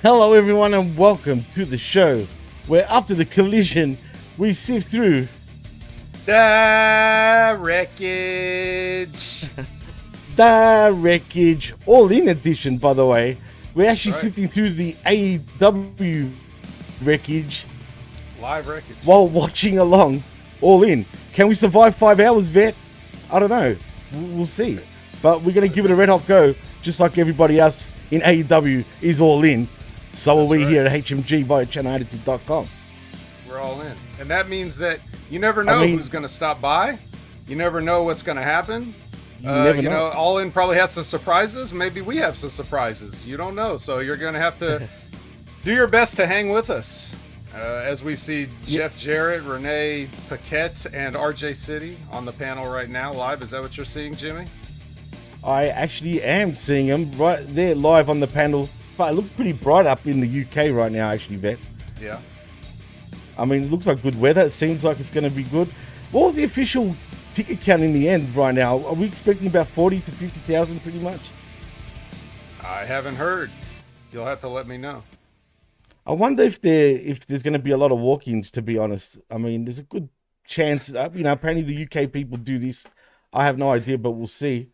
Hello, everyone, and welcome to the show where, after the collision, we sift through The wreckage. the wreckage, all in edition, by the way. We're actually Right. sifting through the AEW wreckage Live wreckage. while watching along, all in. Can we survive 5 hours, Vet? I don't know. We'll see. But we're going to give it a red hot go, just like everybody else in AEW is all in. So That's are we right. here at HMG via channelattitude.com. We're all in. And that means that you never know who's going to stop by. You never know what's going to happen. You never know. All In probably has some surprises. Maybe we have some surprises. You don't know. So you're going to have to do your best to hang with us as we see Jeff Jarrett, Renee Paquette, and RJ City on the panel right now live. Is that what you're seeing, Jimmy? I actually am seeing him right there live on the panel. But it looks pretty bright up in the UK right now, actually, Vet. Yeah. I mean, it looks like good weather. It seems like it's going to be good. What was the official ticket count in the end right now? Are we expecting about 40 to 50,000 pretty much? I haven't heard. You'll have to let me know. I wonder if there's going to be a lot of walk-ins, to be honest. I mean, there's a good chance. Apparently the UK people do this. I have no idea, but we'll see.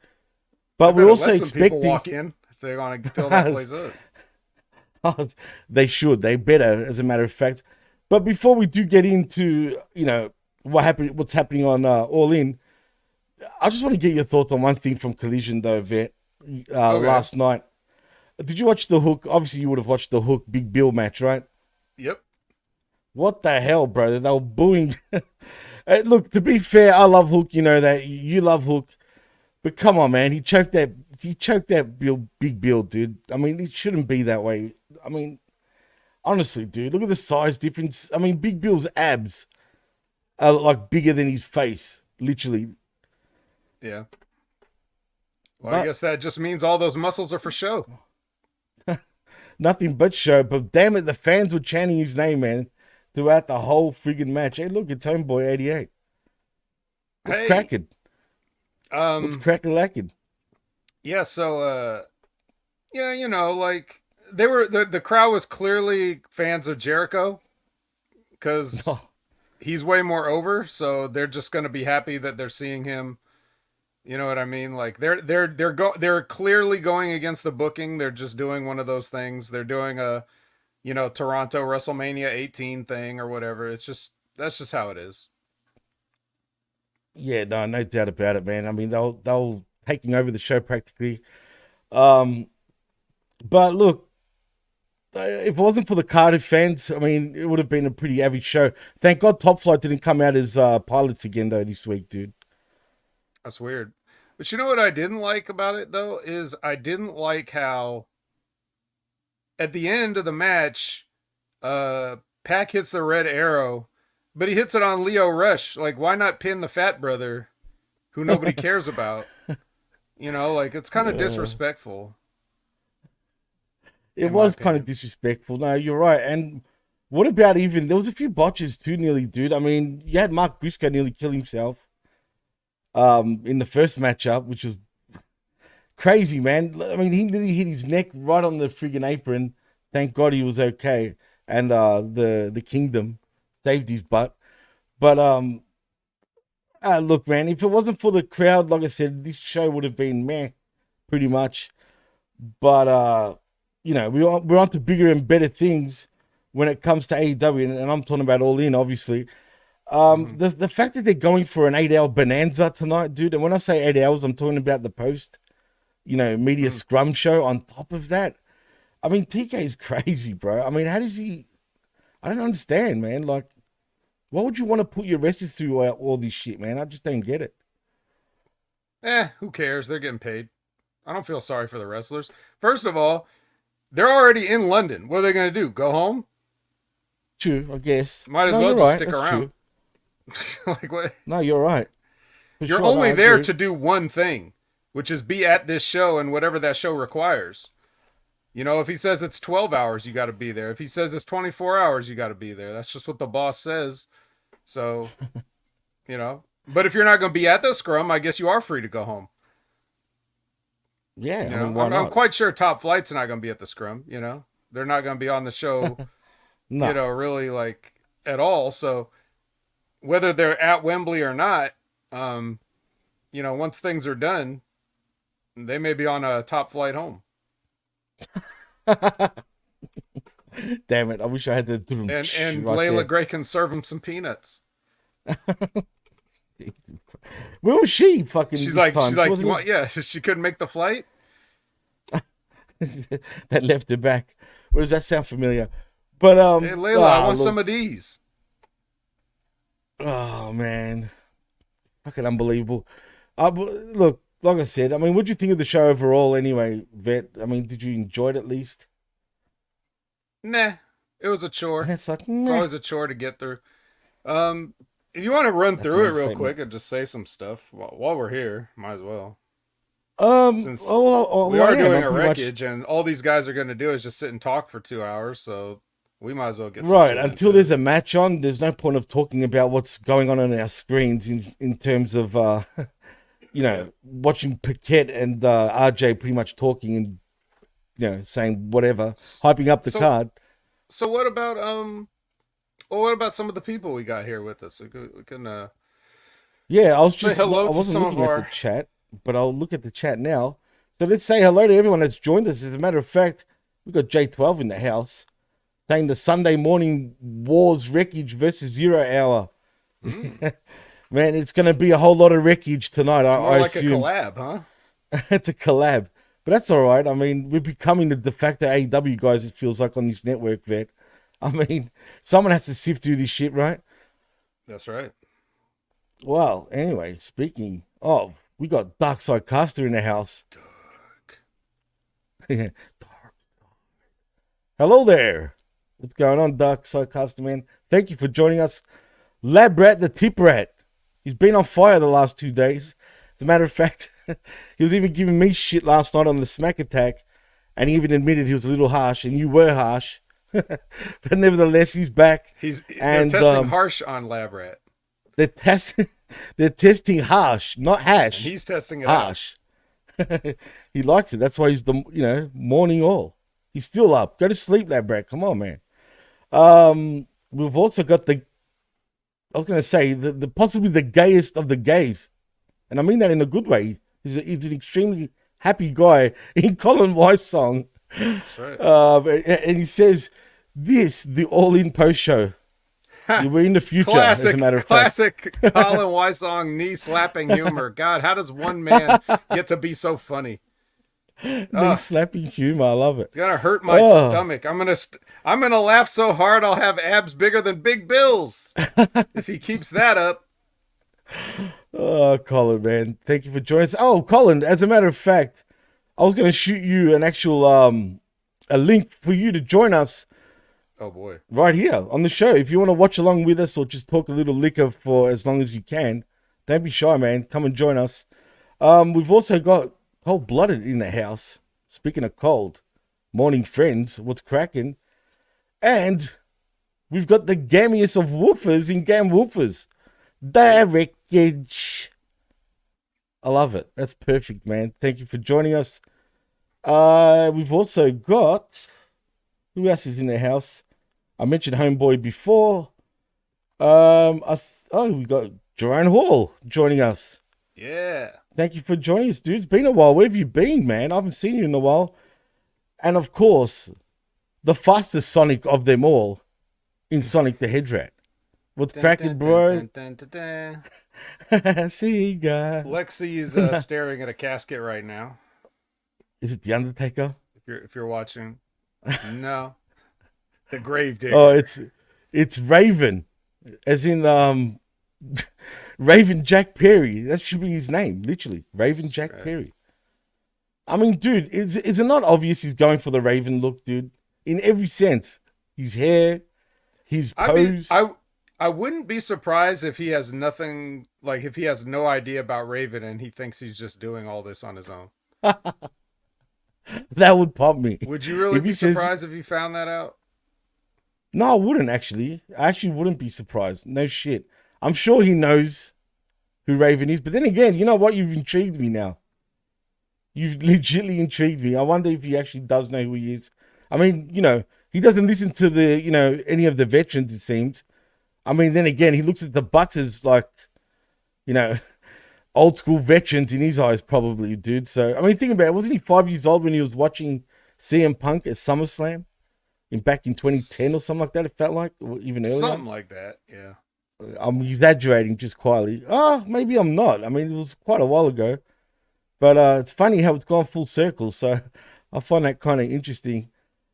But we're also let some people expecting... walk in if they're going to fill that place up. They should. They better, as a matter of fact. But before we do get into, what's happening on All In, I just want to get your thoughts on one thing from Collision, though, Vet. Last night. Did you watch the Hook? Obviously, you would have watched the Hook Big Bill match, right? Yep. What the hell, bro? They were booing. Look, to be fair, I love Hook. You know that. You love Hook. But come on, man. He choked that Big Bill, dude. I mean, it shouldn't be that way. I mean, honestly, dude, look at the size difference. I mean, Big Bill's abs are like bigger than his face, literally. Yeah. Well, I guess that just means all those muscles are for show. Nothing but show. But damn it, the fans were chanting his name, man, throughout the whole friggin' match. Hey, look, it's Homeboy 88. It's cracking. It's cracking lacking. Yeah, so like they were the crowd was clearly fans of Jericho because he's way more over, so they're just going to be happy that they're seeing him. You know what I mean? Like they're clearly going against the booking. They're just doing one of those things. They're doing a Toronto WrestleMania 18 thing or whatever. That's just how it is. Yeah, no doubt about it, man. I mean, they'll taking over the show practically. But look, if it wasn't for the Cardiff fans, I mean, it would have been a pretty average show. Thank God Top Flight didn't come out as pilots again, though, this week, dude. That's weird. But you know what I didn't like about it, though, is I didn't like how at the end of the match, Pac hits the red arrow, but he hits it on Leo Rush. Like, why not pin the fat brother who nobody cares about? It's kind of disrespectful. It was kind of disrespectful. No, you're right. And what about there was a few botches too nearly, dude. I mean, you had Mark Briscoe nearly kill himself in the first matchup, which was crazy, man. I mean, he nearly hit his neck right on the friggin' apron. Thank God he was okay. And the Kingdom saved his butt. But look, man, if it wasn't for the crowd, like I said, this show would have been meh, pretty much. But we're on to bigger and better things when it comes to AEW, and I'm talking about All In, obviously. The fact that they're going for an 8-hour bonanza tonight, dude, and when I say 8 hours, I'm talking about the post, media scrum show on top of that. I mean, TK is crazy, bro. I mean, how does he? I don't understand, man. Like, why would you want to put your wrestlers through all this shit, man? I just don't get it. Who cares? They're getting paid. I don't feel sorry for the wrestlers. First of all, they're already in London. What are they going to do? Go home? True, I guess. Might as well just right. stick That's around. Like what? No, you're right. You're only there to do one thing, which is be at this show and whatever that show requires. If he says it's 12 hours, you got to be there. If he says it's 24 hours, you got to be there. That's just what the boss says. So, But if you're not going to be at the scrum, I guess you are free to go home. Yeah, I'm quite sure Top Flight's not going to be at the scrum, they're not going to be on the show, No. really like at all. So whether they're at Wembley or not, once things are done, they may be on a top flight home. Damn it! I wish I had the And right Layla there. Gray can serve him some peanuts. Where was she? Fucking. She's this like, time? she couldn't make the flight. That left her back. Where does that sound familiar? But Hey Layla, I want some of these. Oh man, fucking unbelievable. Look, like I said, I mean, what do you think of the show overall? Anyway, Vet. I mean, did you enjoy it at least? Nah, it was a chore. It's like, It's always a chore to get through. If you want to run through it real understatement. quick and just say some stuff while we're here, might as well. Since we well, are I am. doing I'm a pretty much- wreckage, and all these guys are going to do is just sit and talk for 2 hours, so we might as well get some right shit until into there's a match on. There's no point of talking about what's going on our screens in terms of watching Paquette and RJ pretty much talking and saying whatever, hyping up the So- card. So what about what about some of the people we got here with us? We can Yeah, I was say just hello I to wasn't some looking of at our- the chat, but I'll look at the chat now. So let's say hello to everyone that's joined us. As a matter of fact, we got J12 in the house saying the Sunday morning Wars Wreckage versus 0 Hour. Man, it's going to be a whole lot of wreckage tonight. it's I more like assume. a collab, huh? It's a collab, but that's all right. I mean, we're becoming the de facto AEW guys. It feels like on this network, Vet. I mean, someone has to sift through this shit, right? That's right. Well, anyway, speaking of, we got Darkside Caster in the house. Dark. Hello there. What's going on, Darkside Caster, man? Thank you for joining us. Lab Rat the Tip Rat. He's been on fire the last 2 days. As a matter of fact, he was even giving me shit last night on the Smack Attack, and he even admitted he was a little harsh, and you were harsh. But nevertheless, he's back. They're testing harsh on Lab Rat. They're testing harsh, not hash. And he's testing it out. harsh. He likes it. That's why he's the morning all. He's still up. Go to sleep, Lab Rat. Come on, man. We've also got I was gonna say the possibly the gayest of the gays, and I mean that in a good way. He's an extremely happy guy in Colin Weiss' song. That's right. And he says, "This the All In post show. We're in the future." As a matter of fact, Classic Colin Weissong knee slapping humor. God, how does one man get to be so funny? knee slapping humor. I love it. It's gonna hurt my stomach. I'm gonna laugh so hard I'll have abs bigger than Big Bill's if he keeps that up. Oh, Colin, man, thank you for joining us. Oh, Colin, as a matter of fact, I was going to shoot you an actual a link for you to join us. Oh boy, right here on the show. If you want to watch along with us or just talk a little liquor for as long as you can, don't be shy, man. Come and join us. We've also got Cold Blooded in the house. Speaking of cold, morning friends, what's cracking? And we've got the gammiest of woofers in Gam Woofers. The Wreckage. I love it. That's perfect, man. Thank you for joining us. We've also got, who else is in the house? I mentioned Homeboy before. We got Jerome Hall joining us. yeah. Thank you for joining us, dude. It's been a while. Where have you been, man? I haven't seen you in a while. And of course, the fastest Sonic of them all in Sonic the Hedge Rat. What's cracking, bro? See, guy. Lexi is staring at a casket right now. Is it the Undertaker? If you're watching, no, the Gravedigger. Oh, it's Raven, as in Raven Jack Perry. That should be his name, literally. Raven Jack Perry. I mean, dude, is it not obvious he's going for the Raven look, dude? In every sense. His hair, his pose. I wouldn't be surprised if he has nothing, like if he has no idea about Raven and he thinks he's just doing all this on his own. That would pop me. Would you really be surprised if you found that out? No, I wouldn't actually. I actually wouldn't be surprised. No shit. I'm sure he knows who Raven is. But then again, you know what? You've intrigued me now. You've legitimately intrigued me. I wonder if he actually does know who he is. I mean, he doesn't listen to the, any of the veterans, it seems. I mean, then again, he looks at the Bucks as like, you know, old school veterans in his eyes, probably, dude. So, I mean, think about it. Wasn't he 5 years old when he was watching CM Punk at SummerSlam back in 2010 or something like that? It felt like, or even earlier. Something like that, yeah. I'm exaggerating just quietly. Oh, maybe I'm not. I mean, it was quite a while ago. But it's funny how it's gone full circle. So I find that kind of interesting.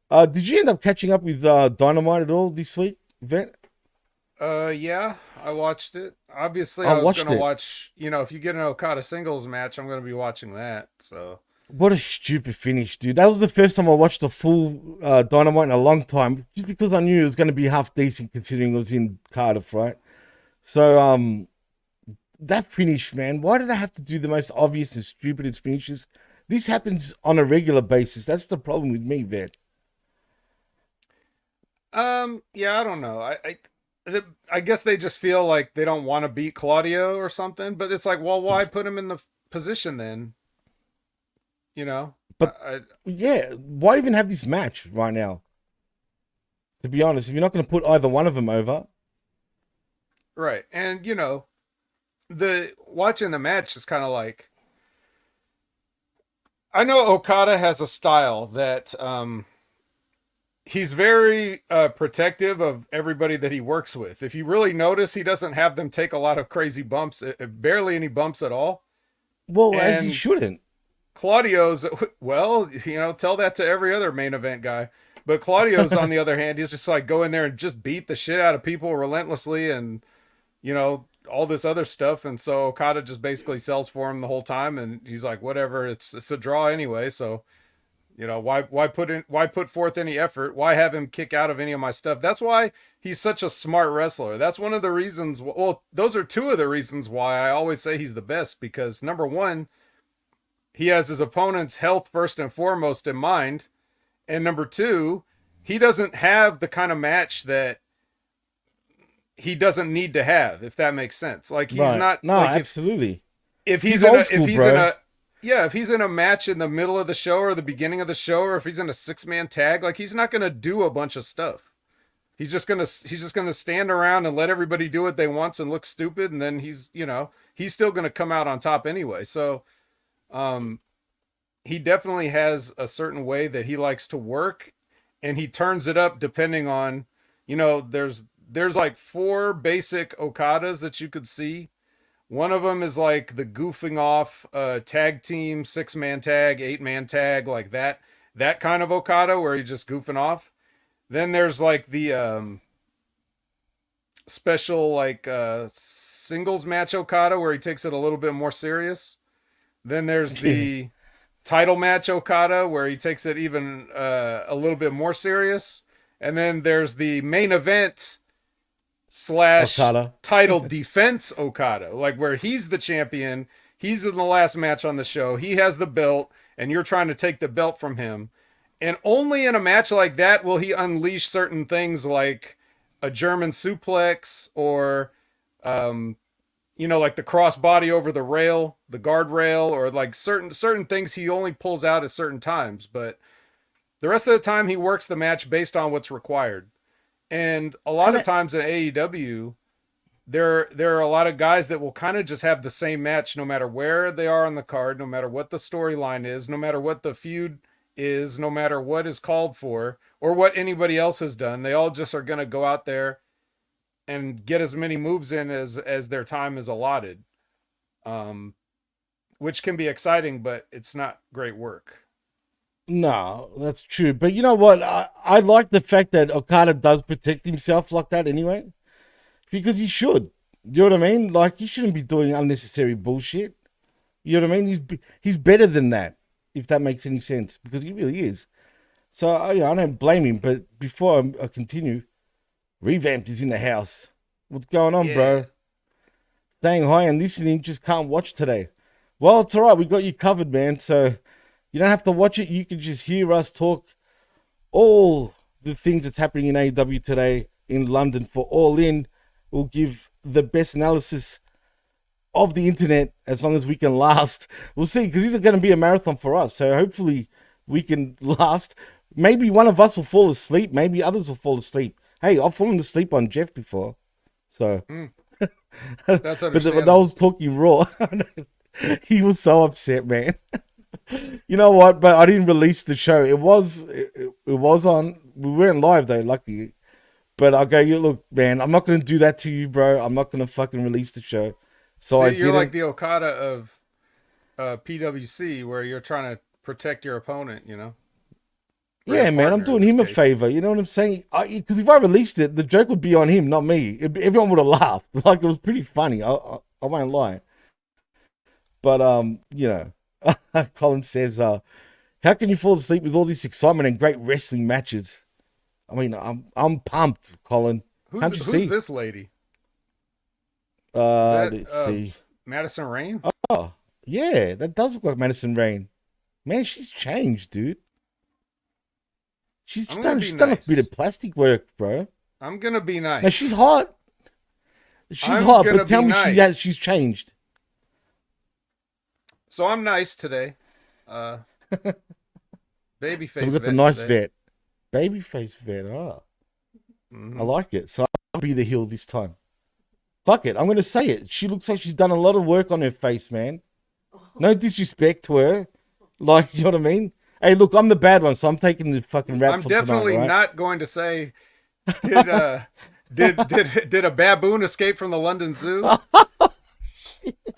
Did you end up catching up with Dynamite at all this week, Vet? Yeah, I watched it. Obviously, I I was watched going it. to watch, if you get an Okada singles match, I'm going to be watching that. So, What a stupid finish, dude. That was the first time I watched a full Dynamite in a long time, just because I knew it was going to be half decent considering it was in Cardiff, right? So, that finish, man, why did I have to do the most obvious and stupidest finishes? This happens on a regular basis. That's the problem with me, Vet. yeah, I don't know. I guess they just feel like they don't want to beat Claudio or something, but it's like, well, why put him in the position then? You know? But yeah, why even have this match right now? To be honest, if you're not going to put either one of them over, Right. And the watching the match is kind of like, I know Okada has a style that he's very protective of everybody that he works with. If you really notice, he doesn't have them take a lot of crazy bumps, barely any bumps at all. well, as he And shouldn't. Claudio's, well, tell that to every other main event guy. But Claudio's, on the other hand, he's just like go in there and just beat the shit out of people relentlessly and, all this other stuff. And so Okada just basically sells for him the whole time. And he's like, whatever, it's a draw anyway. So, why put forth any effort? Why have him kick out of any of my stuff? That's why he's such a smart wrestler. That's one of the reasons. Well, those are two of the reasons why I always say he's the best, because number one, he has his opponent's health first and foremost in mind. And number two, he doesn't have the kind of match that he doesn't need to have, if that makes sense. Like he's Right. not No, like absolutely. if He's he's in old a school, if he's in bro. a yeah, if he's in a match in the middle of the show or the beginning of the show, or if he's in a 6-man tag, like he's not gonna do a bunch of stuff. He's just gonna stand around and let everybody do what they want and look stupid, and then he's still gonna come out on top anyway. So um he definitely has a certain way that he likes to work, and he turns it up depending on, there's like four basic Okadas that you could see. One of them is like the goofing off tag team, 6-man tag, 8-man tag, like that kind of Okada where he's just goofing off. Then there's like the special like singles match Okada where he takes it a little bit more serious. Then there's the title match Okada where he takes it even a little bit more serious. And then there's the main event slash Okada. title defense Okada, like where he's the champion, he's in the last match on the show, he has the belt, and you're trying to take the belt from him. And only in a match like that will he unleash certain things like a German suplex or like the crossbody over the rail, the guardrail, or like certain things he only pulls out at certain times. But the rest of the time he works the match based on what's required. And a lot of times in AEW, there are a lot of guys that will kind of just have the same match no matter where they are on the card, no matter what the storyline is, no matter what the feud is, no matter what is called for or what anybody else has done. They all just are going to go out there and get as many moves in as their time is allotted, which can be exciting, but it's not great work. No, that's true. But you know what? I like the fact that Okada does protect himself like that anyway, because he should. You know what I mean? Like, he shouldn't be doing unnecessary bullshit. You know what I mean? He's better than that, if that makes any sense, because he really is. So I don't blame him. But before I continue, Revamped is in the house. What's going on, bro? Staying high and listening, just can't watch today. Well, it's all right. We got you covered, man. So you don't have to watch it. You can just hear us talk all the things that's happening in AEW today in London for All In. We'll give the best analysis of the internet as long as we can last. We'll see, because this is going to be a marathon for us. So hopefully we can last. maybe one of us will fall asleep. Maybe others will fall asleep. Hey, I've fallen asleep on Jeff before. So, That's but understandable. when I was talking raw, he was so upset, man. You know what? But I didn't release the show. It was on. We weren't live though, lucky. But I go, you look, man. I'm not gonna do that to you, bro. I'm not gonna fucking release the show. So See, I you're didn't. like the Okada of PWC, where you're trying to protect your opponent. You know. Or Yeah, your man. I'm partner in doing this him a case. favor. You know what I'm saying? Because if I released it, the joke would be on him, not me. Everyone would have laughed. Like it was pretty funny. I won't lie. But you know, Colin says, how can you fall asleep with all this excitement and great wrestling matches? I mean, I'm pumped, Colin. Can't you Who's see? this lady? Is that Let's see. Madison Rain? Oh, yeah, that does look like Madison Rain. Man, she's changed, dude. She's I'm gonna be done a nice. bit of plastic work, bro. I'm gonna be nice. Now she's hot. She's I'm hot, gonna but tell be me nice. she's changed. So I'm nice today. Babyface. We've got the vet nice today. vet. Babyface vet. Oh, Mhm. I like it. So I'll be the heel this time. Fuck it. I'm going to say it. She looks like she's done a lot of work on her face, man. No disrespect to her. Like, you know what I mean? Hey, look, I'm the bad one, so I'm taking the fucking rap I'm for definitely tonight, right? not going to say did a baboon escape from the London Zoo?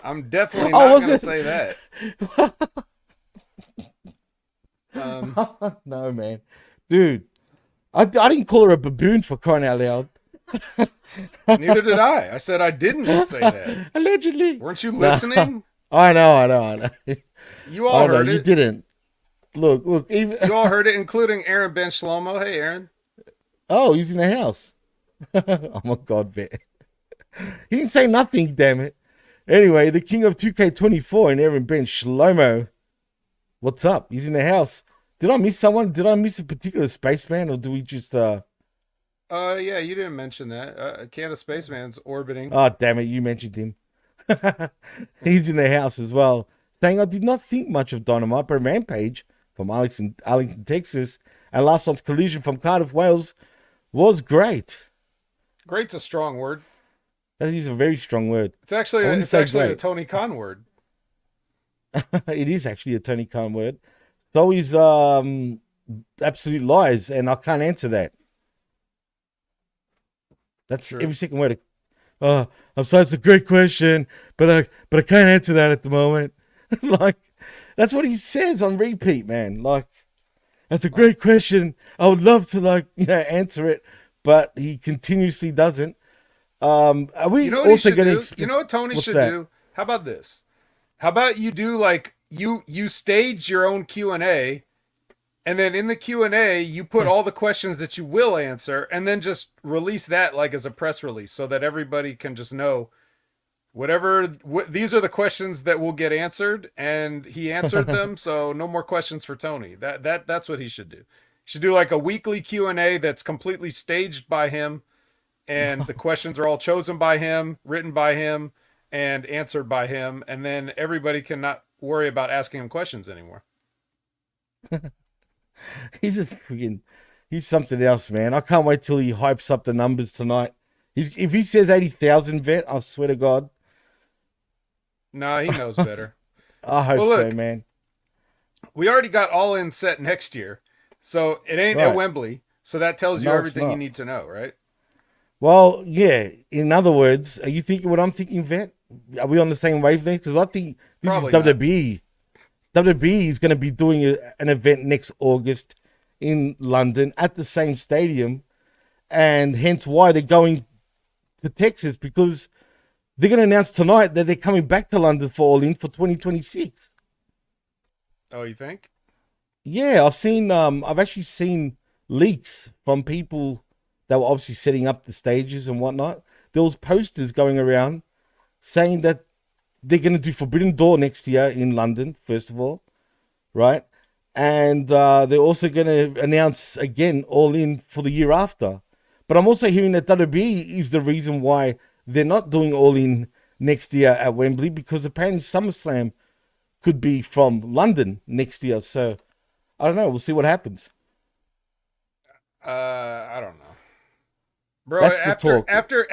I'm definitely Oh, not was going to it? say that. No, man. Dude, I didn't call her a baboon for crying out loud. Neither did I. I said I didn't say that. Allegedly. Weren't you listening? I know. You all I know, heard you it. didn't. Look, even... You all heard it, including Aaron Ben Shlomo. Hey, Aaron. Oh, he's in the house. Oh my God, man. He didn't say nothing, damn it. Anyway, the king of 2K24 and Aaron Ben Shlomo. What's up? He's in the house. Did I miss someone? Did I miss a particular spaceman, or do we just Yeah, you didn't mention that. Canada Spaceman's orbiting. Oh, damn it, you mentioned him. He's in the house as well. Saying I did not think much of Dynamite, but Rampage from Arlington, Texas, and last night's Collision from Cardiff, Wales was great. Great's a strong word. That is a very strong word. It's actually I wouldn't say a great. Tony Khan word. It is actually a Tony Khan word. So is absolute lies, and I can't answer that. That's True. every second word. I'm sorry, it's a great question, but I can't answer that at the moment. Like, that's what he says on repeat, man. Like, that's a great question. I would love to answer it, but he continuously doesn't. Are we You know what he also should going do? to? You know what Tony What's should that? do? How about this? How about you do like you stage your own Q&A, and then in the Q&A you put all the questions that you will answer, and then just release that like as a press release so that everybody can just know these are the questions that will get answered, and he answered them, so no more questions for Tony. That's what he should do. He should do like a weekly Q&A that's completely staged by him, and the questions are all chosen by him, written by him, and answered by him, and then everybody can not worry about asking him questions anymore. He's something else, man. I can't wait till he hypes up the numbers tonight. If he says 80,000 vet, I swear to God. Nah, he knows better. I hope Well, look, so, man. We already got All In set next year, so it ain't Right. at Wembley, so that tells you No, it's everything you not. need to know, right? Well, yeah. In other words, are you thinking what I'm thinking, vet? Are we on the same wavelength? Because I think this Probably is not. WWE. WWE is going to be doing an event next August in London at the same stadium, and hence why they're going to Texas, because they're going to announce tonight that they're coming back to London for All In for 2026. Oh, you think? Yeah, I've actually seen leaks from people that were obviously setting up the stages and whatnot. There was posters going around saying that they're going to do Forbidden Door next year in London, first of all, right? And they're also going to announce again All In for the year after. But I'm also hearing that WWE is the reason why they're not doing All In next year at Wembley, because apparently SummerSlam could be from London next year. So I don't know. We'll see what happens. I don't know, bro. That's the talk. After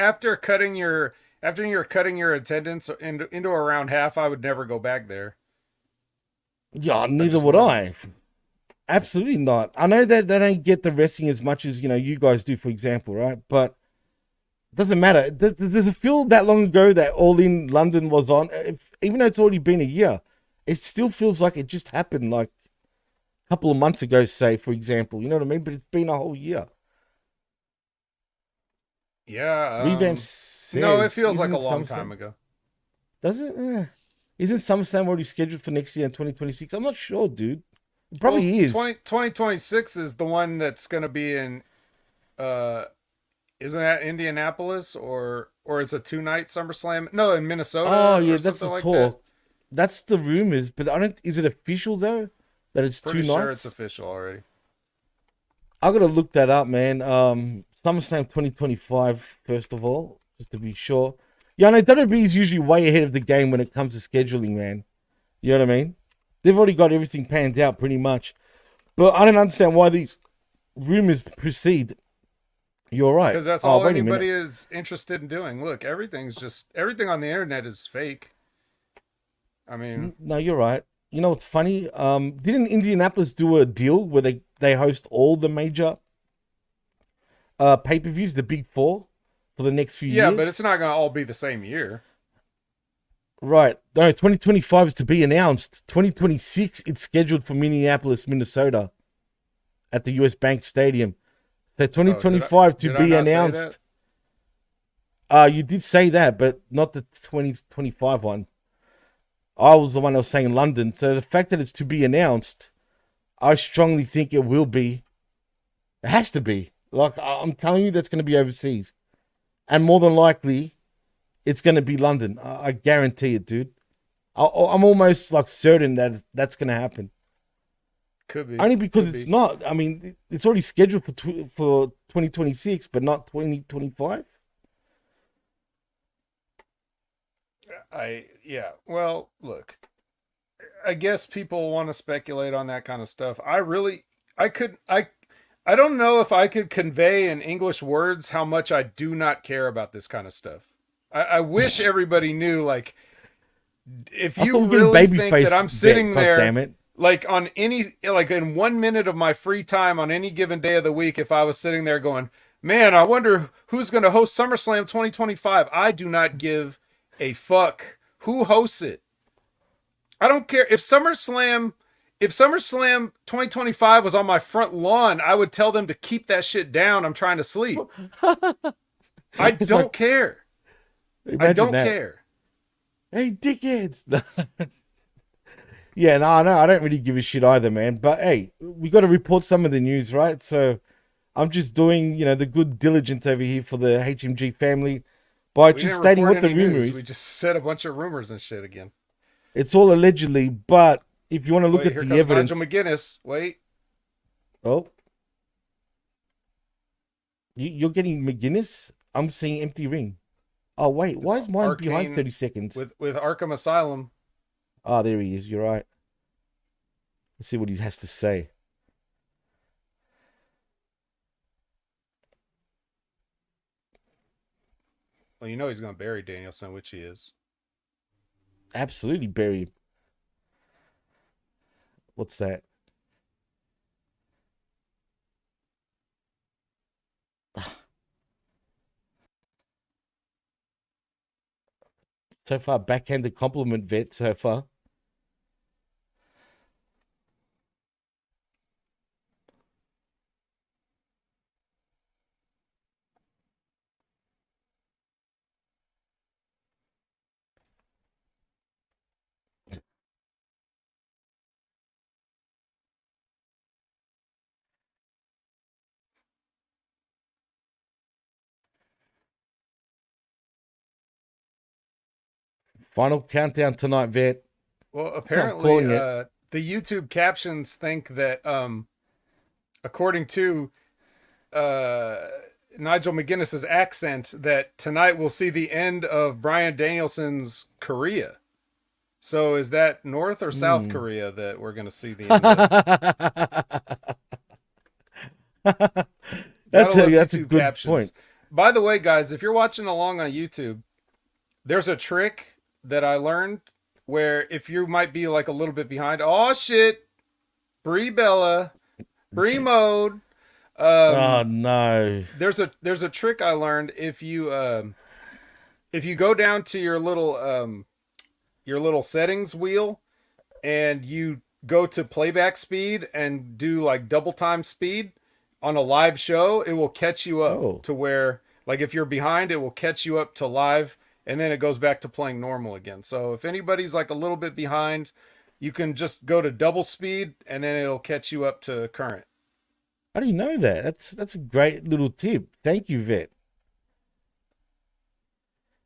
you're cutting your attendance into around half, I would never go back there. Yeah, I neither just would wouldn't. I. Absolutely not. I know that they don't get the wrestling as much as you guys do, for example, right? But it doesn't matter. Does it feel that long ago that All In London was on? Even though it's already been a year, it still feels like it just happened like a couple of months ago, say, for example. You know what I mean? But it's been a whole year. Yeah. Revamp No, it says, feels like a isn't long time SummerSlam? ago. Does it? Isn't SummerSlam already scheduled for next year in 2026? I'm not sure, dude. It Well, probably is. 2026 is the one that's going to be in uh isn't that Indianapolis or is it 2 night SummerSlam? No, in Oh, Minnesota or yeah, that's something the like that. talk. That's the rumors, but I don't. Is it official though that it's two Pretty sure it's nights? official already. I gotta look that up, man. SummerSlam 2025, first of all, just to be sure. Yeah, I know WWE is usually way ahead of the game when it comes to scheduling, man. You know what I mean? They've already got everything panned out pretty much. But I don't understand why these rumors proceed. You're right. Because that's Oh, all wait a anybody minute. is interested in doing. Look, everything on the internet is fake. I mean, No, you're right. You know what's funny? Didn't Indianapolis do a deal where they host all the major pay-per-views, the big four, for the next few yeah, but it's years? not going to all be the same year. Right. No, 2025 is to be announced. 2026, it's scheduled for Minneapolis, Minnesota at the US Bank Stadium. So Oh, 2025 to did I be not say that? announced. You did say that, but not the 2025 one. I was the one that was saying London. So the fact that it's to be announced, I strongly think it will be. It has to be. Like, I'm telling you, that's going to be overseas. And more than likely, it's going to be London. I guarantee it, dude. I'm almost like certain that that's going to happen. Could be. Only because Could it's be. not. I mean, it's already scheduled for 2026, but not 2025. Yeah. Well, look. I guess people want to speculate on that kind of stuff. I don't know if I could convey in English words how much I do not care about this kind of stuff. I wish everybody knew, like, if I you thought we are getting really think that babyface I'm vet. sitting God there damn it! like in 1 minute of my free time on any given day of the week, if I was sitting there going, man, I wonder who's going to host SummerSlam 2025. I do not give a fuck who hosts it. I don't care if SummerSlam 2025 was on my front lawn, I would tell them to keep that shit down. I'm trying to sleep. I It's like, don't care. I imagine don't that. care. Hey, dickheads! Yeah, no, I don't really give a shit either, man. But hey, we got to report some of the news, right? So I'm just doing, the good diligence over here for the HMG family by We just didn't stating report what the any rumor news. We is. just said a bunch of rumors and shit again. It's all allegedly, but if you want to look Wait, at here the comes Nigel evidence, McGuinness. Wait. oh, you're getting McGuinness. I'm seeing empty ring. Oh wait, With why is mine behind Arcane 30 seconds? with Arkham Asylum. Ah, there he is. You're right. Let's see what he has to say. Well, you know he's gonna bury Danielson, which he is. Absolutely bury him. What's that? So far, backhanded compliment, vet. So far. Final countdown tonight, vet. Well, I'm apparently, calling it. the YouTube captions think that, according to uh, Nigel McGuinness's accent, that tonight we'll see the end of Brian Danielson's Korea. So is that North or South Hmm. Korea that we're going to see the end of? Gotta love that's a YouTube good captions. point. By the way, guys, if you're watching along on YouTube, there's a trick that I learned where if you might be like a little bit behind, oh shit, Brie Bella, Brie mode. Oh no. There's a trick I learned if you go down to your little settings wheel and you go to playback speed and do like double time speed on a live show, it will catch you up to where, like, if you're behind, it will catch you up to live, and then it goes back to playing normal again. So if anybody's like a little bit behind, you can just go to double speed and then it'll catch you up to current. I didn't know that. That's a great little tip. Thank you, Vet.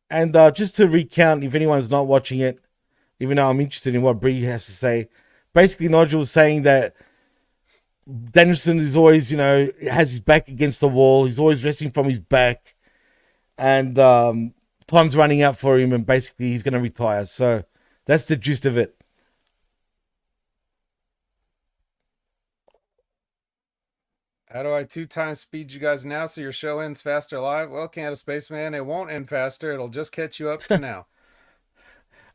And just to recount, if anyone's not watching it, even though I'm interested in what Bree has to say, basically Nigel was saying that Danielson is always, has his back against the wall. He's always wrestling from his back. And time's running out for him, and basically he's going to retire. So that's the gist of it. How do I 2 times speed you guys now so your show ends faster live? Well, Canada Spaceman, it won't end faster. It'll just catch you up to now.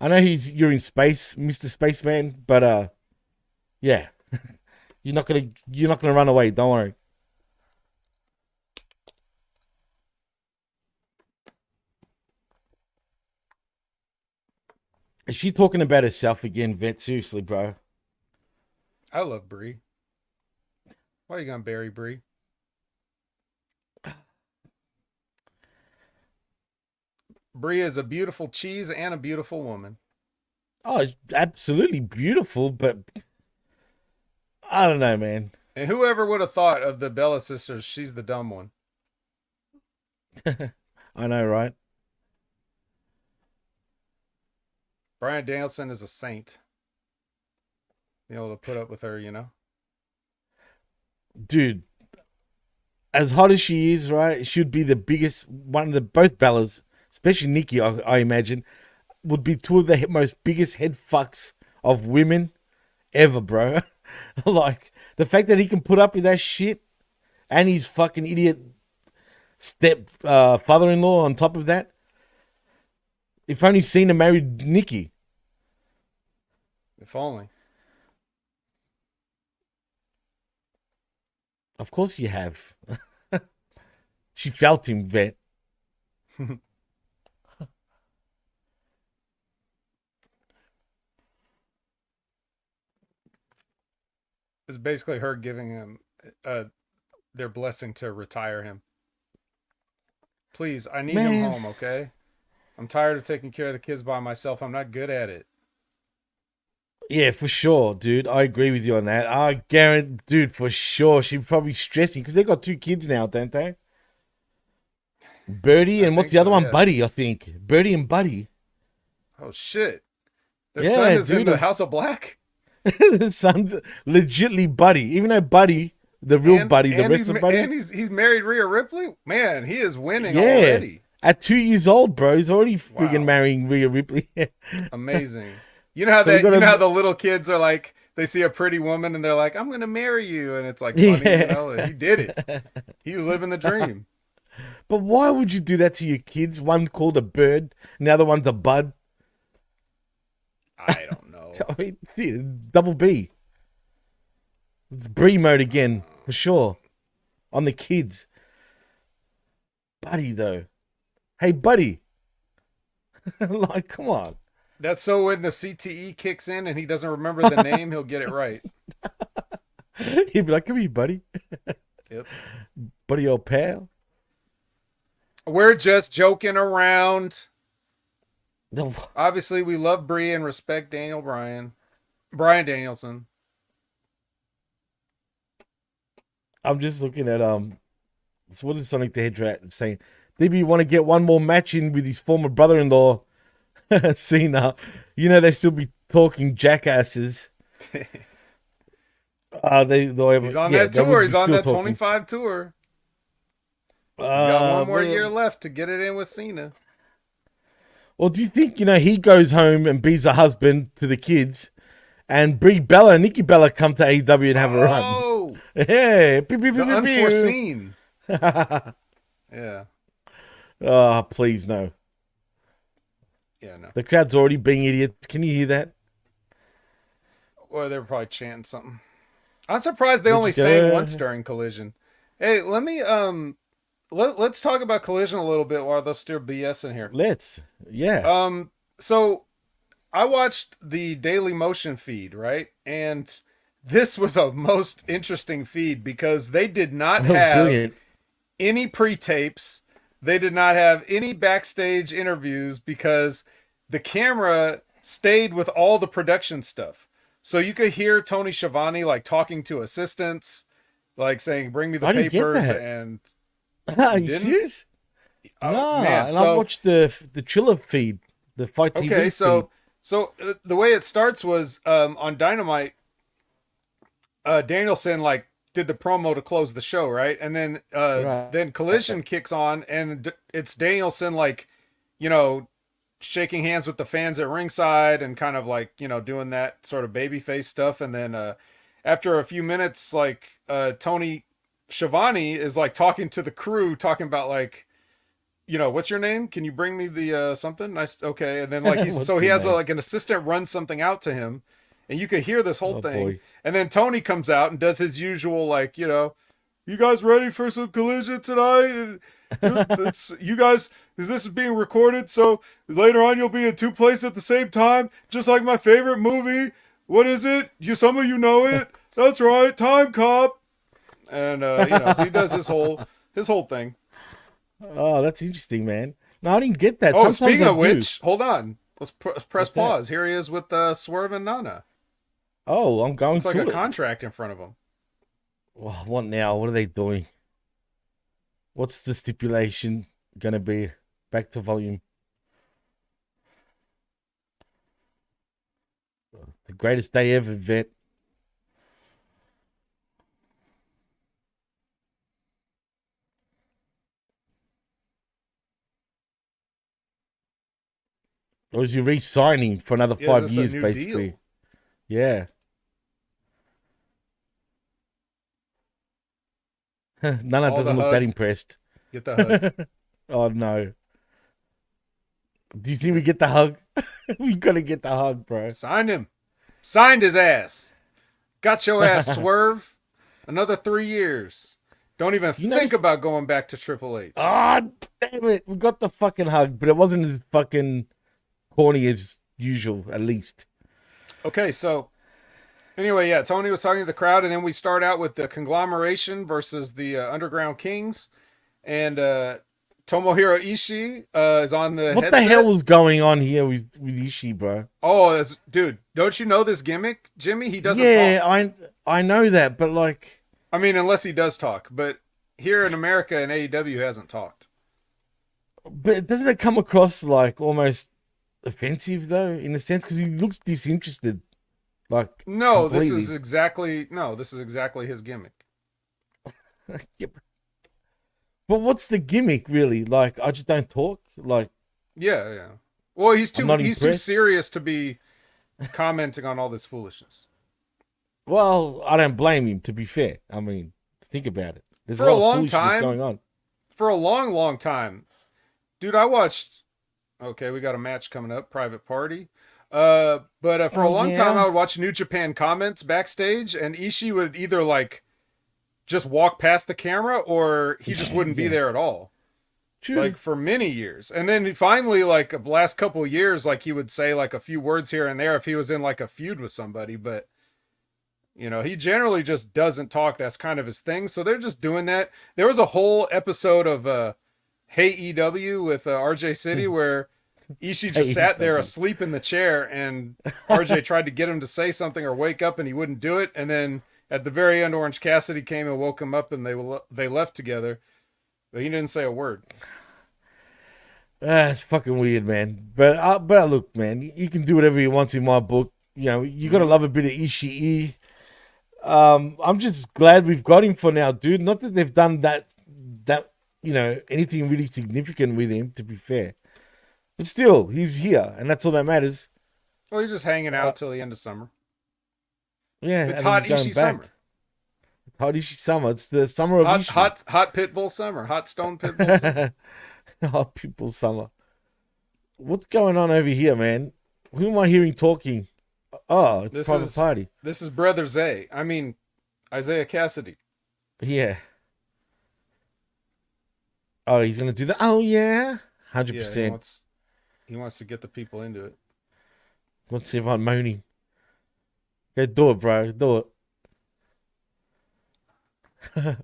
I know you're in space, Mr. Spaceman, but yeah. You're not gonna run away, don't worry. Is she talking about herself again, Vet? Seriously, bro. I love Brie. Why are you gonna bury Brie? Brie is a beautiful cheese and a beautiful woman. Oh, absolutely beautiful, but I don't know, man. And whoever would have thought of the Bella sisters, she's the dumb one. I know, right? Bryan Danielson is a saint. Be able to put up with her, Dude, as hot as she is, right? She'd be the biggest one of the both Bellas, especially Nikki, I imagine, would be two of the most biggest head fucks of women ever, bro. Like, the fact that he can put up with that shit and his fucking idiot step father-in-law on top of that. If only Cena married Nikki. If only. Of course you have. She felt him, Vet. It's basically her giving him their blessing to retire him. Please, I need him home, okay? I'm tired of taking care of the kids by myself. I'm not good at it. Yeah, for sure, dude. I agree with you on that. I guarantee, dude, for sure. She's probably stressing because they got 2 kids now, don't they? Birdie and what's the other one? Yeah. Buddy, I think. Birdie and Buddy. Oh, shit. Their son is in the House of Black? The son's legitly Buddy. Even though Buddy, the real Buddy, the rest of Buddy. And he's married Rhea Ripley? Man, he is winning already. At 2 years old, bro. He's already freaking marrying Rhea Ripley. Amazing. You know how the little kids are like, they see a pretty woman and they're like, I'm going to marry you. And it's like, funny, he did it. He's living the dream. But why would you do that to your kids? One called a Bird, and the other one's a Bud. I don't know. I mean, double B. It's Brie mode again, for sure. On the kids. Buddy, though. Hey, Buddy. Like, come on. That's so when the CTE kicks in and he doesn't remember the name, he'll get it right. He'd be like, come here, buddy. Yep. Buddy, old pal. We're just joking around. Obviously, we love Brie and respect Bryan Danielson. I'm just looking at so what is Sonic the Hedgehog saying? DB want to get one more match in with his former brother-in-law, Cena. They still be talking jackasses. He's on that tour. He's on that 25 tour. He's got one more year left to get it in with Cena. Well, do you think, he goes home and beats a husband to the kids, and Brie Bella and Nikki Bella come to AEW and have a run? Oh! Hey, the unforeseen. Yeah. Oh, please no. Yeah, no. The crowd's already being idiots. Can you hear that? Well, they were probably chanting something. I'm surprised they They're only just sang once going, during Collision. Hey, let me let's talk about Collision a little bit while they're still BS in here. let's. Yeah. So I watched the Daily Motion feed, right? And this was a most interesting feed because they did not Oh, have brilliant. any pre-tapes. They did not have any backstage interviews because the camera stayed with all the production stuff. So you could hear Tony Schiavone like talking to assistants, like saying, "Bring me the I didn't get papers," that. and Are you you didn't? serious? Oh Nah. man. And I've So watched the Triller feed, the Fight okay, TV feed. so the way it starts was on Dynamite. Danielson like did the promo to close the show, right? And Right. then Collision kicks on, and it's Danielson like, you know, shaking hands with the fans at ringside and kind of like, you know, doing that sort of babyface stuff. And then after a few minutes, like Tony Schiavone is like talking to the crew, talking about like, you know, what's your name? Can you bring me the something? Nice, okay. And then like What's he your has name? like an assistant run something out to him, and you could hear this whole Oh thing. boy. And then Tony comes out and does his usual like, you know, you guys ready for some Collision tonight? You guys, is this being recorded? So later on you'll be in two places at the same time, just like my favorite movie. What is it? Some of you know it. That's right, Time Cop. And you know, so he does his whole thing. Oh, that's interesting, man. No, I didn't get that. Oh, Sometimes speaking I of do. which, hold on. Let's press What's that? pause. Here he is with Swerve and Nana. Oh, I'm going Looks like a to it. contract in front of him. Oh, what now? What are they doing? What's the stipulation gonna be? Back to volume. The greatest day ever, vet. Or is he re-signing for another Yeah, is 5 this a years, new basically? deal? Yeah. Nana Oh, the doesn't look that hug. impressed. Get the hug. Oh no. Do you think we get the hug? We gotta get the hug, bro. Signed him. Signed his ass. Got your ass, Swerve. Another 3 years. Don't even You think know, about going back to Triple H. ah, damn it. We got the fucking hug, but it wasn't as fucking corny as usual, at least. Okay, so anyway, yeah, Tony was talking to the crowd, and then we start out with the Conglomeration versus the Underground Kings. And Tomohiro Ishii is on the What the headset. hell was going on here with Ishii, bro? Oh, dude, don't you know this gimmick, Jimmy? He doesn't Yeah, talk. I know that, but like, I mean, unless he does talk. But here in America and AEW hasn't talked. but doesn't it come across like almost offensive though, in a sense, because he looks disinterested, like No, completely. this is exactly his gimmick. Yeah, but what's the gimmick really? Like, I just don't talk. Like, Yeah, yeah. Well, I'm not he's too impressed. serious to be commenting on all this foolishness. Well, I don't blame him. To be fair, I mean, think about it. There's a For a lot of long foolishness time, going on. for a long, long time, dude, I watched. Okay, we got a match coming up, Private Party. But for a Oh long time, I yeah, would watch New Japan comments backstage, and Ishii would either like just walk past the camera, or he just wouldn't be yeah, there at all. true. Like for many years, and then finally, like the last couple of years, like he would say like a few words here and there if he was in like a feud with somebody, but you know, he generally just doesn't talk. That's kind of his thing. So they're just doing that. There was a whole episode of Hey EW with RJ City where Ishii just sat there AEW. asleep in the chair, and RJ tried to get him to say something or wake up, and he wouldn't do it. And then at the very end, Orange Cassidy came and woke him up, and they left together. But he didn't say a word. It's fucking weird, man. But look, man, you can do whatever you want in my book. You know, you gotta Mm-hmm. love a bit of Ishii. I'm just glad we've got him for now, dude. Not that they've done that anything really significant with him. To be fair, but still, he's here, and that's all that matters. Well, he's just hanging Uh, out till the end of summer. yeah, It's and then hot he's going Ishii summer. back. Hot Ishii summer. It's the summer of Ishii. Hot Pitbull summer. Hot Stone Pitbull summer. Hot Pitbull summer. What's going on over here, man? Who am I hearing talking? Oh, it's Private Party. This is Brother Zay. I mean, Isaiah Cassidy. Yeah. Oh, he's gonna do that. Oh yeah, 100%. Yeah, he wants to get the people into it. What's everyone moaning? Go do it, bro. Do it.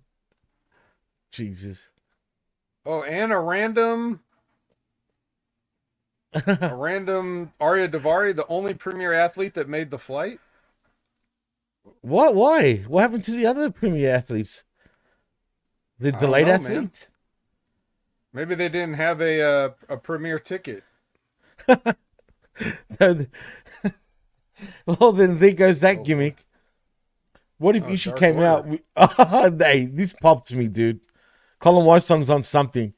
Jesus. Oh, and a random Arya Davari, the only premier athlete that made the flight. What? Why? What happened to the other premier athletes? The delayed athletes? Maybe they didn't have a premier ticket. Well, then there goes that gimmick. What if Ishii came out with... Hey, this popped me, dude. Colin Wysong's on something.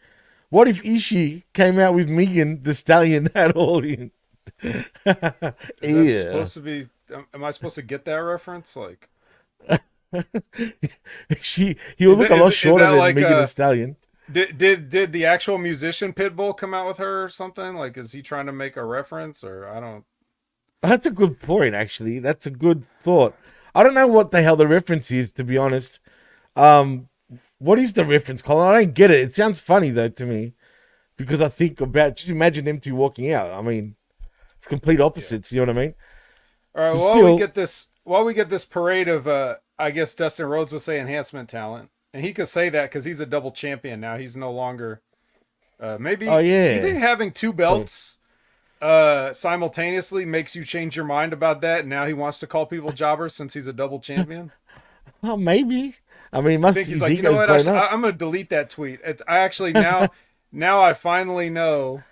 What if Ishii came out with Megan the Stallion at All In? Is that supposed to be... Am I supposed to get that reference? Like... He'll look a lot shorter than Megan the Stallion. Did the actual musician Pitbull come out with her or something? Like, is he trying to make a reference, or I don't... That's a good point, actually. That's a good thought. I don't know what the hell the reference is, to be honest. What is the reference, Colin? I don't get it. It sounds funny, though, to me. Because I think about... Just imagine them two walking out. I mean, it's complete opposites, you know what I mean? All right, while we get this parade of, I guess Dustin Rhodes would say enhancement talent. And he could say that because he's a double champion now. He's no longer... maybe... Oh, yeah. You think having two belts... simultaneously makes you change your mind about that, and now he wants to call people jobbers since he's a double champion? Well, maybe. I mean, must he's like, you know what? I'm gonna delete that tweet. I actually now I finally know.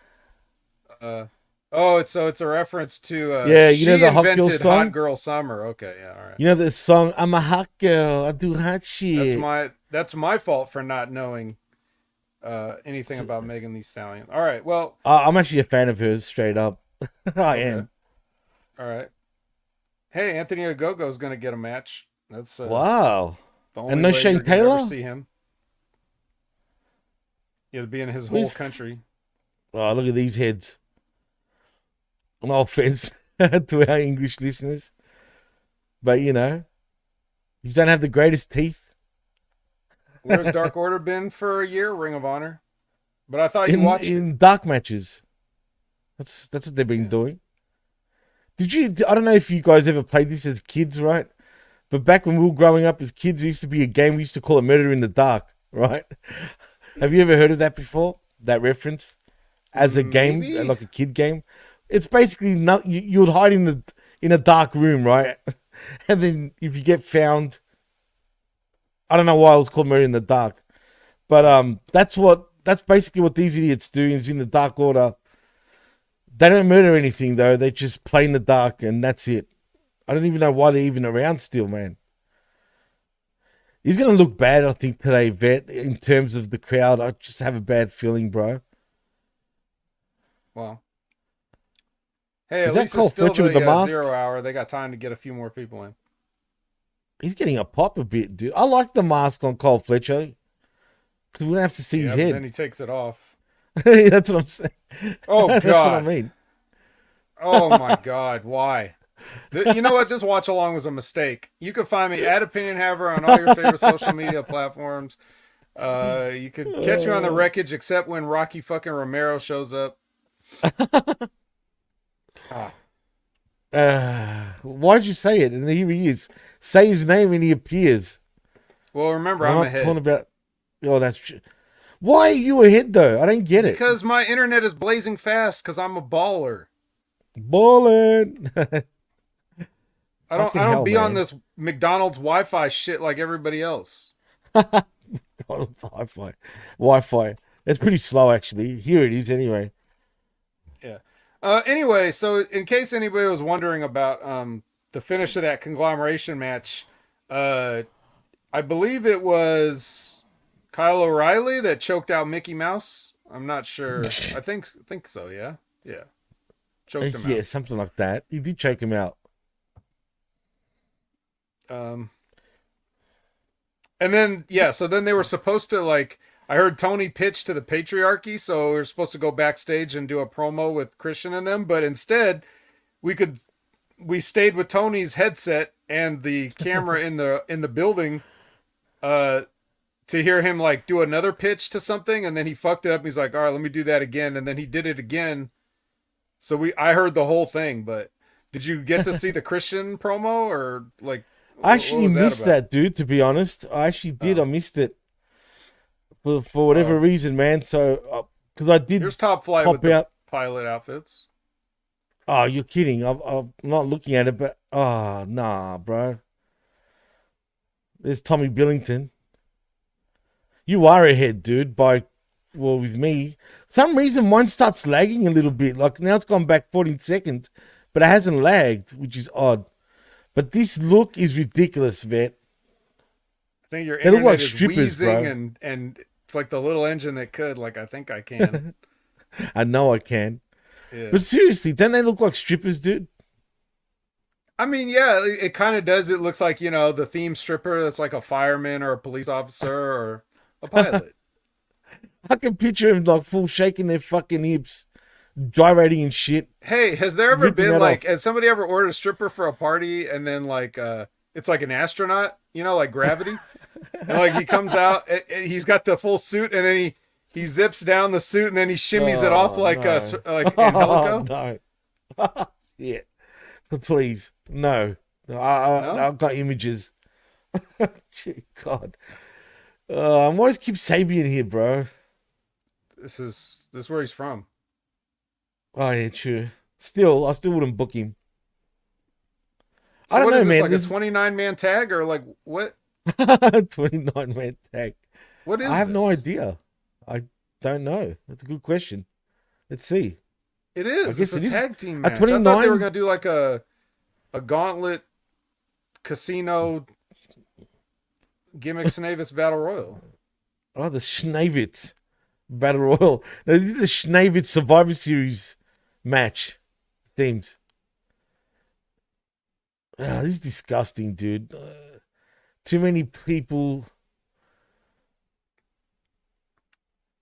It's a reference to you know the hot girl song? Hot Girl Summer. Okay, yeah, all right. You know the song, I'm a hot girl, I do hot shit. That's my fault for not knowing anything about Megan Thee Stallion. All right, well, I'm actually a fan of hers, straight up. I am. All right. Hey, Anthony Ogogo is going to get a match. That's wow. The only and no way Shane you're Taylor. Ever see him. He'll be in his whole country. Oh, look at these heads. No offense to our English listeners, but you know, you don't have the greatest teeth. Where's Dark Order been for a year? Ring of Honor. But I thought you watched in dark matches. That's what they've been doing. I don't know if you guys ever played this as kids, right? But back when we were growing up as kids, there used to be a game we used to call it Murder in the Dark, right? Have you ever heard of that before? That reference? As a game, like a kid game? It's basically you would hide in a dark room, right? And then if you get found, I don't know why it was called Murder in the Dark, but that's basically what these idiots do is in the Dark Order. They don't murder anything though; they just play in the dark, and that's it. I don't even know why they're even around still, man. He's gonna look bad, I think, today, Vet. In terms of the crowd, I just have a bad feeling, bro. Well, hey, at least it's still the mask? 0 hour. They got time to get a few more people in. He's getting a pop a bit, dude. I like the mask on Cole Fletcher because we don't have to see his head. Then he takes it off. That's what I'm saying. Oh God, that's what I mean. Oh my God, why? You know what? This watch along was a mistake. You can find me at Opinion Haver on all your favorite social media platforms. You could catch me on the Wreckage, except when Rocky fucking Romero shows up. Why'd you say it? And here he is. Say his name and he appears. Well, remember, I'm ahead. Talking about... Oh, that's true. Why are you ahead, though? I don't get it. Because my internet is blazing fast, because I'm a baller. Balling. I don't be on this McDonald's Wi-Fi shit like everybody else. McDonald's Wi-Fi. It's pretty slow, actually. Here it is, anyway. Yeah. Anyway, so in case anybody was wondering about the finish of that conglomeration match, I believe it was Kyle O'Reilly that choked out Mickey Mouse. I'm not sure. I think so. Yeah. Choked him out. Yeah, something like that. He did choke him out. And then so then they were supposed to like I heard Tony pitch to the patriarchy, so we were supposed to go backstage and do a promo with Christian and them, but instead we could we stayed with Tony's headset and the camera in the building uh to hear him like do another pitch to something, and then he fucked it up. He's like, "All right, let me do that again." And then he did it again. So I heard the whole thing, but did you get to see the Christian promo or like I actually missed about? that, dude. To be honest, I actually did. Oh. I missed it for whatever reason, man. So because I did. Here's Top Flight with the pilot outfits. Oh, you're kidding! I'm not looking at it, but nah, bro. There's Tommy Billington. You are ahead, dude. With me, some reason mine starts lagging a little bit. Like now it's gone back 14 seconds, but it hasn't lagged, which is odd. But this look is ridiculous, vet. I think your they look like is strippers, wheezing bro. and it's like the little engine that could. Like I think I can. I know I can. Yeah. But seriously, don't they look like strippers, dude? I mean, yeah, it kind of does. It looks like, the theme stripper that's like a fireman or a police officer or a pilot. I can picture them like full shaking their fucking hips, gyrating and shit. Hey, has there ever been like, has somebody ever ordered a stripper for a party and then like, it's like an astronaut, like Gravity? And like he comes out, and he's got the full suit, and then he zips down the suit, and then he shimmies it off like like Angelico. No. Yeah, please, no. No? I've got images. God, I'm always keep Sabian here, bro. This is where he's from. Oh yeah, true. I still wouldn't book him. So I don't know, is this, man. Like a 29-man tag or like what? 29-man tag. What is I have this? no idea. I don't know. That's a good question. Let's see. It is. It's a tag team match. 29... I thought they were gonna do like a gauntlet casino gimmick Snavis battle royal. Oh, the Schnavitz battle royal. They did the Schnavitz Survivor Series match themes. Oh, this is disgusting, dude. Too many people.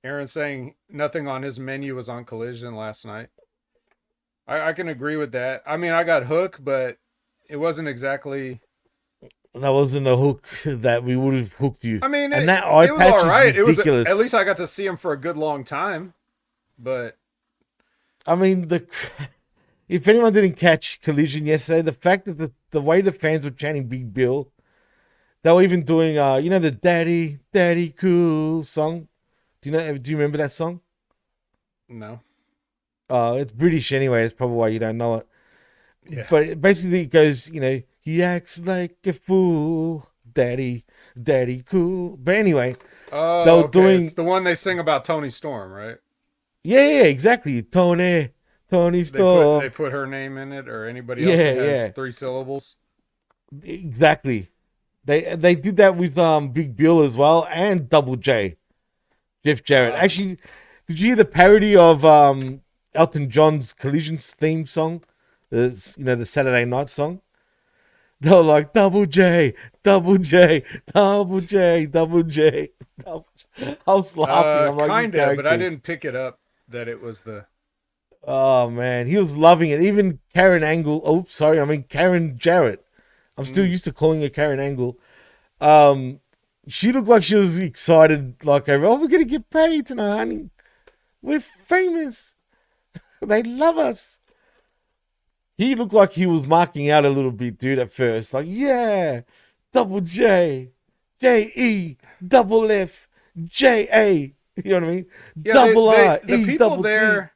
Aaron saying nothing on his menu was on Collision last night. I can agree with that. I mean, I got Hook, but it wasn't exactly. That wasn't a hook that we would have hooked you. I mean, and that eye patch all right. Is ridiculous. At least I got to see him for a good long time. But I mean, if anyone didn't catch Collision yesterday, the fact that the way the fans were chanting Big Bill, they were even doing the Daddy Cool song. Do you remember that song? No. It's British anyway. That's probably why you don't know it. Yeah. But basically it goes, he acts like a fool, Daddy Cool. But anyway, they were doing. It's the one they sing about Tony Storm, right? Yeah, exactly. Tony Storm. They put her name in it, or anybody else that has 3 syllables. Exactly. They did that with Big Bill as well, and Double J, Jeff Jarrett. Actually, did you hear the parody of Elton John's Collision's theme song? The Saturday night song. They were like Double J, Double J, Double J, Double J. I was laughing. I'm like, kinda, but I didn't pick it up that it was the. Oh man, he was loving it. Even Karen Angle. Oh, sorry, I mean Karen Jarrett. I'm still used to calling her Karen Angle. She looked like she was excited. Like, oh, we're gonna get paid tonight, honey. We're famous. They love us. He looked like he was marking out a little bit, dude, at first. Like, yeah, Double J, J-E, double F, J-A. You know what I mean? Yeah, double R, the E, people double there,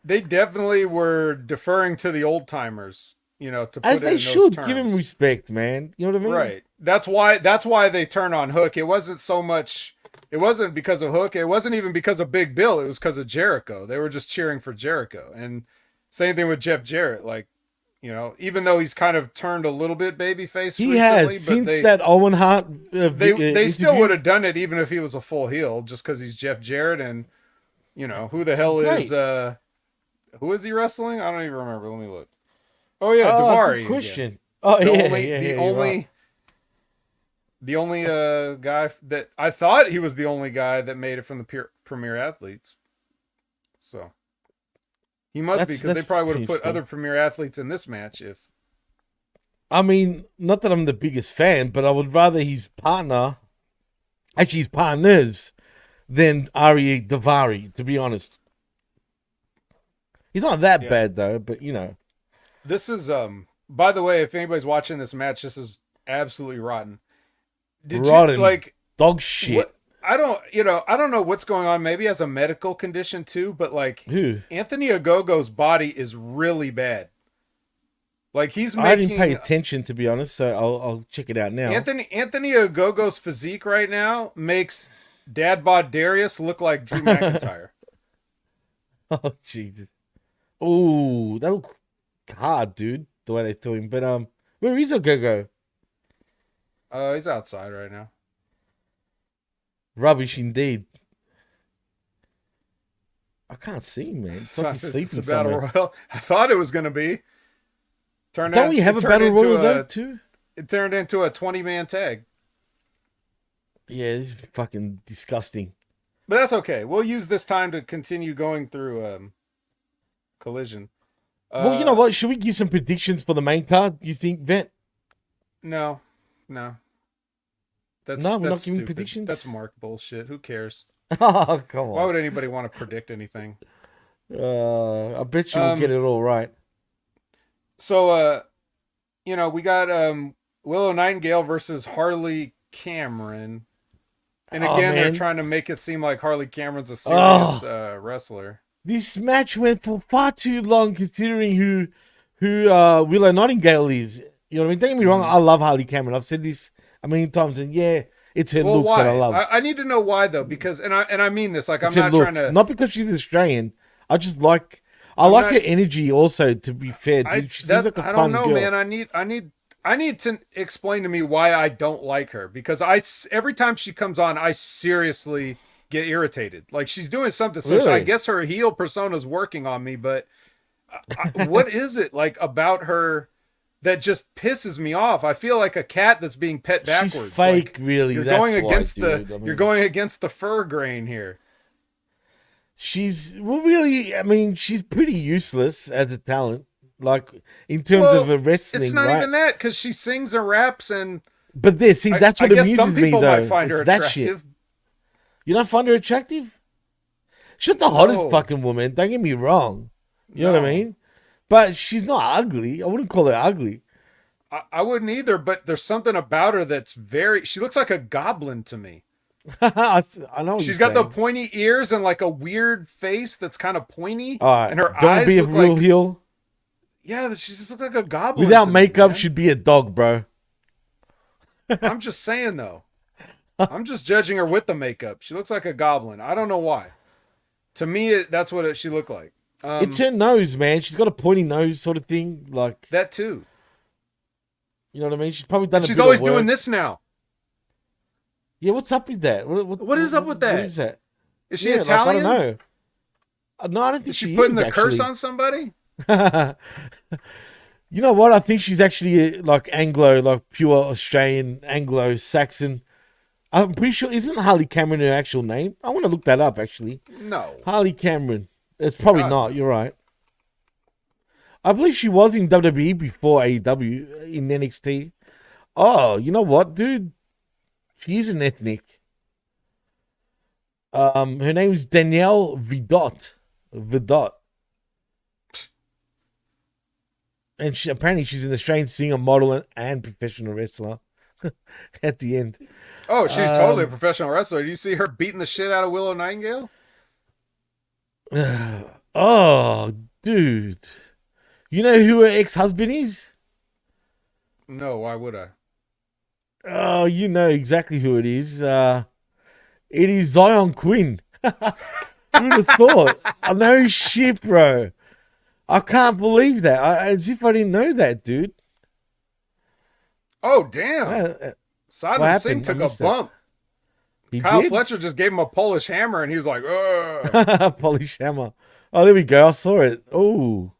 they definitely were deferring to the old timers, to put as it they in should. those terms. Give him respect, man. You know what I mean? Right. That's why they turn on Hook. It wasn't so much. It wasn't because of Hook. It wasn't even because of Big Bill. It was because of Jericho. They were just cheering for Jericho. And same thing with Jeff Jarrett. Like, even though he's kind of turned a little bit babyface recently, has since that Owen Hart. They still would have done it even if he was a full heel, just because he's Jeff Jarrett. And who the hell is who is he wrestling? I don't even remember. Let me look. Oh yeah, Daivari. Good question. Again. The The only guy that I thought he was the only guy that made it from the Premier Athletes. So he must be, because they probably would have put other Premier Athletes in this match if. I mean, not that I'm the biggest fan, but I would rather his partners, than Ari Daivari, to be honest. He's not that bad though, but you know. This is by the way, if anybody's watching this match, this is absolutely rotten. Rotten, you like dog shit? What, I don't know what's going on. Maybe he has a medical condition too, but like who? Anthony Ogogo's body is really bad. Like he's making. I didn't pay attention, to be honest, so I'll check it out now. Anthony Ogogo's physique right now makes Dad Bod Darius look like Drew McIntyre. Oh Jesus! Oh, that look hard, dude. The way they threw him, but where is Ogogo? He's outside right now. Rubbish indeed. I can't see him, man. It's like he's sleeping somewhere. Royal. I thought it was going to be. Don't we have a battle royal though too? It turned into a 20-man tag. Yeah, this is fucking disgusting. But that's okay. We'll use this time to continue going through Collision. Well, you know what? Should we give some predictions for the main card? You think, Vent? No. We're not giving stupid. predictions? That's Mark bullshit. Who cares? Oh, come on. Why would anybody want to predict anything? I bet you will get it all right. So, we got Willow Nightingale versus Harley Cameron. And again, they're trying to make it seem like Harley Cameron's a serious wrestler. This match went for far too long, considering who Willow Nightingale is. You know what I mean? Don't get me wrong, I love Harley Cameron. I've said this a million times, and yeah, it's her looks why? that I love. I need to know why though, because and I mean this, like it's I'm not trying to. Not because she's Australian. I just like her energy. Also, to be fair, dude. She seems like a fun girl. Man. I need to explain to me why I don't like her, because every time she comes on, I seriously get irritated. Like she's doing something. So Really? I guess her heel persona's working on me, but what is it like about her that just pisses me off? I feel like a cat that's being pet backwards. She's fake, like, really. You're That's going against why, you're going against the fur grain here. She's she's pretty useless as a talent. Like in terms of a wrestling, it's not right? even that, because she sings and raps and. But that's what amuses some people me though. might find her that attractive. shit. You don't find her attractive? She's the hottest fucking woman. Don't get me wrong. You know what I mean? But she's not ugly. I wouldn't call her ugly. I wouldn't either. But there's something about her that's she looks like a goblin to me. I know. She's got the pointy ears and like a weird face that's kind of pointy. And her don't eyes be a look real like heel. Yeah, she just looks like a goblin. Without makeup, she'd be a dog, bro. I'm just saying though. I'm just judging her with the makeup. She looks like a goblin. I don't know why. To me, that's what she looked like. It's her nose, man. She's got a pointy nose, sort of thing, like that too. You know what I mean? She's probably done. She's always doing this now. Yeah, what's up with that? What is up with that? What is that? Is she Italian? Like, I don't know. No, I don't think is she putting the curse on somebody. You know what? I think she's actually like Anglo, like pure Australian Anglo-Saxon. I'm pretty sure, isn't Harley Cameron her actual name? I want to look that up, actually. No. Harley Cameron. It's probably not. You're right. I believe she was in WWE before AEW, in NXT. Oh, you know what, dude? She is an ethnic. Her name is Danielle Vidot. And apparently she's an Australian singer, model, and professional wrestler. At the end. Oh, she's totally a professional wrestler. Do you see her beating the shit out of Willow Nightingale? Oh, dude. You know who her ex-husband is? No, why would I? Oh, you know exactly who it is. It is Zion Quinn. Who would have thought? No shit, bro. I can't believe that. As if I didn't know that, dude. Oh, damn. Saddam Singh took a bump. Kyle Fletcher just gave him a Polish hammer, and he was like, ugh. Polish hammer. Oh, there we go. I saw it. Oh,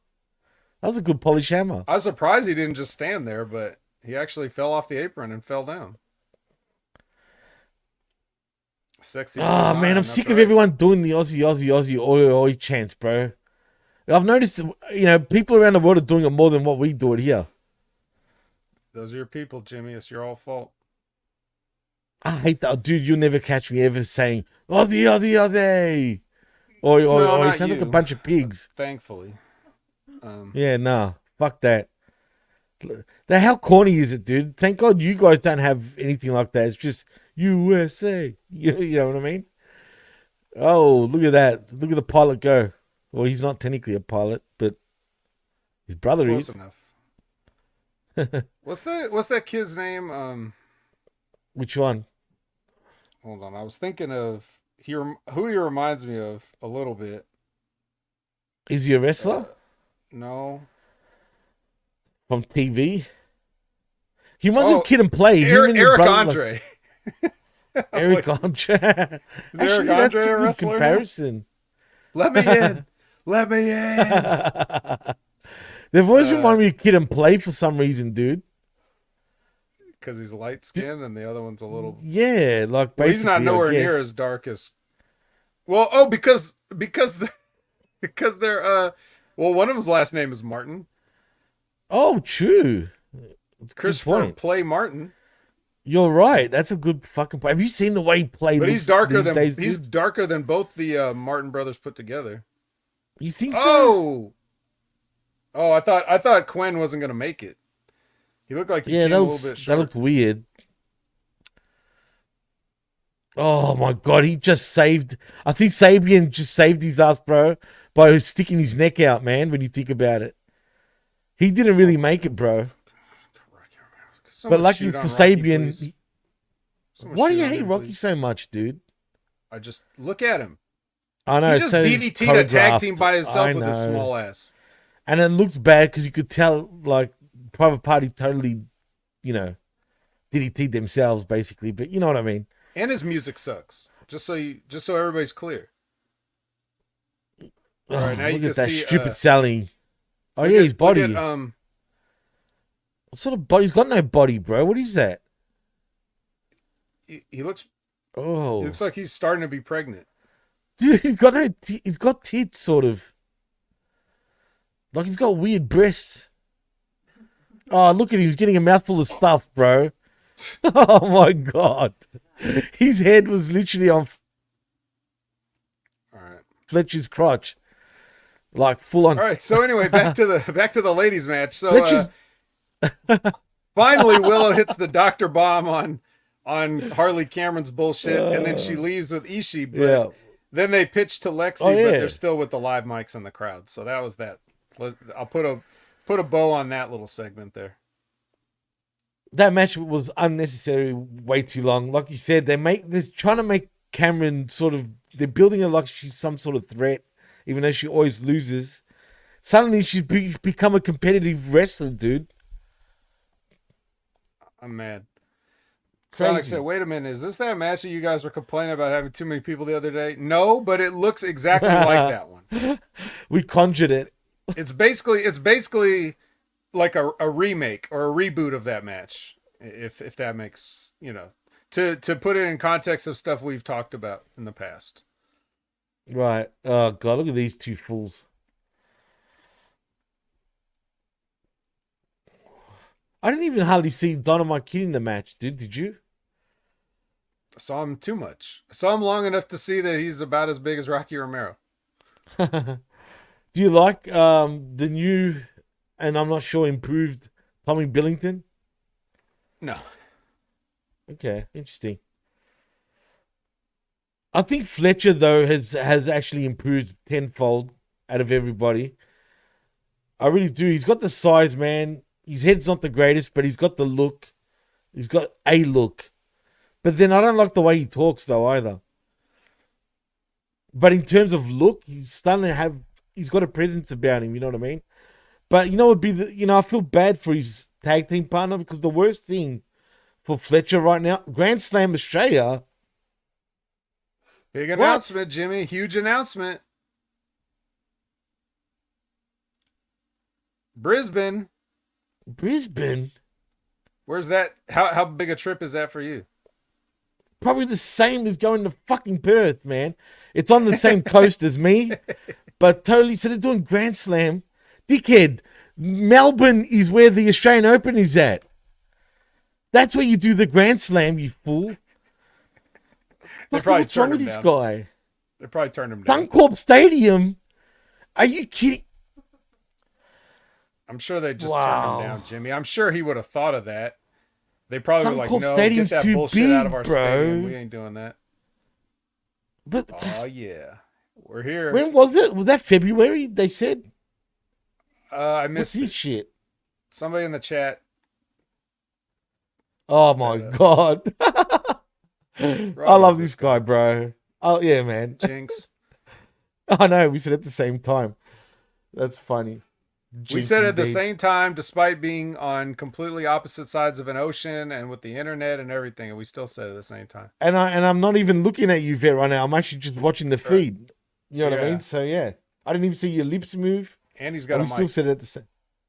that was a good Polish hammer. I was surprised he didn't just stand there, but he actually fell off the apron and fell down. Sexy boys. Oh man, I'm Iron, that's sick of right. everyone doing the Aussie, Aussie, Aussie, oi, oi chants, bro. I've noticed, people around the world are doing it more than what we do it here. Those are your people, Jimmy. It's your all fault. I hate that, dude. You'll never catch me ever saying Aussie, Aussie, Aussie. Oi, oi, No, oi. not Sounds like a you. bunch of pigs. Thankfully. Yeah, nah, fuck that. How corny is it, dude? Thank God you guys don't have anything like that. It's just USA. You know what I mean? Oh, look at that. Look at the pilot go. Well, he's not technically a pilot, but his brother Close is. enough. What's that kid's name? Which one? Hold on. I was thinking of who he reminds me of a little bit. Is he a wrestler? No. From TV? He reminds me of Kid and Play. Eric Andre. Eric Andre. Is Eric Andre a wrestler? Comparison. Let me in. Let me in. They've always reminded me of Kid and Play for some reason, dude. Because he's light skinned and the other one's a little. Yeah, like basically. He's not nowhere near as dark as. Well, because they're one of them's last name is Martin. Oh, true. Christopher Play Martin. You're right. That's a good fucking point. Have you seen the way he played? But he's darker than both the Martin brothers put together. You think so? Oh, I thought Quinn wasn't gonna make it. He looked like he came a little bit short. That looked weird. Oh my god, he just saved. I think Sabian just saved his ass, bro, by sticking his neck out, man. When you think about it, he didn't really make it, bro. But lucky for Sabian. Why do you hate Rocky so much, dude? I just look at him. I know. He just DDT'd a tag team by himself with his small ass. And it looks bad because you could tell, like, Private Party totally, DDT'd themselves, basically. But you know what I mean. And his music sucks. Just so everybody's clear. All right, now you can see stupid selling. Oh yeah, his body. What sort of body? He's got no body, bro. What is that? He looks. Oh, he looks like he's starting to be pregnant. Dude, he's got tits, sort of. Like he's got weird breasts. Oh, look at him. He's getting a mouthful of stuff, bro. Oh, my God. His head was literally on Fletcher's crotch. Like, full on. All right, so anyway, back to the ladies match. So, finally, Willow hits the Dr. Bomb on Harley Cameron's bullshit, and then she leaves with Ishii, but then they pitch to Lexi, but they're still with the live mics in the crowd. So that was that. I'll put a bow on that little segment there. That match was unnecessary, way too long. Like you said, they're trying to make Cameron they're building her like she's some sort of threat, even though she always loses. Suddenly she's become a competitive wrestler, dude. I'm mad. Sonic said, wait a minute, is this that match that you guys were complaining about having too many people the other day? No, but it looks exactly like that one. We conjured it. It's basically like a remake or a reboot of that match, if that makes, to put it in context of stuff we've talked about in the past. Right. Oh God, look at these two fools. I didn't even hardly see Dynamite Kid in the match, dude. Did you? I saw him too much. I saw him long enough to see that he's about as big as Rocky Romero. Do you like the new, and I'm not sure, improved Tommy Billington? No. Okay, interesting. I think Fletcher, though, has actually improved tenfold out of everybody. I really do. He's got the size, man. His head's not the greatest, but he's got the look. He's got a look. But then I don't like the way he talks, though, either. But in terms of look, he's got a presence about him, you know what I mean? But I feel bad for his tag team partner, because the worst thing for Fletcher right now, Grand Slam Australia. Big announcement, Jimmy. Huge announcement. Brisbane. Brisbane? Where's that? How big a trip is that for you? probably the same as going to fucking Perth, man. It's on the same coast as me, but totally. So they're doing Grand Slam. Dickhead, Melbourne is where the Australian Open is at. That's where you do the Grand Slam, you fool. What's wrong with this guy? They probably turned him down. Suncorp Stadium? Are you kidding? I'm sure they just turned him down, Jimmy. I'm sure he would have thought of that. They probably were like, no, Stadium's get that too bullshit big, out of our bro. stadium. We ain't doing that. But oh, yeah. We're here. When was it? Was that February, they said? I missed this shit? Somebody in the chat. Oh, my God. I love this guy, bro. Oh, yeah, man. Jinx. I know. We said at the same time. That's funny. We said at the same time, despite being on completely opposite sides of an ocean and with the internet and everything, and we still said it at the same time. And I'm not even looking at you, Vet, right now. I'm actually just watching the feed. You know what I mean? So, yeah. I didn't even see your lips move. And he's got a mic. We still said it at the same.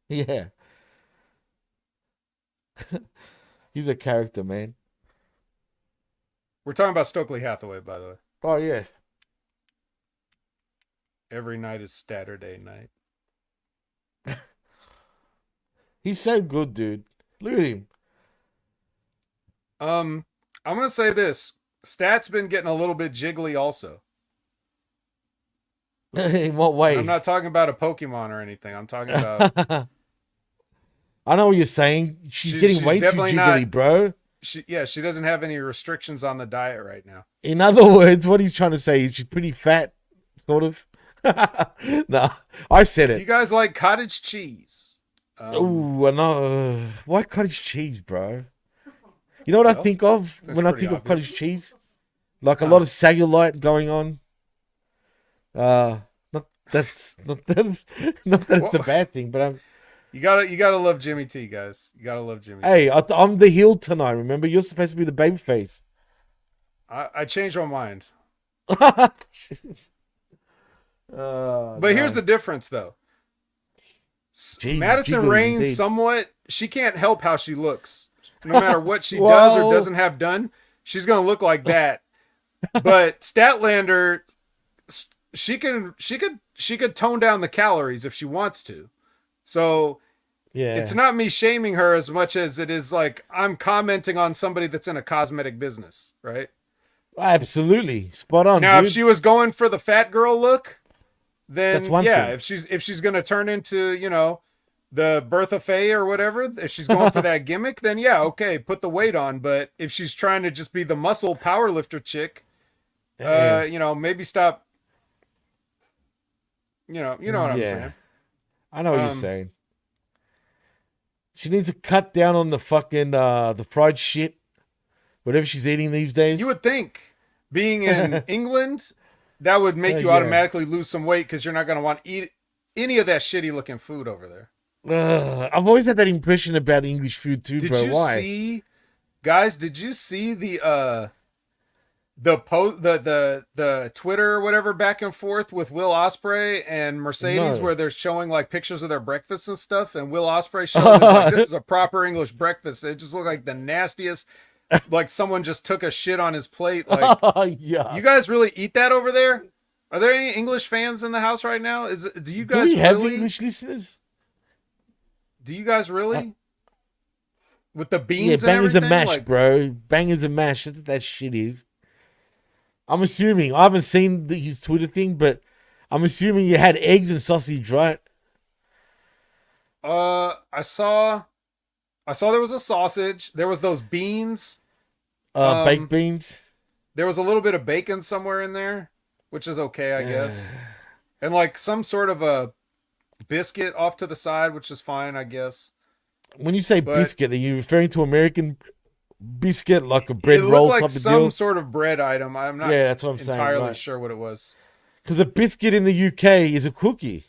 Yeah. He's a character, man. We're talking about Stokely Hathaway, by the way. Oh, yeah. Every night is Saturday night. He's so good, dude. Look at him. I'm gonna say this. Stat's been getting a little bit jiggly also. In what way? And I'm not talking about a Pokemon or anything. I'm talking about I know what you're saying. She's getting way too jiggly, bro. She doesn't have any restrictions on the diet right now. In other words, what he's trying to say is she's pretty fat, sort of. No, I said it. You guys like cottage cheese? Oh, no. Why cottage cheese, bro? You know what I think of when I think of cottage cheese? Like a lot of cellulite going on. Not that it's the bad thing, but you gotta love Jimmy T, guys. You gotta love Jimmy T. Hey, I'm the heel tonight. Remember, you're supposed to be the baby face. I changed my mind. But here's the difference, though. Madison Rayne, somewhat, she can't help how she looks. No matter what she does or doesn't have done, she's gonna look like that. But Statlander, she could tone down the calories if she wants to. So yeah, it's not me shaming her as much as it is like I'm commenting on somebody that's in a cosmetic business, right? Absolutely, spot on. Now, dude. if she was going for the fat girl look, then that's one thing. If she's gonna turn into the Bertha Faye or whatever, if she's going for that gimmick, then yeah, okay, put the weight on. But if she's trying to just be the muscle powerlifter chick, maybe stop. You know what I'm saying. I know what you're saying. She needs to cut down on the fucking the fried shit, whatever she's eating these days. You would think, being in England, that would make you automatically lose some weight because you're not going to want to eat any of that shitty looking food over there. I've always had that impression about English food too, bro. Why? Did you see the Twitter or whatever back and forth with Will Ospreay and Mercedes, where they're showing like pictures of their breakfast and stuff, and Will Ospreay showing this is a proper English breakfast. It just looked like the nastiest, like someone just took a shit on his plate. Like, you guys really eat that over there? Are there any English fans in the house right now? Do you guys have English listeners? Do you guys really? With the beans and everything? Bangers and mash, bro. Bangers and mash. That's what that shit is. I'm assuming. I haven't seen his Twitter thing, but I'm assuming you had eggs and sausage, right? I saw there was a sausage. There was those beans. Baked beans. There was a little bit of bacon somewhere in there, which is okay, I guess. And like some sort of a biscuit off to the side, which is fine, I guess. When you say biscuit, are you referring to American biscuit, like a bread roll like type of deal? some sort of bread item. I'm not that's what I'm entirely sure what it was. Because a biscuit in the UK is a cookie.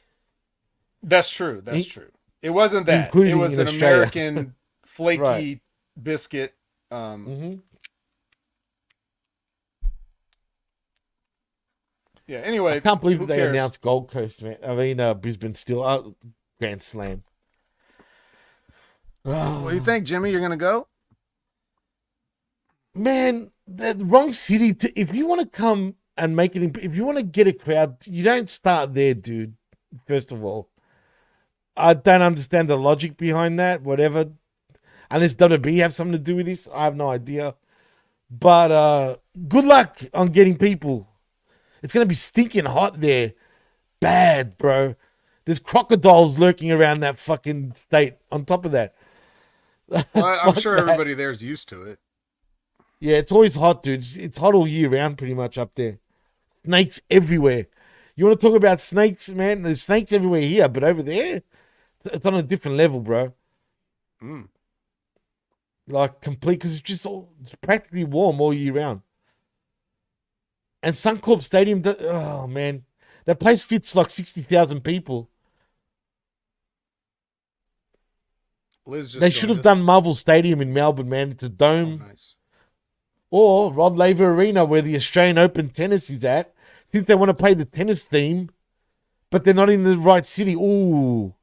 That's true. True. It wasn't that. It was an American flaky biscuit. Yeah, anyway. I can't believe they announced Gold Coast, man. I mean, Brisbane still. Grand Slam. What do you think, Jimmy? You're going to go? Man, the wrong city to. If you want to come and make it, if you want to get a crowd, you don't start there, dude. First of all, I don't understand the logic behind that. Whatever, unless WWE have something to do with this, I have no idea. But good luck on getting people. It's gonna be stinking hot there, bad, bro. There's crocodiles lurking around that fucking state. On top of that, Well, I'm sure everybody there's used to it. yeah, it's always hot, dude. It's hot all year round, pretty much up there. Snakes everywhere. You want to talk about snakes, man? There's snakes everywhere here, but over there, it's on a different level, bro. Mm. Like complete, because it's practically warm all year round. And Suncorp Stadium, oh man, that place fits like 60,000 people. Liz just They should have joined done us. Marvel Stadium in Melbourne, man. It's a Oh, dome. nice. Or Rod Laver Arena, where the Australian Open tennis is at. Since they want to play the tennis theme, but they're not in the right city. Ooh,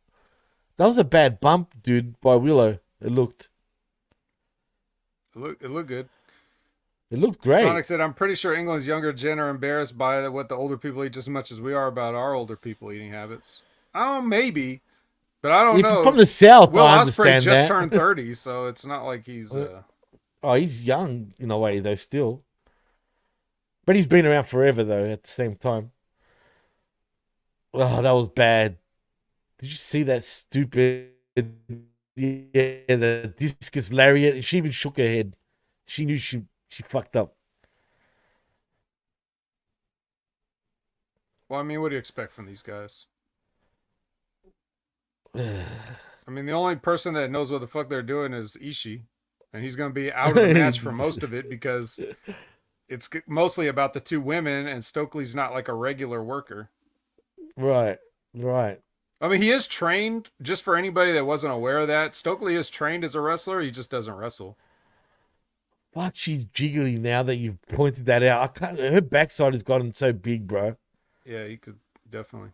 that was a bad bump, dude, by Willow. It looked It looked good. great. Sonic said, "I'm pretty sure England's younger gen are embarrassed by what the older people eat just as much as we are about our older people eating habits." Oh, maybe, but I don't If know. you're from the South, Will I Ospreay understand just that. turned 30, so it's not like he's. Oh, he's young in a way, though, still. But he's been around forever, though, at the same time. Oh, that was bad. Did you see that stupid... Yeah, the discus lariat? She even shook her head. She knew she fucked up. Well, I mean, what do you expect from these guys? I mean, the only person that knows what the fuck they're doing is Ishii, and he's going to be out of the match for most of it because it's mostly about the two women, and Stokely's not like a regular worker. Right. I mean, he is trained, just for anybody that wasn't aware of that. Stokely is trained as a wrestler, he just doesn't wrestle. Fuck, she's jiggly now that you've pointed that out. I can't. Her backside has gotten so big, bro. Yeah, you could definitely.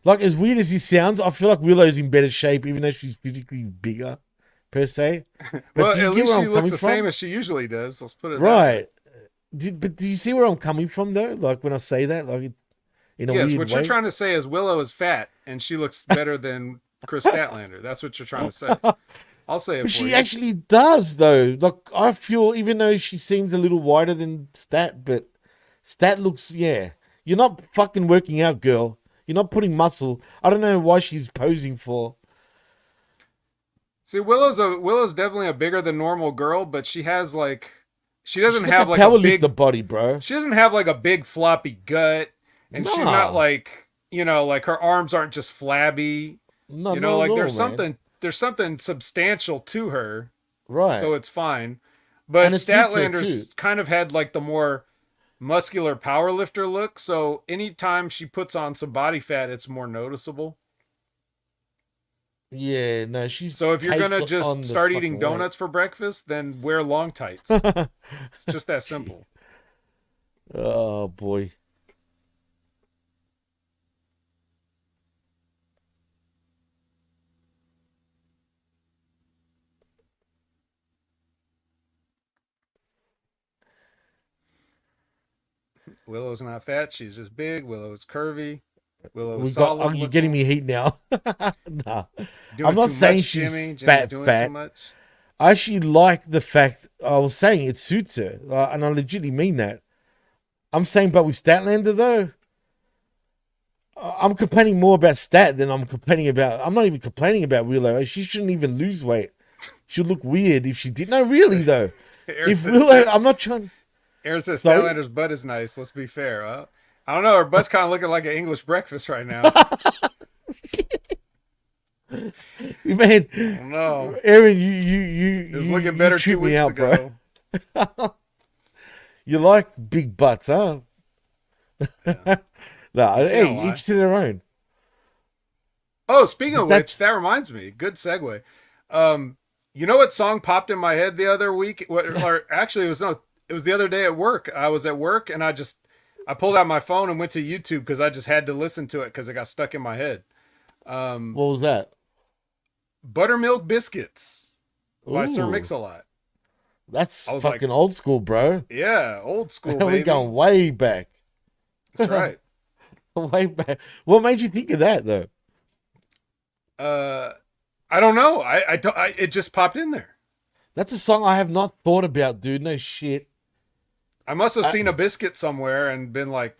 Like, as weird as this sounds, I feel like Willow's in better shape, even though she's physically bigger, per se. Well, do you at get least where she I'm looks coming the from? same as she usually does. Let's put it that way. Right. But do you see where I'm coming from, though? Like, when I say that, like, in a Yes, weird what way. you're trying to say is Willow is fat and she looks better than Chris Statlander. That's what you're trying to say. I'll say it But for she you. actually does, though. Like, I feel, even though she seems a little wider than Stat, but Stat looks, yeah. You're not fucking working out, girl. You're not putting muscle. I don't know why she's posing for. See, Willow's definitely a bigger than normal girl, but she has like she She's doesn't got have the like power a big lifter body, bro. she doesn't have like a big floppy gut, and she's not Nah. like like her arms aren't just flabby. No, You not know, at like all, there's something substantial to her, man. Right. so it's fine. But And it suits her, Statlander's too. kind of had like the more muscular power lifter look, so anytime she puts on some body fat, it's more noticeable. Yeah, no, she's So if you're gonna caked on just the start fucking eating donuts for breakfast, then wear long tights. weight. It's just that simple. Oh, boy. Willow's not fat; she's just big. Willow's curvy. Willow is We got. Oh, solid. you're getting looking. me heat now. Nah. Doing I'm not too saying much, she's Jimmy. Jimmy's fat, doing fat. too much. I actually like the fact I was saying it suits her, and I legitimately mean that. I'm saying, but with Statlander though, I'm complaining more about Stat than I'm complaining about. I'm not even complaining about Willow. She shouldn't even lose weight. She'd look weird if she did. No, really though. Aaron If says, Willow, I'm not trying. Aaron says Sorry? Statlander's butt is nice. Let's be fair. Huh? I don't know. Her butt's kind of looking like an English breakfast right now. Man, I don't know. Aaron, you It was you, looking you better trip 2 me weeks out, bro. ago. You like big butts, huh? Yeah. No, hey, lie. each to their own. Oh, speaking of That's- which, that reminds me. Good segue. You know what song popped in my head the other week? Or actually, it was the other day at work. I was at work and I pulled out my phone and went to YouTube because I just had to listen to it because it got stuck in my head. What was that? Buttermilk Biscuits by Sir Ooh. Mix-a-Lot. That's I was like, fucking old school, bro. yeah, old school, We're baby. going way back. That's right. Way back. What made you think of that, though? Uh, I don't know. It just popped in there. That's a song I have not thought about, dude. No shit. I must have I, seen a biscuit somewhere and been like,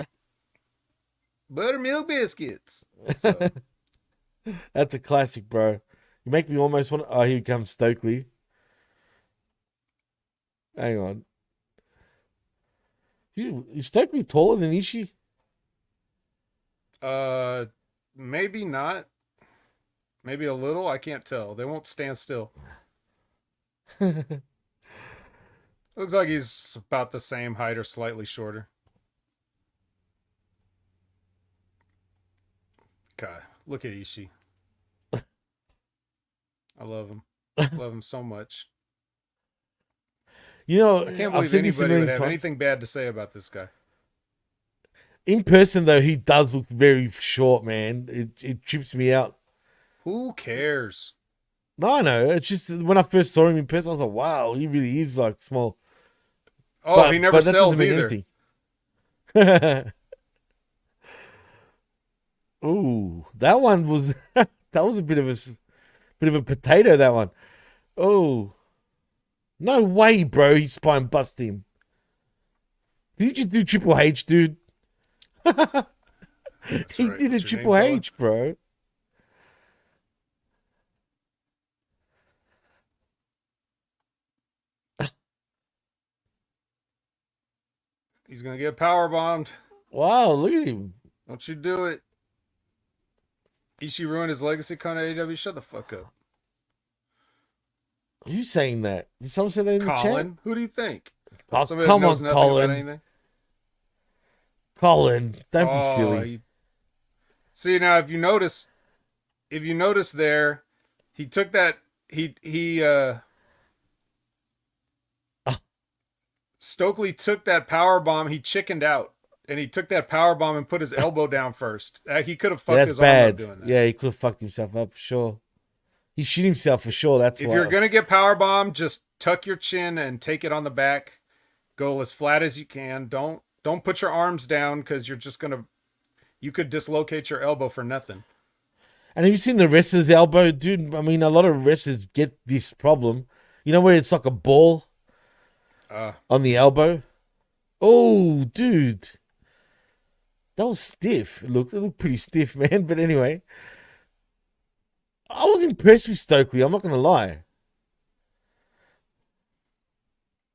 buttermilk biscuits. So That's a classic, bro. You make me almost want. Oh, here comes Stokely. Hang on. Is Stokely taller than Ishii? maybe not. Maybe a little. I can't tell. They won't stand still. Looks like he's about the same height or slightly shorter. God, look at Ishii. I love him. Love him so much. You know, I can't I've believe said this a anybody would million have times. anything bad to say about this guy. In person, though, he does look very short, man. It trips me out. Who cares? No, I know. It's just when I first saw him in person, I was like, wow, he really is like small. Oh, he never that sells doesn't mean either. anything. Ooh, that one was that was a bit of a potato. That one. Oh, no way, bro. He spine bust him. Did you just do Triple H, dude? That's He right. did a What's your Triple name, fella? H, bro. He's gonna get power bombed. Wow, look at him. Don't you do it. Ishii ruined his legacy con AEW. Shut the fuck up. Who's saying that? Did someone say that in the chat? Colin, who do you think? Oh, Somebody come that knows on, nothing about Colin. anything? Colin, don't be Oh, silly. see now if you notice there, he took that Ah, Stokely took that power bomb, he chickened out. And he took that power bomb and put his elbow down first. He could have fucked that's his arm up bad. doing that. Yeah, he could have fucked himself up for sure. He shit himself for sure. That's If why. you're gonna get power bombed, just tuck your chin and take it on the back. Go as flat as you can. Don't put your arms down because you could dislocate your elbow for nothing. And have you seen the wrestler's elbow, dude? I mean, a lot of wrestlers get this problem. You know where it's like a ball on the elbow? Oh, dude. That was stiff. It looked pretty stiff, man. But anyway, I was impressed with Stokely. I'm not going to lie.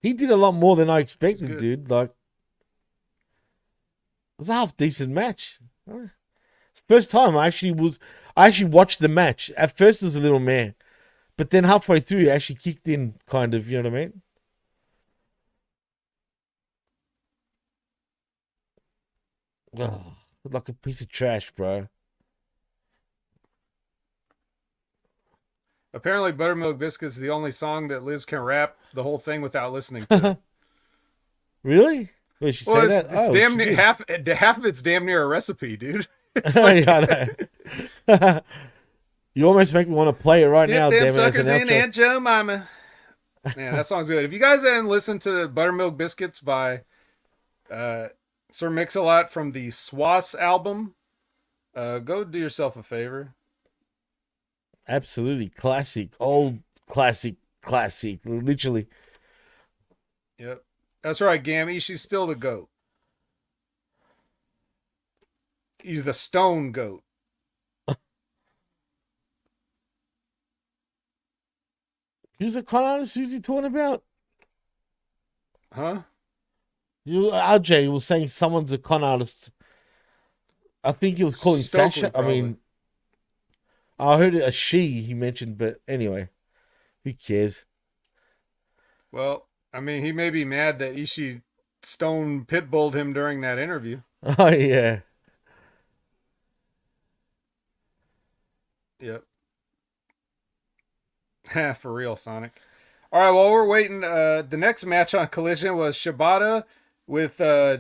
He did a lot more than I expected, dude. Like, it was a half decent match. First time I actually watched the match. At first it was a little meh, but then halfway through it actually kicked in, kind of. You know what I mean? Oh, like a piece of trash, bro. Apparently, Buttermilk Biscuits is the only song that Liz can rap the whole thing without listening to. Really? Did she say that? It's damn near half of it's damn near a recipe, dude. It's like, yeah, I know. You almost make me want to play it right now. dip them Damn it, as suckers an in outro. Aunt Joe Mama. Man, that song's good. If you guys haven't listened to Buttermilk Biscuits by Sir Mix-a-Lot from the Swass album, go do yourself a favor. Absolutely classic, old classic, literally. Yep. That's right, Gammy. She's still the GOAT. He's the stone goat. Who's a con artist? Who's he talking about? Huh? RJ was saying someone's a con artist. I think he was calling Stokely, Sasha. probably. I mean, I heard it a she he mentioned, but anyway, who cares? Well, I mean, he may be mad that Ishii stone pitbulled him during that interview. Oh yeah. Yep. For real, Sonic. All right, while we're waiting, the next match on Collision was Shibata with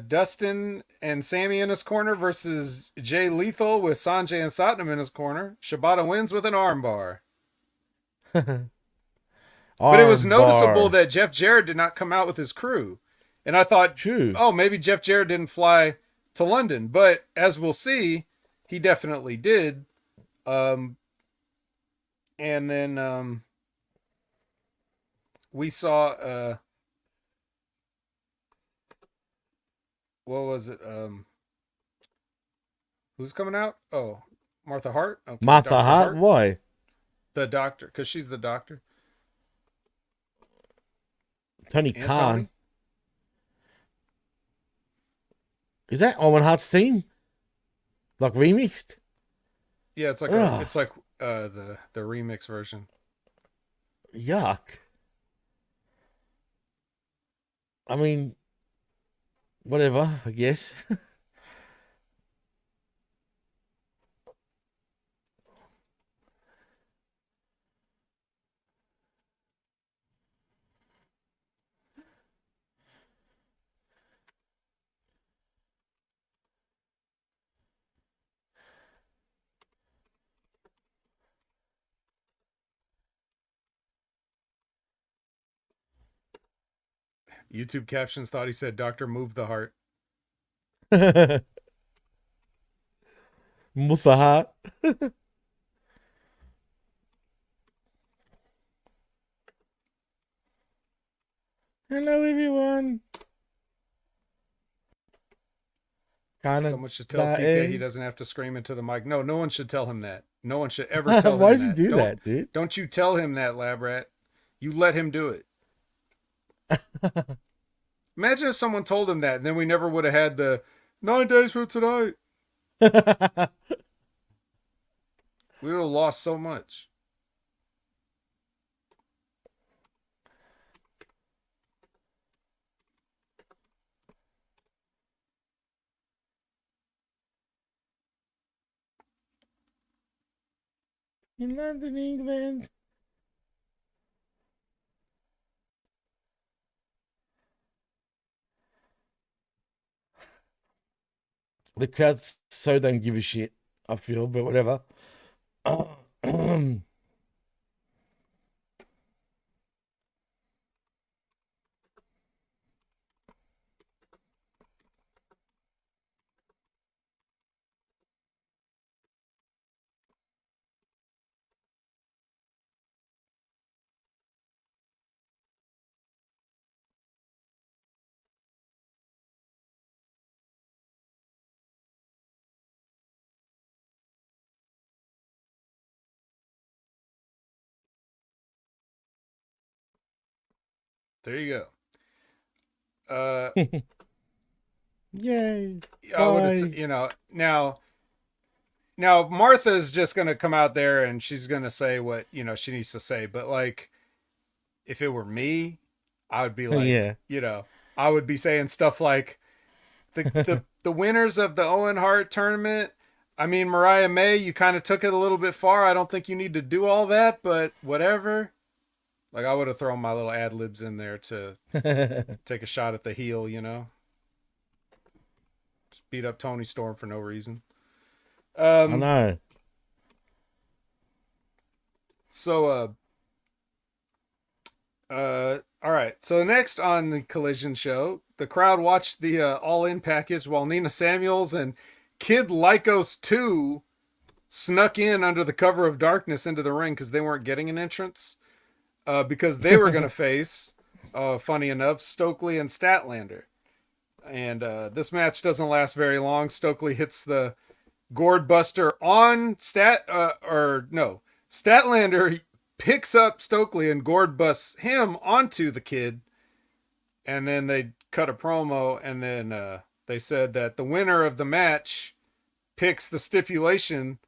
Dustin and Sammy in his corner versus Jay Lethal with Sanjay and Satnam in his corner. Shibata wins with an armbar. But it was Arm noticeable bar. that Jeff Jarrett did not come out with his crew. And I thought, True. oh, maybe Jeff Jarrett didn't fly to London. But as we'll see, he definitely did. And then we saw what was it? Who's coming out? Oh, Martha Hart. Okay, Martha Dr. Hart? Why? The doctor, because she's the doctor. Tony And Khan. Tony. Is that Owen Hart's theme? Like remixed? Yeah, it's like the remix version. Yuck. I mean, whatever, I guess. YouTube captions thought he said, "Doctor, move the heart." Musa Hart. Hello, everyone. Kind of. Someone should tell TK he doesn't have to scream into the mic. No, no one should tell him that. No one should ever tell him that. Why does he do that, dude? Don't you tell him that, Lab Rat. You let him do it. Imagine if someone told him that, and then we never would have had the 9 days from tonight. We would have lost so much. In London, England. The crowd so don't give a shit, I feel, but whatever. There you go. Yay. I would, now Martha's just gonna come out there and she's gonna say what she needs to say. But like, if it were me, I would be like, I would be saying stuff like the winners of the Owen Hart tournament. I mean, Mariah May, you kind of took it a little bit far. I don't think you need to do all that, but whatever. Like, I would have thrown my little ad libs in there to take a shot at the heel, Just beat up Tony Storm for no reason. I know. So, all right. So next on the Collision show, the crowd watched the All In package while Nina Samuels and Kid Lycos 2 snuck in under the cover of darkness into the ring because they weren't getting an entrance. Because they were going to face, funny enough, Stokely and Statlander. And this match doesn't last very long. Stokely hits the Gourd Buster on Statlander picks up Stokely and Gourd busts him onto the Kid. And then they cut a promo, and then they said that the winner of the match picks the stipulation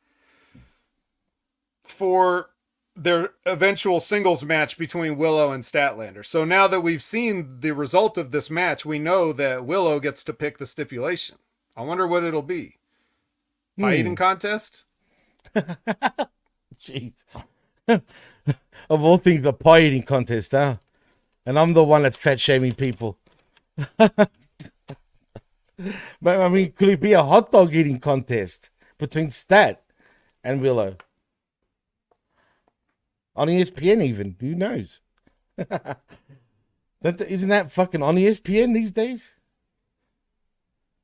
for their eventual singles match between Willow and Statlander. So now that we've seen the result of this match, we know that Willow gets to pick the stipulation. I wonder what it'll be. Pie eating contest? Jeez. Of all things, a pie eating contest, huh? And I'm the one that's fat shaming people. But I mean, could it be a hot dog eating contest between Stat and Willow? On ESPN even, who knows? Isn't that fucking on ESPN these days?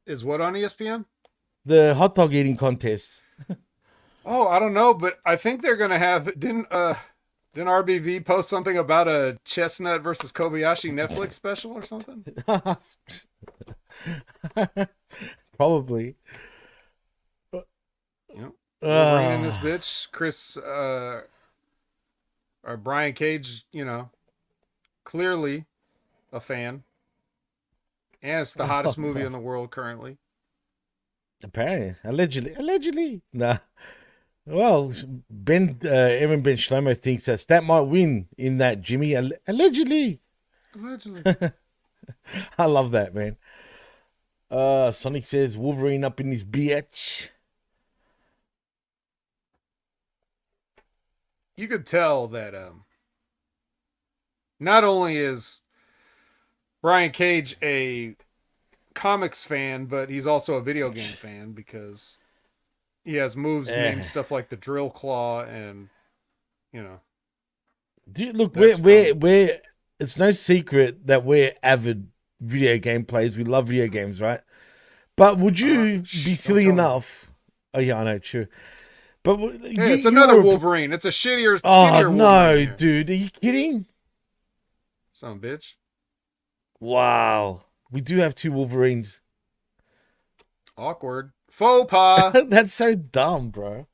Is what on ESPN? The hot dog eating contest. Oh, I don't know, but I think they're gonna have. Didn't RBV post something about a Chestnut versus Kobayashi Netflix special or something? Probably. Yep. Wolverine in this bitch. Chris or Brian Cage, clearly a fan. And it's the hottest movie in the world currently. Apparently. Allegedly. Nah. Well, Evan Ben Shlomo thinks that Stat might win in that, Jimmy. Allegedly. I love that, man. Sonic says Wolverine up in his bitch. You could tell that not only is Brian Cage a comics fan, but he's also a video game fan because he has moves named stuff like the Drill Claw and Dude, look, we're it's no secret that we're avid video game players. We love video games, right? But would you be silly enough? Oh yeah, I know, true. But it's another Wolverine. It's a skinnier Wolverine. No, dude, are you kidding? Son of a bitch. Wow, we do have two Wolverines. Awkward. Faux pas. That's so dumb, bro.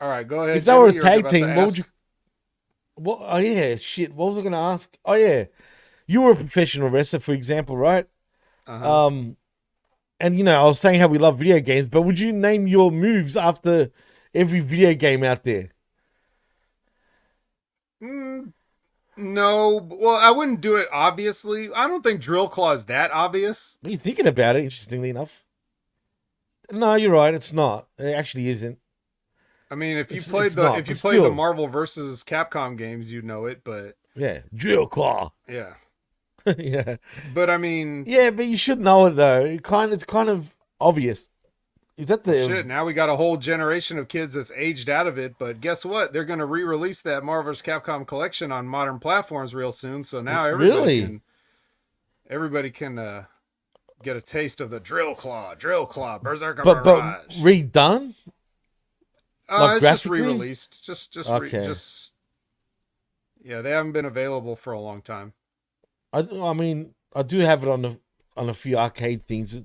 All right, go ahead. If they were a tag team, what would you? What? Oh yeah, shit. What was I going to ask? Oh yeah, you were a professional wrestler, for example, right? Uh-huh. And I was saying how we love video games, but would you name your moves after every video game out there? No, well, I wouldn't do it. Obviously, I don't think Drill Claw is that obvious. Are you thinking about it? Interestingly enough, no, you're right. It's not. It actually isn't. I mean, if you played the Marvel versus Capcom games, you'd know it. But yeah, Drill Claw. Yeah. Yeah. But I mean, yeah, but you should know it though. It's kind of obvious. Is that the shit? Now we got a whole generation of kids that's aged out of it. But guess what? They're going to re-release that Marvel vs. Capcom collection on modern platforms real soon. So now everybody can get a taste of the Drill Claw, Berserker but Mirage. Redone. It's just re-released. Okay. Yeah, they haven't been available for a long time. I mean, I do have it on a few arcade things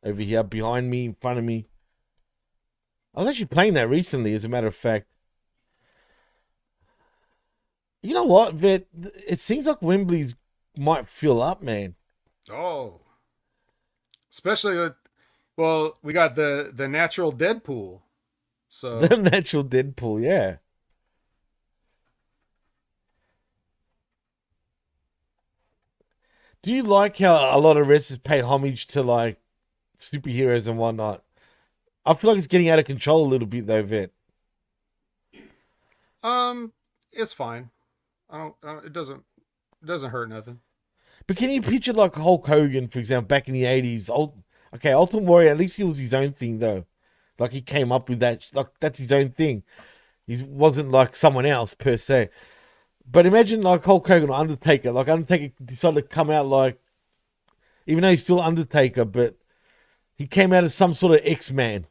over here, behind me, in front of me. I was actually playing that recently, as a matter of fact. You know what, Vet? It seems like Wembley's might fill up, man. Oh. Especially we got the natural Deadpool. So The natural Deadpool, yeah. Do you like how a lot of wrestlers pay homage to like superheroes and whatnot? I feel like it's getting out of control a little bit though, Vet. It's fine. It doesn't hurt nothing. But can you picture like Hulk Hogan, for example, back in the 80s? Ultimate Warrior, at least he was his own thing though. Like he came up with that, like that's his own thing. He wasn't like someone else per se. But imagine like Hulk Hogan or Undertaker. Like Undertaker decided to come out like, even though he's still Undertaker, but he came out as some sort of X-Man.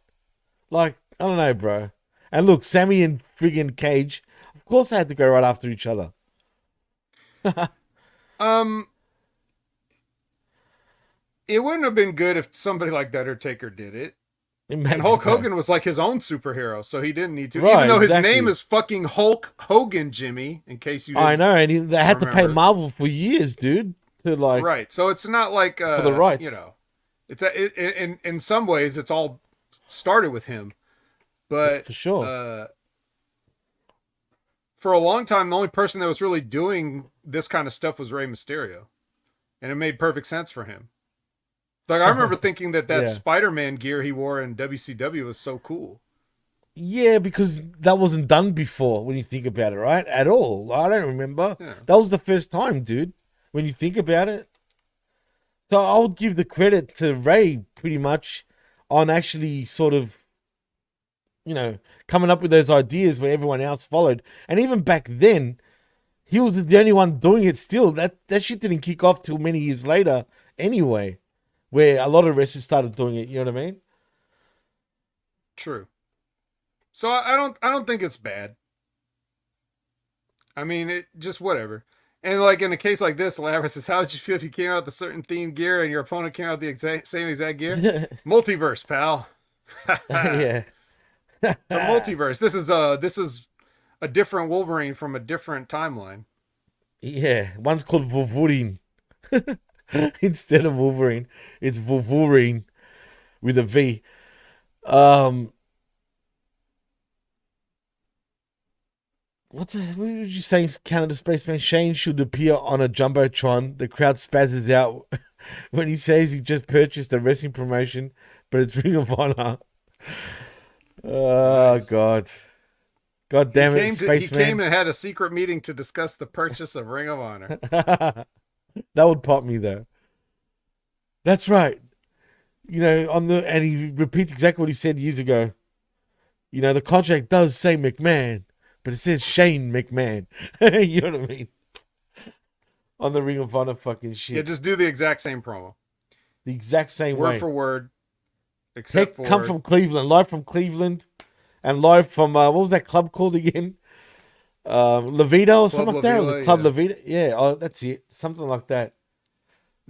Like, I don't know, bro. And look, Sammy and friggin' Cage, of course they had to go right after each other. It wouldn't have been good if somebody like Undertaker did it. Imagine and Hulk that. Hogan was like his own superhero, so he didn't need to. Right, even though exactly. his name is fucking Hulk Hogan, Jimmy, in case you didn't I know, and they had to pay remember. Marvel for years, dude. To like, Right, so it's not like for the rights. It's in some ways it's all started with him, but for sure. For a long time, the only person that was really doing this kind of stuff was Rey Mysterio, and it made perfect sense for him. Like I remember thinking that Yeah. Spider-Man gear he wore in WCW was so cool. Yeah, because that wasn't done before when you think about it, right? At all. I don't remember. Yeah. That was the first time, dude, when you think about it. So I would give the credit to Ray pretty much on actually sort of, coming up with those ideas where everyone else followed. And even back then, he was the only one doing it still. That shit didn't kick off till many years later anyway, where a lot of wrestlers started doing it. You know what I mean? True. So I don't think it's bad. I mean, it just whatever. And like in a case like this, Elaborate says, "How would you feel if you came out with a certain themed gear and your opponent came out with the same exact gear?" Multiverse, pal. Yeah. It's a multiverse. This is a different Wolverine from a different timeline. Yeah. One's called Wolverine. Instead of Wolverine, it's Wolverine with a V. What were you saying, Canada Spaceman? Shane should appear on a Jumbotron. The crowd spazzes out when he says he just purchased a wrestling promotion, but it's Ring of Honor. Oh, Nice. God. God damn it, He Spaceman. came and had a secret meeting to discuss the purchase of Ring of Honor. That would pop me, though. That's right. And he repeats exactly what he said years ago. The contract does say McMahon, but it says Shane McMahon. You know what I mean? On the Ring of Honor fucking shit. Yeah, just do the exact same promo. The exact same word way. for word. Except for come from Cleveland, live from Cleveland, and live from what was that club called again? Levita or something like that. Was it Club Levita? Yeah, that's it. Something like that.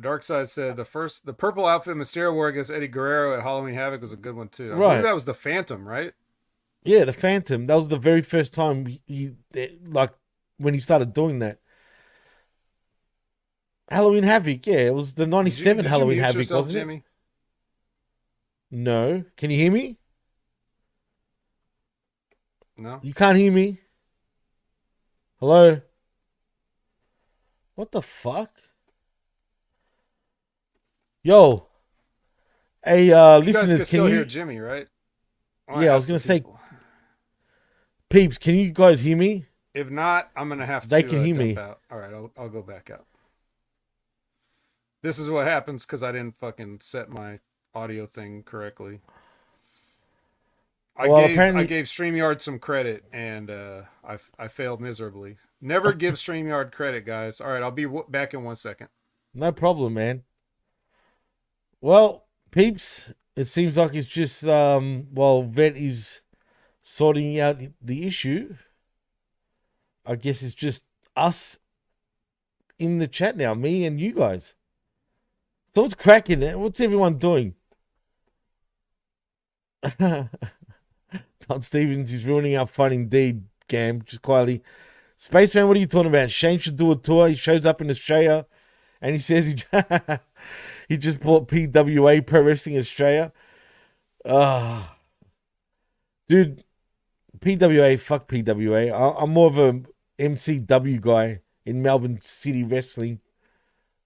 Darkseid said the purple outfit Mysterio wore against Eddie Guerrero at Halloween Havoc was a good one too. I believe that was the Phantom, right? Yeah, the Phantom. That was the very first time when he started doing that. Halloween Havoc, yeah, it was the '97 Halloween Havoc, yourself, wasn't Jimmy? it? No, can you hear me? No, you can't hear me. Hello. What the fuck? Yo. Hey, listeners, guys can still you hear Jimmy, right? Yeah, I was gonna say, peeps, can you guys hear me? If not, I'm gonna have to. They can hear me. Out. All right, I'll go back out. This is what happens because I didn't fucking set my audio thing correctly. I gave StreamYard some credit and I failed miserably. Never give StreamYard credit, guys. All right, I'll be back in 1 second. No problem, man. Well, peeps, it seems like it's just while Vet is sorting out the issue, I guess it's just us in the chat now, me and you guys. So what's cracking there? What's everyone doing? Todd Stevens is ruining our fun indeed, Gam, just quietly. Spaceman, what are you talking about? Shane should do a tour. He shows up in Australia and he says he just bought PWA, Pro Wrestling Australia. Dude, PWA, fuck PWA. I'm more of a MCW guy in Melbourne City Wrestling.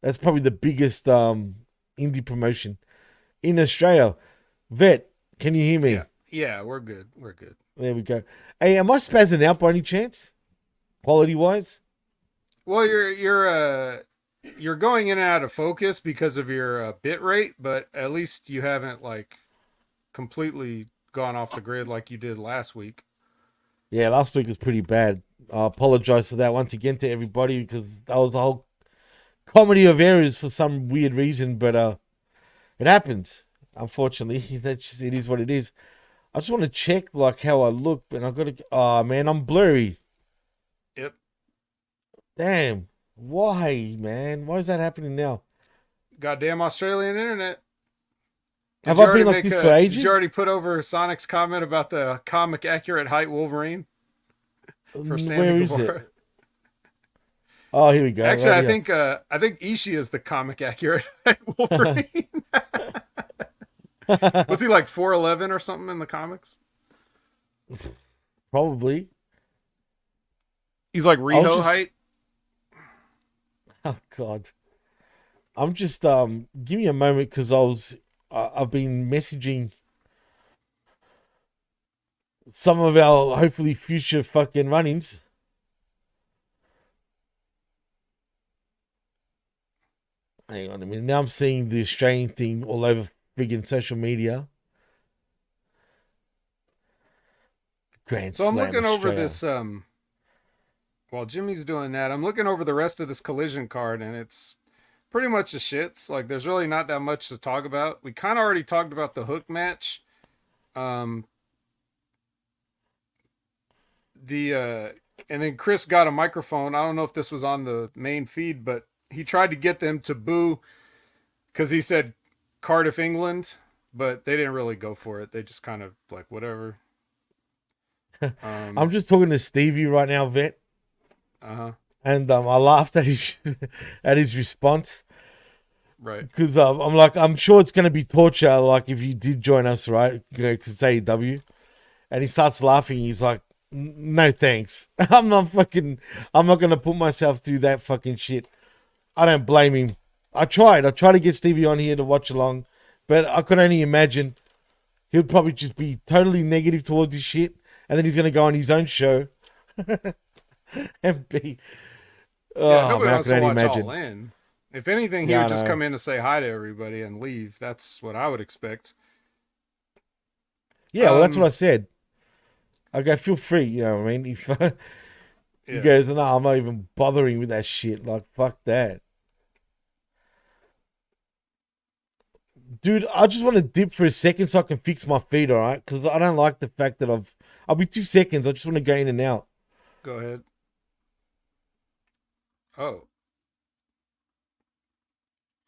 That's probably the biggest indie promotion in Australia. Vet, can you hear me? Yeah, we're good. There we go. Hey, am I spazzing out by any chance? Quality wise? Well, you're going in and out of focus because of your bit rate, but at least you haven't like completely gone off the grid like you did last week. Yeah, last week was pretty bad. I apologize for that once again to everybody because that was a whole comedy of errors for some weird reason, but it happens. Unfortunately, it is what it is. I just want to check like how I look, and I gotta. Oh man, I'm blurry. Yep. Damn. Why, man? Why is that happening now? Goddamn Australian internet. Have I been like this for ages? Did you already put over Sonic's comment about the comic accurate height Wolverine? For Where is it? Oh, here we go. Actually, right I think Ishii is the comic accurate height Wolverine. Was he like 4'11" or something in the comics? Probably. He's like Riho height. Oh God. I'm just give me a moment because I've been messaging some of our hopefully future fucking run-ins. Hang on a minute. Now I'm seeing the Australian thing all over friggin' social media. So I'm looking over this. Well, while Jimmy's doing that, I'm looking over the rest of this Collision card, and it's pretty much the shits. Like, there's really not that much to talk about. We kind of already talked about the Hook match. Um, and then Chris got a microphone. I don't know if this was on the main feed, but he tried to get them to boo because he said Cardiff, England, but they didn't really go for it. They just kind of like whatever. I'm just talking to Stevie right now, Vet. Uh-huh. And I laughed at his at his response. Right. Because I'm like, I'm sure it's going to be torture, like, if you did join us, right? Because it's AEW. And he starts laughing. He's like, no thanks. I'm not going to put myself through that fucking shit. I don't blame him. I tried to get Stevie on here to watch along, but I could only imagine he'll probably just be totally negative towards his shit. And then he's going to go on his own show and be, yeah, nobody man, wants to watch All In. If anything, he would just come in to say hi to everybody and leave. That's what I would expect. Yeah, well, that's what I said. I go, feel free, you know what I mean? If he goes, no, I'm not even bothering with that shit. Like, fuck that. Dude, I just want to dip for a second so I can fix my feet, all right? Because I don't like the fact that I'll be 2 seconds. I just want to go in and out. Go ahead.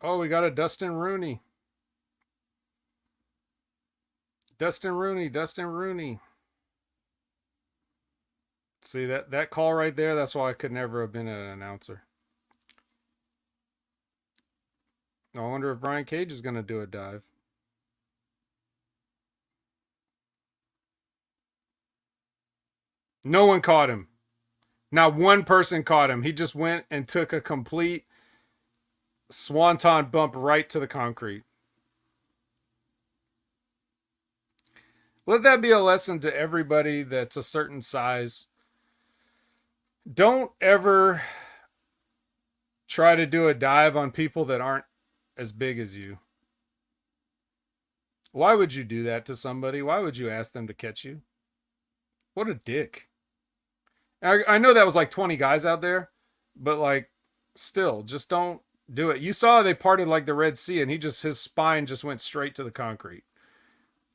Oh, we got a Dustin Rooney. Dustin Rooney. See, that call right there, that's why I could never have been an announcer. I wonder if Brian Cage is going to do a dive. No one caught him. Not one person caught him. He just went and took a complete swanton bump right to the concrete. Let that be a lesson to everybody that's a certain size. Don't ever try to do a dive on people that aren't as big as you. Why would you do that to somebody? Why would you ask them to catch you? What a dick. I know that was like 20 guys out there, but like, still, just don't do it. You saw they parted like the Red Sea, and his spine just went straight to the concrete.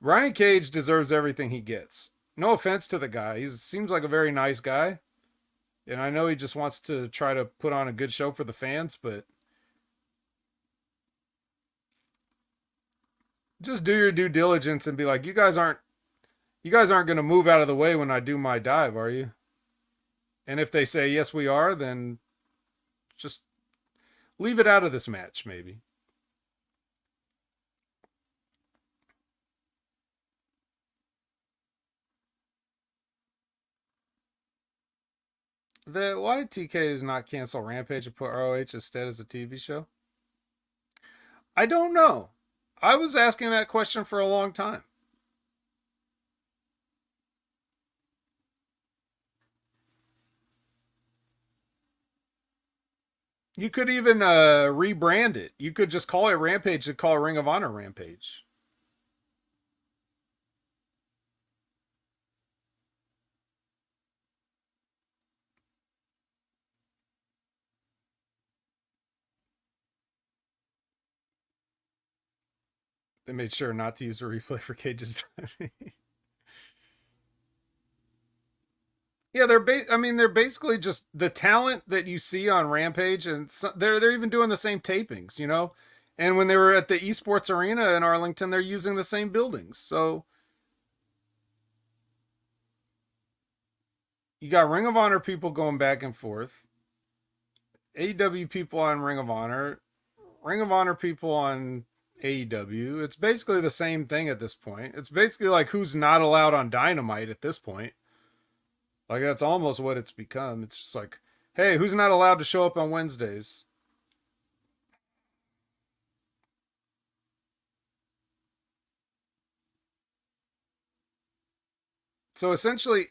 Ryan Cage deserves everything he gets. No offense to the guy. He seems like a very nice guy. And I know he just wants to try to put on a good show for the fans, but just do your due diligence and be like, you guys aren't going to move out of the way when I do my dive, are you? And if they say, yes, we are, then just leave it out of this match, maybe. Why TK does not cancel Rampage and put ROH instead as a TV show? I don't know. I was asking that question for a long time. You could even rebrand it. You could just call it Rampage and call it Ring of Honor Rampage. They made sure not to use a replay for Cage's time. Yeah, they're basically just the talent that you see on Rampage, and they're even doing the same tapings, you know. And when they were at the Esports Arena in Arlington, they're using the same buildings. So you got Ring of Honor people going back and forth, AEW people on Ring of Honor people on AEW. It's basically the same thing at this point. It's basically like who's not allowed on Dynamite at this point. Like, that's almost what it's become. It's just like, hey, who's not allowed to show up on Wednesdays? So essentially,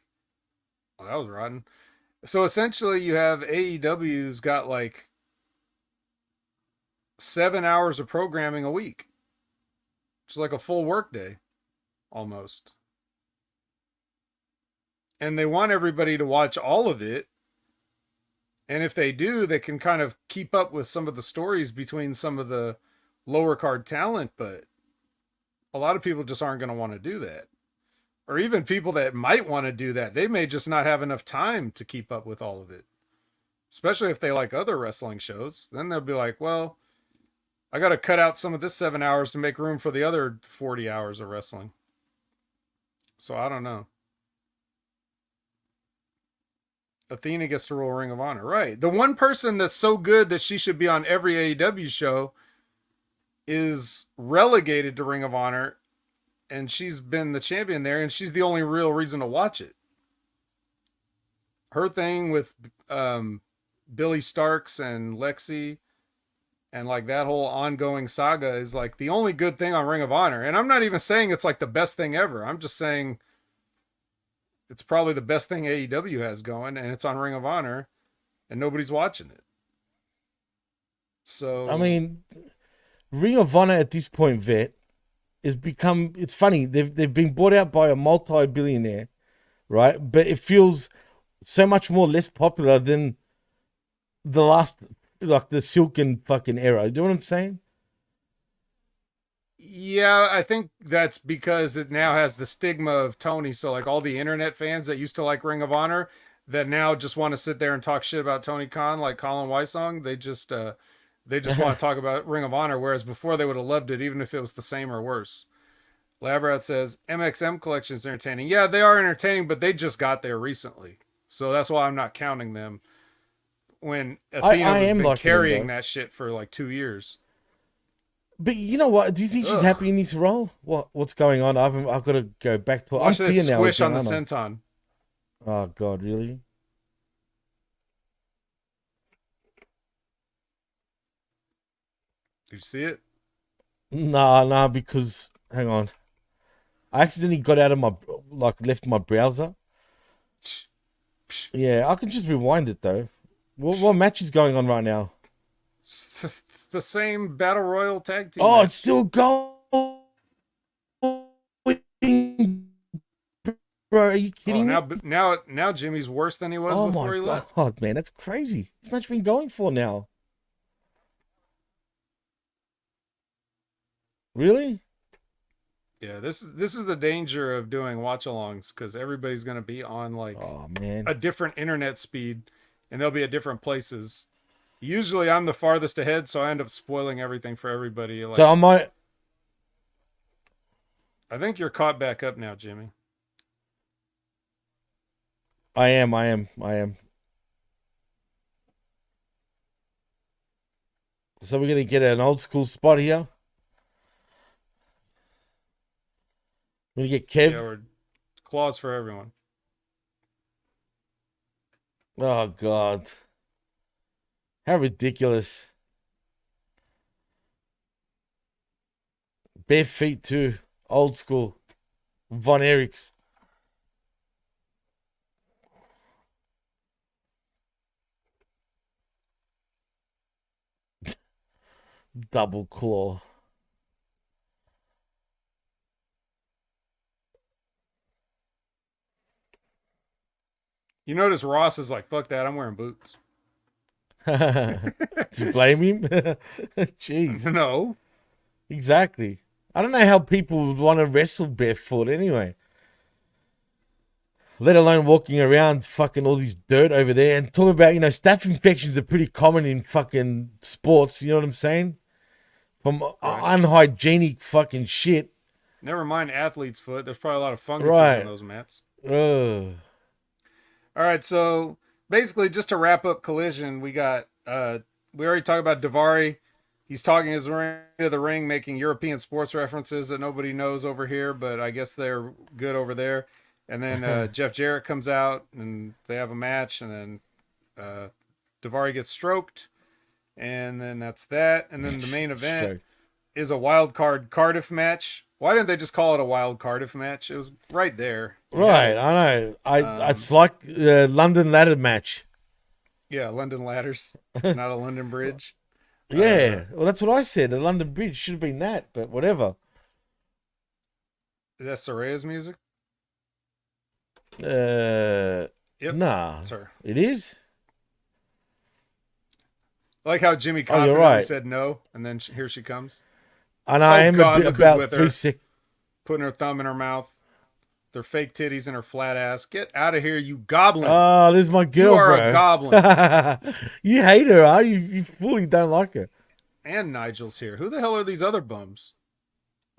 oh, that was rotten. So essentially, you have AEW's got like 7 hours of programming a week. It's like a full workday, almost. And they want everybody to watch all of it And if they do, they can kind of keep up with some of the stories between some of the lower card talent, but a lot of people just aren't going to want to do that. Or even people that might want to do that, they may just not have enough time to keep up with all of it. Especially if they like other wrestling shows. Then they'll be like, well, I got to cut out some of this 7 hours to make room for the other 40 hours of wrestling. So I don't know. Athena gets to rule Ring of Honor. Right. The one person that's so good that she should be on every AEW show is relegated to Ring of Honor, and she's been the champion there, and she's the only real reason to watch it. Her thing with Billy Starks and Lexi and like that whole ongoing saga is like the only good thing on Ring of Honor. And I'm not even saying it's like the best thing ever. I'm just saying it's probably the best thing AEW has going, and it's on Ring of Honor, and nobody's watching it. So I mean, Ring of Honor at this point, Vet, is become. It's funny. They've been bought out by a multi-billionaire, right? But it feels so much more less popular than the last, like the Silken fucking era. Do you know what I'm saying? yeah, I think that's because it now has the stigma of Tony. So like all the internet fans that used to like Ring of Honor that now just want to sit there and talk shit about Tony Khan, like Colin Wysong, they just want to talk about Ring of Honor, whereas before they would have loved it even if it was the same or worse. Labrat says MXM collection is entertaining. Yeah, they are entertaining, but they just got there recently, so that's why I'm not counting them. When Athena I has am been liking them, carrying though. that shit for like 2 years. But you know what? Do you think she's Ugh. happy in this role? What's going on? I've got to go back to it. I'm Watch this clear now squish again, on the aren't I? senton. Oh God, really? Did you see it? Nah, because hang on. I accidentally got out of my left my browser. Yeah, I can just rewind it though. What match is going on right now? It's the same battle royal tag team Oh, match. it's still going, bro. Are you Oh, kidding me? now Jimmy's worse than he was Oh my before he left. God, man, that's crazy. This match been going for now. Really? Yeah, this is the danger of doing watch-alongs because everybody's gonna be on like Oh man. a different internet speed, and they'll be at different places. Usually, I'm the farthest ahead, so I end up spoiling everything for everybody. So Like, I might. I think you're caught back up now, Jimmy. I am. So we're gonna get an old school spot here. We're gonna get Yeah, Kev. we're claws for everyone. Oh God. How ridiculous. Bare feet too. Old school. Von Erichs. Double claw. You notice Ross is like, "Fuck that! I'm wearing boots." Do you blame him? Jeez. No, Exactly. I don't know how people would want to wrestle barefoot anyway. Let alone walking around fucking all this dirt over there and talk about, staph infections are pretty common in fucking sports. You know what I'm saying? From right. unhygienic fucking shit. Never mind athlete's foot. There's probably a lot of funguses on Right. those mats. Ugh. All right, so basically, just to wrap up Collision, we already talked about Davari. He's talking his way to the ring, making European sports references that nobody knows over here, but I guess they're good over there. And then Jeff Jarrett comes out, and they have a match, and then Davari gets stroked, and then that's that. And then the main event Stroke. is a wild card Cardiff match. Why didn't they just call it a wild Cardiff match? It was right there. You had Right, it. I know. It's like London ladder match. Yeah, London ladders, not a London bridge. Yeah, well, that's what I said. The London Bridge should have been that, but whatever. Is that Soraya's music? Uh, Yep, nah, it's her. it is. I like how Jimmy Oh, you're confidently right. said no, and then here she comes. And I Oh am a God, bit look who's about with three her, sec. putting her thumb in her mouth, their fake titties and her flat ass. Get out of here, you goblin! Oh, this is my You girl, are a bro. goblin. You hate her, huh? You fully don't like her. And Nigel's here. Who the hell are these other bums?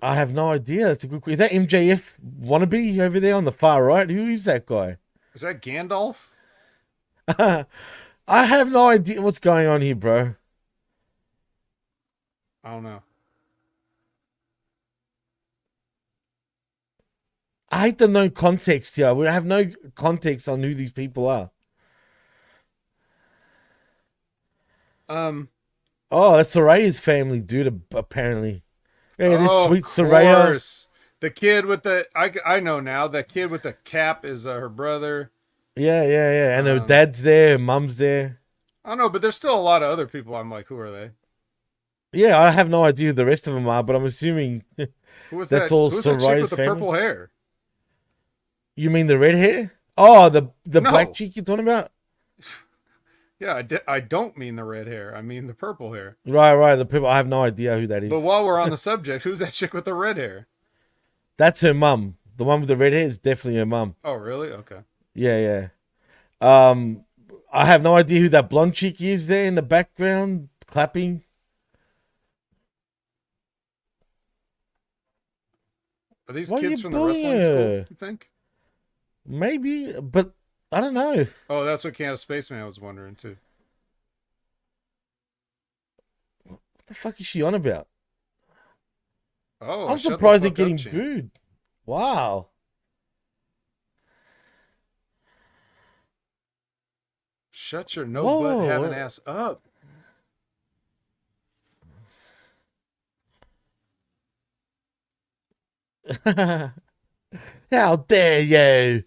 I have no idea. That's a good question. Is that MJF wannabe over there on the far right? Who is that guy? Is that Gandalf? I have no idea what's going on here, bro. I don't know. I hate the no context here. We have no context on who these people are. Oh, that's Soraya's family, dude, apparently. Yeah, this sweet Soraya. The kid with the I know now. The kid with the cap is her brother. Yeah. And her dad's there, her mum's there. I don't know, but there's still a lot of other people. I'm like, who are they? Yeah, I have no idea who the rest of them are, but I'm assuming Who was that's that? all Who's that chick Soraya's with the family. purple hair? You mean the red hair? Oh, the No. black chick you're talking about? Yeah, I don't mean the red hair. I mean the purple hair. Right. The people. I have no idea who that is. But while we're on the subject, who's that chick with the red hair? That's her mum. The one with the red hair is definitely her mum. Oh, really? Okay. Yeah. I have no idea who that blonde chick is there in the background clapping. Are these Why are kids you from the bullying wrestling school, her? you think? Maybe, but I don't know. Oh, that's what Canada Spaceman was wondering, too. What the fuck is she on about? Oh, I'm shut the surprised they're fuck getting up, champ. booed. Wow. Shut your no Whoa, butt having what? ass up. How dare you?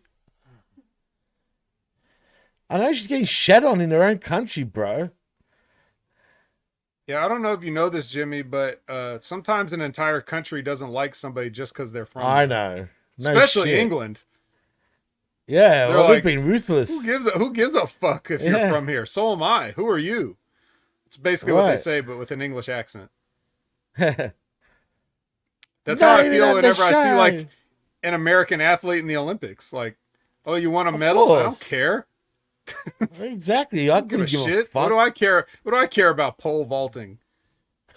I know she's getting shat on in her own country, bro. Yeah, I don't know if you know this, Jimmy, but sometimes an entire country doesn't like somebody just because they're from I there. know. No Especially shit. England. Yeah, They're well, like, they've been ruthless. Who gives a fuck if you're Yeah. from here? So am I. Who are you? It's basically what they Right. say, but with an English accent. That's That's how I feel whenever I see like an American athlete in the Olympics. Like, oh, you want a Of medal? I don't course. care. Exactly. I I don't give a couldn't give shit. a fuck. What do I care? What do I care about pole vaulting?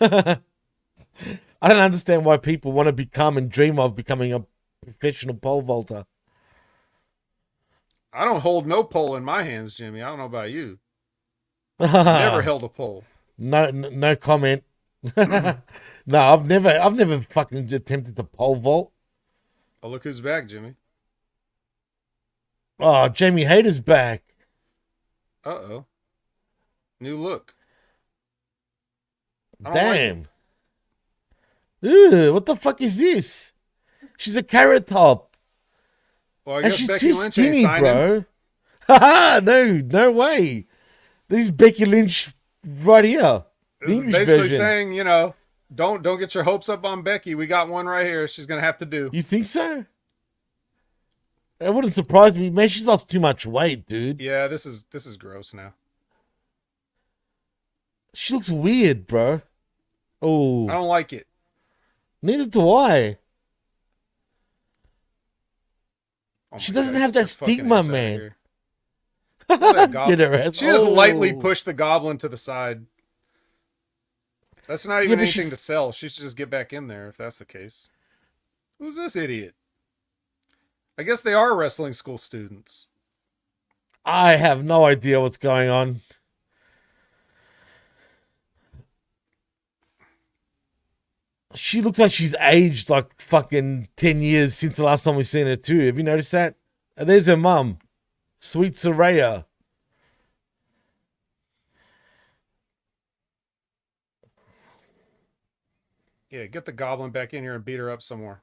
I don't understand why people want to become and dream of becoming a professional pole vaulter. I don't hold no pole in my hands, Jimmy. I don't know about you. Never held a pole. No comment. No, I've never fucking attempted to pole vault. Oh, look who's back, Jimmy. Oh, Jamie Hayter's back. Uh-oh. New look. I don't like it. Damn. Ew, what the fuck is this? She's a carrot top. Well, I And guess she's Becky too Lynch ain't skinny, signing. bro. Haha, no way. This is Becky Lynch right here. The This is English basically version. saying, you know, don't get your hopes up on Becky. We got one right here. She's gonna have to do. You think so? That wouldn't surprise me. Man, she's lost too much weight, dude. Yeah, this is gross now. She looks weird, bro. I Oh, don't like it. neither do I. Oh She my doesn't God, have get that your fucking stigma, ass outta man. here. Look at that goblin. Get her ass. She just lightly Oh. pushed the goblin to the side. That's not Yeah, even but anything she's- to sell. She should just get back in there if that's the case. Who's this idiot? I guess they are wrestling school students. I have no idea what's going on. She looks like she's aged like fucking 10 years since the last time we've seen her too. Have you noticed that? And there's her mum. Sweet Soraya. Yeah, get the goblin back in here and beat her up some more.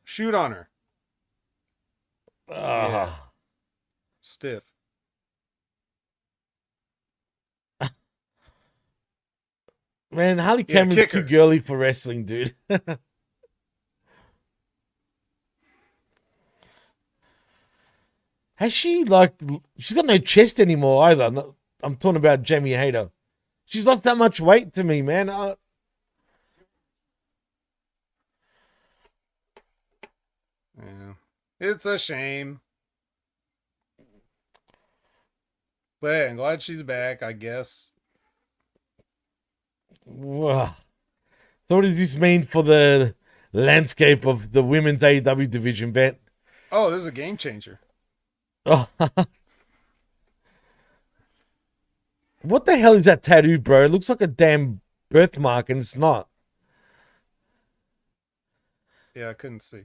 Shoot on her. Yeah. Stiff. Man, Harley Yeah, Cameron's kick too her. girly for wrestling, dude. Has she, like, she's got no chest anymore either. I'm talking about Jamie Hayter. She's lost that much weight to me, man. Yeah. It's a shame. But hey, I'm glad she's back, I guess. So what does this mean for the landscape of the women's AEW division, Bet? Oh, this is a game changer. Oh. What the hell is that tattoo, bro? It looks like a damn birthmark, and it's not. Yeah, I couldn't see.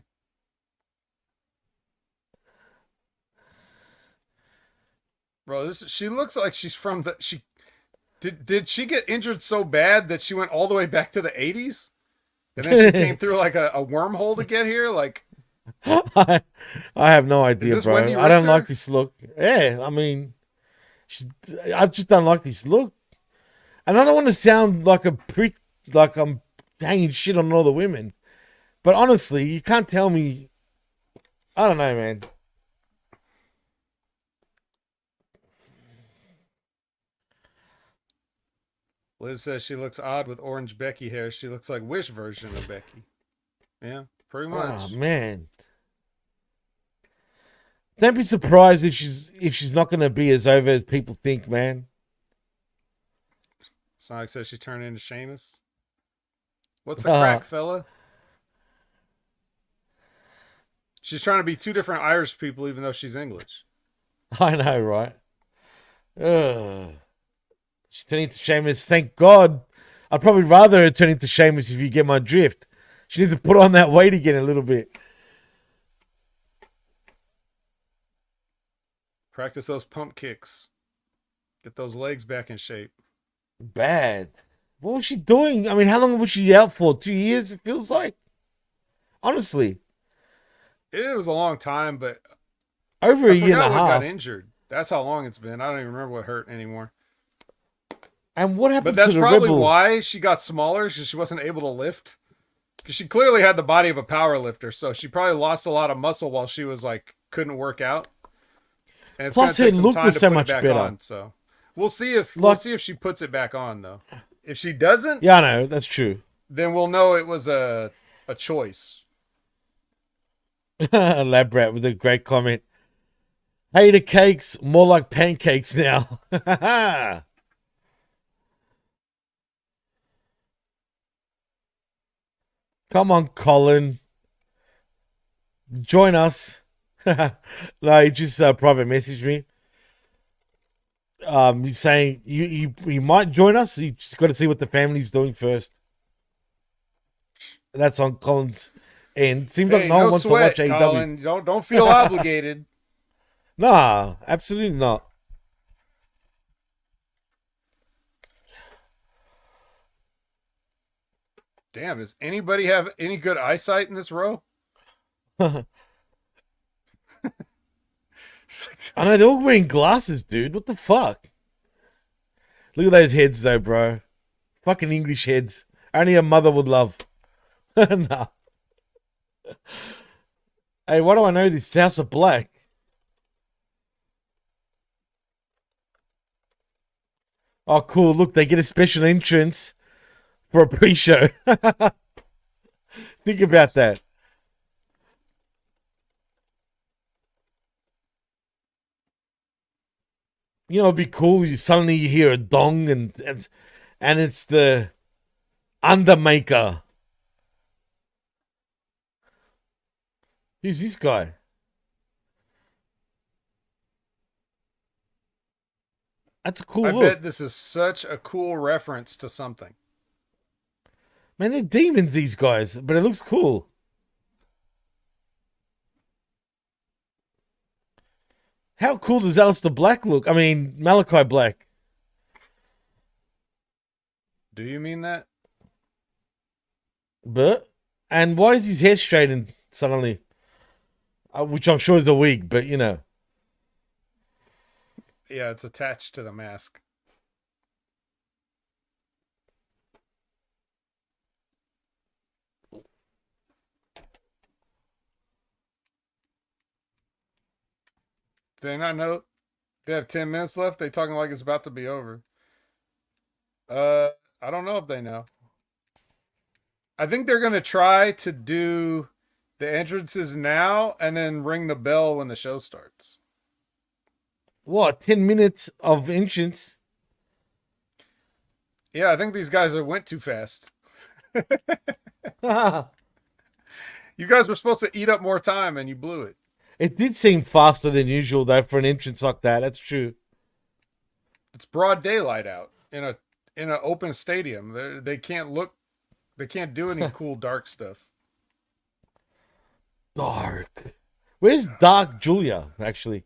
Bro, she looks like she's from the did she get injured so bad that she went all the way back to the 80s? And then she came through like a wormhole to get here? Like I have no idea, is this bro. Wendy I don't Richter? like this look. Yeah, I mean, I just don't like this look. And I don't want to sound like a prick, like I'm hanging shit on all the women. But honestly, you can't tell me. I don't know, man. Liz says she looks odd with orange Becky hair. She looks like Wish version of Becky. Yeah, pretty much. Oh man. Don't be surprised if she's not gonna be as over as people think, man. Sonic says she turned into Sheamus. What's the crack, fella? She's trying to be two different Irish people, even though she's English. I know, right? She's turning into Sheamus. Thank God. I'd probably rather her turn into Sheamus if you get my drift. She needs to put on that weight again a little bit. Practice those pump kicks. Get those legs back in shape. Bad. What was she doing? I mean, how long was she out for? 2 years, it feels like? Honestly. It was a long time, but over a year and a what half. got injured. That's how long it's been. I don't even remember what hurt anymore. And what happened But that's to the probably Rebel? why she got smaller, because she wasn't able to lift. Because she clearly had the body of a power lifter, so she probably lost a lot of muscle while she was like couldn't work out. And it's Plus, her look was so much better. On, so we'll see if she puts it back on though. If she doesn't, yeah, I know that's true. Then we'll know it was a choice. Lab Rat with a great comment. Hater cakes, more like pancakes now. Come on, Colin. Join us. No, he just private messaged me. He's saying you might join us. You just got to see what the family's doing first. That's on Colin's end. Seems like no one wants sweat, to watch AEW. Colin. Don't feel obligated. Nah, absolutely not. Damn, does anybody have any good eyesight in this row? I know, they're all wearing glasses, dude. What the fuck? Look at those heads, though, bro. Fucking English heads. Only a mother would love. Nah. Hey, why do I know this? House of Black. Oh, cool. Look, they get a special entrance for a pre-show. Think about that. You know, it'd be cool. Suddenly you hear a dong and it's the Undermaker. Who's this guy? That's a cool look. I bet this is such a cool reference to something. Man, they're demons, these guys, but it looks cool. How cool does Aleister Black look? I mean, Malachi Black. Do you mean that? But, and why is his hair straightened suddenly? Which I'm sure is a wig, but you know. Yeah, it's attached to the mask. Did I not know They have 10 minutes left. They talking like it's about to be over. Uh, I don't know if they know. I think they're gonna try to do the entrances now and then ring the bell when the show starts. What, 10 minutes of entrance? Yeah, I think these guys went too fast. You guys were supposed to eat up more time and you blew it. It did seem faster than usual, though, for an entrance like that. That's true. It's broad daylight out in an open stadium. They can't do any cool dark stuff. Dark. Where's Dark Julia, actually?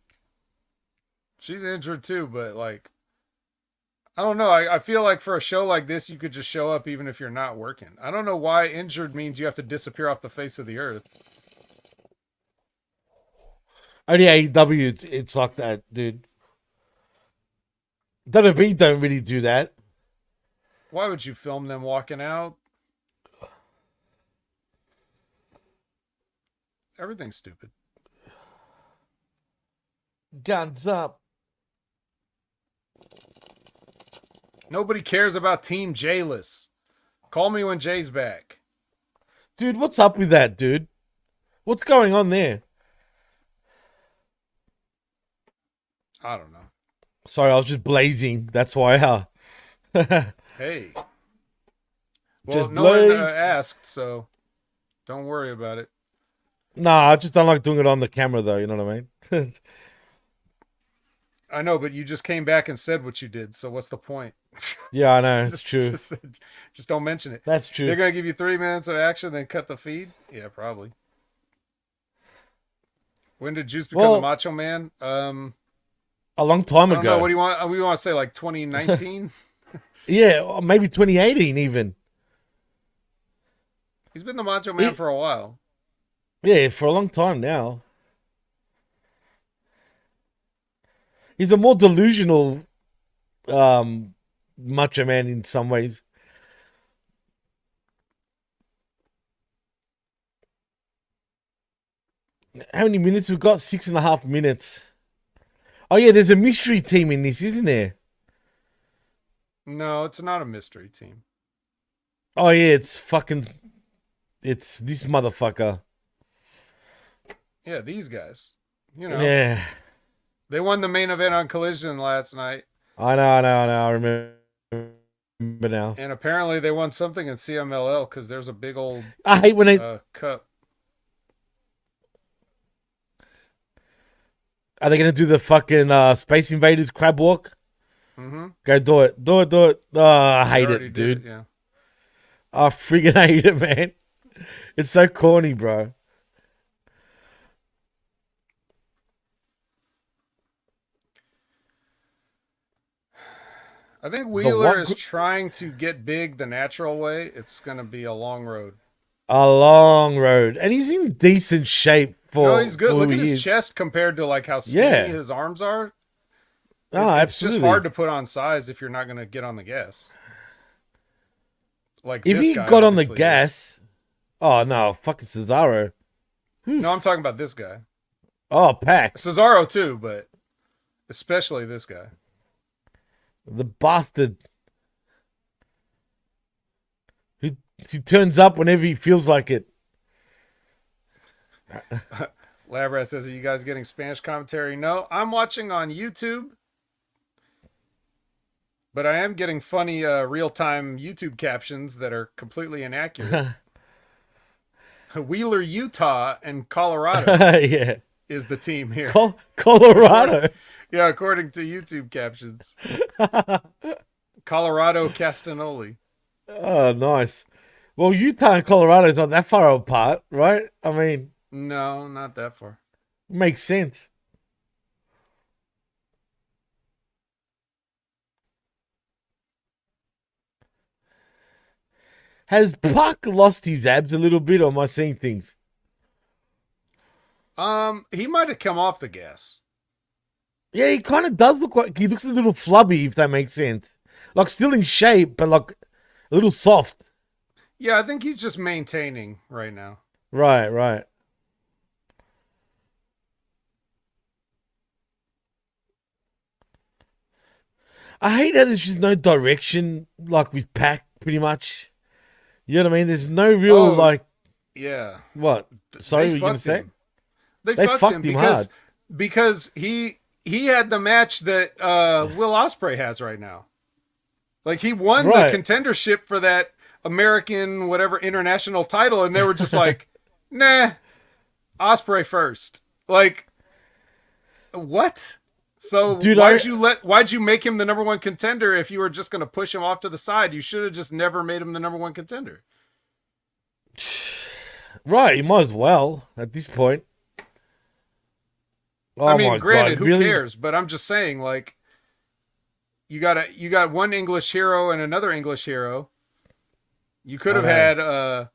She's injured too, but like, I don't know. I feel like for a show like this, you could just show up even if you're not working. I don't know why injured means you have to disappear off the face of the earth. Only AEW, it's like that, dude. WWE don't really do that. Why would you film them walking out? Everything's stupid. Guns up. Nobody cares about Team Jayless. Call me when Jay's back. Dude, what's up with that, dude? What's going on there? I don't know. Sorry, I was just blazing. That's why. Hey. Well, Just no one blaze. asked, so don't worry about it. Nah, I just don't like doing it on the camera, though. You know what I mean? I know, but you just came back and said what you did, so what's the point? Yeah, I know. It's true. Just don't mention it. That's true. They're going to give you 3 minutes of action, then cut the feed? Yeah, probably. When did Juice become the Macho Man? A long time I don't ago. know. What do you want? We want to say like 2019? Yeah, maybe 2018 even. He's been the Macho Man for a while. Yeah, for a long time now. He's a more delusional Macho Man in some ways. How many minutes we've got? 6.5 minutes. Oh yeah, there's a mystery team in this, isn't there? No, it's not a mystery team. Oh yeah, it's this motherfucker. Yeah, these guys. You know. Yeah. They won the main event on Collision last night. I know. I remember now. And apparently they won something in CMLL because there's a big old I hate when they cup. Are they gonna do the fucking Space Invaders crab walk? Mm-hmm. Go do it. Do it. Oh, I hate it, dude. Yeah. I friggin' hate it, man. It's so corny, bro. I think Wheeler is trying to get big the natural way. It's going to be a long road. A long road. And he's in decent shape for. No, he's good. Look at his chest compared to like how skinny his arms are. Oh, it's absolutely. just hard to put on size if you're not going to get on the gas. Like if this he guy got on the gas. Oh, no. Fucking Cesaro. No, I'm talking about this guy. Oh, Pac. Cesaro too, but especially this guy. The bastard. He turns up whenever he feels like it. Labrat says, are you guys getting Spanish commentary? No, I'm watching on YouTube. But I am getting funny real-time YouTube captions that are completely inaccurate. Wheeler, Utah, and Colorado is the team here. Colorado? Yeah, according to YouTube captions. Colorado Castanoli. Oh, nice. Well, Utah and Colorado is not that far apart, right? I mean... No, not that far. Makes sense. Has Puck lost his abs a little bit, or am I seeing things? He might have come off the gas. Yeah, he kind of does look like... He looks a little flubby, if that makes sense. Like, still in shape, but like a little soft. Yeah, I think he's just maintaining right now. Right. I hate how there's just no direction, like with Pac, pretty much. You know what I mean? There's no real, Oh, like, yeah. what? Sorry, They what were you going to fucked say? him. They They fucked him fucked him hard. because he had the match that Will Ospreay has right now. Like he won the Right. contendership for that American whatever international title, and they were just like, nah, Ospreay first. Like, what? So Dude, why'd you make him the number one contender if you were just gonna push him off to the side? You should have just never made him the number one contender. right, you might as well at this point. I Oh mean, my God, granted, who really? cares? But I'm just saying, like, you got one English hero and another English hero. You could I have know. had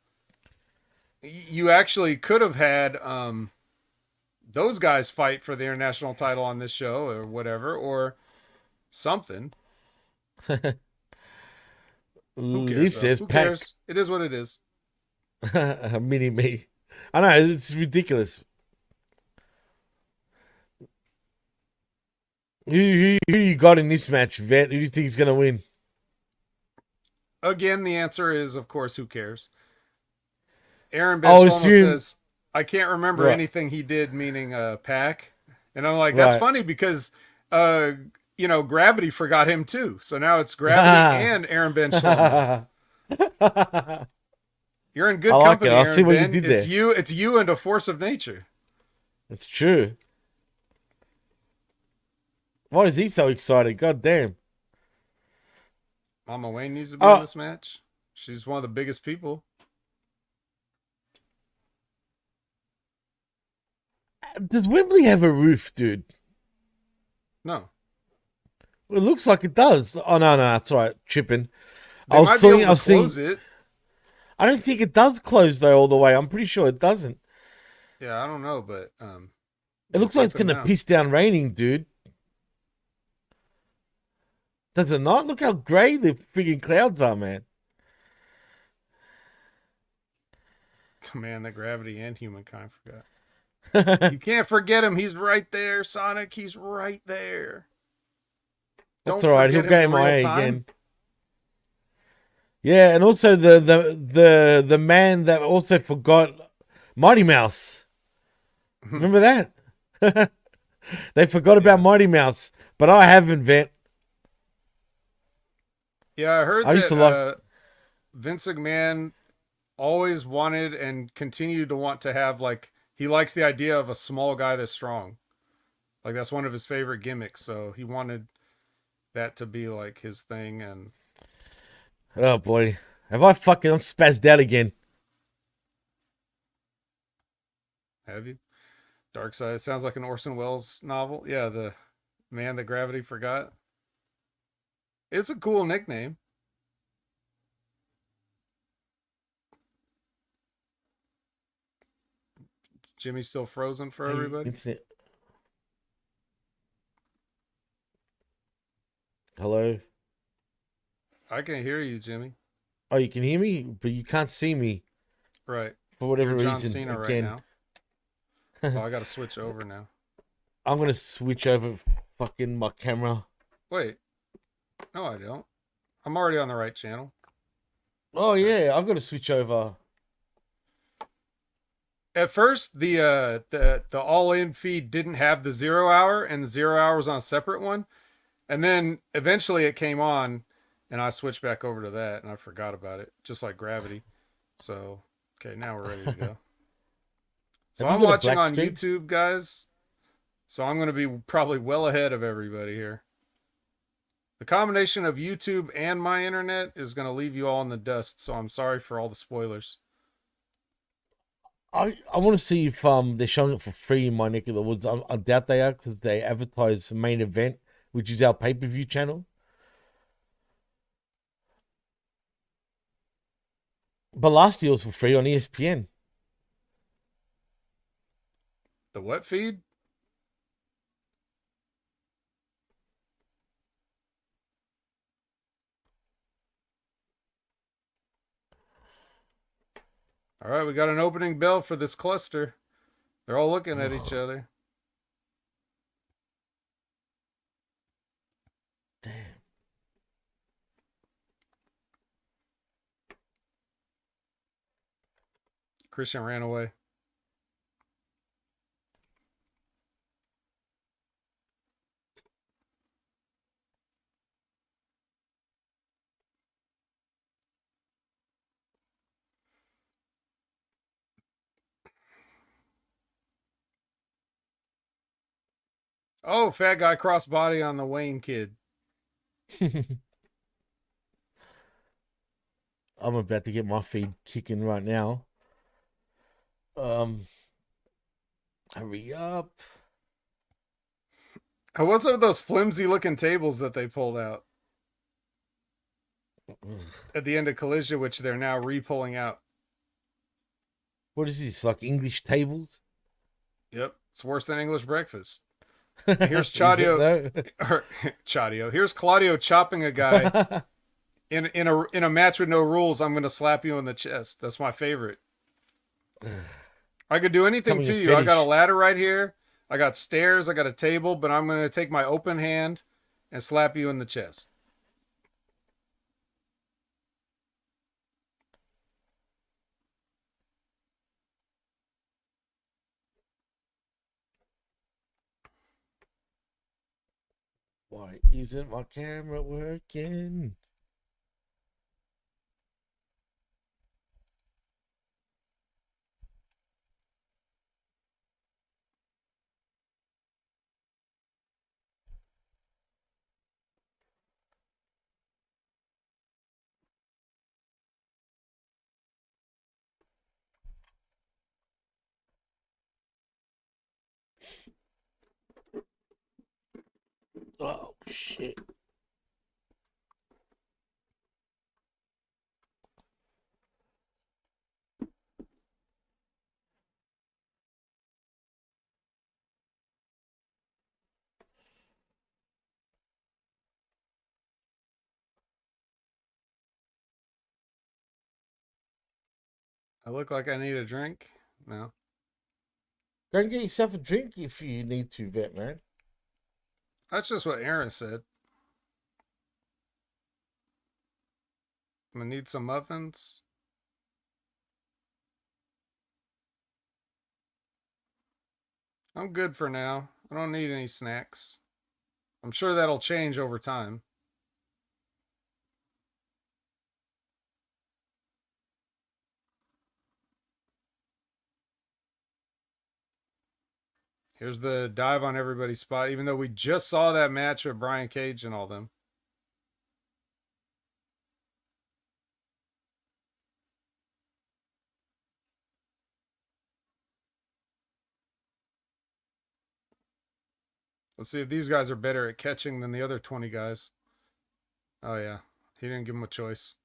you actually could have had those guys fight for the international title on this show or whatever or something. Who cares This though? says Who Pac. cares? It is what it is. Mini me. I know, it's ridiculous. Who you got in this match, Vet? Who do you think is going to win? Again, the answer is of course who cares. Aaron I'll Benchlomo assume. says I can't remember Right, anything he did, meaning Pac. And I'm like, that's right. funny because Gravity forgot him too. So now it's Gravity and Aaron Ben Shlomo. I You're in good like it. company, I'll see Aaron what you Ben. did there. It's you and a force of nature. It's true. Why is he so excited? God damn. Mama Wayne needs to be in Oh, this match. She's one of the biggest people. does Wembley have a roof, dude? No. It looks like it does. Oh no, no, that's all right. Tripping. They might be able to Seeing. close it. I don't think it does close though all the way. I'm pretty sure it doesn't. Yeah, I don't know, but It looks like it's gonna piss down raining, dude. Does it not? Look how grey the freaking clouds are, man. Man, the Gravity and Humankind forgot. You can't forget him. He's right there, Sonic. He's right there. That's Don't all right. He'll forget him go in real MIA time. again. Yeah, and also the man that also forgot Mighty Mouse. Remember that? They forgot about Yeah. Mighty Mouse, but I haven't, Vet. Yeah, I heard I used that to love. Vince McMahon always wanted and continued to want to have like he likes the idea of a small guy that's strong. Like that's one of his favorite gimmicks. So he wanted that to be like his thing. And Oh boy, have I fucking I'm spazzed out again? have you? Dark Side sounds like an Orson Welles novel. Yeah, the man that gravity forgot. It's a cool nickname. Jimmy's still frozen for everybody. Hello. I can hear you, Jimmy. Oh, you can hear me, but you can't see me Right. for whatever You're John reason. Cena right Again, now. Oh, I got to switch over now. I'm gonna switch over fucking my camera. Wait. No, I don't. I'm already on the right channel. Oh yeah, I've got to switch over. At first, the All In feed didn't have the 0 hour, and the 0 hour was on a separate one. And then eventually it came on, and I switched back over to that, and I forgot about it, just like Gravity. So, okay, now we're ready to go. So Have you I'm got a watching black on screen? YouTube, guys. So I'm going to be probably well ahead of everybody here. The combination of YouTube and my internet is going to leave you all in the dust. So I'm sorry for all the spoilers. I want to see if they're showing it for free in my neck of the woods. I doubt they are because they advertise the main event, which is our pay-per-view channel. But last year was for free on ESPN. The what feed? All right, we got an opening bell for this cluster. They're all looking at each other. Damn. Christian ran away. Oh, fat guy crossbody on the Wayne kid. I'm about to get my feed kicking right now. Hurry up. Oh, what's up with those flimsy looking tables that they pulled out at the end of Collision, which they're now re-pulling out? What is this, like English tables? Yep, it's worse than English breakfast. Here's Is it, Chadio, though? or Chadio. Here's Claudio chopping a guy in a match with no rules. I'm gonna slap you in the chest. That's my favorite. I could do anything Becoming to a you. I got a fetish. ladder right here. I got stairs. I got a table, but I'm gonna take my open hand and slap you in the chest. Why isn't my camera working? Oh, shit. I look like I need a drink. No, Go and get yourself a drink if you need to, Batman. that's just what Aaron said. I'm gonna need some muffins. I'm good for now. I don't need any snacks. I'm sure that'll change over time. Here's the dive on everybody's spot, even though we just saw that match with Brian Cage and all them. Let's see if these guys are better at catching than the other 20 guys. Oh, yeah. He didn't give him a choice.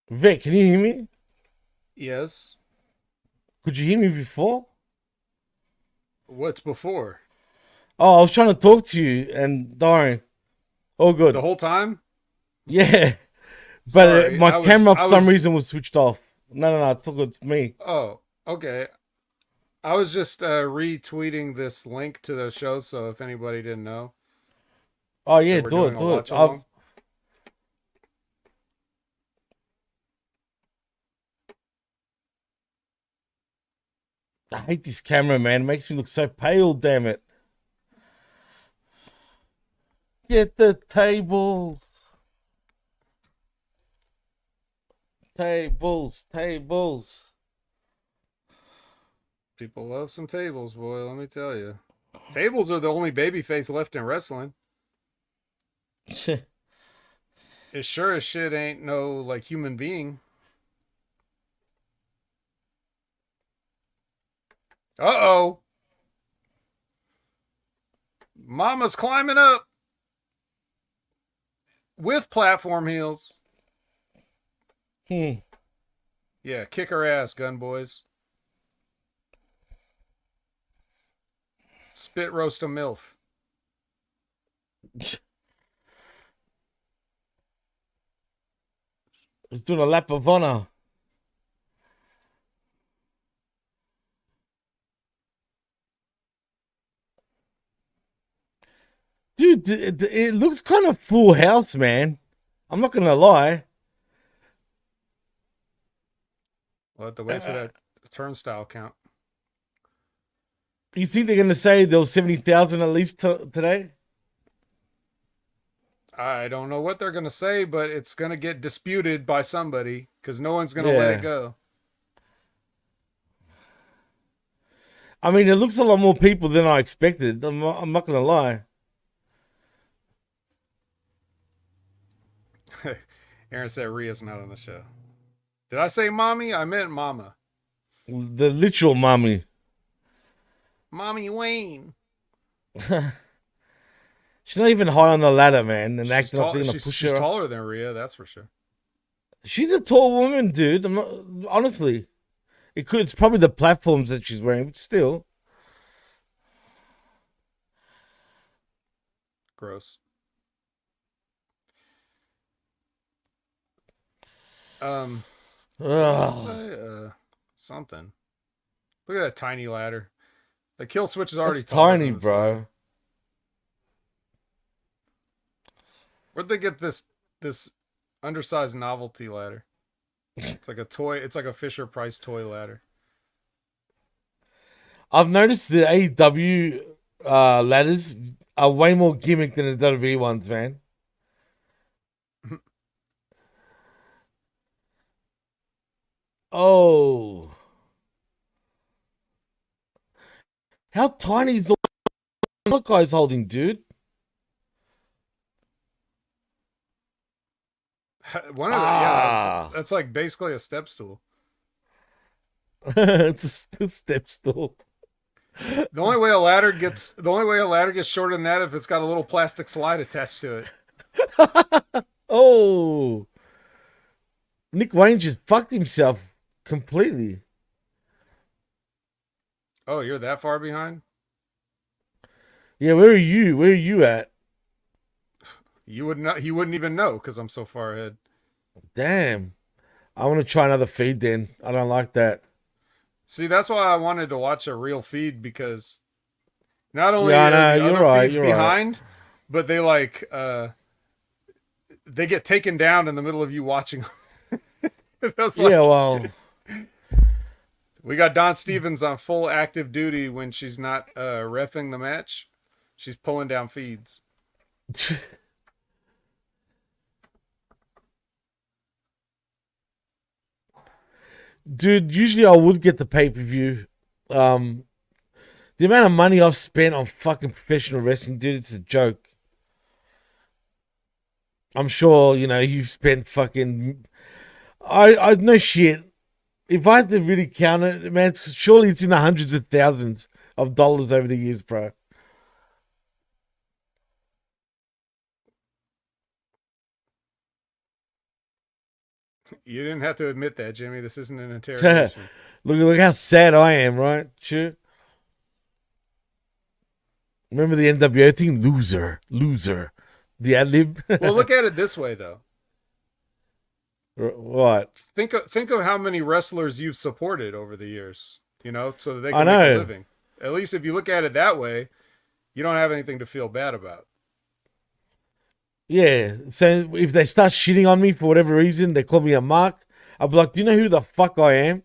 Vic, can you hear me? Yes. Could you hear me before? What's before? Oh, I was trying to talk to you, and darn, all The good. whole time? Yeah, but Sorry. my camera for I some was, reason was switched off. No, it's all good for me. oh, okay. I was just retweeting this link to the show, so if anybody didn't know. Oh yeah, that we're do doing it, a do it. watch along? I hate this camera, man. It makes me look so pale. Damn it! Get the table, tables. People love some tables, boy. Let me tell you, tables are the only babyface left in wrestling. It sure as shit ain't no like human being. Uh-oh. Mama's climbing up with platform heels. Hmm. Yeah, kick her ass, gun boys. Spit roast a MILF. It's doing a lap of honor. Dude, it looks kind of full house, man. I'm not gonna lie. We'll have to wait for that turnstile count. You think they're gonna say there was 70,000 at least today? I don't know what they're going to say, but it's going to get disputed by somebody because no one's going to let it Yeah. go. I mean, it looks a lot more people than I expected. I'm not gonna lie. Aaron said Rhea's not on the show. Did I say mommy? I meant mama. The literal mommy. Mommy Wayne. She's not even high on the ladder, man, and acting like they're gonna push she's her. taller than Rhea, that's for sure. She's a tall woman, dude. I'm not, honestly. It's probably the platforms that she's wearing, but still. Gross. What did I say? Something. Look at that tiny ladder. The kill switch is already tiny, bro. Where'd they get this undersized novelty ladder? It's like a toy. It's like a Fisher Price toy ladder. I've noticed the AEW ladders are way more gimmick than the WWE ones, man. Oh. How tiny is the guy's holding, dude? One of the that's like basically a step stool. It's a step stool. The only way a ladder gets shorter than that if it's got a little plastic slide attached to it. Oh. Nick Wayne just fucked himself completely. Oh, you're that far behind? Yeah, where are you? Where are you at? You would not. He wouldn't even know because I'm so far ahead. Damn. I want to try another feed then. I don't like that. See, that's why I wanted to watch a real feed because not only are the other feeds behind, but they like they get taken down in the middle of you watching them. Yeah, well, we got Dawn Stevens on full active duty when she's not reffing the match. She's pulling down feeds. Dude, usually I would get the pay-per-view. The amount of money I've spent on fucking professional wrestling, dude, it's a joke. I'm sure, you've spent fucking... I no shit. If I had to really count it, man, surely it's in the hundreds of thousands of dollars over the years, bro. You didn't have to admit that, Jimmy. This isn't an interrogation. Look how sad I am, right? Sure. Remember the NWO thing? Loser. The ad-lib. Well, look at it this way, though. What? Think of how many wrestlers you've supported over the years, so that they can make a living. At least if you look at it that way, you don't have anything to feel bad about. Yeah. So if they start shitting on me for whatever reason, they call me a mark. I'll be like, do you know who the fuck I am?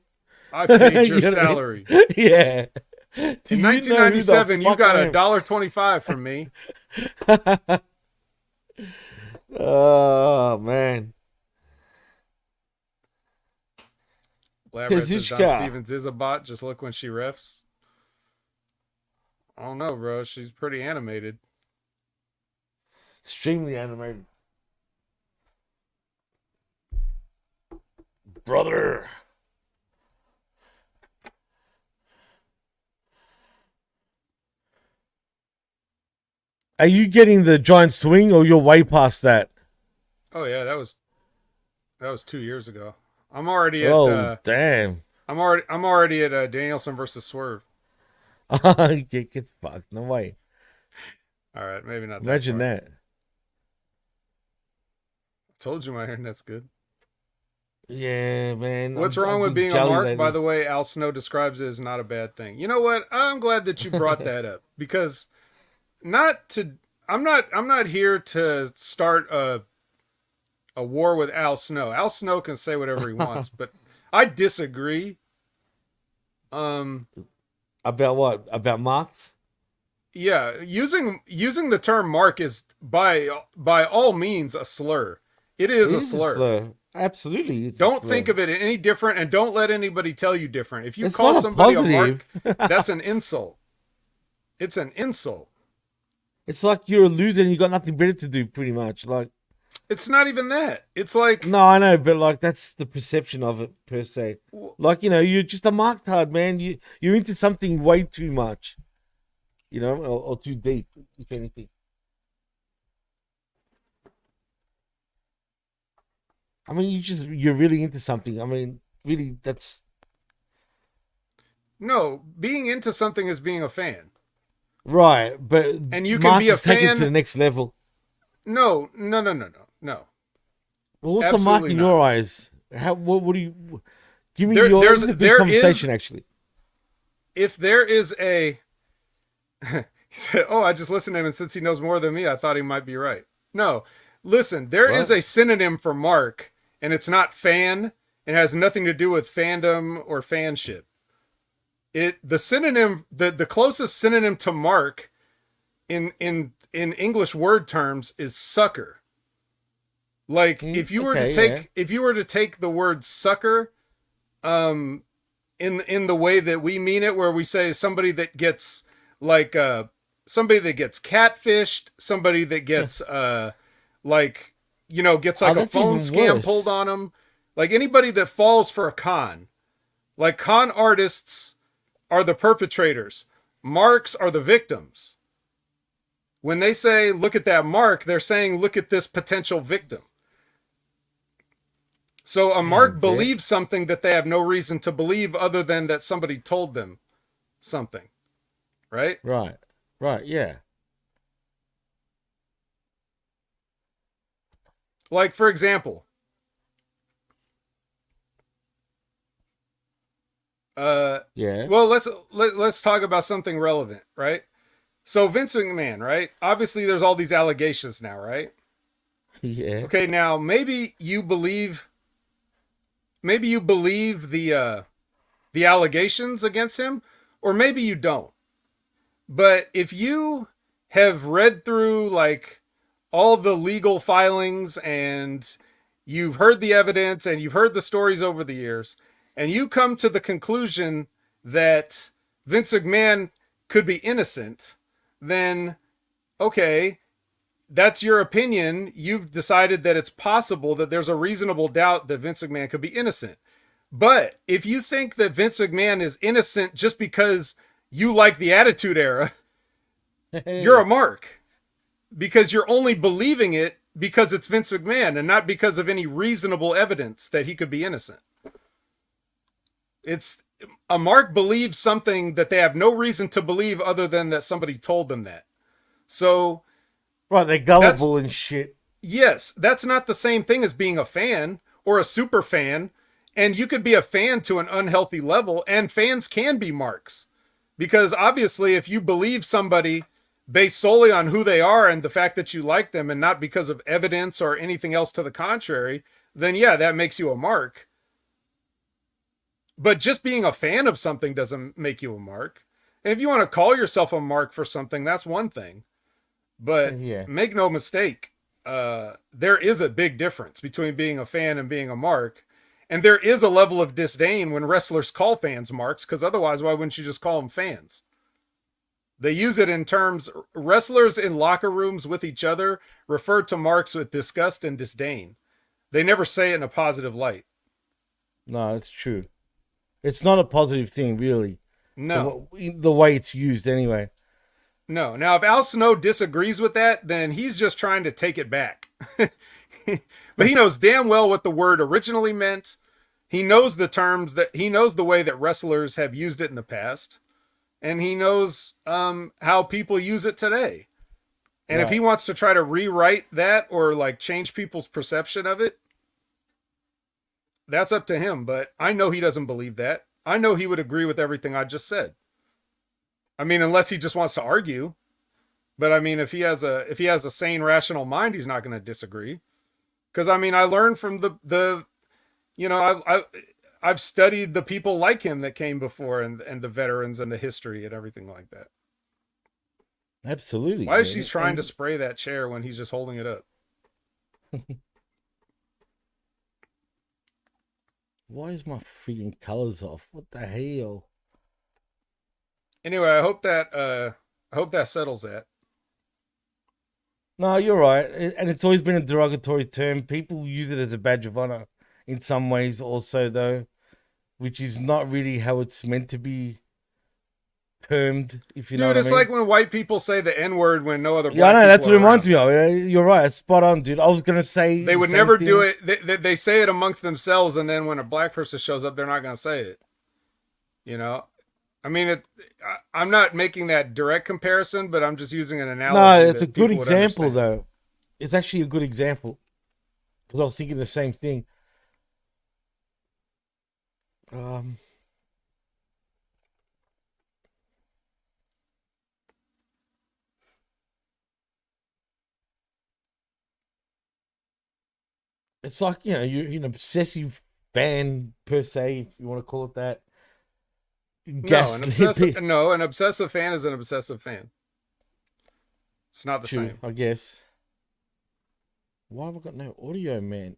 I paid your You know what I mean? salary. Yeah. Do In you know who the 1997, you fuck got I a am? $1.25 from me. Oh man. Labrat says Don Kazuchika. Stevens is a bot. Just look when she refs. I don't know, bro. She's pretty animated. Extremely animated. Brother. Are you getting the giant swing or you're way past that? Oh yeah, that was 2 years ago. I'm already at Oh damn. I'm already at Danielson versus Swerve. Get fucked. No way. All right, maybe not that Imagine far. that. Told you my internet's good. Yeah, man. What's I'm wrong with big being a jelly mark? lately. By the way, Al Snow describes it as not a bad thing. You know what? I'm glad that you brought that up because I'm not here to start a war with Al Snow. Al Snow can say whatever he wants, but I disagree. About what? About marks? Yeah, using the term mark is by all means a slur. It is It a is a slur. slur. Absolutely. It's Don't think of it any different, and don't let anybody tell you different. If you It's call not a somebody a positive. mark, that's an insult. It's an insult. It's like you're a loser and you got nothing better to do, pretty much. Like, It's not even that. It's like, no, I know, but like that's the perception of it per se. Like, you're just a marked hard man. You're into something way too much, or too deep, if anything. I mean, you're really into something. I mean, really, that's no, being into something is being a fan. right. But And you can be a take it to fan. the next level. No. Well, what's a Absolutely mark in not. your eyes? What do you give me There- your? there's- This is a good there conversation, is- actually. If there is a, he said, "Oh, I just listened to him, and since he knows more than me, I thought he might be right." No, listen, there is What? a synonym for mark, and it's not fan. It has nothing to do with fandom or fanship. The closest synonym to mark in English word terms is sucker. Like if you were to take the word sucker, in the way that we mean it, where we say somebody that gets like somebody that gets catfished, somebody that gets gets like a That's phone even scam worse. pulled on them, like anybody that falls for a con. Like con artists are the perpetrators, marks are the victims. When they say look at that mark, they're saying look at this potential victim. So a mark believes something that they have no reason to believe other than that somebody told them something. Right? Right. Right. Yeah. Like for example, Yeah. well, let's talk about something relevant, right? So Vince McMahon, right? Obviously there's all these allegations now, right? Yeah. Okay, now maybe you believe the allegations against him, or maybe you don't. But if you have read through like all the legal filings and you've heard the evidence and you've heard the stories over the years, and you come to the conclusion that Vince McMahon could be innocent, then okay, that's your opinion. You've decided that it's possible that there's a reasonable doubt that Vince McMahon could be innocent. But if you think that Vince McMahon is innocent just because you like the Attitude Era, you're a mark. Because you're only believing it because it's Vince McMahon and not because of any reasonable evidence that he could be innocent. It's a mark believes something that they have no reason to believe other than that somebody told them that. So Right. They're gullible and shit. yes, that's not the same thing as being a fan or a super fan. And you could be a fan to an unhealthy level, and fans can be marks. Because obviously, if you believe somebody based solely on who they are and the fact that you like them and not because of evidence or anything else to the contrary, then yeah, that makes you a mark. But just being a fan of something doesn't make you a mark. And if you want to call yourself a mark for something, that's one thing. But Yeah. make no mistake, there is a big difference between being a fan and being a mark. And there is a level of disdain when wrestlers call fans marks, because otherwise, why wouldn't you just call them fans? They use it in terms, wrestlers in locker rooms with each other refer to marks with disgust and disdain. They never say it in a positive light. No, it's true. It's not a positive thing, really. No. The way it's used, anyway. No. Now, if Al Snow disagrees with that, then he's just trying to take it back. But he knows damn well what the word originally meant. He knows the terms he knows the way that wrestlers have used it in the past. And he knows how people use it today. And right. If he wants to try to rewrite that or like change people's perception of it, that's up to him. But I know he doesn't believe that. I know he would agree with everything I just said. I mean, unless he just wants to argue. But I mean, if he has a sane, rational mind, he's not going to disagree. Because I mean, I learned from the you know, I've studied the people like him that came before and the veterans and the history and everything like that. Absolutely. Why is she trying to spray that chair when he's just holding it up? Why is my freaking colors off? What the hell? Anyway, I hope that settles that. No, you're right. And it's always been a derogatory term. People use it as a badge of honor in some ways also, though, which is not really how it's meant to be termed, if you know what I mean. Dude, it's like when white people say the N-word when no other black people I know, that's what it reminds me of. You're right. It's spot on, dude. I was going to say... They would never do it. They say it amongst themselves, and then when a black person shows up, they're not going to say it. You know? I mean, I'm not making that direct comparison, but I'm just using an analogy. No, it's a good example, though. It's actually a good example. Because I was thinking the same thing. It's like, you know, you're an obsessive fan, per se, if you want to call it that. No, an obsessive fan is an obsessive fan. It's not the same. I guess. Why have I got no audio, man?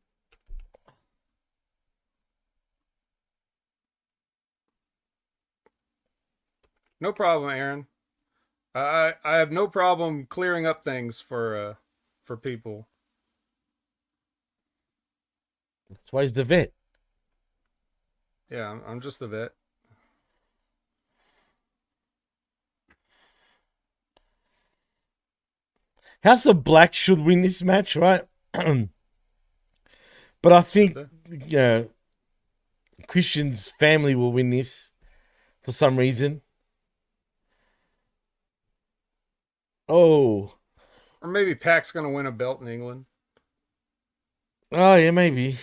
No problem, Aaron. I have no problem clearing up things for people. That's why he's the vet. Yeah, I'm just the vet. House of Black should win this match, right? But I think, you know, Christian's family will win this for some reason. Oh. Or maybe Pac's going to win a belt in England. Oh, yeah, maybe.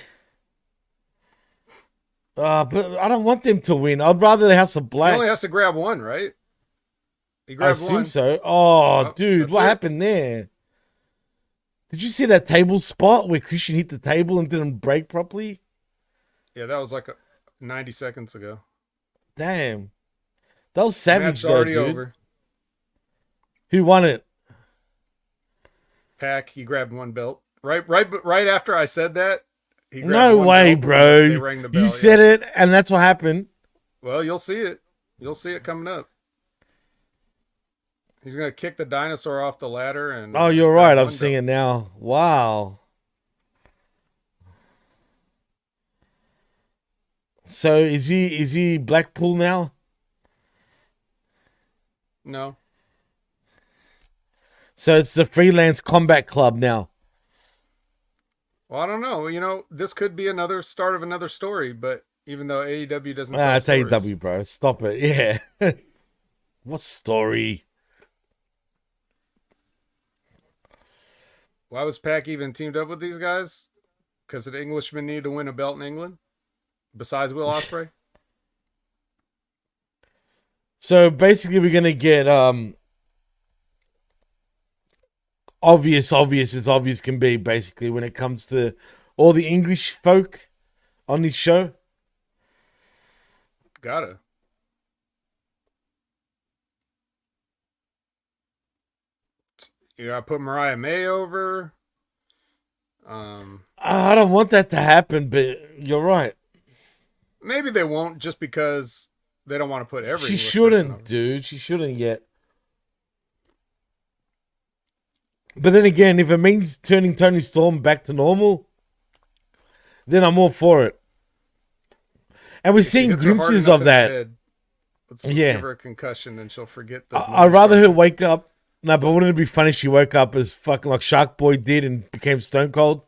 But I don't want them to win. I'd rather the House of Black. He only has to grab one, right? He grabbed one. I assume so. Oh, dude, what happened there? Did you see that table spot where Christian hit the table and didn't break properly? Yeah, that was like 90 seconds ago. Damn. That was savage, though, already dude. Over. Who won it? Pac. He grabbed one belt. Right after I said that, he grabbed no one way, belt. bro. They rang the bell, you said it, and that's what happened. Well, you'll see it. You'll see it coming up. He's going to kick the dinosaur off the ladder. And oh, you're right. I'm seeing it now. Wow. So is he Blackpool now? No. So it's the Freelance Combat Club now. Well, I don't know. You know, this could be another start of another story, but even though AEW doesn't tell it's stories. AEW, bro. Stop it. Yeah. What story? Why was Pac even teamed up with these guys? Because an Englishman needed to win a belt in England? Besides Will Ospreay? So basically we're going to get obvious as obvious can be, basically, when it comes to all the English folk on this show. Gotta. You gotta put Mariah May over. I don't want that to happen, but you're right. Maybe they won't just because they don't want to put every She English person shouldn't, over. dude. She shouldn't yet. But then again, if it means turning Tony Storm back to normal, then I'm all for it. And we're If she seeing hits her hard glimpses enough of in the that. head, let's Yeah. give her a concussion and she'll forget the. I'd rather her wake up. No, but wouldn't it be funny if she woke up as fucking like Shark Boy did and became Stone Cold?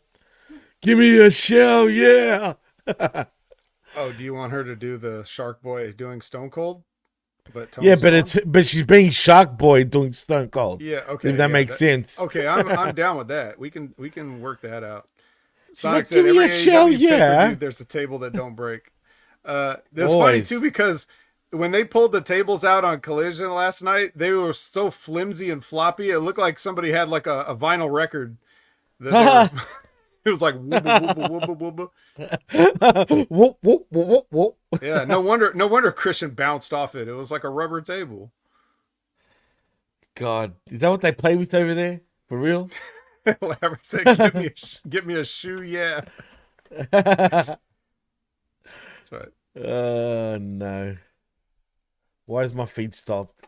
Give me a shell, yeah. Oh, do you want her to do the Shark Boy doing Stone Cold? But Yeah, but she's being Shark Boy doing Stone Cold. Yeah, okay. If that makes sense. Okay, I'm down with that. We can work that out. Sonic like, said "Give me every a shell, AEW yeah." pay-per-view, there's a table that don't break. That's funny Always. too because when they pulled the tables out on Collision last night, they were so flimsy and floppy. It looked like somebody had like a vinyl record. That they were, it was like wooba wooba wooba wooba. Whoop, whoop, whoop, whoop, whoop. Yeah, no wonder Christian bounced off it. It was like a rubber table. God, is that what they play with over there? For real? Larry said, "Get me a shoe, yeah." That's right. No. Why is my feet stopped?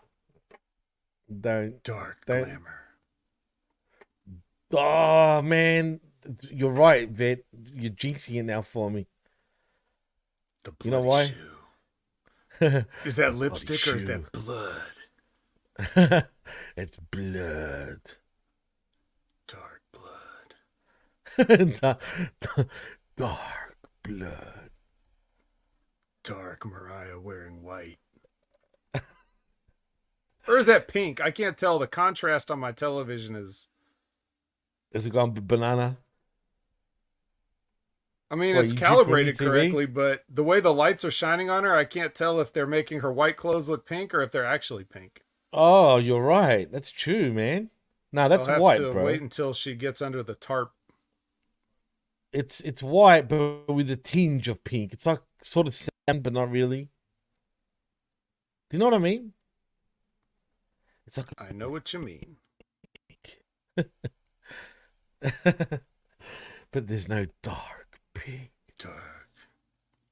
Don't. Dark Don't. glamour. Oh, man. You're right, Vet. You're jinxing it now for me. The bloody You know why? shoe. Is that lipstick or is that blood? It's blood. Dark blood. Dark blood. Dark Mariah wearing white. Or is that pink? I can't tell. The contrast on my television is... Is it gone banana? I mean, What, it's you calibrated do for MTV? correctly, but the way the lights are shining on her, I can't tell if they're making her white clothes look pink or if they're actually pink. Oh, you're right. That's true, man. No, that's I'll have white, to bro. wait until she gets under the tarp. It's white, but with a tinge of pink. It's like sort of sand, but not really. Do you know what I mean? It's like I know what you mean. but there's no dark pink. Dark.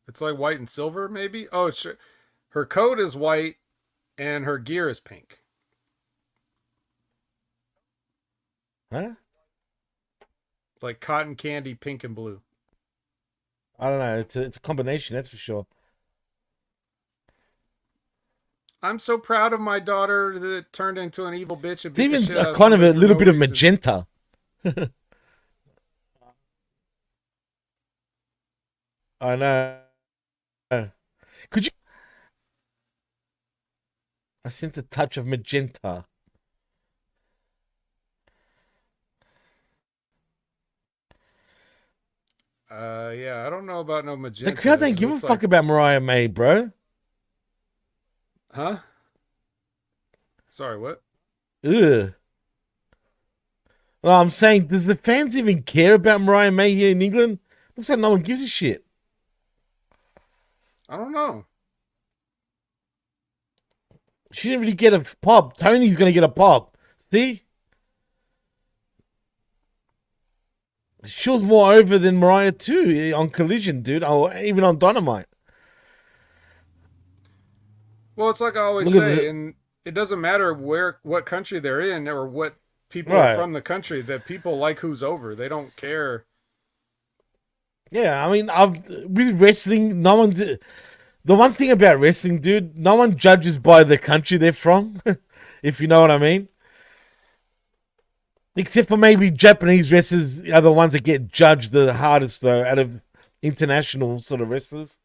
It's like white and silver, maybe? Oh, sure. Her coat is white and her gear is pink. Huh? Like cotton candy, pink and blue. I don't know. It's a combination, that's for sure. I'm so proud of my daughter that it turned into an evil bitch. And beat the Even shit out a kind of somebody a for little no bit of reason. magenta. I know. Could you? I sense a touch of magenta. Yeah, I don't know about no magenta. The crowd don't It give a looks fuck like... about Mariah May, bro. Huh? Sorry, what? Ugh. Well, I'm saying, does the fans even care about Mariah May here in England? Looks like no one gives a shit. I don't know. She didn't really get a pop. Tony's gonna get a pop. See? She was more over than Mariah too on Collision, dude. Or even on Dynamite. Well, it's like I always Look at say, and it doesn't matter what country they're in or what people Right. are from the country, that people like who's over. They don't care. Yeah, I mean, with wrestling, no one's. The one thing about wrestling, dude, no one judges by the country they're from, if you know what I mean. Except for maybe Japanese wrestlers are the ones that get judged the hardest, though, out of international sort of wrestlers.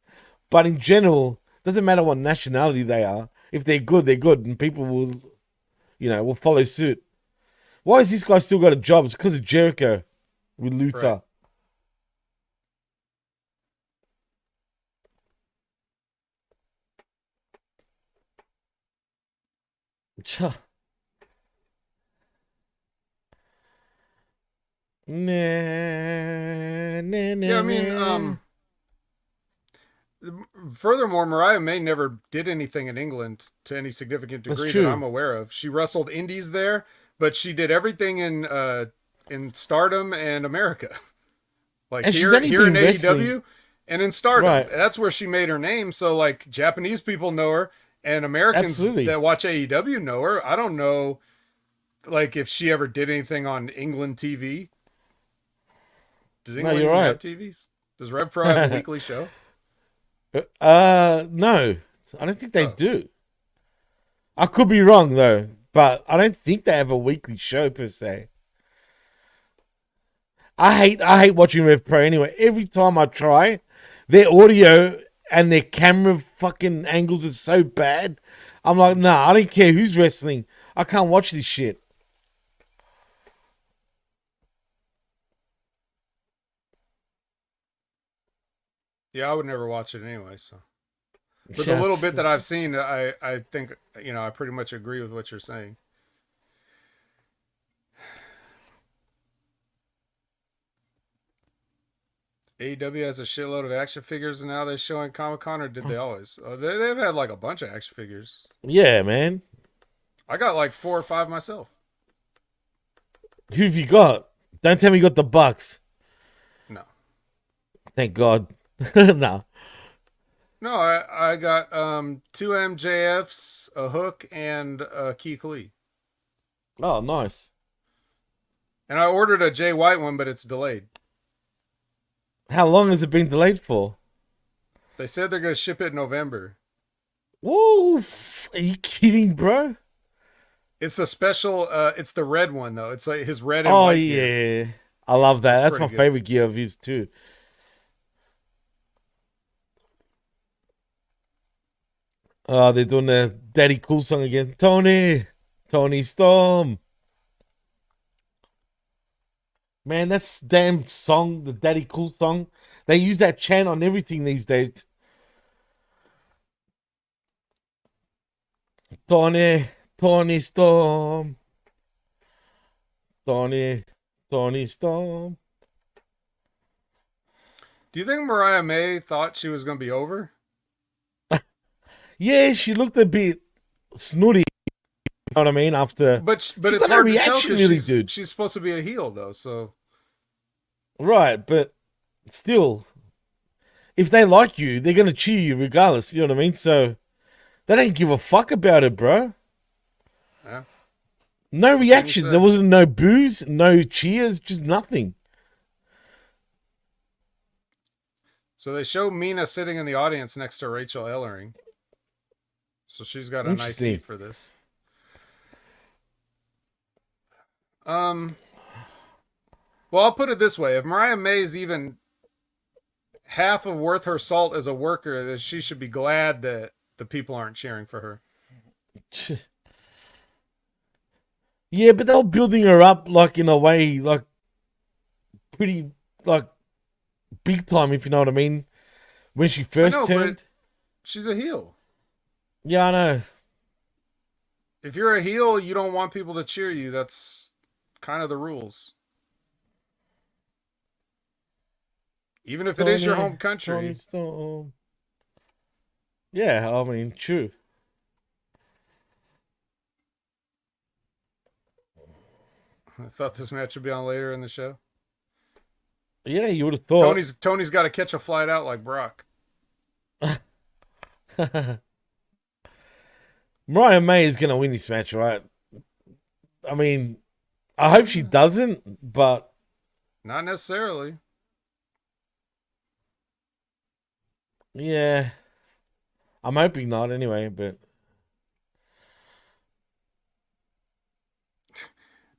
But in general, doesn't matter what nationality they are. If they're good, and people will, will follow suit. Why has this guy still got a job? It's because of Jericho with Luther. Right. Nah, nah, Yeah, nah, I mean, nah. furthermore, Mariah May never did anything in England to any significant That's degree that true. I'm aware of. She wrestled indies there, but she did everything in Stardom and America. Like And she's here only here in been wrestling, AEW and in Stardom. right? That's where she made her name. So like Japanese people know her and Americans Absolutely. that watch AEW know her. I don't know like if she ever did anything on England TV. Does No, England you're even have right. TVs? Does Rev Pro have a weekly show? No, I don't think they Oh. do. I could be wrong though, but I don't think they have a weekly show per se. I hate watching Rev Pro anyway. Every time I try, their audio and their camera fucking angles are so bad. I'm like, nah, I don't care who's wrestling. I can't watch this shit. Yeah, I would never watch it anyway, so but the Yeah, little bit that I've seen, I think I pretty much agree with what you're saying. AEW has a shitload of action figures now they're showing Comic Con, or did they always? They've had like a bunch of action figures. yeah, man. I got like 4 or 5 myself. Who've you got? Don't tell me you got the Bucks. No, Thank God. No. no, I got 2 MJFs, a Hook, and Keith Lee, Oh, nice. and I ordered a Jay White one, but it's delayed. How long has it been delayed for? They said they're gonna ship it in November. Whoa, are you kidding, bro? It's the special. It's the red one though. It's like his red and Oh white gear. yeah, I love that. It's That's my pretty good. favorite gear of his too. Oh, they're doing the Daddy Cool song again. Tony Storm. Man, that's damn song, the Daddy Cool song. They use that chant on everything these days. Tony Storm. Tony Storm. Do you think Mariah May thought she was gonna be over? Yeah, she looked a bit snooty. You know what I mean? After But she it's got no hard to tell reaction, because really, dude. she's supposed to be a heel though. So Right, but still, if they like you, they're gonna cheer you regardless. You know what I mean? So they don't give a fuck about it, bro. yeah, No what can you reaction. There say? wasn't no boos, no cheers, just nothing. So they show Mina sitting in the audience next to Rachel Ellering. So she's got a nice Interesting. seat for this. Um. Well, I'll put it this way: if Mariah May is even half of worth her salt as a worker, then she should be glad that the people aren't cheering for her. Yeah, but they're building her up like in a way, like pretty, like big time, if you know what I mean. When she I first know, but turned, she's a heel. yeah, I know. If you're a heel, you don't want people to cheer you. That's kind of the rules. Even if it is your home Tony country. Storm. Yeah, I mean, true. I thought this match would be on later in the show. Yeah, you would have thought. Tony's got to catch a flight out like Brock. Mariah May is going to win this match, right? I mean, I hope she doesn't, but Not necessarily. yeah, I'm hoping not anyway, but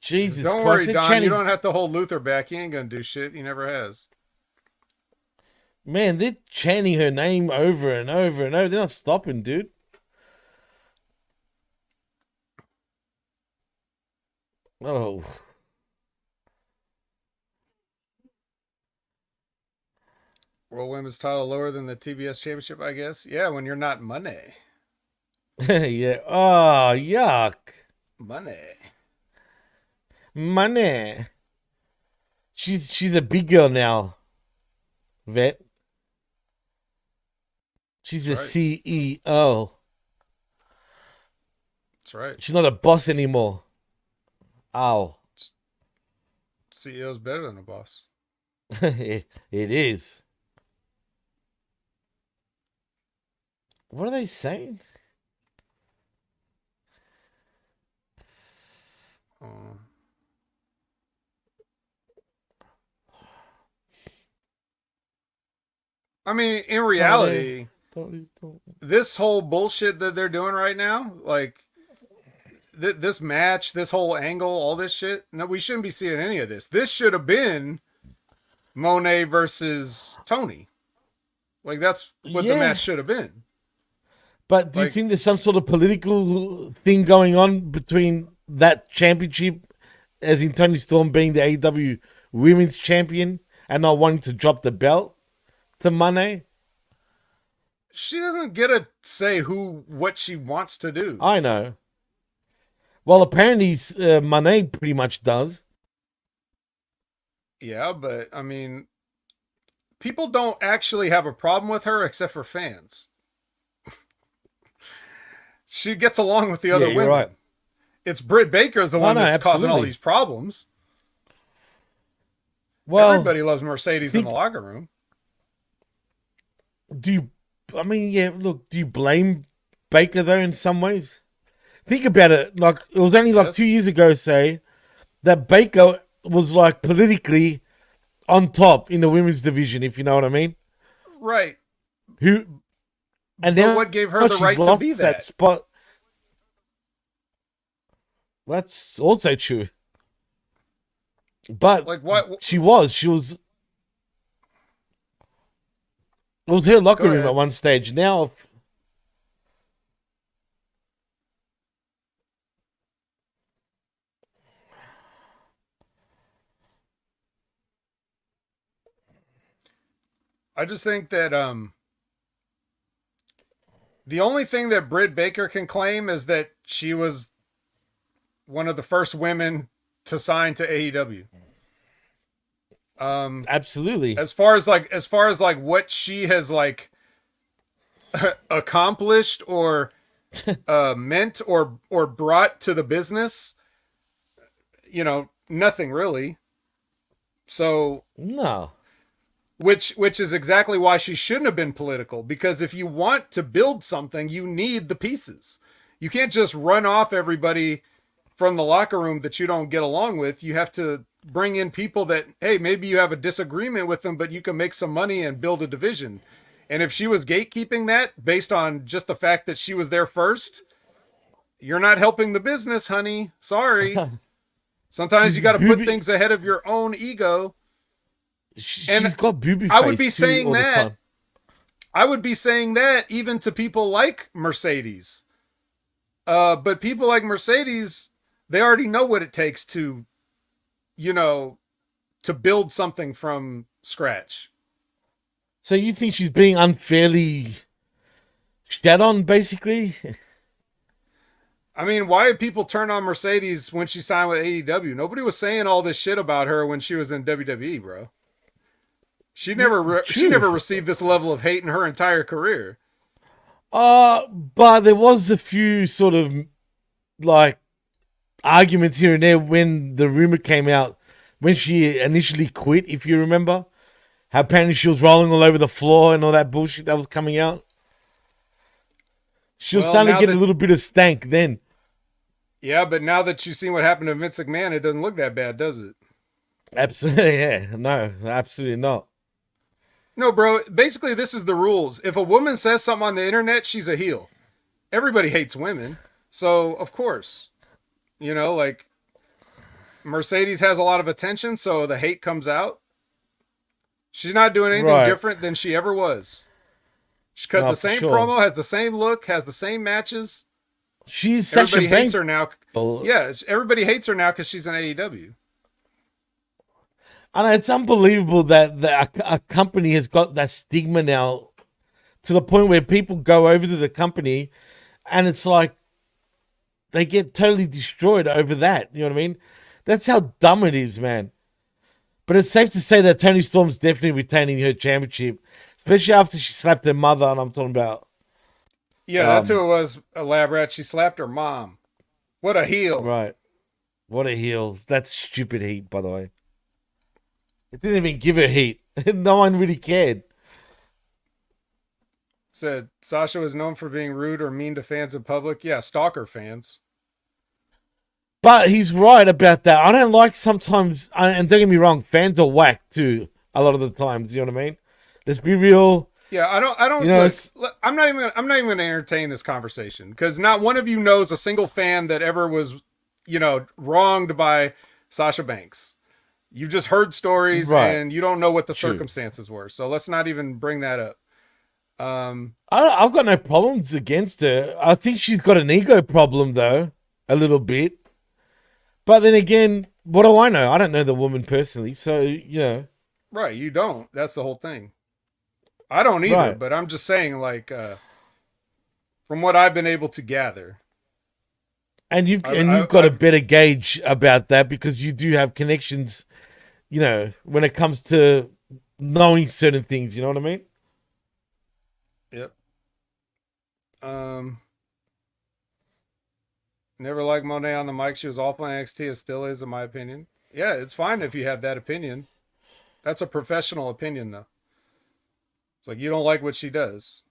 Jesus Don't Christ, worry, they're Don. You chanting, don't have to hold Luther back. He ain't gonna do shit. He never has. man, they're chanting her name over and over and over. They're not stopping, dude. Oh, World Women's title lower than the TBS Championship, I guess. Yeah, when you're not money. yeah. Oh, yuck. Money. Money. She's a big girl now, Vet. She's That's a right. CEO. That's right. She's not a boss anymore. Oh, CEO's better than a boss. it is. What are they saying? Uh, I mean, in Tony, reality, this whole bullshit that they're doing right now, like this match, this whole angle, all this shit, no, we shouldn't be seeing any of this. This should have been Monet versus Tony. Like, that's what the Yeah. match should have been. But do you Like, think there's some sort of political thing going on between that championship, as in Tony Storm being the AEW Women's Champion and not wanting to drop the belt to Monet? she doesn't get to say what she wants to do. I know. Well, apparently Monet pretty much does. Yeah, but I mean, people don't actually have a problem with her except for fans. She gets along with the other Yeah, you're women. right. It's Britt Baker's the one no, that's causing all absolutely. these problems. Well, Everybody loves Mercedes in the locker room. do you? I mean, yeah. Look, do you blame Baker though? In some ways, think about it. Like it was only like Yes. 2 years ago, say that Baker was like politically on top in the women's division, if you know what I mean. Right. Who? And But now what gave her the she's right to lost be that? spot. That's also true. But Like what? she was. It was her locker Go room ahead. at one stage. Now, I just think that the only thing that Britt Baker can claim is that she was one of the first women to sign to AEW. absolutely. As far as like what she has like accomplished or meant or brought to the business, nothing really. So No. which is exactly why she shouldn't have been political, because if you want to build something, you need the pieces. You can't just run off everybody from the locker room that you don't get along with. You have to bring in people that, hey, maybe you have a disagreement with them, but you can make some money and build a division. And if she was gatekeeping that based on just the fact that she was there first, you're not helping the business, honey. Sorry. Sometimes you got to put things ahead of your own ego. She's got booby face I would be too saying all the that. time. I would be saying that even to people like Mercedes. But people like Mercedes, they already know what it takes to, to build something from scratch. So you think she's being unfairly shat on, basically? I mean, why did people turn on Mercedes when she signed with AEW? Nobody was saying all this shit about her when she was in WWE, bro. She never received this level of hate in her entire career. But there was a few sort of like arguments here and there when the rumor came out when she initially quit, if you remember. How apparently she was rolling all over the floor and all that bullshit that was coming out. She was starting to get a little bit of stank then. Yeah, but now that you've seen what happened to Vince McMahon, it doesn't look that bad, does it? Absolutely, yeah. No, absolutely not. No, bro. Basically, this is the rules. If a woman says something on the internet, she's a heel. Everybody hates women. So, of course, like Mercedes has a lot of attention, so the hate comes out. She's not doing anything different than she ever was. She cut the same promo, has the same look, has the same matches. She's Sasha Everybody Banks. hates her now. Yeah, everybody hates her now because she's in AEW. I know it's unbelievable that a company has got that stigma now to the point where people go over to the company and it's like they get totally destroyed over that. You know what I mean? That's how dumb it is, man. But it's safe to say that Toni Storm's definitely retaining her championship, especially after she slapped her mother. And I'm talking about, Yeah, that's who it was, a lab rat. She slapped her mom. What a heel. right? What a heel! That's stupid heat, by the way. It didn't even give her heat. No one really cared. Said Sasha was known for being rude or mean to fans in public. Yeah, stalker fans. But he's right about that. I don't like sometimes, and don't get me wrong, fans are whack too. A lot of the times, you know what I mean. Let's be real. Yeah, I don't. You know, look, I'm not even going to entertain this conversation because not one of you knows a single fan that ever was, wronged by Sasha Banks. You just heard stories, right, and you don't know what the circumstances were. So let's not even bring that up. I've got no problems against her. I think she's got an ego problem though, a little bit. But then again, what do I know? I don't know the woman personally, so Right, you don't. That's the whole thing. I don't either, right, but I'm just saying, like, from what I've been able to gather. And you've got a better gauge about that because you do have connections, when it comes to knowing certain things, you know what I mean? Yep. Never liked Monet on the mic. She was awful in NXT. It still is, in my opinion. Yeah, it's fine if you have that opinion. That's a professional opinion, though. It's like you don't like what she does.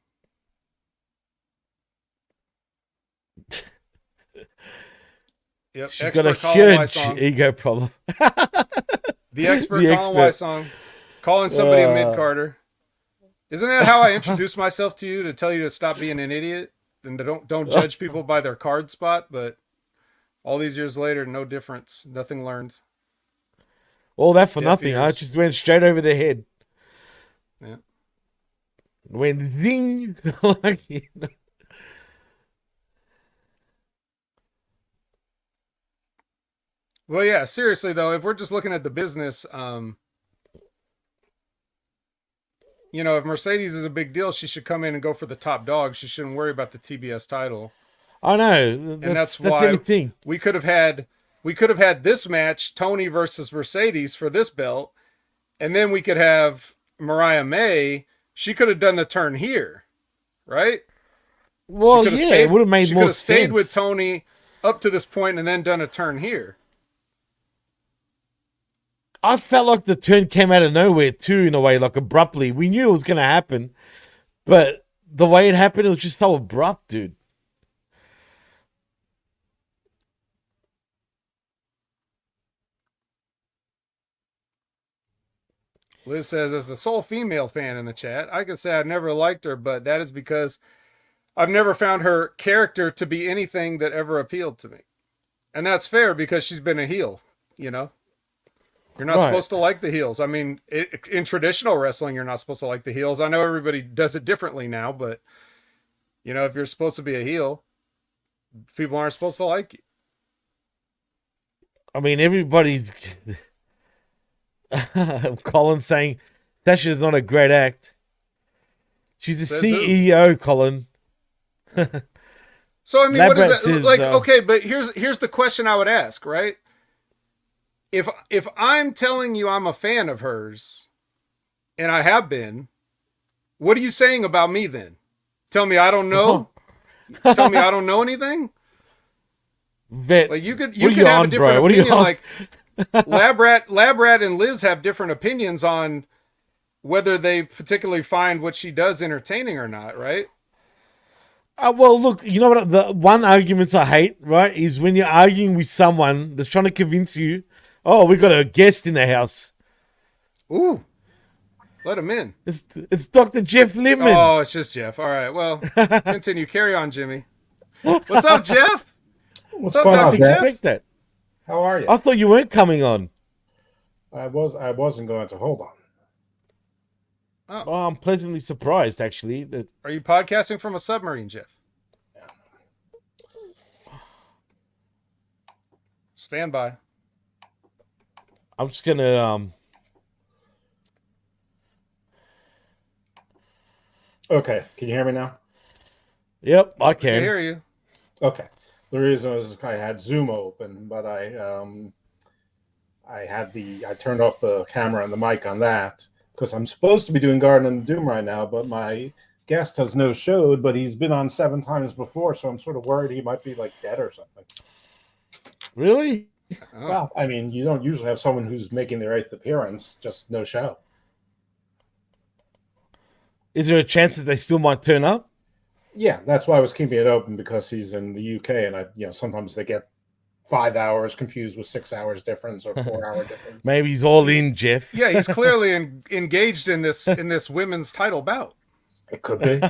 Yep. She's got a huge ego problem. The expert Colin White song. Calling somebody a mid-carder. Isn't that how I introduce myself to you, to tell you to stop being an idiot and to don't judge people by their card spot? But all these years later, no difference. Nothing learned. All that for nothing. I just went straight over their head. Yeah. Went zing. Well, yeah, seriously, though, if we're just looking at the business, if Mercedes is a big deal, she should come in and go for the top dog. She shouldn't worry about the TBS title. I know. That's why everything. we could have had this match, Tony versus Mercedes, for this belt, and then we could have Mariah May. She could have done the turn here, right? Well, yeah, it would have made more sense. She could have stayed with Tony up to this point and then done a turn here. I felt like the turn came out of nowhere too, in a way, like abruptly. We knew it was going to happen, but the way it happened, it was just so abrupt, dude. Liz says, as the sole female fan in the chat, I could say I've never liked her, but that is because I've never found her character to be anything that ever appealed to me. And that's fair because she's been a heel, You're not supposed to like the heels. I mean, in traditional wrestling, you're not supposed to like the heels. I know everybody does it differently now, but, if you're supposed to be a heel, people aren't supposed to like you. I mean, everybody's... Colin saying Sasha's not a great act. She's a CEO, Colin. So, I mean, what is that? Like, okay, but here's the question I would ask, right? If I'm telling you I'm a fan of hers, and I have been, what are you saying about me then? Tell me I don't know? Tell me I don't know anything? Like you could have a different opinion. Like Lab Rat and Liz have different opinions on whether they particularly find what she does entertaining or not, right? Well, look, you know what? The one argument I hate, right, is when you're arguing with someone that's trying to convince you, oh, we got a guest in the house. Ooh, let him in. It's Dr. Jeff Lippman. Oh, it's just Jeff. All right, well, continue. Carry on, Jimmy. What's up, Jeff? What's up, Dr. Jeff? That. How are you? I thought you weren't coming on. I wasn't going to. Hold on. Oh. Well, I'm pleasantly surprised, actually. That... Are you podcasting from a submarine, Jeff? Yeah. Stand by. I'm just gonna Okay, can you hear me now? Yep, I can. I hear you. I turned off the camera and the mic on that because I'm supposed to be doing Garden and Doom right now, but my guest has no showed, but he's been on 7 times before, so I'm sort of worried he might be like dead or something. Really? Oh. Well, I mean, you don't usually have someone who's making their 8th appearance, just no show. Is there a chance that they still might turn up? Yeah, that's why I was keeping it open, because he's in the UK, and sometimes they get 5 hours confused with 6 hours difference or 4 hour difference. Maybe he's all in, Jeff. Yeah, he's clearly engaged in this women's title bout. It could be.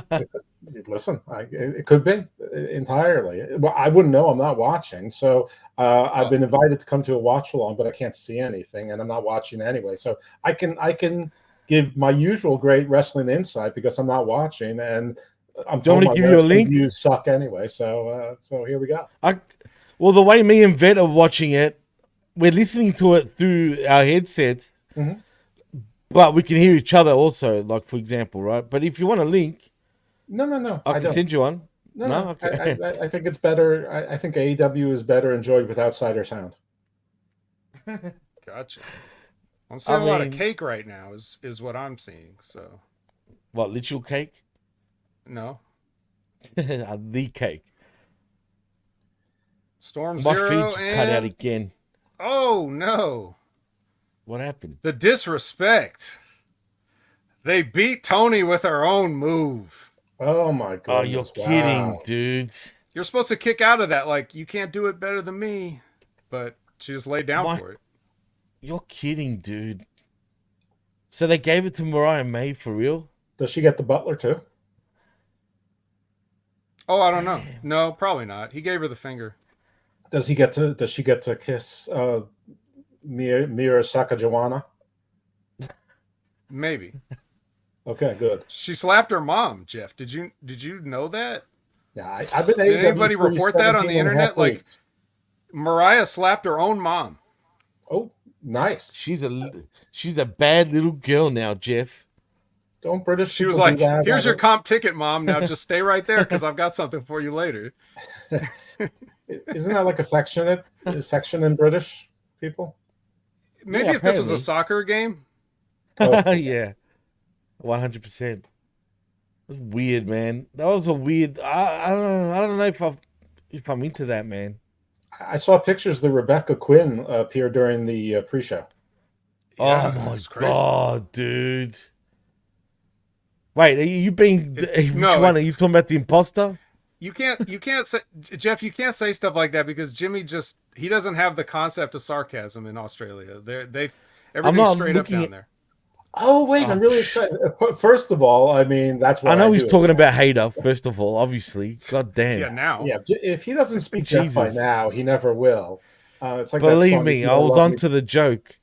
Listen, it could be entirely. Well, I wouldn't know. I'm not watching, so I've been invited to come to a watch along, but I can't see anything, and I'm not watching anyway. So I can give my usual great wrestling insight because I'm not watching, and I'm Do you want me to give you a link? Views suck anyway, so here we go. Well, the way me and Vet are watching it, we're listening to it through our headsets, but we can hear each other also, like, for example, right? But if you want a link, no, I can send you one. No. Okay. I think it's better. I think AEW is better enjoyed with outsider sound. Gotcha. I'm seeing a lot of cake right now is what I'm seeing. So, what, literal cake? No. The cake. Storm My Zero feed just and... cut out again. Oh, no. What happened? The disrespect. They beat Tony with her own move. Oh, my God. Oh, you're kidding, dude. You're supposed to kick out of that like, you can't do it better than me. But she just laid down for it. You're kidding, dude. So they gave it to Mariah May for real? Does she get the butler, too? Oh, I don't know. No, probably not. He gave her the finger. Does she get to kiss Mira Sakajawana? Maybe. Okay, good. She slapped her mom, Jeff. Did you know that? Yeah, I've been. Did anybody report that on the internet? Like, Mariah slapped her own mom. Oh, nice. She's a bad little girl now, Jeff. Don't British. She was like, "Here's your comp ticket, mom. Now just stay right there because I've got something for you later." Isn't that like affection in British people? Maybe Yeah, if this was a soccer game. Oh. Yeah, 100%. That's weird, man. That was a weird. I don't know if I'm into that, man. I saw pictures that Rebecca Quinn appeared during the pre-show. Yeah, oh my God, dude! Wait, are you being? Which one are you talking about? The imposter? You can't say, Jeff. You can't say stuff like that because Jimmy he doesn't have the concept of sarcasm in Australia. Everything's straight up down there. Oh wait, I'm really excited. First of all, I mean that's why I know he's talking about Hater. First of all, obviously, God damn. Yeah, now. Yeah, if he doesn't speak Jeff by now, he never will. It's like believe me, I was onto the joke.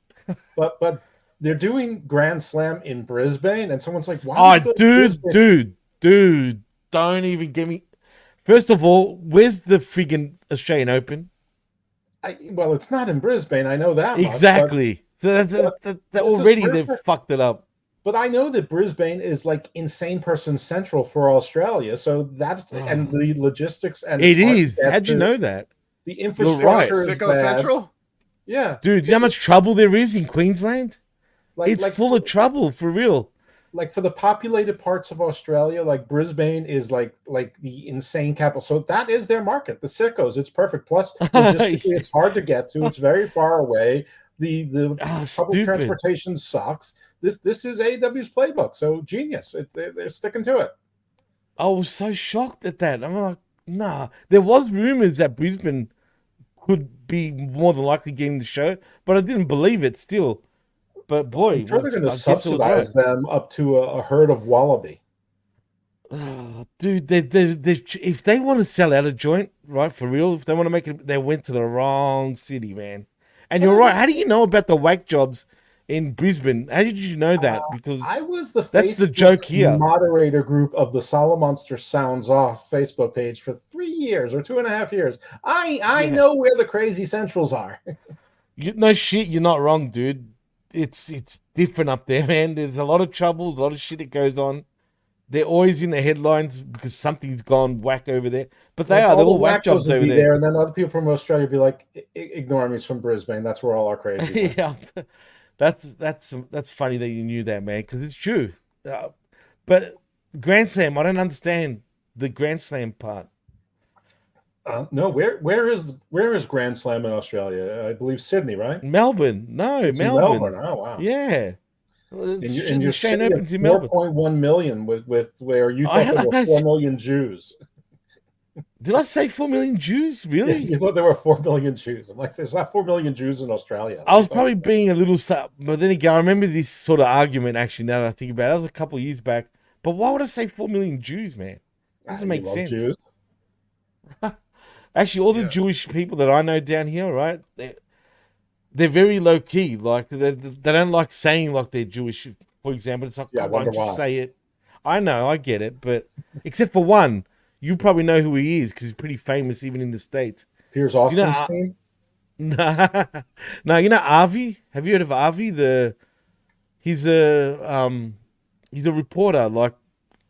But they're doing Grand Slam in Brisbane, and someone's like, "Why?" Oh, dude, don't even get me. First of all, where's the friggin' Australian Open? Well, it's not in Brisbane. I know that exactly. Much, so that already they've fucked it up. But I know that Brisbane is like insane person central for Australia, so that's and the logistics and it is. How'd you know that? The infrastructure is Sicko bad. Central. Yeah, dude, you know how much trouble there is in Queensland? It's full of trouble for real. Like for the populated parts of Australia, like Brisbane is like the insane capital. So that is their market. The sickos, it's perfect. Plus, logistically, it's hard to get to. It's very far away. The public transportation sucks. This is AEW's playbook. So genius. They're sticking to it. I was so shocked at that. I'm like, nah. There was rumors that Brisbane could be more than likely getting the show, but I didn't believe it still. But boy, I'm sure they're going to subsidize them up to a herd of wallaby. Dude, if they want to sell out a joint, right, for real, if they want to make it, they went to the wrong city, man. And you're right. How do you know about the whack jobs in Brisbane? How did you know that? Because I was the that's the joke here. Moderator group of the Solomonster Sounds Off Facebook page for 3 years or 2.5 years. I know where the crazy centrals are. No shit, you're not wrong, dude. It's different up there, man. There's a lot of troubles, a lot of shit that goes on. they're always in the headlines because something's gone whack over there. But Like they're all all the whack wackos jobs would over be there. there, and then other people from Australia would be like, "Ignore me, it's from Brisbane. That's where all our crazies are." Yeah, that's funny that you knew that, man, because it's true. But Grand Slam, I don't understand the Grand Slam part. No, where is Grand Slam in Australia? I believe Sydney, right? Melbourne, no, It's in Melbourne. Melbourne. Oh wow! Yeah, well, In the your Australian city of Open's in Melbourne. 4.1 million, with where you thought there were 4 million Jews. Did I say 4 million Jews? Yeah, Really? you thought there were 4 million Jews. I'm like, there's not 4 million Jews in Australia. I was probably being a little, but then again, I remember this sort of argument actually. Now that I think about it, that was a couple of years back. But why would I say 4 million Jews, man? Doesn't make sense. Jews. Actually, all the Jewish people that I know down here, right? They're very low key. Like they don't like saying like they're Jewish. For example, it's like, Yeah, I come wonder on, just why. say it. I know, I get it, but except for one, you probably know who he is because he's pretty famous even in the States. Piers You Austin's know, team. no, you know Avi. Have you heard of Avi? He's a reporter. Like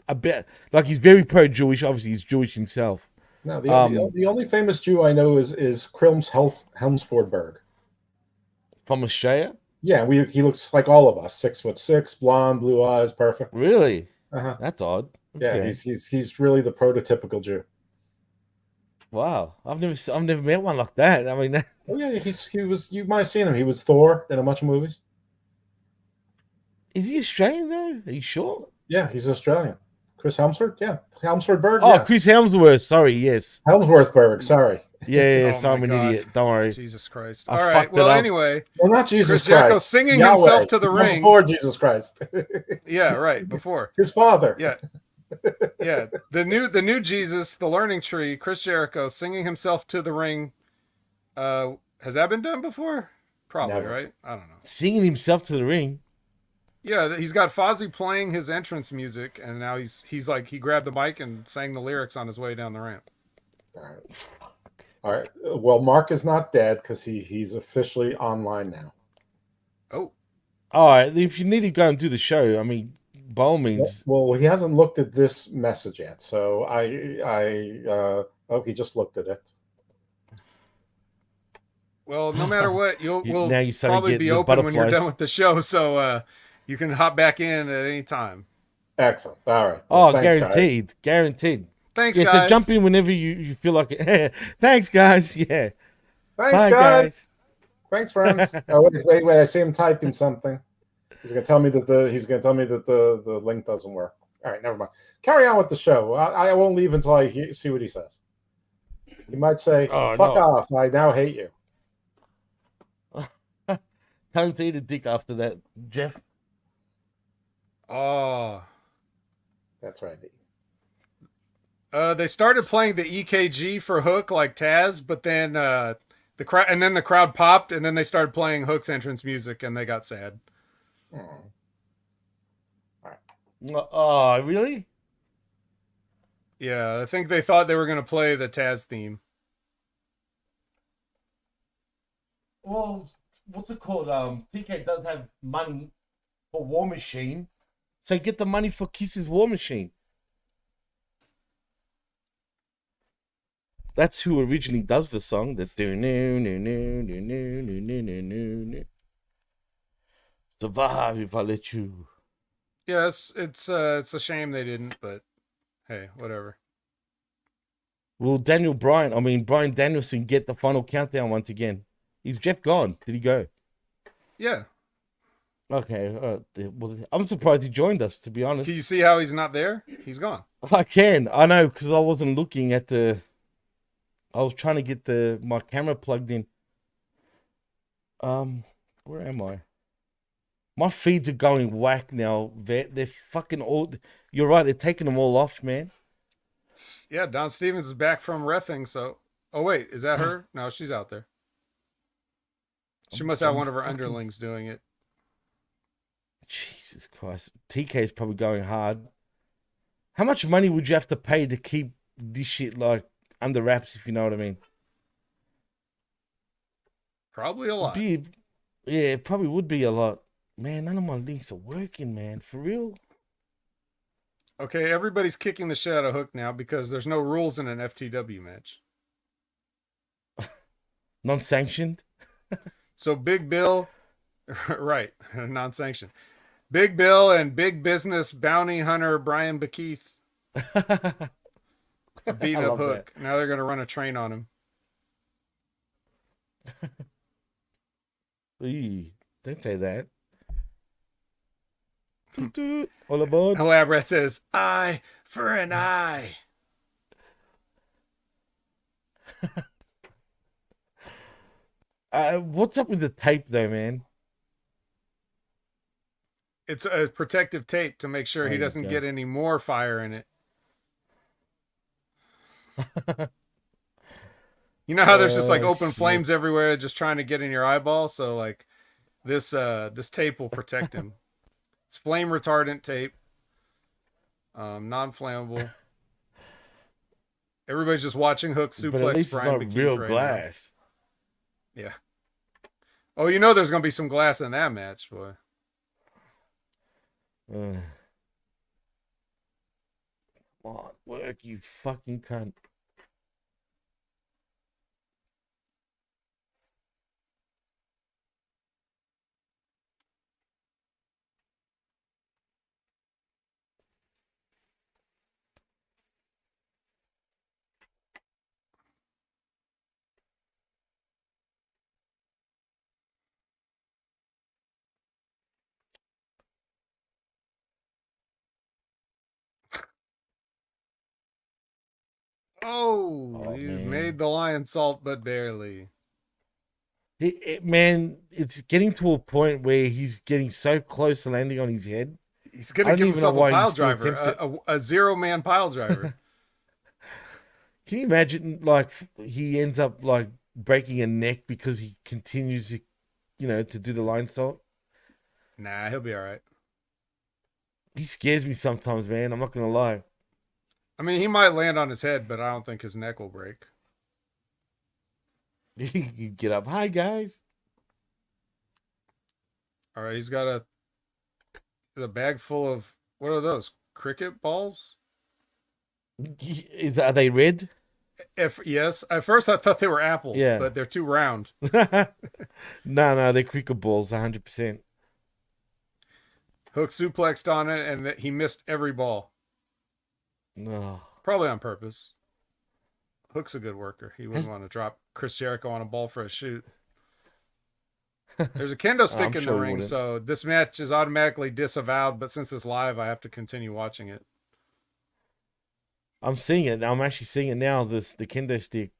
a bit like he's very pro Jewish. Obviously, he's Jewish himself. No, Um, the only famous Jew I know is Krilms Helmsfordberg. from Australia, Yeah, he looks like all of us. 6'6", blonde, blue eyes, perfect. really? Uh-huh. That's odd. Yeah, Okay. he's really the prototypical Jew. Wow, I've never met one like that. I mean, Oh yeah, he was. You might have seen him. He was Thor in a bunch of movies. is he Australian though? Are you sure? Yeah, he's Australian. Chris Helmsworth. Yeah, Helmsfordberg. Oh, Yes. Chris Hemsworth. Sorry, yes. Helmsworthberg. Sorry. Yeah, Oh so I'm my an God. idiot. Don't worry. Jesus Christ. I All right. fucked it Well, up. anyway, Well, not Jesus Chris Jericho Christ. singing Yahweh. himself to the Not ring. before Jesus Christ. Yeah, right. Before. His father. Yeah. Yeah. The new Jesus, the learning tree, Chris Jericho singing himself to the ring. Has that been done before? Probably, Never. right? I don't know. Singing himself to the ring. Yeah, he's got Fozzy playing his entrance music, and now he's like he grabbed the mic and sang the lyrics on his way down the ramp. All right. All right. Well, Mark is not dead because he's officially online now. Oh. All right, if you need to go and do the show, I mean, by all means. Well, he hasn't looked at this message yet, so he just looked at it. Well, no matter what, we'll now you started probably getting be the open when you're butterflies. done with the show, so you can hop back in at any time. Excellent. All right. Oh, thanks, guaranteed, guys. guaranteed. Thanks, Yeah, guys. so jump in whenever you feel like it. Thanks, guys. Yeah. Thanks, Bye, guys. Thanks, friends. Oh, wait! I see him typing something. He's gonna tell me that the link doesn't work. All right, never mind. Carry on with the show. I won't leave until I see what he says. He might say, Oh, "Fuck no. off! I now hate you." Time to eat a dick after that, Jeff. Oh. That's right. They started playing the EKG for Hook like Taz, but then the crowd popped, and then they started playing Hook's entrance music, and they got sad. Oh, really? Yeah, I think they thought they were going to play the Taz theme. Well, what's it called? TK does have money for War Machine, so get the money for Kiss's War Machine. That's who originally does the song. The survive if I let you. Yes, it's a shame they didn't, but hey, whatever. Will Brian Danielson get the final countdown once again? Is Jeff gone? Did he go? Yeah. Okay. Well, I'm surprised he joined us, to be honest. Can you see how he's not there? He's gone. I can. I know, because I wasn't looking at the... I was trying to get my camera plugged in. Where am I? My feeds are going whack now, Vet. They're fucking all... You're right, they're taking them all off, man. Yeah, Don Stevens is back from reffing, so... Oh, wait, is that her? No, she's out there. She must have one of her underlings doing it. Jesus Christ. TK is probably going hard. How much money would you have to pay to keep this shit, like, under wraps, if you know what I mean? Probably a lot. Yeah, it probably would be a lot. Man, none of my links are working, man. For real? Okay, everybody's kicking the shit out of Hook now because there's no rules in an FTW match. Non-sanctioned. So Big Bill, right, non-sanctioned. Big Bill and Big Business bounty hunter Brian Bakeith are beating I up love that. Hook. Now they're going to run a train on him. Eee, don't say that. Toot toot. All aboard. Elaborate says, "Eye for an eye." What's up with the tape though, man? It's a protective tape to make sure There he you doesn't go. get any more fire in it. You know how there's just like open Shit. flames everywhere just trying to get in your eyeball? So like this tape will protect him. It's flame retardant tape. Non-flammable. Everybody's just watching Hook But at suplex least it's Brian not McKeith real right glass. now. Yeah. Oh, you know there's gonna be some glass in that match, boy. Come on, work, you fucking cunt. Oh, Oh you man. made the lion salt, but barely. Man, it's getting to a point where he's getting so close to landing on his head. He's I gonna don't give even know himself a why he pile still driver, attempts it. a 0-man pile driver. Can you imagine, like, he ends up like breaking a neck because he continues to, to do the line salt? Nah, he'll be all right. He scares me sometimes, man. I'm not gonna lie. I mean, he might land on his head, but I don't think his neck will break. You get up, hi guys. All right, he's got a bag full of, what are those? Cricket balls? Are they red? If yes, at first I thought they were apples, Yeah. but they're too round. No, they're cricket balls, 100%. Hook suplexed on it, and he missed every ball. No. Probably on purpose. Hook's a good worker. He wouldn't want to drop Chris Jericho on a ball for a shoot. There's a kendo stick in the ring, so this match is automatically disavowed, but since it's live, I have to continue watching it. I'm seeing it. I'm actually seeing it now, the kendo stick.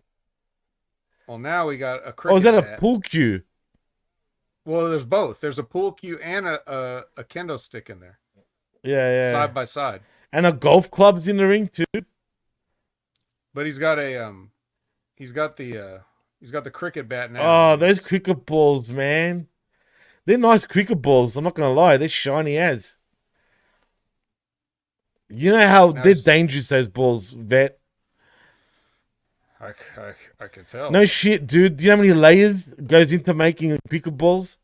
Well, now we got a cricket Oh, is that a bat. pool cue? Well, there's both. There's a pool cue and a kendo stick in there. Yeah. Side by side. And a golf club's in the ring too. But he's got the cricket bat now. Oh, those cricket balls, man. They're nice cricket balls. I'm not gonna lie. They're shiny as. You know how they're dangerous, those balls, Vet? I can tell. No shit, dude. Do you know how many layers goes into making cricket balls?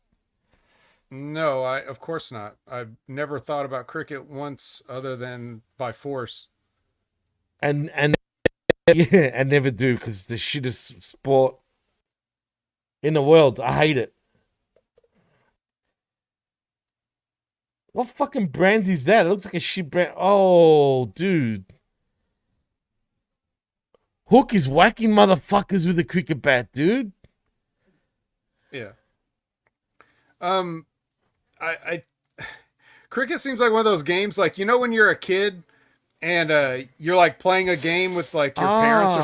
No, of course not. I've never thought about cricket once other than by force. And yeah, and never do, because it's the shittest sport in the world. I hate it. What fucking brand is that? It looks like a shit brand. Oh, dude. Hook is whacking motherfuckers with a cricket bat, dude. Yeah. I cricket seems like one of those games, like, you know, when you're a kid and you're like playing a game with like your parents or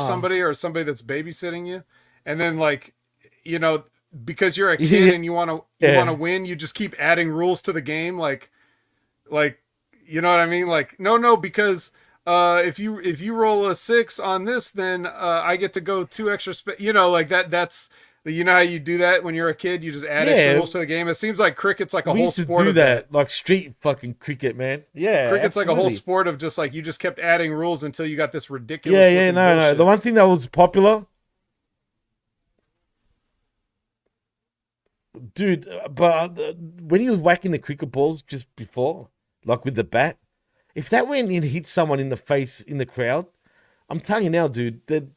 somebody that's babysitting you, and then like, you know, because you're a kid and you want to win, you just keep adding rules to the game, like you know what I mean? Like, no, because if you roll a 6 on this, then I get to go 2 extra you know, like that's, you know how you do that when you're a kid? You just add extra rules to the game. It seems like cricket's like a whole sport of that. Like street fucking cricket, man. Yeah, cricket's absolutely. like a whole sport of just like, you just kept adding rules until you got this ridiculous. No. Bullshit. The one thing that was popular, dude, but when he was whacking the cricket balls just before, like with the bat, If that went and hit someone in the face in the crowd, I'm telling you now, dude, they'd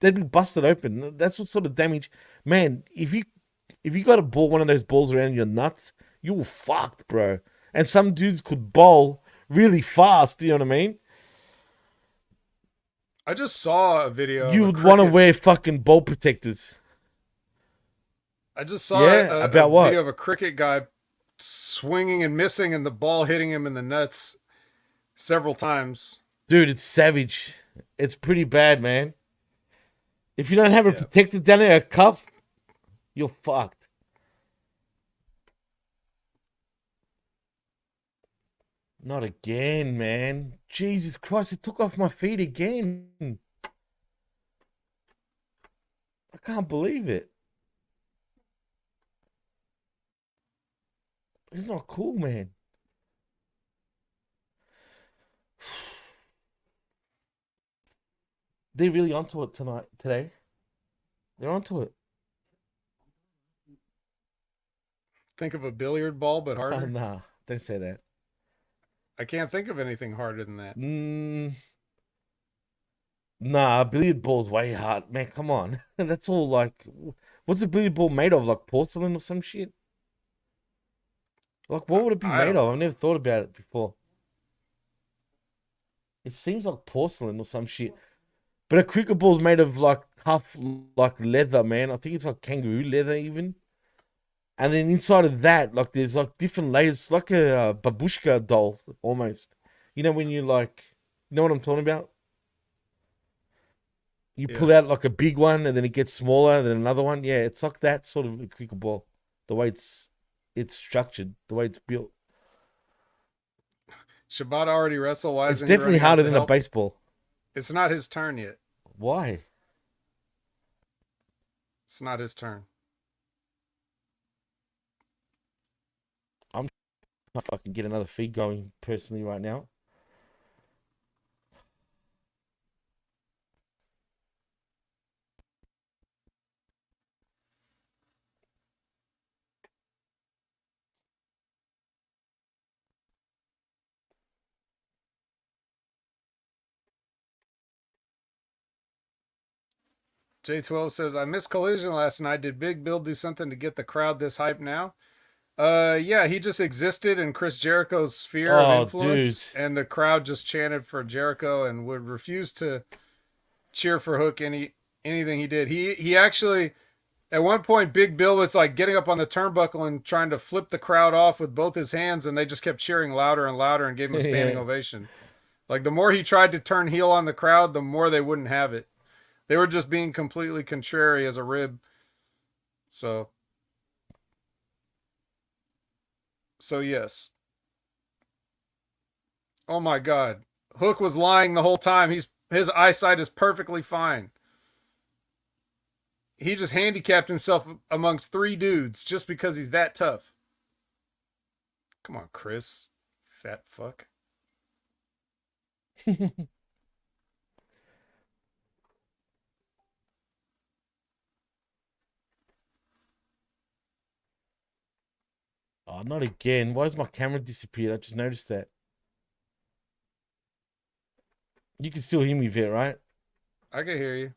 be busted open. That's what sort of damage, man. If you got a ball, one of those balls around your nuts, you were fucked, bro. And some dudes could bowl really fast. You know what I mean? I just saw a video. You would want to wear fucking ball protectors. I just saw a video of a cricket guy swinging and missing, and the ball hitting him in the nuts several times. Dude, it's savage. It's pretty bad, man. If you don't have a protector down there, a cuff, you're fucked. Not again, man. Jesus Christ, it took off my feet again. I can't believe it. It's not cool, man. They're really onto it today. They're onto it. Think of a billiard ball, but harder? Nah, don't say that. I can't think of anything harder than that. Nah, a billiard ball's way hard. Man, come on. That's all like... What's a billiard ball made of? Like porcelain or some shit? Like, what would it be made of? I've never thought about it before. It seems like porcelain or some shit. But a cricket ball's made of like tough, like leather, man. I think it's like kangaroo leather even. And then inside of that, like there's like different layers. It's like a babushka doll almost. You know when you like, you know what I'm talking about? You pull out like a big one and then it gets smaller, then another one. Yeah, it's like that sort of a cricket ball. The way it's structured, the way it's built. Shibata already wrestled. Why it's definitely harder than a baseball. It's not his turn yet. Why? It's not his turn. I'm not fucking get another feed going personally right now. J12 says, I missed Collision last night. Did Big Bill do something to get the crowd this hype now? Yeah, he just existed in Chris Jericho's sphere of influence, and the crowd just chanted for Jericho and would refuse to cheer for Hook anything he did. He actually, at one point, Big Bill was like getting up on the turnbuckle and trying to flip the crowd off with both his hands, and they just kept cheering louder and louder and gave him a standing ovation. Like, the more he tried to turn heel on the crowd, the more they wouldn't have it. They were just being completely contrary as a rib. So yes. Oh my God. Hook was lying the whole time. His eyesight is perfectly fine. He just handicapped himself amongst 3 dudes just because he's that tough. Come on, Chris. Fat fuck. Oh, not again. Why has my camera disappeared? I just noticed that. You can still hear me, Vet, right? I can hear you.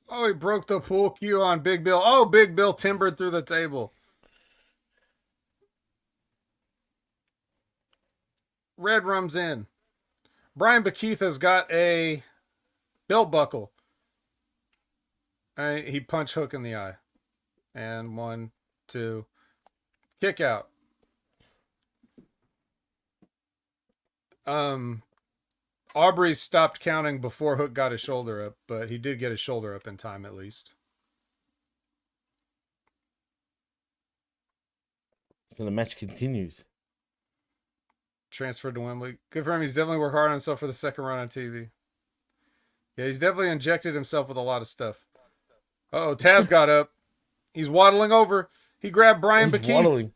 Oh, he broke the pool cue on Big Bill. Oh, Big Bill timbered through the table. Red Rum's in. Brian Bakeith has got a belt buckle. He punched Hook in the eye. And 1, 2. Kick out. Aubrey stopped counting before Hook got his shoulder up, but he did get his shoulder up in time at least. So the match continues. Transferred to Wembley. Good for him. He's definitely worked hard on himself for the second run on TV. Yeah, he's definitely injected himself with a lot of stuff. Uh-oh, Taz got up. He's waddling over. He grabbed Brian Bakeith. Waddling.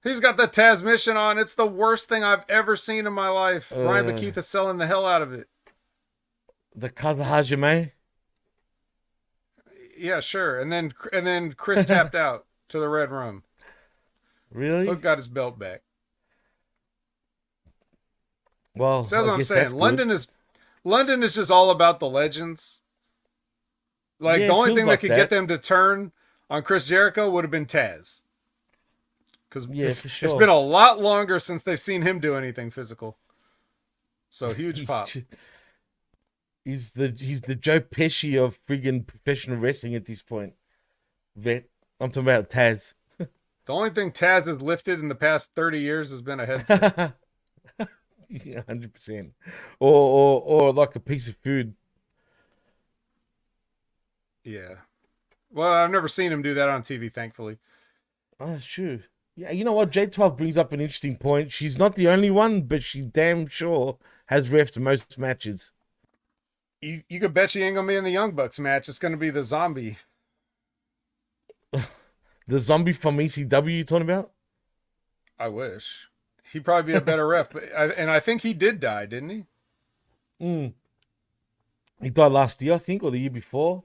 He's got the Taz mission on. It's the worst thing I've ever seen in my life. Brian Bakeith is selling the hell out of it. The Kazahajime? Yeah, sure. And then Chris tapped out to the Red Room. Really? Hook got his belt back. Well, So that's I what I'm guess saying. that's good. London is just all about the legends. Like Yeah, the it only feels thing that like could get that. them to turn on Chris Jericho would have been Taz. Because Yeah, for it's sure. been a lot longer since they've seen him do anything physical. So huge He's, pop. he's the Joe Pesci of friggin' professional wrestling at this point. Vet. I'm talking about Taz. The only thing Taz has lifted in the past 30 years has been a headset. Yeah, 100%. Or like a piece of food. Yeah. Well, I've never seen him do that on TV, thankfully. Oh, that's true. Yeah, you know what? J12 brings up an interesting point. She's not the only one, but she damn sure has refed most matches. You could bet she ain't gonna be in the Young Bucks match. It's gonna be the zombie. The zombie from ECW you talking about? I wish. He'd probably be a better ref, and I think he did die, didn't he? Mm. He died last year, I think, or the year before,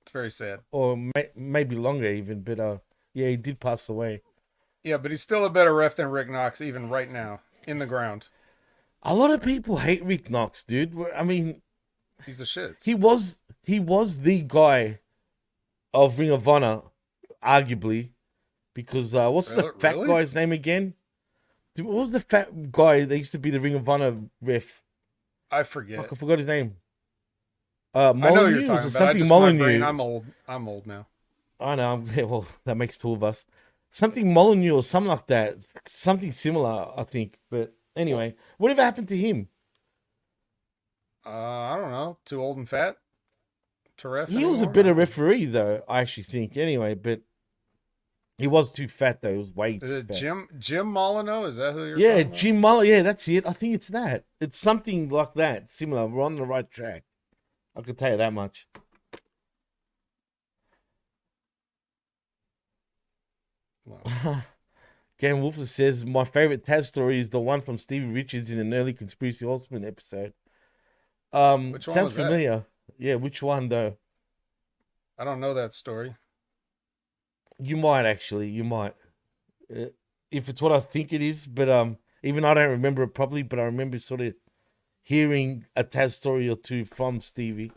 It's very sad. or maybe longer even. But yeah, he did pass away. Yeah, but he's still a better ref than Rick Knox, even right now, in the ground. A lot of people hate Rick Knox, dude. I mean, He's the shits. he was the guy of Ring of Honor, arguably, because what's the fat Really? guy's name again? Dude, what was the fat guy that used to be the Ring of Honor ref? I forget. Fuck, I forgot his name. I know what you're Molyneux? Was talking it about. something My brain, Molyneux? I'm old now. I know. Yeah, well, that makes two of us. Something Molyneux or something like that. Something similar, I think. But anyway, whatever happened to him? I don't know. Too old and fat to ref. He was a anymore? better referee, though, I actually think. Anyway, but he was too fat, though. He was way Is too it fat. Jim Molyneux? Is that who you're Yeah, talking about? Jim Muller. Yeah, that's it. I think it's that. It's something like that. Similar. We're on the right track. I can tell you that much. Well, Gan Wolfer says, my favorite Taz story is the one from Stevie Richards in an early Conspiracy Horseman episode. which one Sounds was that? familiar. Yeah, which one though? I don't know that story. You might actually. You might. If it's what I think it is, but even I don't remember it properly, but I remember sort of hearing a Taz story or two from Stevie.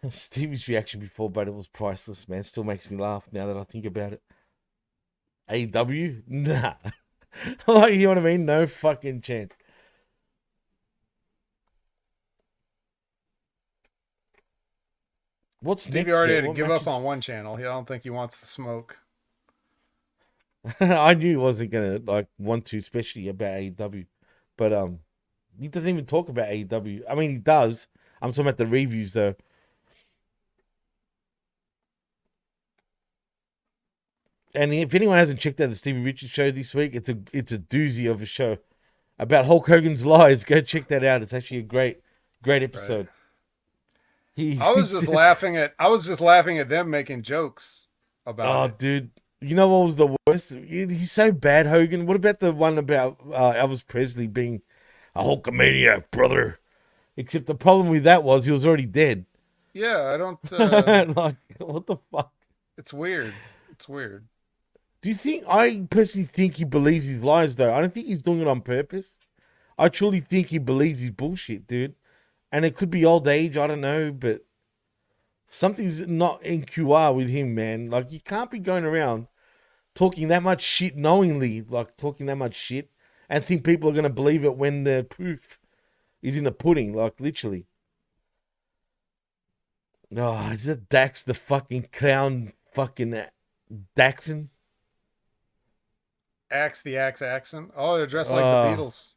Stevie's reaction before, but it was priceless, man. Still makes me laugh now that I think about it. AEW? Nah. Like, you know what I mean? No fucking chance. What's Stevie next? already There? had to What give up matches? on one channel. I don't think he wants the smoke. I knew he wasn't gonna like want to, especially about AEW. But he doesn't even talk about AEW. I mean, he does. I'm talking about the reviews though. And if anyone hasn't checked out the Stevie Richards show this week, it's a doozy of a show about Hulk Hogan's lies. Go check that out. It's actually a great episode. I was just laughing at them making jokes about Oh, it. dude. You know what was the worst? He's so bad, Hogan. What about the one about Elvis Presley being a Hulkamaniac, brother? Except the problem with that was he was already dead. Yeah, I don't. Like, what the fuck? It's weird. It's weird. Do you think, I personally think he believes his lies, though. I don't think he's doing it on purpose. I truly think he believes his bullshit, dude. And it could be old age, I don't know, but something's not in QR with him, man. Like, you can't be going around talking that much shit knowingly, like talking that much shit, and think people are going to believe it when the proof is in the pudding, like literally. Oh, is it Dax the fucking clown fucking Daxon? Axe the Axe accent. Oh, they're dressed like the Oh. Beatles.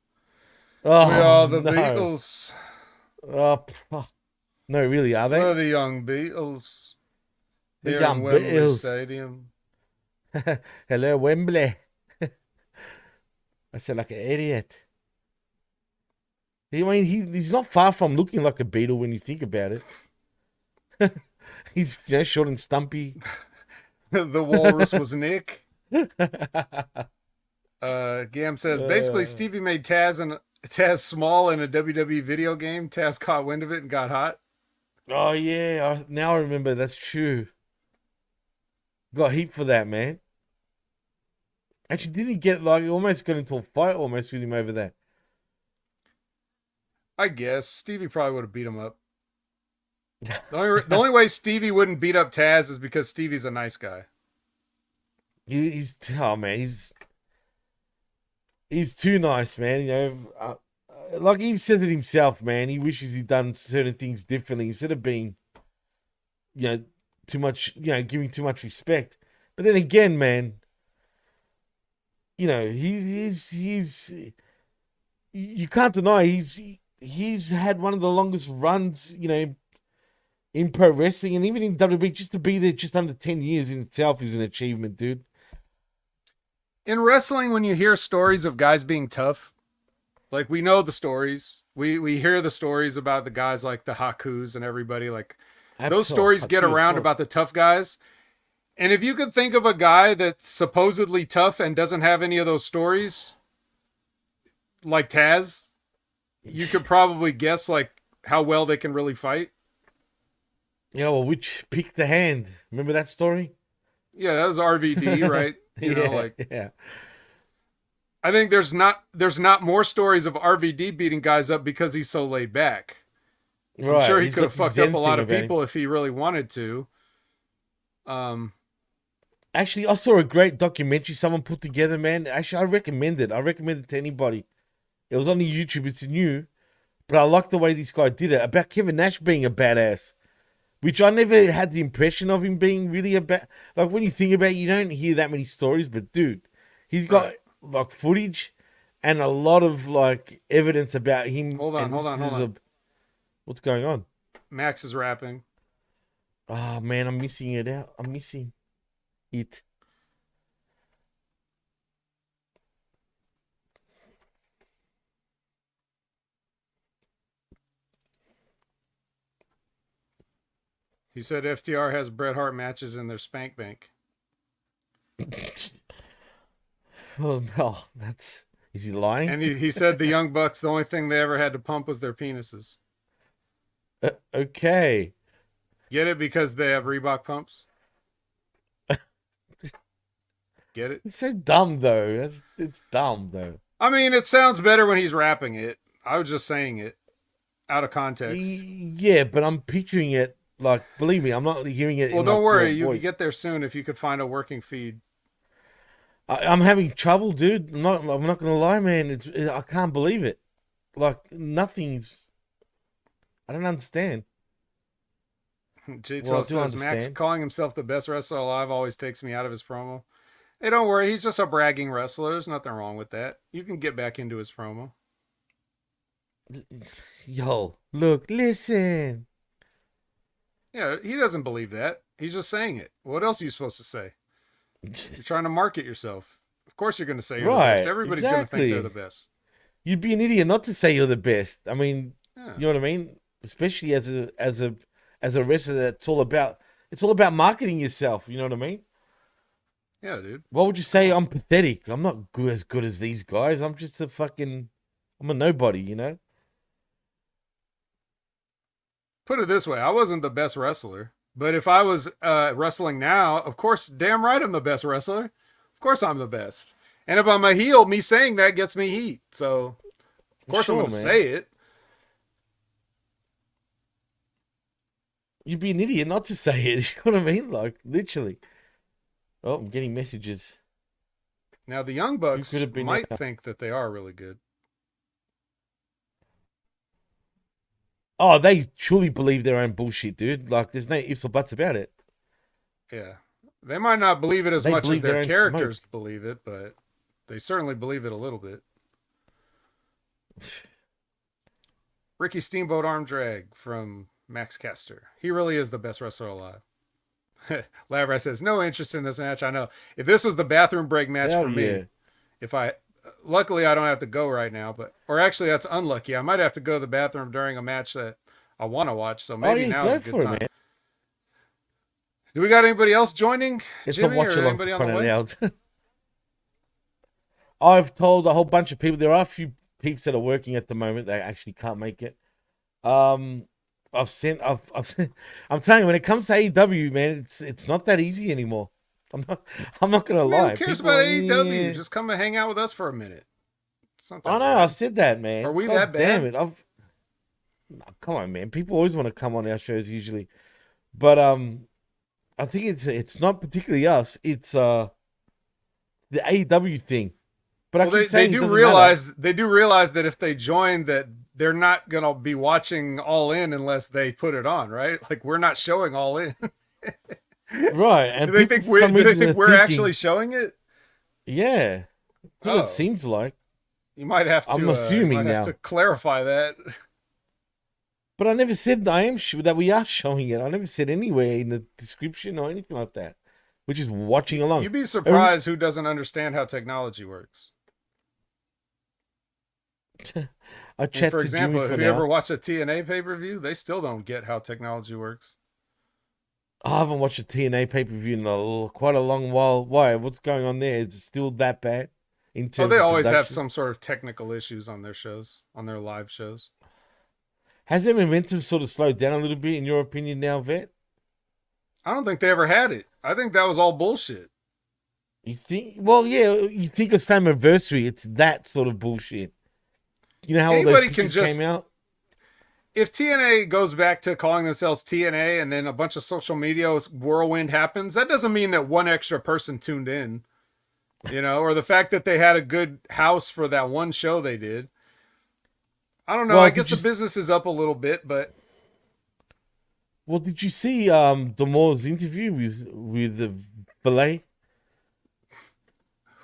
Oh, We are the no. Beatles. Oh, no, really, are We're they? the young Beatles. The Here young in Wembley Beatles. Stadium. Hello, Wembley. I sound like an idiot. I mean, he's not far from looking like a Beatle when you think about it. He's, short and stumpy. The walrus was Nick. Gam says basically Stevie made Taz small in a WWE video game. Taz caught wind of it and got hot. Oh yeah, now I remember. That's true. Got heat for that, man. Actually, didn't he get like almost got into a fight almost with him over that? I guess Stevie probably would have beat him up. The only way Stevie wouldn't beat up Taz is because Stevie's a nice guy. He's oh man, he's too nice, man. You know, like he says it himself, man. He wishes he'd done certain things differently instead of being, you know, too much, you know, giving too much respect. But then again, man, you know, he's you can't deny he's had one of the longest runs, you know, in pro wrestling and even in WWE. Just to be there just under 10 years in itself is an achievement, dude. In wrestling, when you hear stories of guys being tough, like we know the stories, we hear the stories about the guys like the Hakus and everybody, like those stories get around about the tough guys. And if you could think of a guy that's supposedly tough and doesn't have any of those stories, like Taz, you could probably guess like how well they can really fight. Yeah, well, which picked the hand? Remember that story? Yeah, that was RVD, right? You know, like yeah. I think there's not more stories of RVD beating guys up because he's so laid back. Right. I'm sure he could have fucked up a lot of people if he really wanted to. Actually, I saw a great documentary someone put together, man. Actually, I recommend it. I recommend it to anybody. It was on the YouTube. It's new, but I like the way this guy did it about Kevin Nash being a badass, which I never had the impression of him being really a bad. Like when you think about it, you don't hear that many stories, but dude, he's got like footage and a lot of like evidence about him. Hold on. What's going on? Max is rapping. Oh man, I'm missing it out. I'm missing it. He said FTR has Bret Hart matches in their spank bank. Oh no, is he lying? And he said the Young Bucks, the only thing they ever had to pump was their penises. Okay. Get it? Because they have Reebok pumps? Get it? It's so dumb though. It's dumb though. I mean, it sounds better when he's rapping it. I was just saying it out of context. Yeah, but I'm picturing it like, believe me, I'm not hearing it. Well, don't worry. You can get there soon if you could find a working feed. I'm having trouble, dude. I'm not gonna lie, man. I can't believe it. Like nothing's. I don't understand. J12 says Max calling himself the best wrestler alive always takes me out of his promo. Hey, don't worry. He's just a bragging wrestler. There's nothing wrong with that. You can get back into his promo. Yo, look, listen. Yeah, he doesn't believe that. He's just saying it. What else are you supposed to say? You're trying to market yourself. Of course you're going to say you're the best. Everybody's going to think they're the best. You'd be an idiot not to say you're the best. I mean, You know what I mean? Especially as a wrestler, it's all about marketing yourself. You know what I mean? Yeah, dude. Why would you say I'm pathetic? I'm not as good as these guys. I'm just I'm a nobody, you know? Put it this way. I wasn't the best wrestler. But if I was wrestling now, of course, damn right I'm the best wrestler. Of course I'm the best. And if I'm a heel, me saying that gets me heat. So, of course I'm going to say it. You'd be an idiot not to say it. You know what I mean? Like, literally. Oh, I'm getting messages. Now, the Young Bucks might think that they are really good. Oh, they truly believe their own bullshit, dude. Like, there's no ifs or buts about it. Yeah. They might not believe it as much as their characters believe it, but they certainly believe it a little bit. Ricky Steamboat Arm Drag from Max Caster. He really is the best wrestler alive. Lavra says, no interest in this match. I know. If this was the bathroom break match for me, luckily I don't have to go right now, or actually that's unlucky. I might have to go to the bathroom during a match that I want to watch, so maybe now is a good time. Do we got anybody else joining? It's Jimmy, a watch along anybody on the way? I've told a whole bunch of people. There are a few peeps that are working at the moment. They actually can't make it. I've sent. I'm telling you, when it comes to AEW, man, it's not that easy anymore. I'm not gonna lie. Who cares People about are, AEW? yeah. Just come and hang out with us for a minute. It's not that I know. bad. I said that, man. Are we God that bad? damn it! Come on, man. People always want to come on our shows usually, but I think it's not particularly us. It's the AEW thing. But Well, they do realize that if they join, that they're not gonna be watching All In unless they put it on, right? Like we're not showing All In, right? And do they think we're actually showing it? Yeah, that's what it seems like. You might have to. I'm assuming now. Have to clarify that. But I never said I am sure that we are showing it. I never said anywhere in the description or anything like that. We're just watching along. You'd be surprised who doesn't understand how technology works. I chat for to example, Jimmy have you ever watched a TNA pay-per-view? They still don't get how technology works. I haven't watched a TNA pay-per-view in quite a long while. Why? What's going on there? Is it still that bad? In terms they of always have production? some sort of technical issues on their shows, on their live shows. Has their momentum sort of slowed down a little bit, in your opinion, now, Vet? I don't think they ever had it. I think that was all bullshit. You think? Well, yeah. You think of Slammiversary, it's that sort of bullshit. You know how all those pictures came out? If TNA goes back to calling themselves TNA and then a bunch of social media whirlwind happens, that doesn't mean that one extra person tuned in, or the fact that they had a good house for that one show they did. I don't know. Well, I guess the business is up a little bit, but. Well, did you see Damore's interview with the Valet?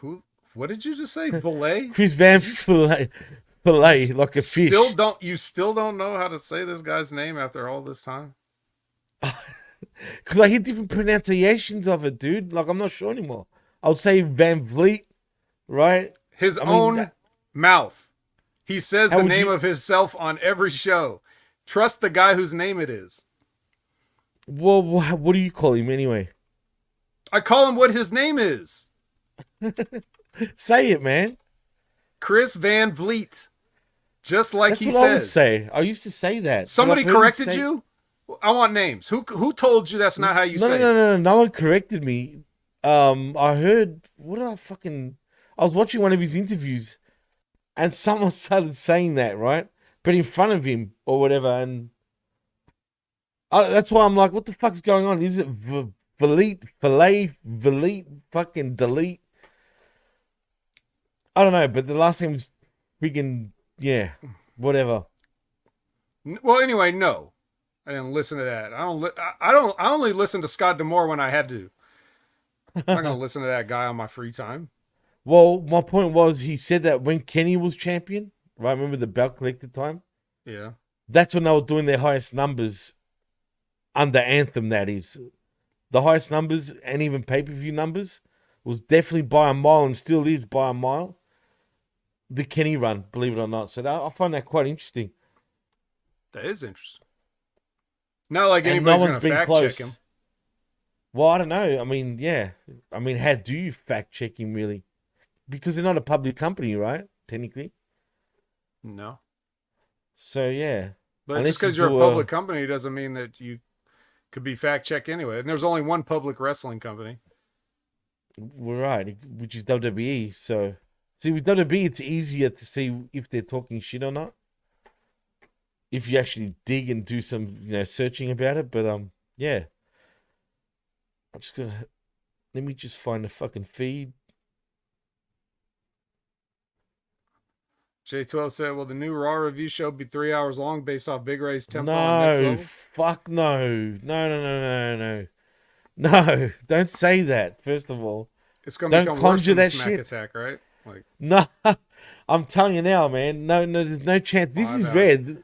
Who? What did you just say? Valet? Chris Van Valet. Fillet like a fish. You still don't know how to say this guy's name after all this time? Because I hear different pronunciations of it, dude. Like, I'm not sure anymore. I would say Van Vliet, right? His own mouth. He says the name of himself on every show. Trust the guy whose name it is. Well, what do you call him anyway? I call him what his name is. Say it, man. Chris Van Vliet. Just like That's he what says. I would say. I used to say that. Somebody corrected you? I want names. Who told you that's not how you say it? No one corrected me. I heard, I was watching one of his interviews and someone started saying that, right? But in front of him or whatever. And that's why I'm like, what the fuck's going on? Is it Valet, fucking delete? I don't know, but the last name was freaking, yeah, whatever. Well, anyway, no. I didn't listen to that. I only listened to Scott D'Amore when I had to. I'm not gonna listen to that guy on my free time. Well, my point was he said that when Kenny was champion, right? Remember the belt collector time? Yeah. That's when they were doing their highest numbers under Anthem, that is. The highest numbers and even pay-per-view numbers was definitely by a mile and still is by a mile. The Kenny run, believe it or not. So I find that quite interesting. That is interesting. Not like anybody's going to fact check him. Well, I don't know. I mean, yeah. I mean, how do you fact check him, really? Because they're not a public company, right? Technically. No. So, yeah. But just because you're a public company doesn't mean that you could be fact checked anyway. And there's only one public wrestling company. We're right, which is WWE. So, see, with WWE, it's easier to see if they're talking shit or not. If you actually dig and do some, searching about it. But, yeah. I'm just going to... Let me just find the fucking feed. J12 said, "Will the new Raw review show be 3 hours long based off Big Ray's tempo on Next Level?" Fuck no. No. No, don't say that, first of all. It's going to become worse than the Smack shit. Attack, right? Like, no, I'm telling you now, man. No, there's no chance. This is red.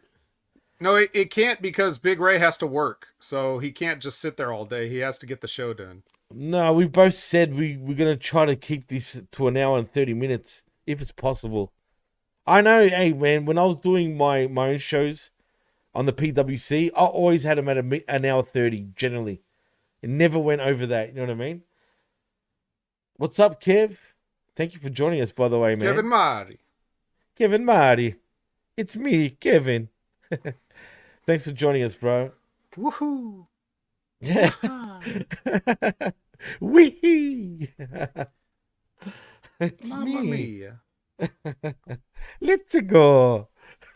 No, it can't because Big Ray has to work. So he can't just sit there all day. He has to get the show done. No, we both said we're going to try to keep this to an hour and 30 minutes, if it's possible. I know, hey, man, when I was doing my own shows on the PWC, I always had them at an hour 30, generally. It never went over that, you know what I mean? What's up, Kev? Thank you for joining us, by the way, man. Kevin Marty. Kevin Marty. It's me, Kevin. Thanks for joining us, bro. Woohoo! Yeah. Wee. It's Mamma me. mia. Let's go.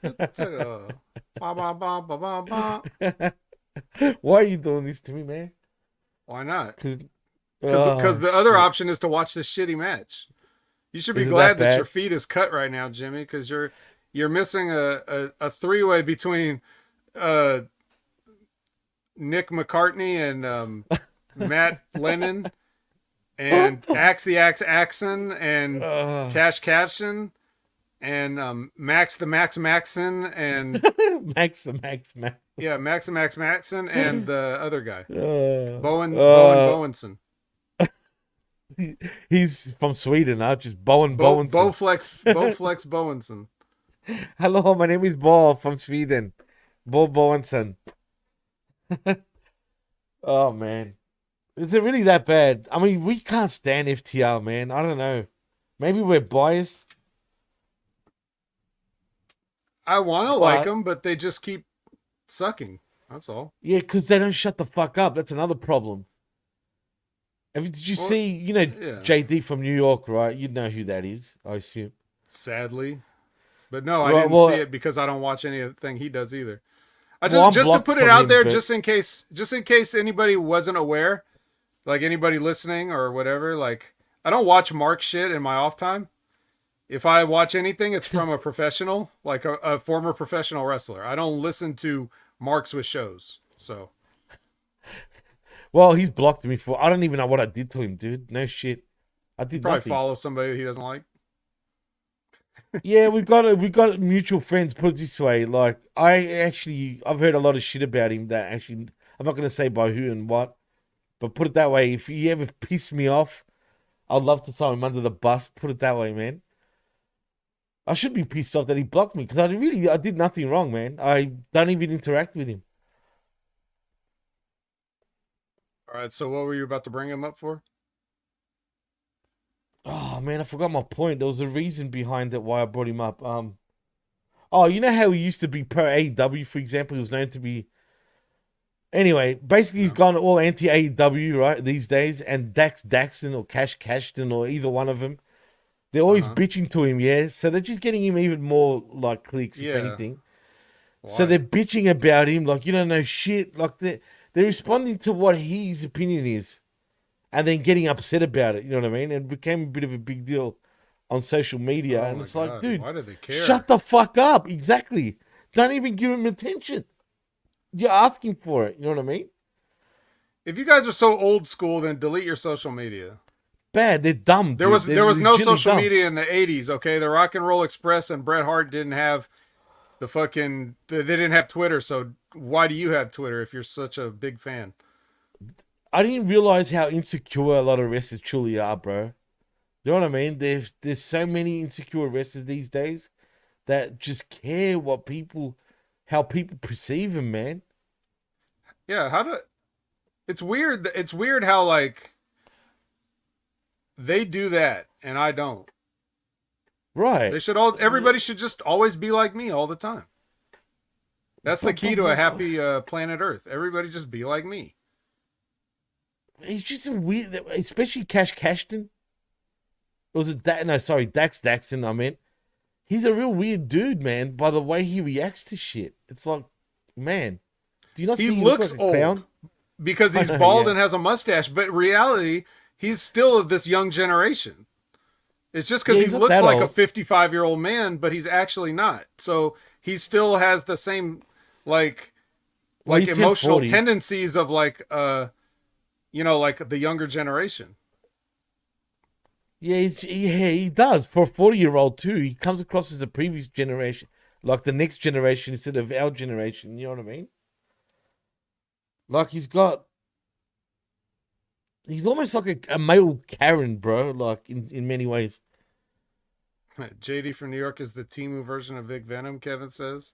Let's go. Ba, ba, ba, ba, ba, ba. Why are you doing this to me, man? Why not? Because Because the other option is to watch this shitty match. You should be Is it glad that that bad? your feed is cut right now, Jimmy, because you're missing a three-way between Nick McCartney and Matt Lennon and Axe the Axe Axon and Cash Cashin and Max the Max Maxon and Max the Max. yeah, Max the Max Maxon and the other guy, Bowen Bowenson. He's from Sweden, huh? Just Bowen Bowenson. Bowflex Bowenson. Hello, my name is Bo from Sweden. Bo Bowenson. Oh, man. Is it really that bad? I mean, we can't stand FTR, man. I don't know. Maybe we're biased. I want to like them, but they just keep sucking. That's all. Yeah, because they don't shut the fuck up. That's another problem. Did you see, yeah. JD from New York, right? You know who that is, I assume. Sadly. But no, I Right, didn't well, see it because I don't watch anything he does either. I Well, I'm just to blocked put it from out him, there, but- just in case anybody wasn't aware, like anybody listening or whatever, like I don't watch Mark shit in my off time. If I watch anything, it's from a professional, like a former professional wrestler. I don't listen to Marks with shows. So Well, he's blocked me for. I don't even know what I did to him, dude. No shit. I did probably nothing. follow somebody he doesn't like. Yeah, we got mutual friends. Put it this way, like I've heard a lot of shit about him. That actually, I'm not gonna say by who and what, but put it that way. If he ever pissed me off, I'd love to throw him under the bus. Put it that way, man. I should be pissed off that he blocked me because I did nothing wrong, man. I don't even interact with him. All right, so what were you about to bring him up for? Oh man, I forgot my point. There was a reason behind it why I brought him up. Oh, you know how he used to be pro AEW, for example. He was known to be. Anyway, basically he's gone all anti AEW right these days, and Daxton or Cash Cashton or either one of them, they're always bitching to him. Yeah, so they're just getting him even more like clicks, if anything. So Why? they're bitching about him, like you don't know shit. Like they're responding to what his opinion is, and then getting upset about it. You know what I mean? And it became a bit of a big deal on social media. Oh And my it's like, God, dude, why do they care? shut the fuck up. Exactly. Don't even give him attention. You're asking for it. You know what I mean? If you guys are so old school, then delete your social media. Bad. They're dumb. There dude. was no legitimately social dumb. media in the 80s, okay? The Rock and Roll Express and Bret Hart didn't have they didn't have Twitter, so why do you have Twitter if you're such a big fan? I didn't realize how insecure a lot of wrestlers truly are, bro. You know what I mean? There's so many insecure wrestlers these days that just care how people perceive them, man. Yeah, it's weird. It's weird how like they do that and I don't. Right. Everybody should just always be like me all the time. That's the key to a happy planet Earth. Everybody just be like me. He's just a weird, especially Cash Cashton. Was it that? No, sorry, Dax Daxton. I meant he's a real weird dude, man. By the way he reacts to shit, it's like, man, do you not see He he looks like a clown? old because he's I know, bald yeah. and has a mustache, but in reality, he's still of this young generation. It's just because Yeah, he he's not looks that like a old. 55-year-old man, but he's actually not. So he still has the same like Well, he turned emotional 40. tendencies of like like the younger generation. Yeah, he does. For a 40-year-old too, he comes across as a previous generation, like the next generation instead of our generation. You know what I mean? Like he's almost like a male Karen, bro. Like in many ways. JD from New York is the Temu version of Vic Venom, Kevin says.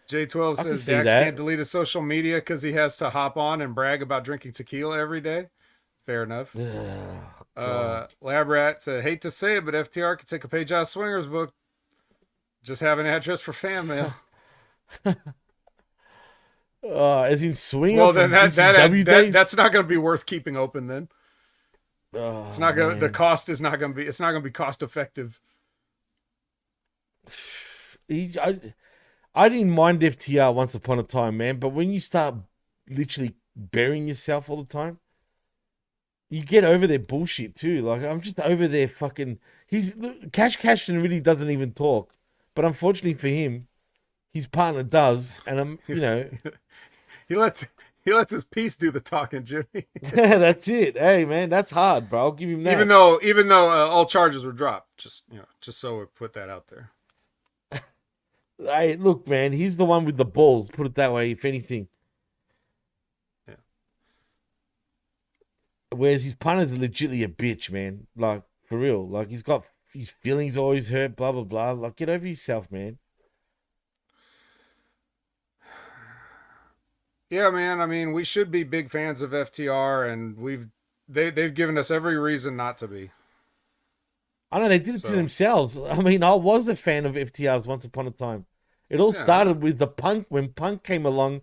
J12 I can says see Dax that. can't delete his social media because he has to hop on and brag about drinking tequila every day. Fair enough. God. Labrat said, hate to say it, but FTR could take a page out of Swinger's book. Just have an address for fan mail. As in Swinger Well, from then ECW days? that's not going to be worth keeping open. Then it's not going. The cost is not going to be. It's not going to be cost effective. I didn't mind FTR once upon a time, man. But when you start literally burying yourself all the time, you get over their bullshit too. Like, I'm just over their fucking. Cash Cashin really doesn't even talk, but unfortunately for him, his partner does, and I'm, he lets his piece do the talking, Jimmy. Yeah, that's it. Hey, man, that's hard, bro. I'll give him that. Even though all charges were dropped, just so we put that out there. Hey, look, man, he's the one with the balls. Put it that way, if anything. Yeah. Whereas his partner's legitimately a bitch, man. Like, for real. Like, he's got his feelings always hurt, blah, blah, blah. Like, get over yourself, man. Yeah, man. I mean, we should be big fans of FTR, and they've given us every reason not to be. I know they did it to themselves. I mean, I was a fan of FTRs once upon a time. It all started with the Punk. When Punk came along,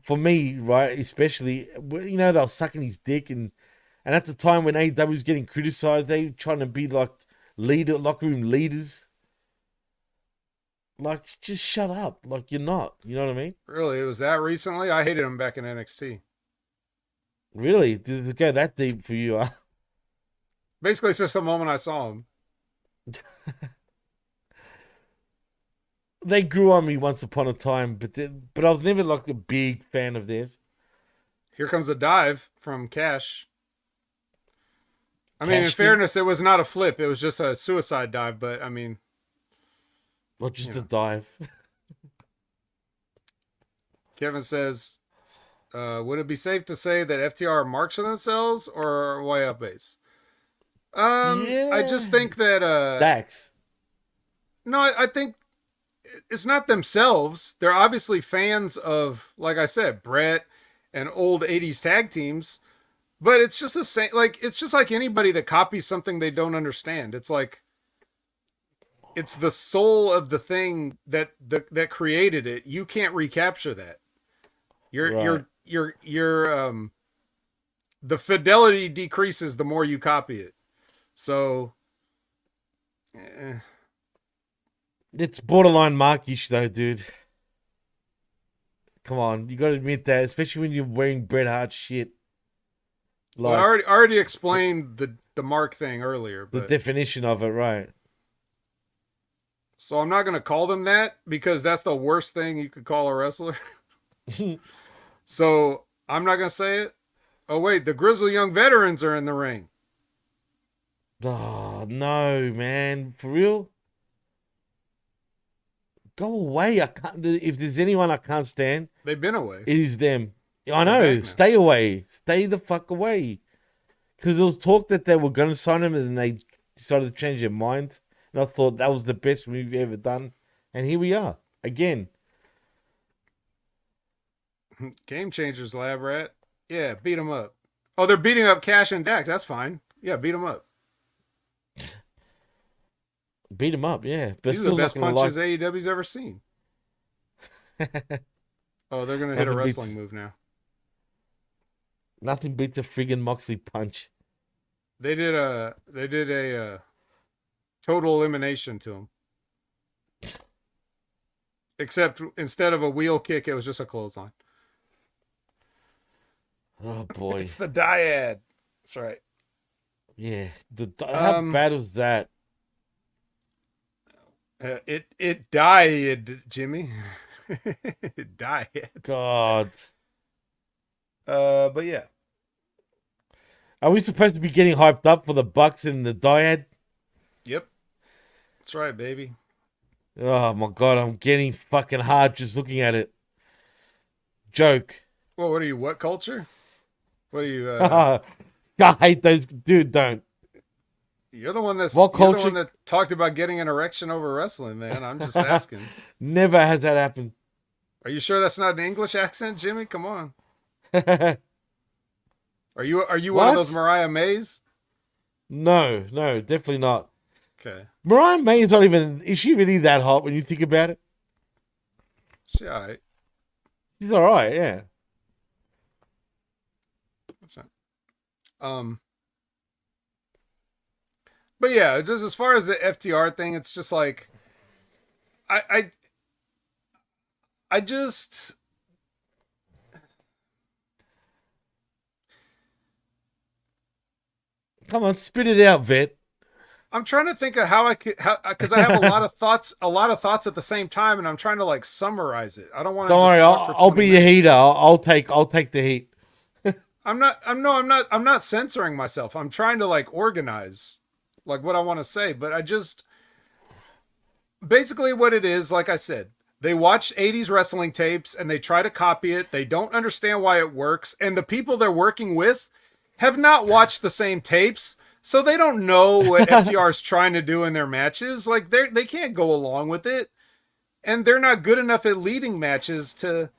for me, right, especially, they were sucking his dick, and at the time when AEW was getting criticized, they were trying to be like locker room leaders. Like, just shut up. Like, you're not. You know what I mean? Really? It was that recently? I hated him back in NXT. Really? Did it go that deep for you, huh? Basically, since the moment I saw him. They grew on me once upon a time, but I was never like a big fan of theirs. Here comes a dive from Cash. I mean, in fairness, it was not a flip. It was just a suicide dive, but I mean... Not just a dive. Kevin says, would it be safe to say that FTR are marks for themselves or way up base? I just think that... Dax. No, I think it's not themselves. They're obviously fans of, like I said, Brett and old 80s tag teams. But it's just the same. Like, it's just like anybody that copies something they don't understand. It's like, it's the soul of the thing that created it. You can't recapture that. The fidelity decreases the more you copy it. So, it's borderline markish though, dude. Come on, you got to admit that, especially when you're wearing Bret Hart shit. Like, well, I already explained the mark thing earlier. The definition of it, right? So I'm not going to call them that because that's the worst thing you could call a wrestler. So I'm not going to say it. Oh, wait, the Grizzly Young Veterans are in the ring. Oh, no, man. For real? Go away. I can't. If there's anyone I can't stand, they've been away. It is them. I know. Stay away. Stay the fuck away. Because there was talk that they were going to sign him and then they decided to change their mind. And I thought that was the best move ever done. And here we are. Again. Game Changers, Lab Rat. Yeah, beat them up. Oh, they're beating up Cash and Dax. That's fine. Yeah, beat them up. Beat them up, yeah. But these are the best punches AEW's ever seen. Oh, they're going to hit a wrestling move now. Nothing beats a friggin' Moxley punch. They did a total elimination to him. Except instead of a wheel kick, it was just a clothesline. Oh boy. It's the dyad. That's right. Yeah. How bad was that? It died, Jimmy. It died. God. But yeah. Are we supposed to be getting hyped up for the Bucks and the dyad? Yep. That's right, baby. Oh my God, I'm getting fucking hard just looking at it. Joke. Well, what are you, what culture? What are you? I hate those. Dude, don't. You're the one that's what culture? You're the one that talked about getting an erection over wrestling, man. I'm just asking. Never has that happened. Are you sure that's not an English accent, Jimmy? Come on. Are you one of those Mariah Mays? No, definitely not. Okay. Mariah May is not even. Is she really that hot when you think about it? She all right. She's all right, yeah. That's not. But yeah, just as far as the FTR thing, it's just like, I just. Come on, spit it out, Vet. I'm trying to think of how I could, because I have a lot of thoughts at the same time, and I'm trying to like summarize it. I don't want to. Don't worry, I'll be your heater. I'll take the heat. I'm not censoring myself. I'm trying to like organize, like what I want to say, but I just basically what it is. Like I said, they watch 80s wrestling tapes and they try to copy it. They don't understand why it works, and the people they're working with have not watched the same tapes. So they don't know what FTR is trying to do in their matches. Like they can't go along with it, and they're not good enough at leading matches to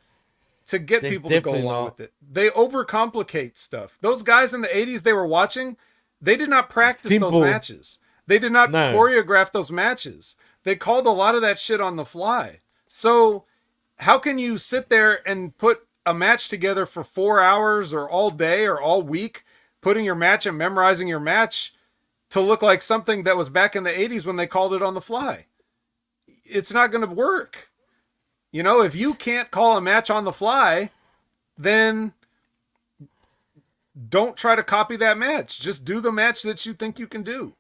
get people to go along with it. They overcomplicate stuff. Those guys in the 80s they were watching, they did not practice those matches. They did not choreograph those matches. They called a lot of that shit on the fly. So how can you sit there and put a match together for 4 hours or all day or all week, putting your match and memorizing your match to look like something that was back in the 80s when they called it on the fly? It's not going to work. You know, if you can't call a match on the fly, then don't try to copy that match. Just do the match that you think you can do.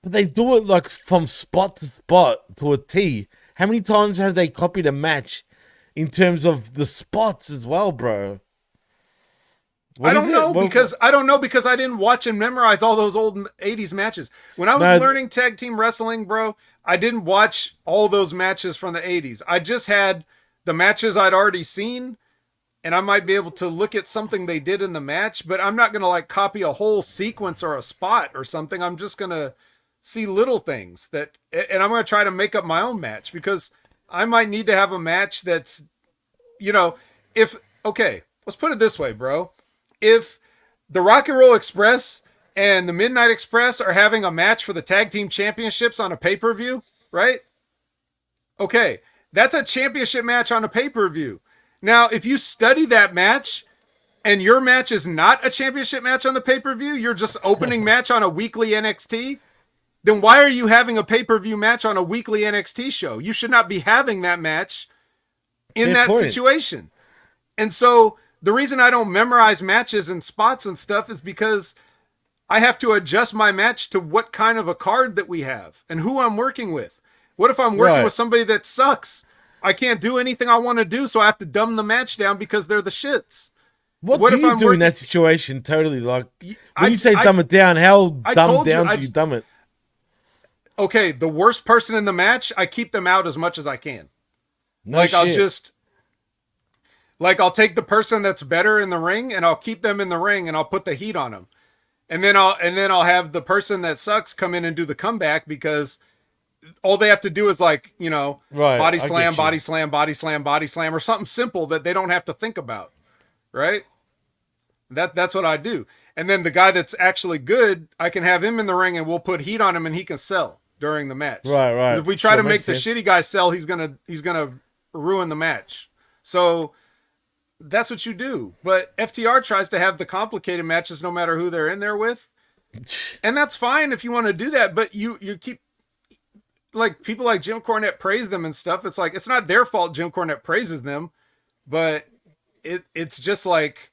But they do it like from spot to spot to a T. How many times have they copied a match in terms of the spots as well, bro? I don't know because I didn't watch and memorize all those old 80s matches. When I was learning tag team wrestling, bro, I didn't watch all those matches from the 80s. I just had the matches I'd already seen, and I might be able to look at something they did in the match, but I'm not going to like copy a whole sequence or a spot or something. I'm just going to see little things and I'm going to try to make up my own match, because I might need to have a match that's, let's put it this way, bro. If the Rock and Roll Express and the Midnight Express are having a match for the tag team championships on a pay-per-view, right? Okay, that's a championship match on a pay-per-view. Now, if you study that match and your match is not a championship match on the pay-per-view, you're just opening match on a weekly NXT, then why are you having a pay-per-view match on a weekly NXT show? You should not be having that match in that situation. And so the reason I don't memorize matches and spots and stuff is because I have to adjust my match to what kind of a card that we have and who I'm working with. What if I'm working with somebody that sucks? I can't do anything I want to do, so I have to dumb the match down because they're the shits. What do you do in that situation? Totally, like when you say dumb it down, how dumbed down do you dumb it? Okay, the worst person in the match, I keep them out as much as I can. I'll take the person that's better in the ring and I'll keep them in the ring and I'll put the heat on them. And then I'll have the person that sucks come in and do the comeback, because all they have to do is body slam, body slam, body slam, body slam, or something simple that they don't have to think about. Right? That's what I do. And then the guy that's actually good, I can have him in the ring and we'll put heat on him and he can sell during the match. Right. Because if we try to make the shitty guy sell, he's gonna ruin the match. So that's what you do. But FTR tries to have the complicated matches no matter who they're in there with. And that's fine if you want to do that, but you keep, like, people like Jim Cornette praise them and stuff. It's like, it's not their fault Jim Cornette praises them, but it's just like,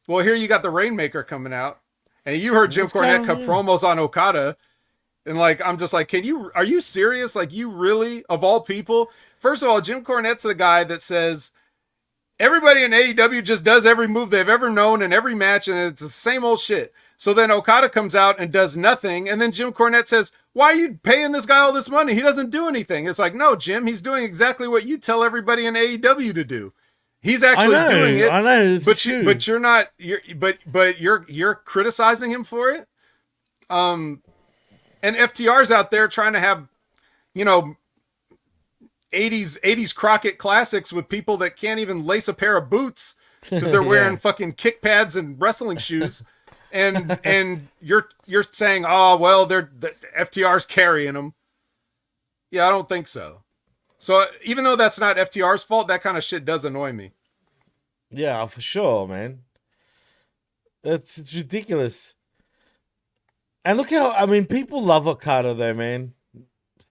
well, here you got the Rainmaker coming out, and you heard Jim Cornette cut promos on Okada, and like, I'm just like, are you serious? Like, you really, of all people? First of all, Jim Cornette's the guy that says everybody in AEW just does every move they've ever known in every match, and it's the same old shit. So then Okada comes out and does nothing, and then Jim Cornette says, why are you paying this guy all this money? He doesn't do anything. It's like, no, Jim, he's doing exactly what you tell everybody in AEW to do. He's actually doing it. I know, but you're not. You're criticizing him for it. And FTR's out there trying to have, 80s Crockett classics with people that can't even lace a pair of boots because they're wearing Yeah. fucking kick pads and wrestling shoes, and you're saying, oh well, the FTR's carrying them. Yeah, I don't think so. So even though that's not FTR's fault, that kind of shit does annoy me. Yeah, for sure, man. It's ridiculous. And look how, I mean, people love Okada though, man.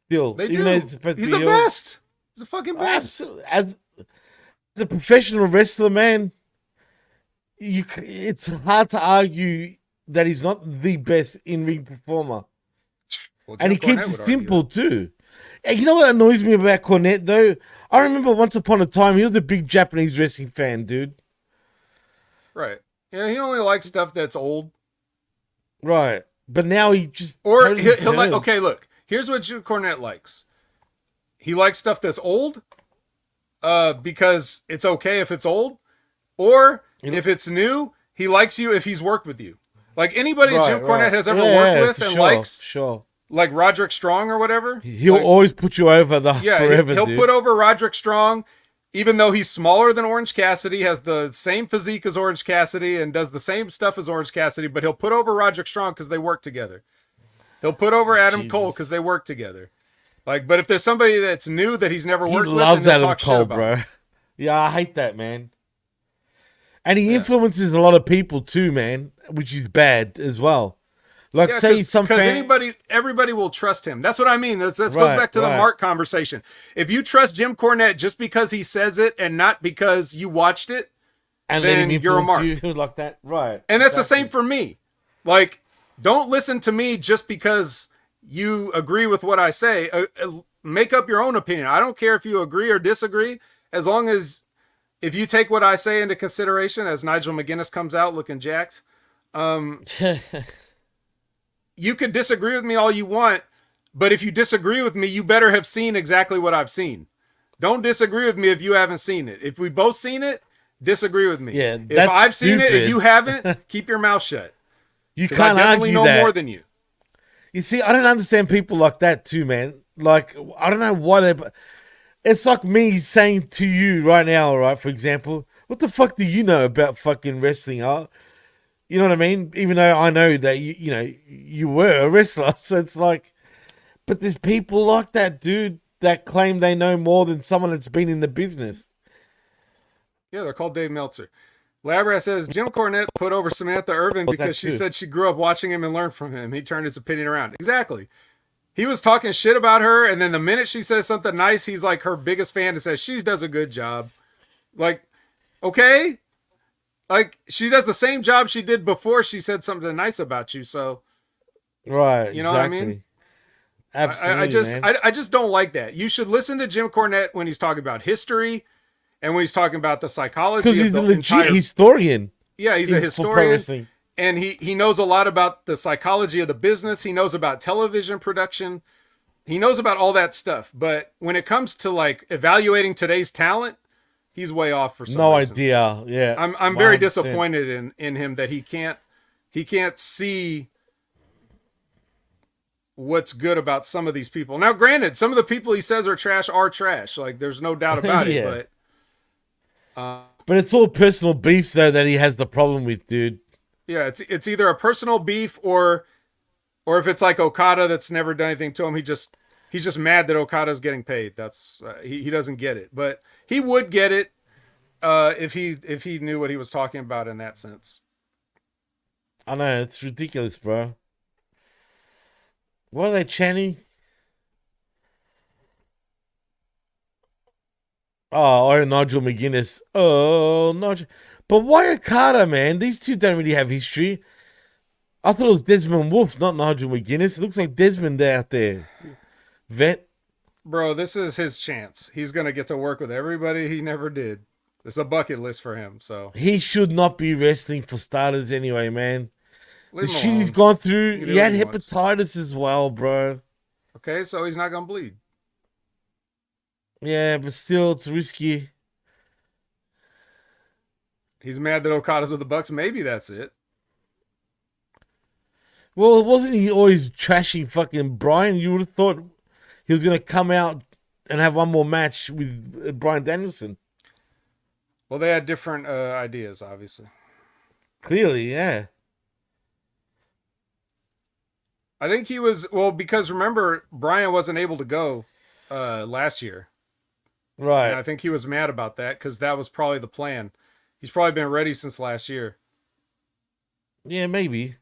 Still, They even do. though he's supposed to He's be the heel. best. He's the fucking best. As a professional wrestler, man, it's hard to argue that he's not the best in-ring performer. Well, And he Jim Cornette keeps it would argue simple that. too. And you know what annoys me about Cornette though? I remember once upon a time he was a big Japanese wrestling fan, dude. Right. Yeah, he only likes stuff that's old. Right. But now he just Or totally he'll like, turned. okay, look, here's what Jim Cornette likes. He likes stuff that's old because it's okay if it's old. Or if it's new, he likes you if he's worked with you. Like anybody that Jim Cornette has ever worked with and likes, like Roderick Strong or whatever. He'll like, always put you over forever, he'll dude. put over Roderick Strong, even though he's smaller than Orange Cassidy, has the same physique as Orange Cassidy, and does the same stuff as Orange Cassidy, but he'll put over Roderick Strong because they work together. He'll put over Adam Cole because they work together. Like, but if there's somebody that's new that he's never worked with, He loves then he'll Adam talk Cole, shit about bro. him. Yeah, I hate that, man. And he influences a lot of people too, man, which is bad as well. Like, Yeah, say some because fans... everybody will trust him. That's what I mean. That goes back to the Mark conversation. If you trust Jim Cornette just because he says it and not because you watched it, and then you're a Mark. You like that, right? And that's the same for me. Like, don't listen to me just because you agree with what I say. Make up your own opinion. I don't care if you agree or disagree, as long as if you take what I say into consideration, as Nigel McGuinness comes out looking jacked. You could disagree with me all you want, but if you disagree with me, you better have seen exactly what I've seen. Don't disagree with me if you haven't seen it. If we both seen it, disagree with me. Yeah, if I've seen it and you haven't, keep your mouth shut. You can't I definitely argue know that. more than you. You see, I don't understand people like that too, man. Like, I don't know what it's like me saying to you right now, right? For example, what the fuck do you know about fucking wrestling? Huh? You know what I mean? Even though I know that you were a wrestler, so it's like, but there's people like that, dude, that claim they know more than someone that's been in the business. Yeah, they're called Dave Meltzer. Labrat says Jim Cornette put over Samantha Irvin because she said she grew up watching him and learned from him. He turned his opinion around. Exactly. He was talking shit about her, and then the minute she says something nice, he's like her biggest fan and says she does a good job. Like, okay. Like, she does the same job she did before she said something nice about you, so... Right, you know what I mean? Absolutely, I just don't like that. You should listen to Jim Cornette when he's talking about history and when he's talking about the psychology of because he's the a legit historian. Yeah, he's a historian. And he knows a lot about the psychology of the business. He knows about television production. He knows about all that stuff. But when it comes to, like, evaluating today's talent, he's way off for some reason. Idea. Yeah. I'm very disappointed in him that he can't see what's good about some of these people. Now, granted, some of the people he says are trash. Like, there's no doubt about it. But it's all personal beefs though that he has the problem with, dude. Yeah, it's either a personal beef or if it's like Okada that's never done anything to him, he's just mad that Okada's getting paid. That's he doesn't get it, but he would get it if he knew what he was talking about in that sense. I know, it's ridiculous, bro. What are they chanting? Oh, Nigel McGuinness. Oh, Nigel. But why Okada, man? These two don't really have history. I thought it was Desmond Wolfe, not Nigel McGuinness. It looks like Desmond out there. Vet. Bro, this is his chance. He's going to get to work with everybody he never did. It's a bucket list for him, so. He should not be wrestling for starters anyway, man. Leave the him shit alone. he's gone through. He had what hepatitis as well, bro. Okay, so he's not going to bleed. Yeah, but still, it's risky. He's mad that Okada's with the Bucks. Maybe that's it. Well, wasn't he always trashing fucking Brian? You would have thought he was going to come out and have one more match with Bryan Danielson. Well, they had different ideas, obviously. Clearly, yeah. I think he was because remember Brian wasn't able to go last year, and Right. I think he was mad about that because that was probably the plan. He's probably been ready since last year. Yeah, maybe.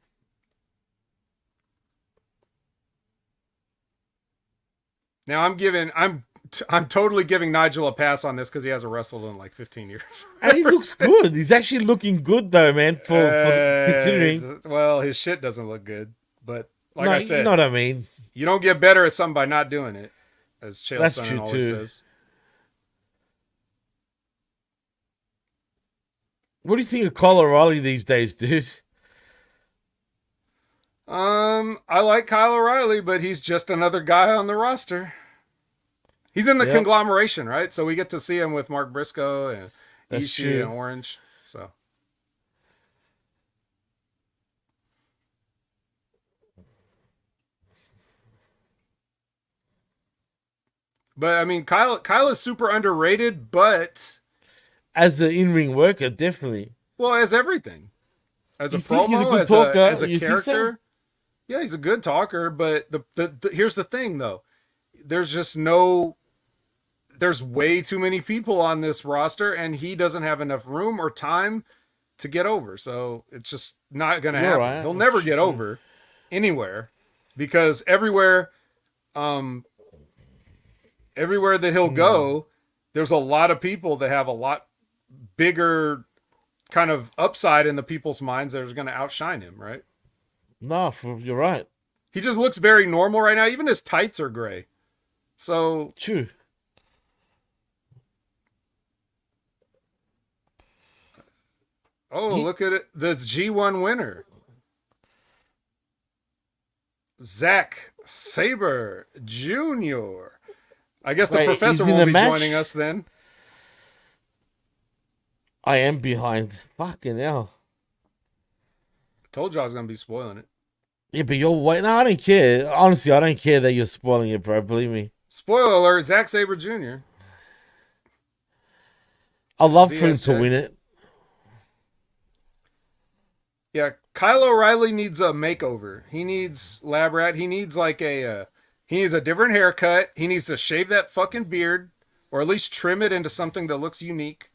Now I'm totally giving Nigel a pass on this because he hasn't wrestled in like 15 years. And he looks good. He's actually looking good though, man, for considering. Well, his shit doesn't look good, but like No, I you said, know what I mean. you don't get better at something by not doing it, as Chael That's Sonnen true always too. says. What do you think of Kyle O'Reilly these days, dude? I like Kyle O'Reilly, but he's just another guy on the roster. He's in the Yep. conglomeration, right? So we get to see him with Mark Briscoe and That's Ishii true. and Orange. So but I mean Kyle is super underrated, but As an in-ring worker, definitely. well, as everything. As a You think he's a promo, good as talker? as a You think so? character. Yeah, he's a good talker, but the here's the thing though. There's just no there's way too many people on this roster and he doesn't have enough room or time to get over. So it's just not going to You're happen. right. He'll never get over anywhere because everywhere that he'll go, there's a lot of people that have a lot bigger kind of upside in the people's minds that are going to outshine him, right? No, you're right. He just looks very normal right now. Even his tights are gray. So True. look at it. The G1 winner. Zack Sabre Jr. I guess the Wait, professor he's in won't the be match? joining us then. I am behind. Fucking hell. Told you I was going to be spoiling it. Yeah, but you're waiting. No, I don't care. Honestly, I don't care that you're spoiling it, bro. Believe me. Spoiler alert, Zack Sabre Jr. I love for him to ZSJ. win it. Yeah, Kyle O'Reilly needs a makeover. He needs lab rat. He needs like he needs a different haircut. He needs to shave that fucking beard, or at least trim it into something that looks unique.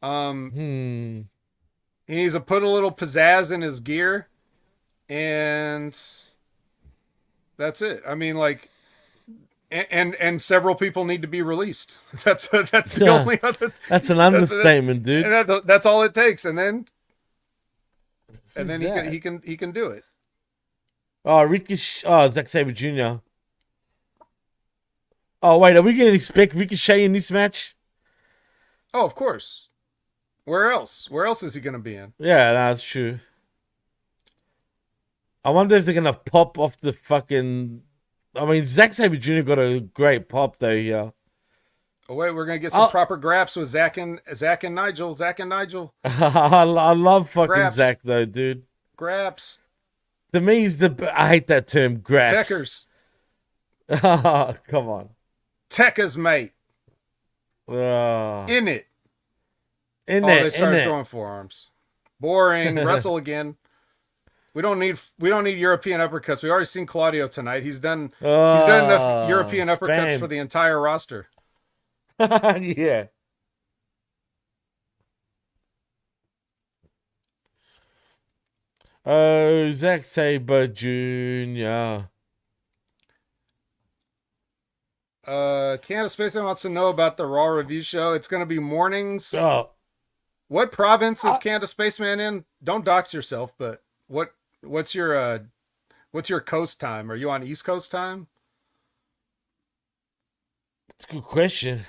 He needs to put a little pizzazz in his gear, and that's it. I mean, like, and several people need to be released. That's the Yeah. only other. That's an understatement, dude. And that's all it takes, and then Who's he can do it. Oh, Zack Sabre Jr. Oh, wait, are we going to expect Ricochet in this match? Oh, of course. Where else? Where else is he going to be in? Yeah, that's true. I wonder if they're going to pop off the fucking... I mean, Zack Sabre Jr. got a great pop, though, yeah. Oh, wait, we're going to get some proper graps with Zach and Nigel. Zach and Nigel. I love fucking Graps. Zack, though, dude. Graps. To me, I hate that term, graps. Techers. Come on. Techers, mate. Uh, In it. They started throwing forearms. Boring. Wrestle again. We don't need European uppercuts. We already seen Claudio tonight. He's done enough European uppercuts for the entire roster. Yeah. Oh, Zack Sabre Jr. Canada Spaceman wants to know about the Raw review show. It's going to be mornings. Oh, What province is Canada Spaceman in? Don't dox yourself, but what's your coast time? Are you on East Coast time? that's a good question.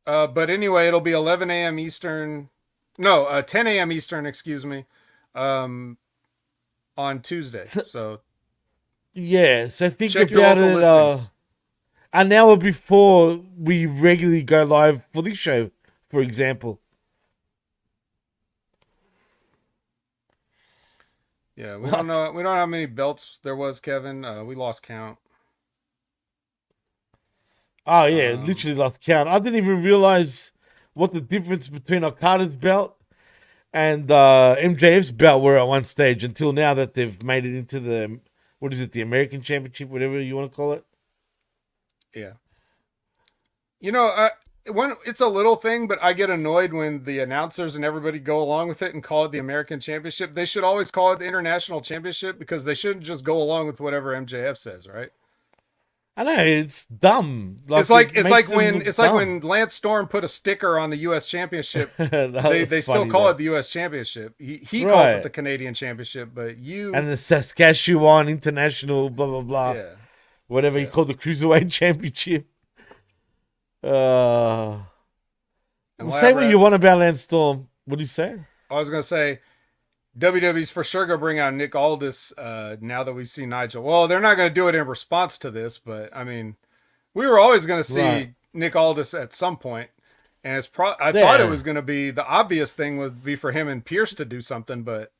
But anyway, it'll be 11 a.m. Eastern. No, 10 a.m. Eastern, excuse me. On Tuesday. So Yeah, so think check your about local it. listings. An hour before we regularly go live for this show, for example. Yeah, we don't know how many belts there was, Kevin. We lost count. Oh yeah, literally lost count. I didn't even realize what the difference between Okada's belt and MJF's belt were at one stage until now that they've made it into the, what is it, the American Championship, whatever you want to call it. Yeah. You know, when it's a little thing, but I get annoyed when the announcers and everybody go along with it and call it the American Championship. They should always call it the International Championship because they shouldn't just go along with whatever MJF says, right? I know, it's dumb. It's like when Lance Storm put a sticker on the U.S. Championship. they still call it the U.S. Championship. He calls it the Canadian Championship, but and the Saskatchewan International blah blah blah, whatever he called the Cruiserweight Championship. Say what you want about Lance Storm. What do you say? I was gonna say WWE's for sure gonna bring out Nick Aldis now that we see Nigel. Well, they're not gonna do it in response to this, but I mean, we were always gonna see Nick Aldis at some point, and it's I thought it was gonna be the obvious thing would be for him and Pierce to do something, but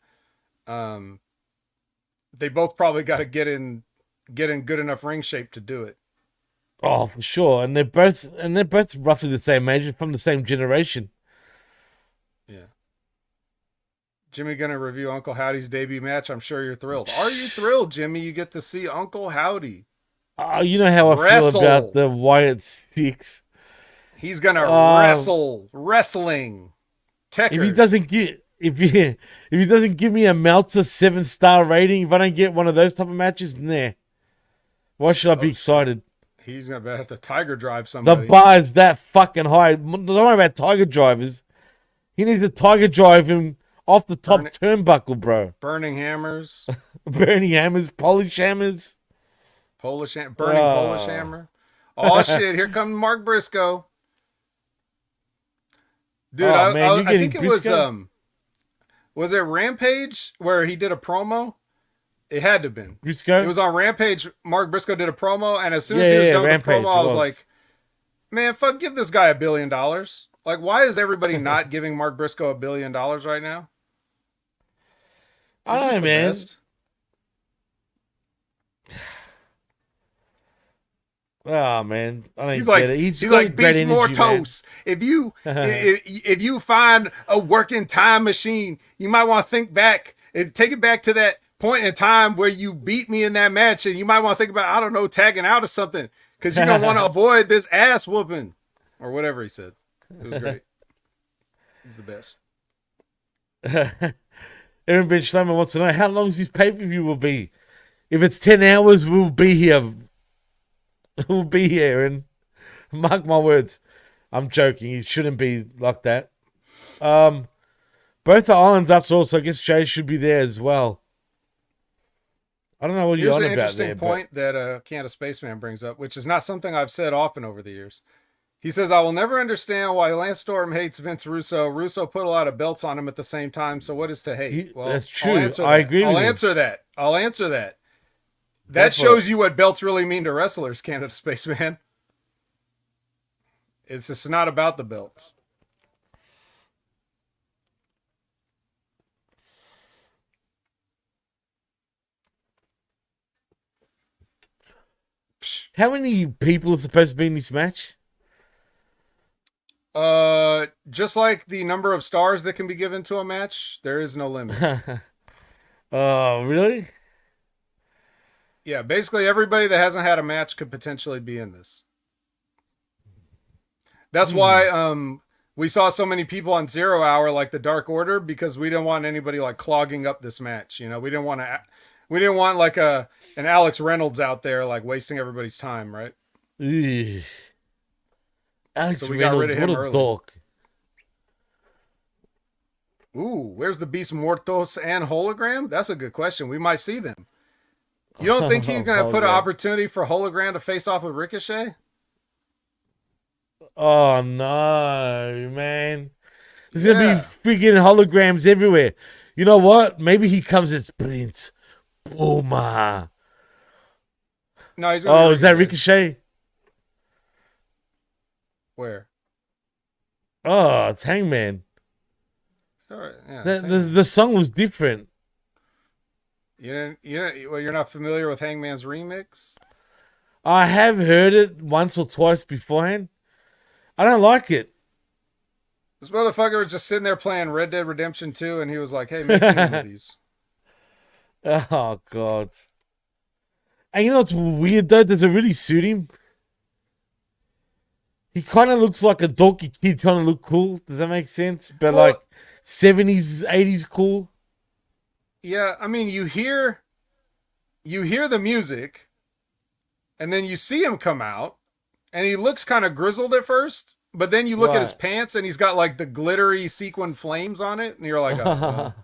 they both probably got to get in good enough ring shape to do it. Oh, for sure, and they're both roughly the same age, from the same generation. Yeah. Jimmy gonna review Uncle Howdy's debut match. I'm sure you're thrilled. Are you thrilled, Jimmy? You get to see Uncle Howdy. You know how I feel about the Wyatt Sticks. He's gonna wrestling. Techers. If he doesn't give me a Meltzer 7-star rating, if I don't get one of those type of matches, nah. Why should I be excited? He's gonna have to Tiger Drive somebody. The bar is that fucking high. Don't worry about Tiger Drivers. He needs to Tiger Drive him off the top turnbuckle, bro. Burning hammers. Burning hammers. Polish hammers. Polish hammer. Oh, shit. Here comes Mark Briscoe. Dude, I think it was it Rampage where he did a promo? It had to have been. Briscoe? It was on Rampage. Mark Briscoe did a promo, and as soon as he was done with the promo, I was like, man, fuck, give this guy $1 billion. Like, why is everybody not giving Mark Briscoe $1 billion right now? I don't know, man. Best. Oh man, I don't he's get like it. He's like Beast Mortos. If you find a working time machine, you might want to think back and take it back to that point in time where you beat me in that match, and you might want to think about, I don't know, tagging out or something, because you don't want to avoid this ass whooping or whatever he said. It was great. He's the best. Aaron Ben Schleimer wants to know how long this pay-per-view will be. If it's 10 hours, we'll be here. We'll be here, and mark my words. I'm joking. It shouldn't be like that. Both the islands after all, so I guess Jay should be there as well. I don't know what you're on about there. Here's an interesting point that Canada Spaceman brings up, which is not something I've said often over the years. He says, I will never understand why Lance Storm hates Vince Russo. Russo put a lot of belts on him at the same time, so what is to hate? Well, that's true. I agree with you. I'll answer that. That shows you what belts really mean to wrestlers, Canada Spaceman. It's just not about the belts. How many people are supposed to be in this match? Just like the number of stars that can be given to a match, there is no limit. Oh, really? Yeah, basically everybody that hasn't had a match could potentially be in this. That's why we saw so many people on 0 Hour, like the Dark Order, because we didn't want anybody like clogging up this match. You know, we didn't want like an Alex Reynolds out there like wasting everybody's time, right? Alex so we Reynolds, got rid of him what a early. dork. Ooh, where's the Beast Mortos and Hologram? That's a good question. We might see them. You don't think he's going to put an opportunity for Hologram to face off with Ricochet? Oh, no, man. There's going to be freaking holograms everywhere. You know what? Maybe he comes as Prince Puma. No, he's going to is that Ricochet? Where? Oh, it's Hangman. All right, yeah, the song was different. You're not familiar with Hangman's remix? I have heard it once or twice beforehand. I don't like it. This motherfucker was just sitting there playing Red Dead Redemption 2, and he was like, "Hey, make me one of these." Oh God. And you know what's weird though? Does it really suit him? He kind of looks like a dorky kid trying to look cool. Does that make sense? But Well, like 70s, 80s cool. Yeah, I mean, you hear the music, and then you see him come out, and he looks kind of grizzled at first, but then you look at his Right. pants, and he's got like the glittery sequin flames on it, and you're like, oh,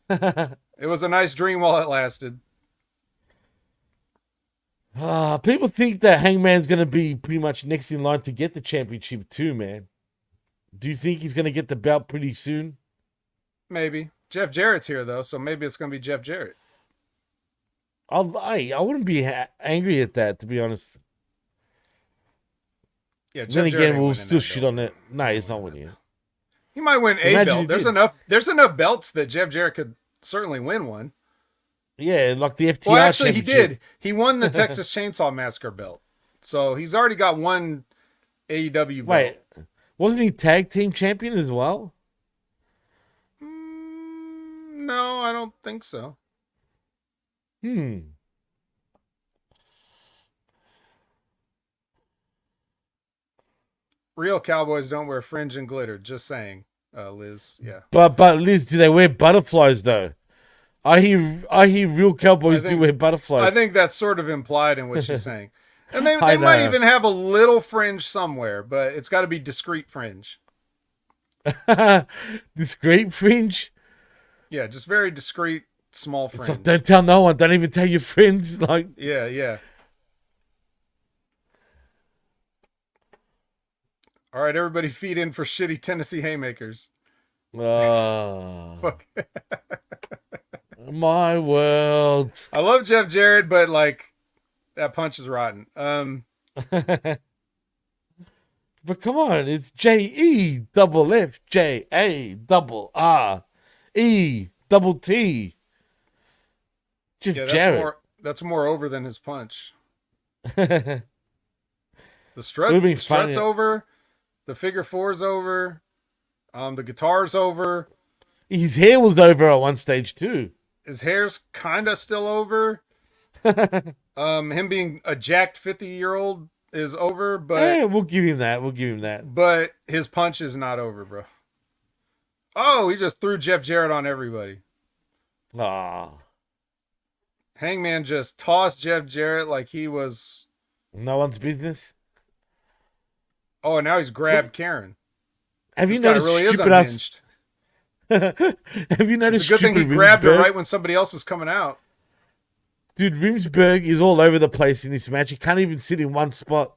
well, it was a nice dream while it lasted. People think that Hangman's going to be pretty much next in line to get the championship too, man. Do you think he's going to get the belt pretty soon? Maybe. Jeff Jarrett's here, though, so maybe it's going to be Jeff Jarrett. I wouldn't be angry at that, to be honest. Yeah, Then Jeff Jarrett again, ain't we'll winning still that shit belt, on it. bro. No, he's not winning it. He might win a Imagine belt. he There's did. enough belts that Jeff Jarrett could certainly win one. Yeah, like the FTR Well, actually, he championship. did. He won the Texas Chainsaw Massacre belt. So he's already got one AEW belt. Wait, wasn't he tag team champion as well? No, I don't think so. Real cowboys don't wear fringe and glitter. Just saying, Liz. Yeah. But Liz, do they wear butterflies though? I hear real cowboys do wear butterflies. I think that's sort of implied in what she's saying. And they I might know. even have a little fringe somewhere, but it's got to be discreet fringe. Discreet fringe. Yeah, just very discreet, small It's fringe. like, don't tell no one. Don't even tell your friends. Like, Yeah. All right, everybody feed in for shitty Tennessee haymakers. Fuck. My world. I love Jeff Jarrett, but like that punch is rotten. But come on, it's JEFFJARRET. Jeff Yeah, Jarrett. that's more over than his punch. Would've The been strut's funny. over. The figure four's over. The guitar's over. His hair was over at one stage too. His hair's kind of still over. Him being a jacked 50-year-old is over, but Yeah, we'll give him that. but his punch is not over, bro. Oh, he just threw Jeff Jarrett on everybody. Ah, Hangman just tossed Jeff Jarrett like he was. no one's business. Oh, and now he's grabbed Karen. Have This you guy noticed really is stupid ass? unhinged. Have you noticed? It's a good thing he stupid grabbed her Rimsberg? right when somebody else was coming out. Dude, Rimsberg is all over the place in this match. He can't even sit in one spot.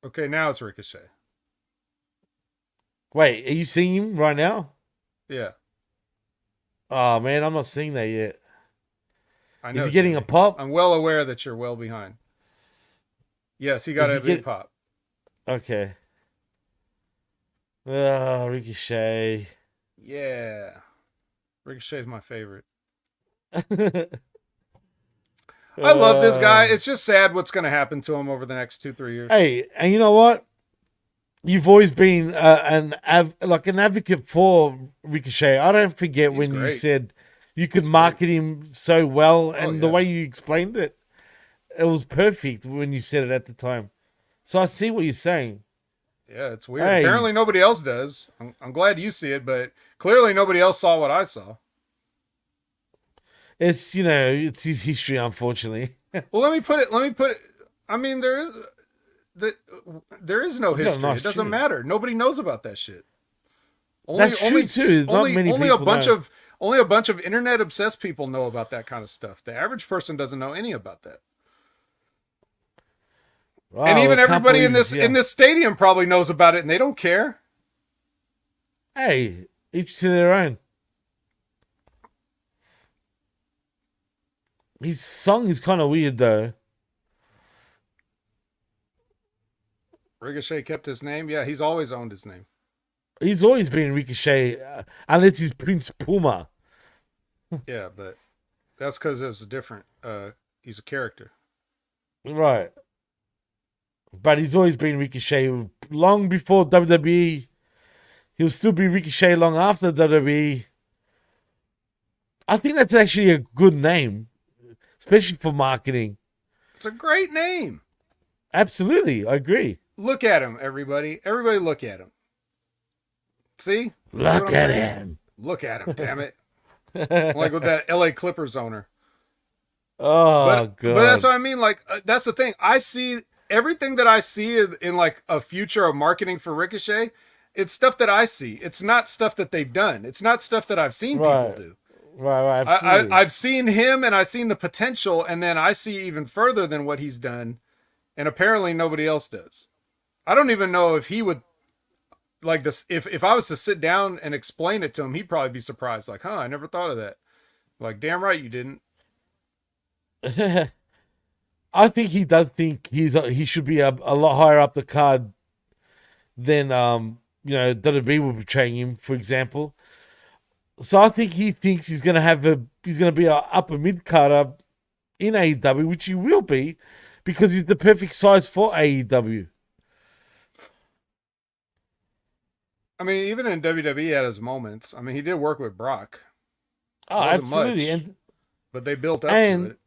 Okay, now it's Ricochet. Wait, are you seeing him right now? Yeah, Oh man, I'm not seeing that yet. I know. Is he getting a Jimmy. pop? I'm well aware that you're well behind. Yes, he got Is a he big get- pop. Okay. Ah, Ricochet. Yeah, Ricochet's my favorite. I love this guy. It's just sad what's going to happen to him over the next 2-3 years. Hey, and you know what? You've always been an advocate for Ricochet. I don't forget He's when you great. said you could market him so well, and the yeah. way you explained it, it was perfect when you said it at the time. So I see what you're saying. Yeah, it's weird. Hey. Apparently nobody else does. I'm glad you see it, but clearly nobody else saw what I saw. It's it's his history, unfortunately. Well, let me put it. I mean, there is no He's got a history. nice It doesn't chin. matter. Nobody knows about that shit. That's true, too. Not many only a people bunch know. of only a bunch of internet obsessed people know about that kind of stuff. The average person doesn't know any about that. Wow, And even I can't everybody in believe- in this stadium probably knows about it, and they don't care. Hey, each to their own. His song is kind of weird though. Ricochet kept his name. Yeah, he's always owned his name. He's always been Ricochet, unless he's Prince Puma. Yeah, but that's because it's different. He's a character. Right. But he's always been Ricochet. Long before WWE, he'll still be Ricochet long after WWE. I think that's actually a good name, especially for marketing. It's a great name. Absolutely, I agree. Look at him, everybody. Everybody look at him. See? Look at him. Look at him, damn it. Like with that LA Clippers owner. Oh, God. God. But that's what I mean. Like, that's the thing. I see everything that I see in like a future of marketing for Ricochet. It's stuff that I see. It's not stuff that they've done. It's not stuff that I've seen people do. Right, absolutely. I've seen him and I've seen the potential, and then I see even further than what he's done, and apparently nobody else does. I don't even know if he would like this. If I was to sit down and explain it to him, he'd probably be surprised. Like, I never thought of that. Like, damn right you didn't. I think he does think he should be a lot higher up the card than WWE will be portraying him, for example. So I think he thinks he's gonna be a upper mid carder in AEW, which he will be, because he's the perfect size for AEW. I mean, even in WWE, he had his moments. I mean, he did work with Brock. Oh, absolutely, much, but they built up to it.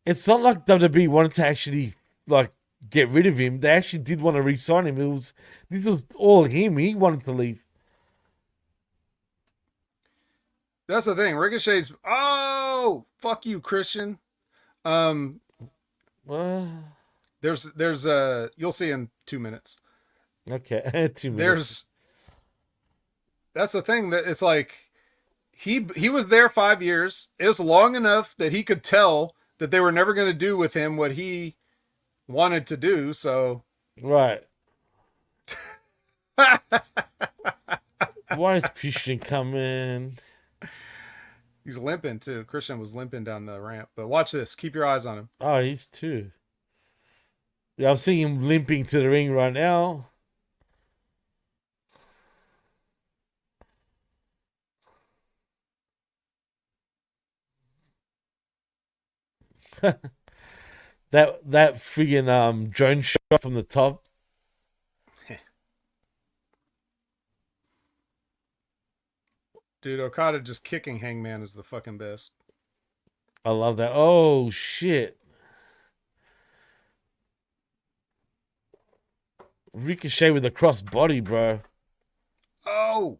It's not like WWE wanted to actually like get rid of him. They actually did want to re-sign him. This was all him. He wanted to leave. That's the thing. Ricochet's fuck you, Christian. There's you'll see in 2 minutes. Okay. 2 minutes. That's the thing, that it's like he was there 5 years. It was long enough that he could tell that they were never going to do with him what he wanted to do. So right. Why is Christian coming? He's limping too. Christian was limping down the ramp. But watch this. Keep your eyes on him. Oh, he's too. Yeah, I'm seeing him limping to the ring right now. that friggin' drone shot from the top. Dude, Okada just kicking Hangman is the fucking best. I love that. Oh shit. Ricochet with a cross body, bro. Oh.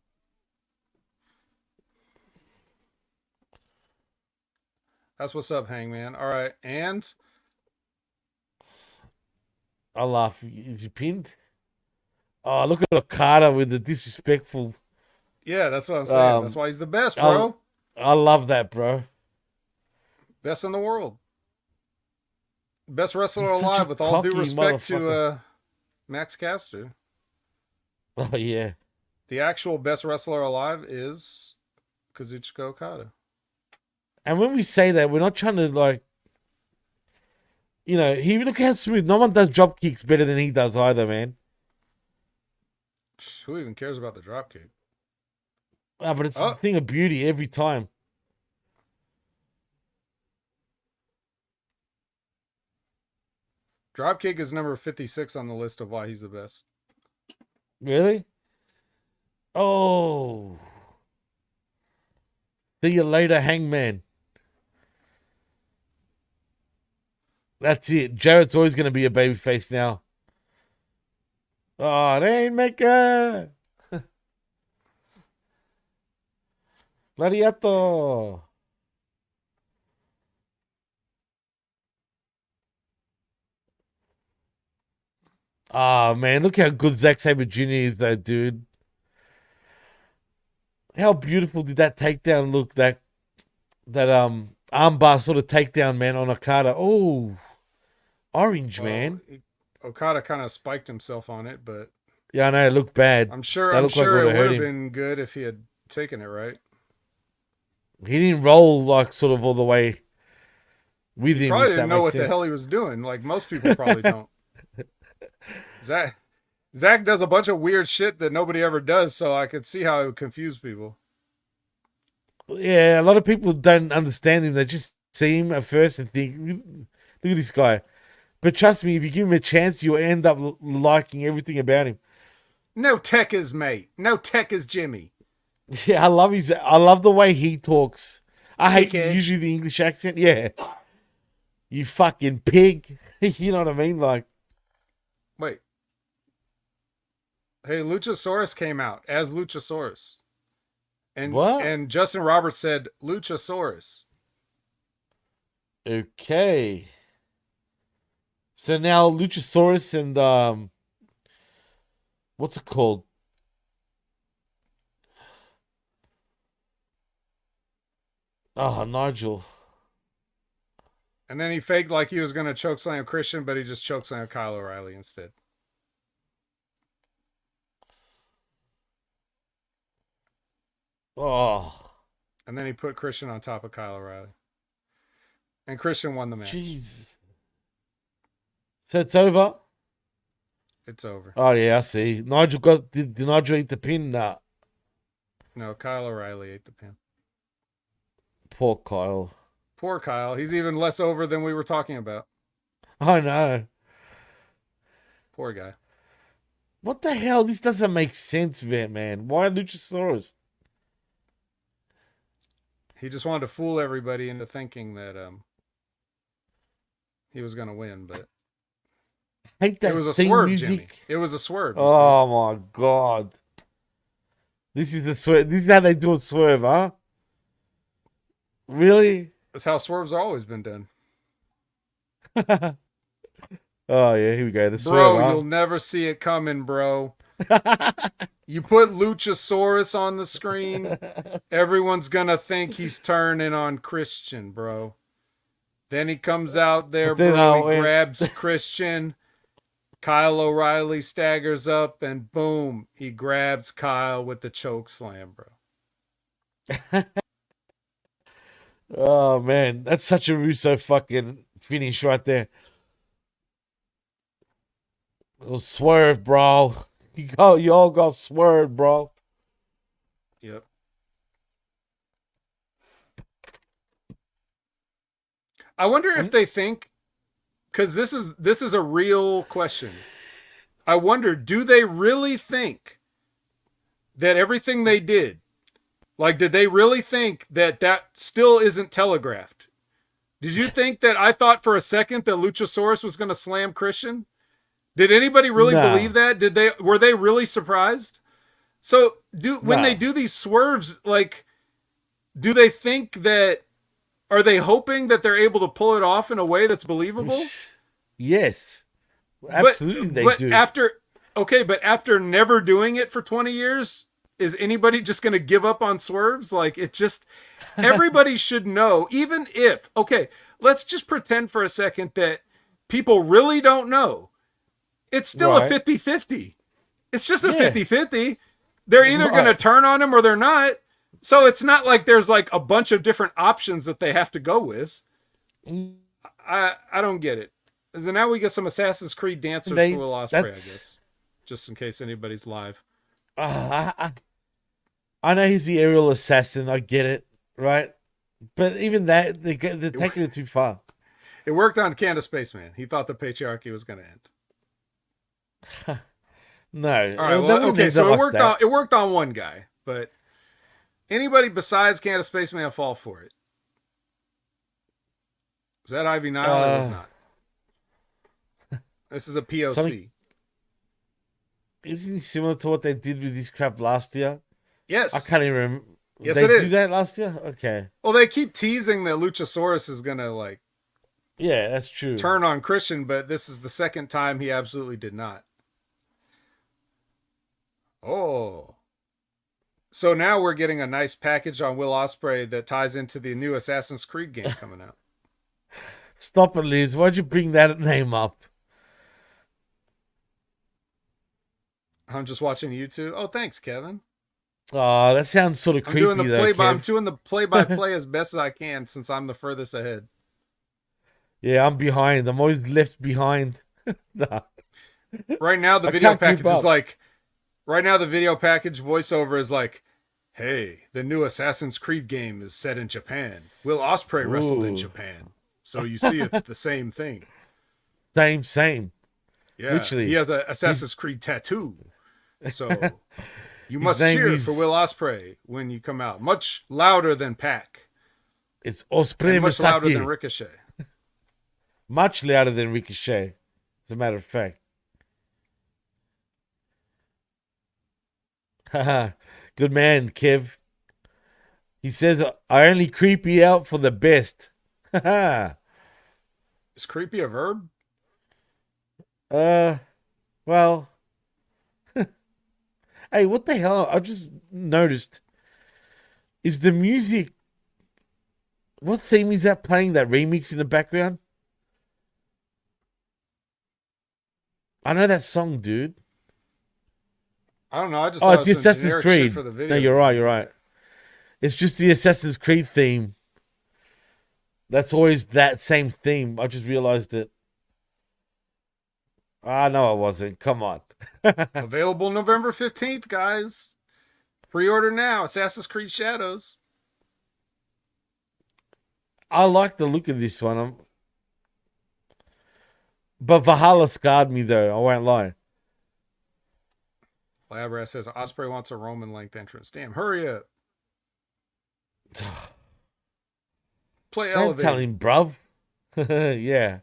That's what's up, Hangman. All right, and I laugh. Is he pinned? Oh, look at Okada with the disrespectful. Yeah, that's what I'm saying. That's why he's the best, bro. I love that, bro. Best in the world. Best wrestler alive, with all due respect to Max Caster. Oh, yeah. The actual best wrestler alive is Kazuchika Okada. And when we say that, we're not trying to, like, look how smooth. No one does drop kicks better than he does either, man. Who even cares about the drop kick? Oh, but it's a thing of beauty every time. Dropkick is number 56 on the list of why he's the best. Really? Oh. See you later, Hangman. That's it. Jarrett's always going to be a babyface now. Oh, Rainmaker. Gladiator. Oh, man. Look how good Zack Sabre Jr. is, though, dude. How beautiful did that takedown look? That armbar sort of takedown, man, on Okada. Oh, orange, man. Okada kind of spiked himself on it, but yeah, I know, it looked bad. I'm sure it would have been good if he had taken it right. He didn't roll like sort of all the way with him. He probably didn't know what the hell he was doing. Like most people probably don't. Zach does a bunch of weird shit that nobody ever does, so I could see how it would confuse people. Yeah, a lot of people don't understand him. They just see him at first and think, look at this guy. But trust me, if you give him a chance, you'll end up liking everything about him. No tech is mate. No tech is Jimmy. Yeah, I love the way he talks. I hate Dickhead. usually the English accent. Yeah. You fucking pig. You know what I mean? Like, Wait. Hey, Luchasaurus came out as Luchasaurus. And what? And Justin Roberts said Luchasaurus. Okay. So now Luchasaurus and what's it called? Oh, Nigel. And then he faked like he was going to chokeslam Christian, but he just chokeslammed Kyle O'Reilly instead. Oh, And then he put Christian on top of Kyle O'Reilly. And Christian won the match. jeez. So it's over? It's over. Oh, yeah, I see. Did Nigel eat the pin? Nah. No, Kyle O'Reilly ate the pin. Poor Kyle. Poor Kyle. He's even less over than we were talking about. I know. Poor guy. What the hell? This doesn't make sense, man. Why Luchasaurus? He just wanted to fool everybody into thinking that he was going to win, but I hate that it was a theme swerve, music. Jimmy. It was a swerve. You Oh my god. This is the swerve. This is how they do a swerve, huh? Really? see. That's how swerves have always been done. Oh yeah, here we go. The Bro, swerve, you'll never see it coming, bro. You put Luchasaurus on the screen, everyone's gonna think he's turning on Christian, bro. Then he comes out there, But then bro. He grabs Christian. Kyle O'Reilly staggers up, and boom, he grabs Kyle with the choke slam, bro. Oh man, that's such a Russo fucking finish right there. Little swerve, bro. You all got swerved, bro. Yep. I wonder if they think, because this is a real question. I wonder, do they really think that everything they did, like, did they really think that that still isn't telegraphed? Did you think that I thought for a second that Luchasaurus was going to slam Christian? Did anybody really No. believe that? Were they really surprised? So when No. they do these swerves, like, do they think that, are they hoping that they're able to pull it off in a way that's believable? Yes. Absolutely they do. But after never doing it for 20 years, is anybody just going to give up on swerves? Like, it just, everybody should know, even if, okay, let's just pretend for a second that people really don't know. It's still a 50-50. It's just a 50-50. They're either going to turn on him or they're not. So it's not like there's like a bunch of different options that they have to go with. I don't get it. So now we get some Assassin's Creed dancers for Will Ospreay, I guess. Just in case anybody's live. I know he's the aerial assassin. I get it, right? But even that, they're taking it too far. It worked on Candace Spaceman. He thought the patriarchy was going to end. No. All right. Well, okay. So it worked on one guy, but anybody besides Candace Spaceman fall for it. Was that Ivy Nile? It was not. This is a POC. Isn't it similar to what they did with this crap last year? Yes. I can't even remember. Yes, they it is. do that last year? Okay. Well, they keep teasing that Luchasaurus is going to, like, yeah, that's true. turn on Christian, but this is the second time he absolutely did not. Oh. So now we're getting a nice package on Will Ospreay that ties into the new Assassin's Creed game coming out. Stop it, Liz. Why'd you bring that name up? I'm just watching YouTube. Oh, thanks, Kevin. Oh, that sounds sort of creepy, I'm doing the Kev. play-by-play as best as I can since I'm the furthest ahead. Yeah, I'm behind. I'm always left behind. Nah. Right now, the video package is like, right now the video package voiceover is like, hey, the new Assassin's Creed game is set in Japan. Will Ospreay wrestled in Japan. So you see it's the same thing. Same. Yeah, Literally. he has a Assassin's Creed tattoo. So you His must name cheer is for Will Ospreay when you come out. Much louder than Pac. it's And Osprey much louder than Misaki. Ricochet. Much louder than Ricochet, as a matter of fact. Good man, Kev. He says, I only creep you out for the best. uh, Is creepy a verb? well, hey, what the hell? I just noticed. Is the music, what theme is that playing, that remix in the background? I know that song, dude. I don't know. I just Oh, thought it's it the was some Assassin's generic shit Creed. for the video. No, you're right, you're right. It's just the Assassin's Creed theme. That's always that same theme. I just realized it. Ah, no, it wasn't. Come on. Available November 15th, guys. Pre-order now. Assassin's Creed Shadows. I like the look of this one. But Valhalla scarred me, though. I won't lie. Labrat says Osprey wants a Roman length entrance. Damn, hurry up. Play Don't Elevate. tell him, bruv. Yeah.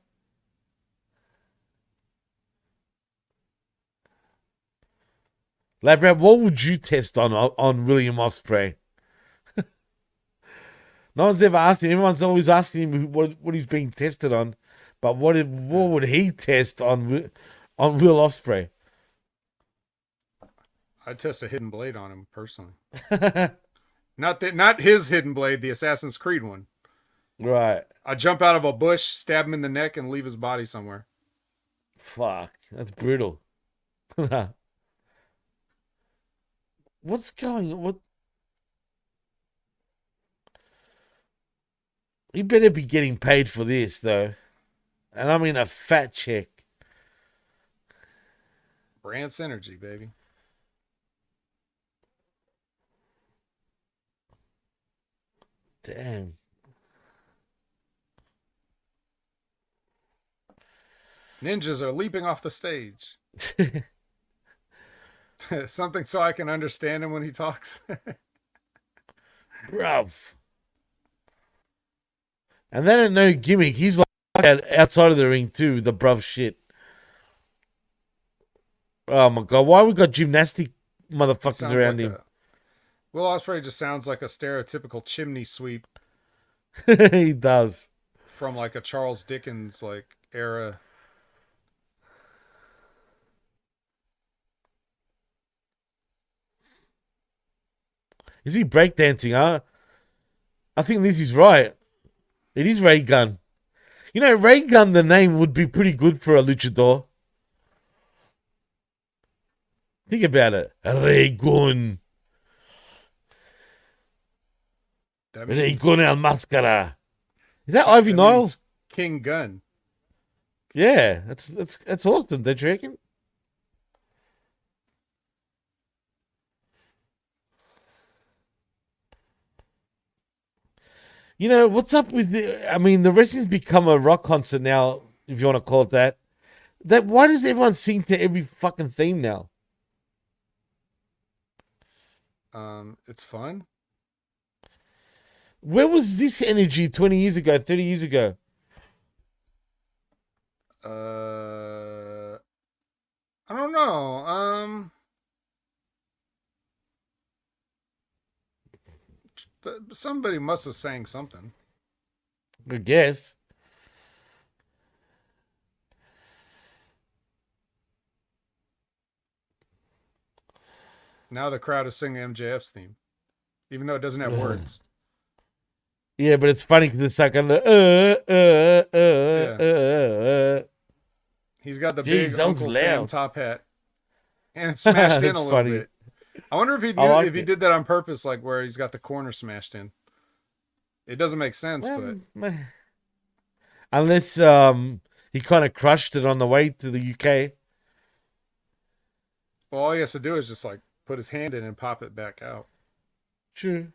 Labrat, what would you test on William Ospreay? No one's ever asked him. Everyone's always asking him what he's being tested on. But what would he test on Will Ospreay? I'd test a hidden blade on him personally. Not his hidden blade, the Assassin's Creed one. Right. I'd jump out of a bush, stab him in the neck, and leave his body somewhere. Fuck. That's brutal. What's going on? What? You better be getting paid for this, though. And I mean a fat check. Brand synergy, baby. Damn. Ninjas are leaping off the stage. Something so I can understand him when he talks. Bruv. And that ain't no gimmick. He's like outside of the ring too, the bruv shit. Oh my god, why we got gymnastic motherfuckers around him? Will Ospreay just sounds like a stereotypical chimney sweep. He does. From like a Charles Dickens like era. Is he breakdancing, huh? I think this is right. It is Ray Gunn. You know, Ray Gunn, the name would be pretty good for a luchador. Think about it. Ray Gunn. Ray Gunn El Mascara. Is that Ivy Nile? King Gunn. Yeah, that's awesome, don't you reckon? You know, what's up with the wrestling's become a rock concert now, if you want to call it that. Why does everyone sing to every fucking theme now? It's fun. Where was this energy 20 years ago, 30 years ago? I don't know. Somebody must have sang something. I guess. Now the crowd is singing MJF's theme, even though it doesn't have words. Yeah, but it's funny because it's like He's got the big Uncle loud. Sam top hat, and it's smashed in a little bit. I wonder if he did that on purpose, like where he's got the corner smashed in. It doesn't make sense, but unless he kind of crushed it on the way to the UK. Well, all he has to do is just like put his hand in and pop it back out. True.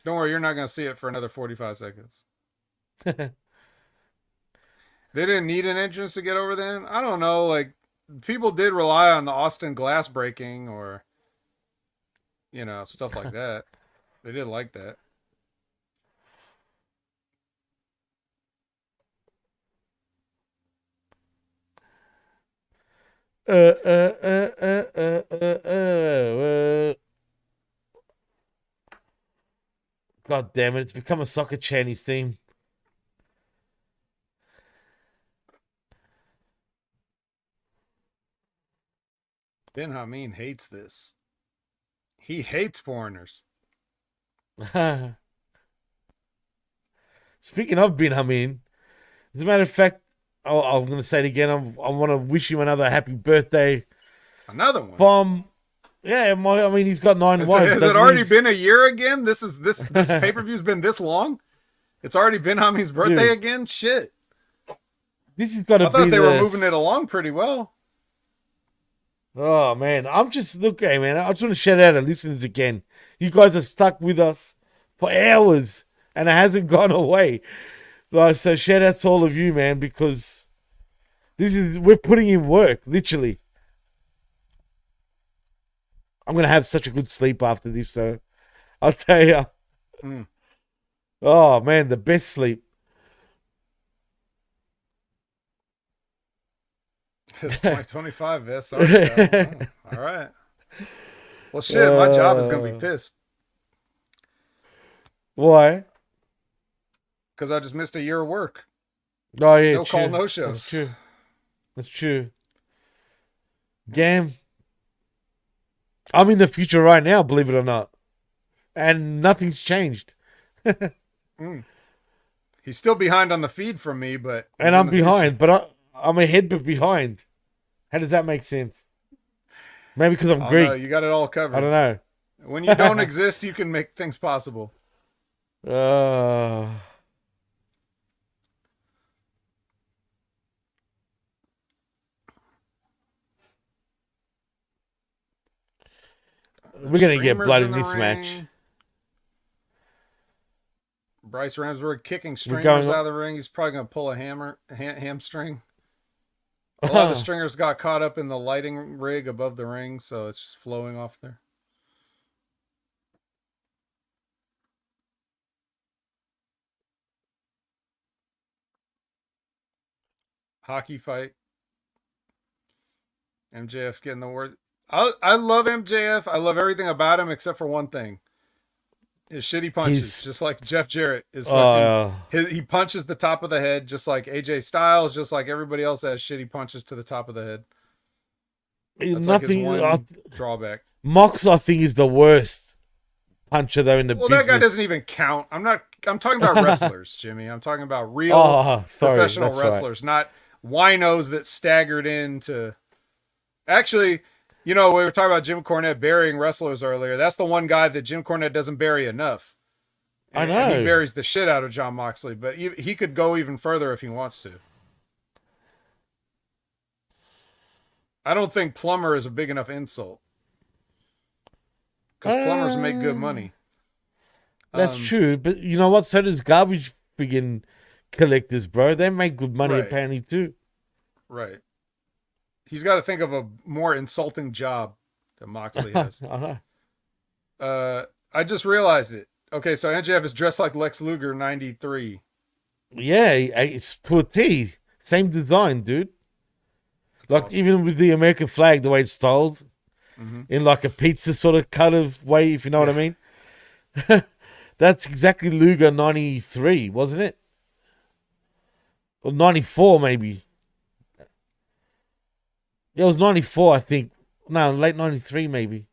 Don't worry, you're not going to see it for another 45 seconds. They didn't need an entrance to get over then. I don't know. Like people did rely on the Austin glass breaking or stuff like that. They did like that. God damn it! It's become a soccer Chinese theme. Ben Hamin hates this. He hates foreigners. Speaking of Ben Hamin, as a matter of fact, I'm going to say it again. I want to wish him another happy birthday. Another one. From he's got 9 wives. Has it already been a year again? This pay per view's been this long. It's already been Hamin's birthday again. Shit. This has got to be. I thought they were moving it along pretty well. Oh man, I just want to shout out our listeners again. You guys are stuck with us for hours, and it hasn't gone away. So shout out to all of you, man, because we're putting in work, literally. I'm gonna have such a good sleep after this, so I'll tell you. Oh man, the best sleep. It's 2025, Vess. All right. Well, shit, my job is gonna be pissed. Why? Because I just missed a year of work. Oh yeah, no call, no shows. That's true. Gam. I'm in the future right now, believe it or not. And nothing's changed. He's still behind on the feed from me, but... And I'm behind, but I'm ahead but behind. How does that make sense? Maybe because I'm Greek. No, you got it all covered. I don't know. When you don't exist, you can make things possible. We're going to get blood in this match. Bryce Ramsberg kicking stringers out of the ring. He's probably going to pull a hamstring. A lot of the stringers got caught up in the lighting rig above the ring, so it's just flowing off there. Hockey fight. MJF getting the word. I love MJF. I love everything about him except for one thing. His shitty punches, just like Jeff Jarrett is fucking. He punches the top of the head, just like AJ Styles, just like everybody else has shitty punches to the top of the head. That's nothing. Like his one drawback. Mox, I think, is the worst puncher though in the business. That guy doesn't even count. I'm talking about wrestlers, Jimmy. I'm talking about real professional wrestlers, not winos that staggered into. Actually. We were talking about Jim Cornette burying wrestlers earlier. That's the one guy that Jim Cornette doesn't bury enough. I know. And he buries the shit out of Jon Moxley, but he could go even further if he wants to. I don't think plumber is a big enough insult. Because plumbers make good money. That's true, but you know what? So does garbage friggin' collectors, bro. They make good money apparently too. Right. He's got to think of a more insulting job that Moxley has. I just realized it. Okay, so MJF is dressed like Lex Luger 93. Yeah, it's to a T. Same design, dude. That's like awesome. Even with the American flag, the way it's styled, in like a pizza sort of cut of way, if you know what I mean. That's exactly Luger 93, wasn't it? Or 94 maybe. It was 94, I think. No, late 93, maybe.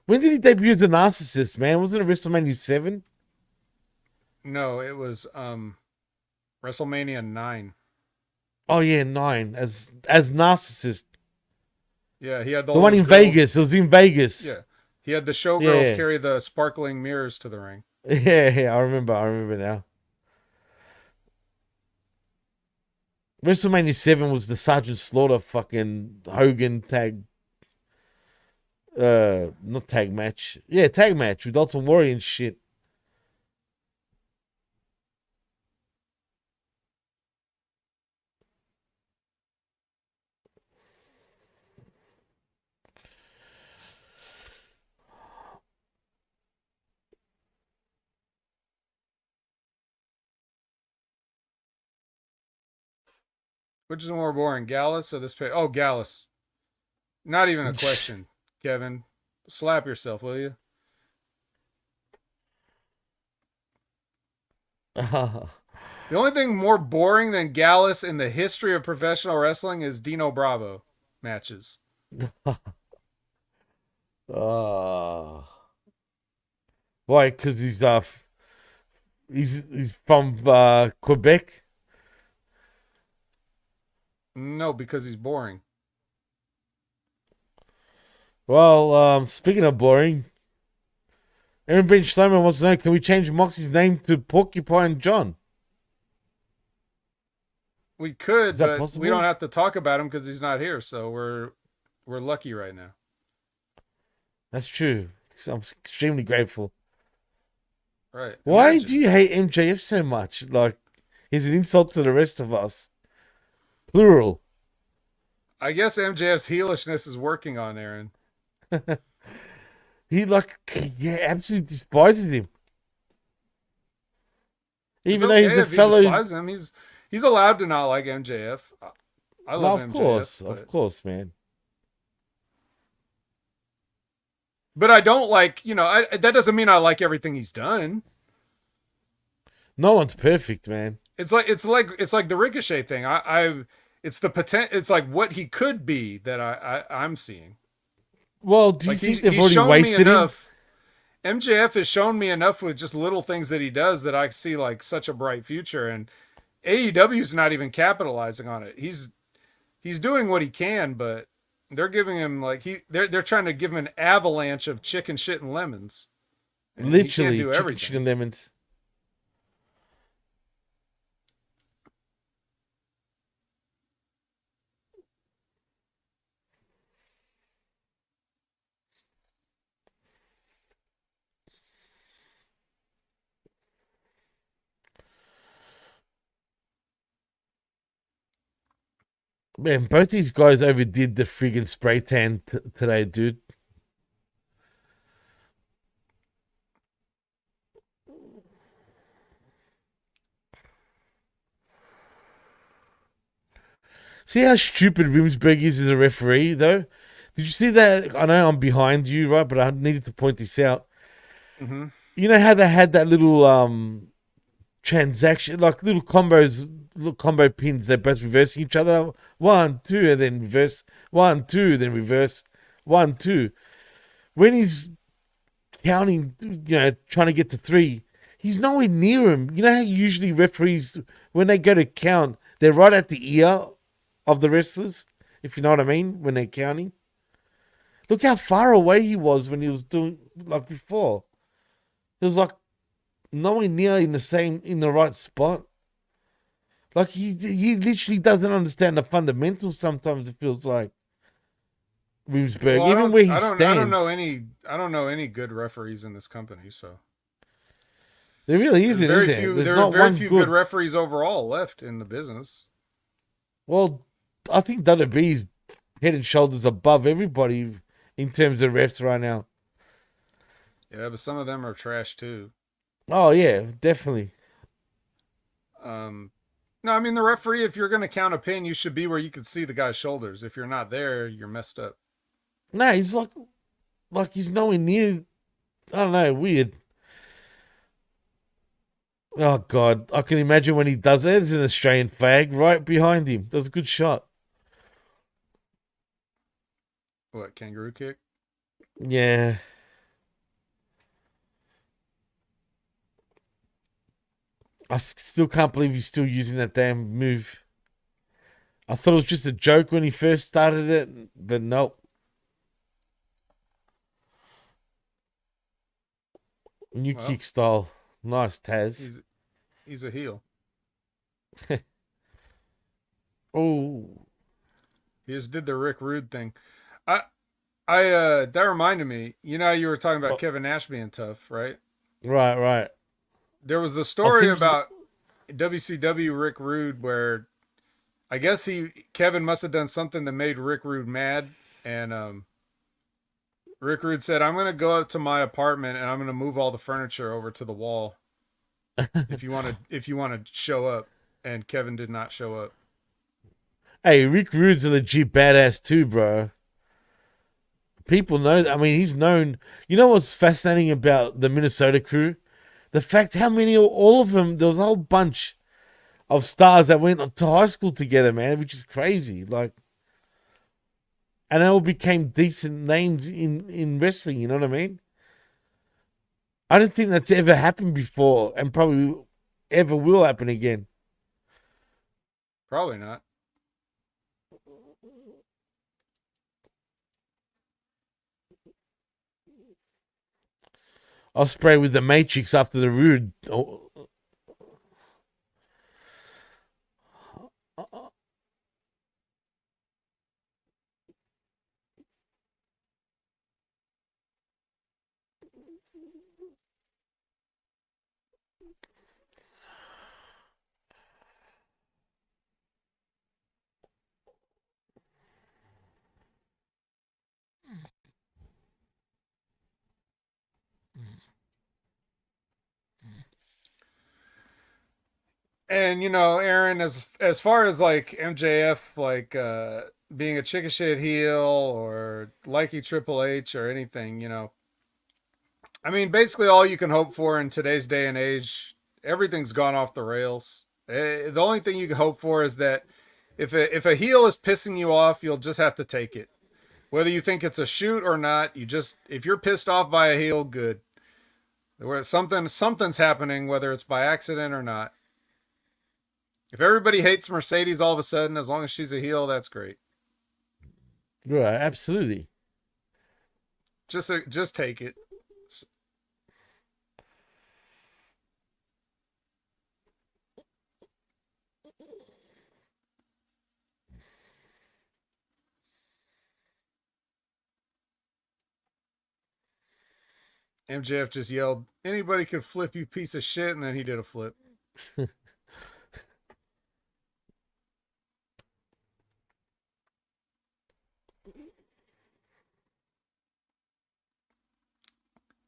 When did he debut as a narcissist, man? Wasn't it WrestleMania 7? No, it was WrestleMania 9. Oh, yeah, 9. As narcissist. Yeah, he had the one in girls. Vegas. It was in Vegas. Yeah. He had the showgirls carry the sparkling mirrors to the ring. Yeah, I remember now. WrestleMania 7 was the Sergeant Slaughter fucking Hogan tag. Not tag match. Yeah, tag match with Ultimate Warrior and shit. Which is more boring, Gallus or this pay? Oh, Gallus. Not even a question, Kevin. Slap yourself, will you? The only thing more boring than Gallus in the history of professional wrestling is Dino Bravo matches. Oh. Why? Because he's from Quebec. No, because he's boring. Well, speaking of boring, Aaron Ben Schleimer wants to know: can we change Moxie's name to Porcupine John? We could, Is that but possible? we don't have to talk about him because he's not here. So we're lucky right now. That's true. I'm extremely grateful. Right. Why Imagine. do you hate MJF so much? Like, he's an insult to the rest of us. Plural. I guess MJF's heelishness is working on Aaron. He absolutely despises him. Even though he's a fellow. He despises him, he's allowed to not like MJF. I love MJF. Of course, man. But I don't like, that doesn't mean I like everything he's done. No one's perfect, man. It's like the Ricochet thing. It's the potential. It's like what he could be that I'm seeing. Well, do you think they've already wasted him? MJF has shown me enough with just little things that he does that I see like such a bright future, and AEW's not even capitalizing on it. He's doing what he can, but they're giving him like they're trying to give him an avalanche of chicken shit and lemons. And Literally, he can't do chicken everything. shit and lemons. Man, both these guys overdid the friggin' spray tan today, dude. See how stupid Rimsberg is as a referee, though? Did you see that? I know I'm behind you, right? But I needed to point this out. Mm-hmm. You know how they had that little transaction, like little combo pins, they're both reversing each other. 1, 2, and then reverse. 1, 2, then reverse. 1, 2. When he's counting, trying to get to 3, he's nowhere near him. You know how usually referees, when they go to count, they're right at the ear of the wrestlers, if you know what I mean, when they're counting. Look how far away he was when he was doing, like before. It was like nowhere near in the right spot. Like he literally doesn't understand the fundamentals. Sometimes it feels like Rimsberg, Well, even where he stands. I don't know any good referees in this company. So there really isn't. There's is very there? There's not very one few good referees overall left in the business. Well, I think WWE is head and shoulders above everybody in terms of refs right now. Yeah, but some of them are trash too. Oh yeah, definitely. No, I mean the referee. If you're going to count a pin, you should be where you can see the guy's shoulders. If you're not there, you're messed up. No, he's like he's nowhere near. I don't know, weird. Oh God, I can imagine when he does it. There's an Australian flag right behind him. That was a good shot. What, kangaroo kick? Yeah. I still can't believe he's still using that damn move. I thought it was just a joke when he first started it, but nope. New kick style. Nice, Taz. He's a heel. Oh. He just did the Rick Rude thing. That reminded me, you were talking about Kevin Nash being tough, right? Right. There was the story about WCW Rick Rude where I guess Kevin must have done something that made Rick Rude mad, and Rick Rude said, "I'm going to go up to my apartment and I'm going to move all the furniture over to the wall if you want to show up." And Kevin did not show up. Hey, Rick Rude's a legit badass too, bro. People know that. I mean, he's known. You know what's fascinating about the Minnesota crew? The fact how many, all of them, there was a whole bunch of stars that went to high school together, man, which is crazy. Like, and they all became decent names in wrestling. You know what I mean? I don't think that's ever happened before, and probably ever will happen again. Probably not. I'll spray with the Matrix after the Rude. Oh. And you know, Aaron, as far as like MJF, like being a chicken shit heel or liking Triple H or anything, you know, I mean, basically all you can hope for in today's day and age, everything's gone off the rails. The only thing you can hope for is that if a heel is pissing you off, you'll just have to take it. Whether you think it's a shoot or not, if you're pissed off by a heel, good. Where something's happening, whether it's by accident or not. If everybody hates Mercedes all of a sudden, as long as she's a heel, that's great. Right, absolutely. Just take it. MJF just yelled, "Anybody can flip, you piece of shit," and then he did a flip.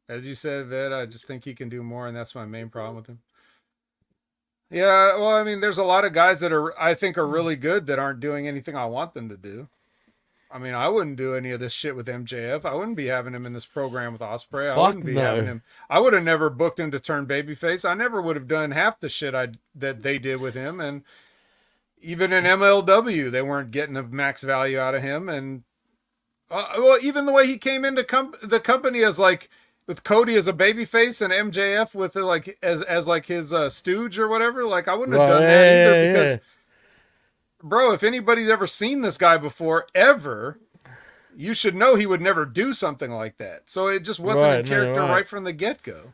As you said, Vid, I just think he can do more, and that's my main problem with him. Yeah, well, I mean, there's a lot of guys that I think are really good that aren't doing anything I want them to do. I mean, I wouldn't do any of this shit with MJF. I wouldn't be having him in this program with Ospreay. I wouldn't be having him. I would have never booked him to turn babyface. I never would have done half the shit that they did with him. And even in MLW, they weren't getting the max value out of him. And well, even the way he came into the company as like with Cody as a babyface and MJF with like as like his stooge or whatever, like I wouldn't have done that either because. Bro, if anybody's ever seen this guy before, ever, you should know he would never do something like that. So it just wasn't in character right from the get-go.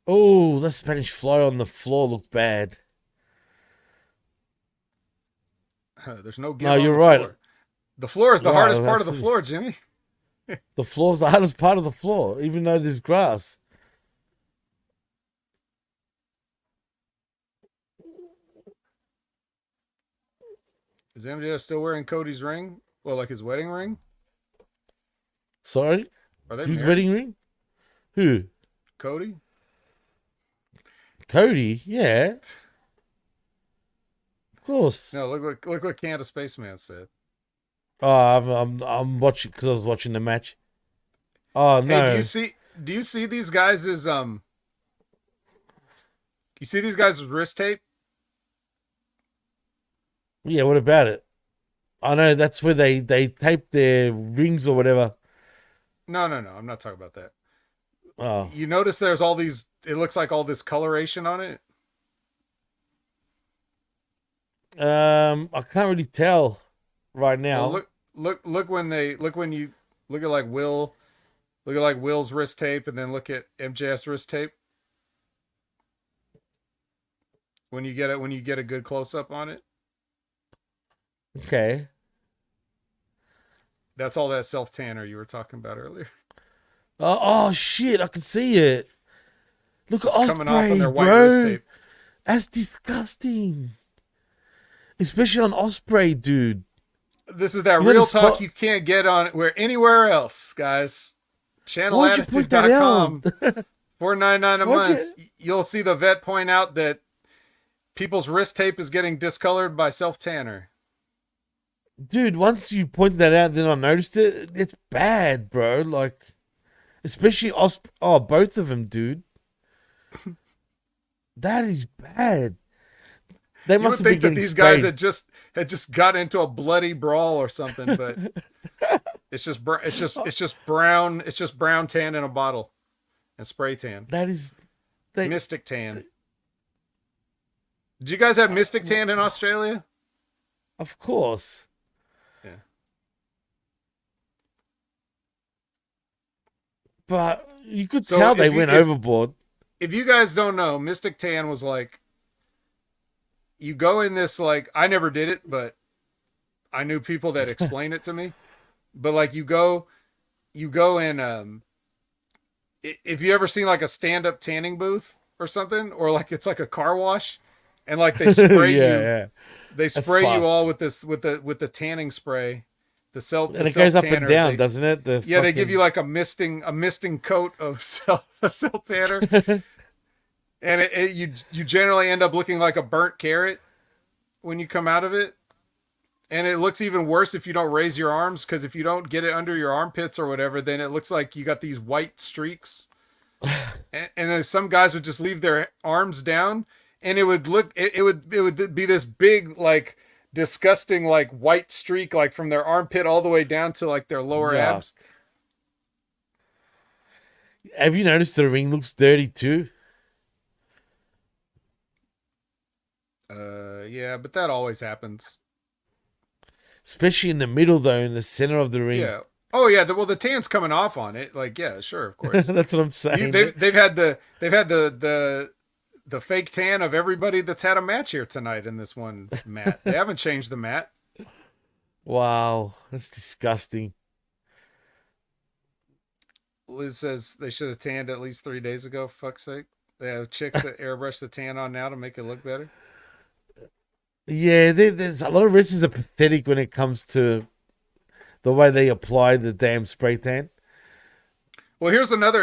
Oh, the Spanish fly on the floor looks bad. There's no give. No, you're right. Floor. The floor is the hardest part of the floor, Jimmy. The floor's the hardest part of the floor, even though there's grass. Is MJF still wearing Cody's ring? Well, like his wedding ring? Sorry? Are they Whose married? wedding ring? Who? Cody? Cody? Yeah. Of course. No, look what Canada Spaceman said. Oh, I'm watching because I was watching the match. Oh no! Hey, do you see these guys as You see these guys as wrist tape? Yeah, what about it? I know that's where they tape their rings or whatever. No, I'm not talking about that. Oh. You notice there's all these, it looks like all this coloration on it? I can't really tell right now. Well, look when you look at like Will's wrist tape and then look at MJF's wrist tape. When you get a good close up on it. Okay. That's all that self tanner you were talking about earlier. Oh shit! I can see it. Look at Ospreay, coming off on their white wrist tape. That's disgusting. Especially on Ospreay, dude. This is that real talk you can't get on anywhere else, guys. Channelattitude.com. $4.99 a month. You'll see the vet point out that people's wrist tape is getting discolored by self tanner. Dude, once you pointed that out, then I noticed it. It's bad, bro. Like, especially both of them, dude. That is bad. They You must would have been think that getting these guys sprayed. had just got into a bloody brawl or something, but it's just brown tan in a bottle and spray tan. That is, they, Mystic tan. Did you guys have Mystic tan in Australia? of course. Yeah. But you could So tell they went overboard. If you guys don't know, Mystic tan was like, you go in this, like, I never did it, but I knew people that explained it to me. But like you go in, if you ever seen like a stand-up tanning booth or something, or like it's like a car wash, and like they spray Yeah. they That's spray you fucked. all with this with the tanning spray, And it goes up and down, doesn't it? They give you like a misting coat of cell tanner, and you generally end up looking like a burnt carrot when you come out of it. And it looks even worse if you don't raise your arms, because if you don't get it under your armpits or whatever, then it looks like you got these white streaks. And then some guys would just leave their arms down, and it would be this big, like, disgusting, like, white streak, like from their armpit all the way down to like their lower Yeah. abs. Have you noticed the ring looks dirty too? Yeah, but that always happens. Especially in the middle, though, in the center of the ring. Yeah. Oh yeah. The tan's coming off on it. Like, yeah, sure, of course. That's what I'm saying. They've had the fake tan of everybody that's had a match here tonight in this one mat. They haven't changed the mat. Wow, that's disgusting. Liz says they should have tanned at least 3 days ago. Fuck's sake. They have chicks that airbrush the tan on now to make it look better. Yeah, there's a lot of wrestlers are pathetic when it comes to the way they apply the damn spray tan. Well, here's another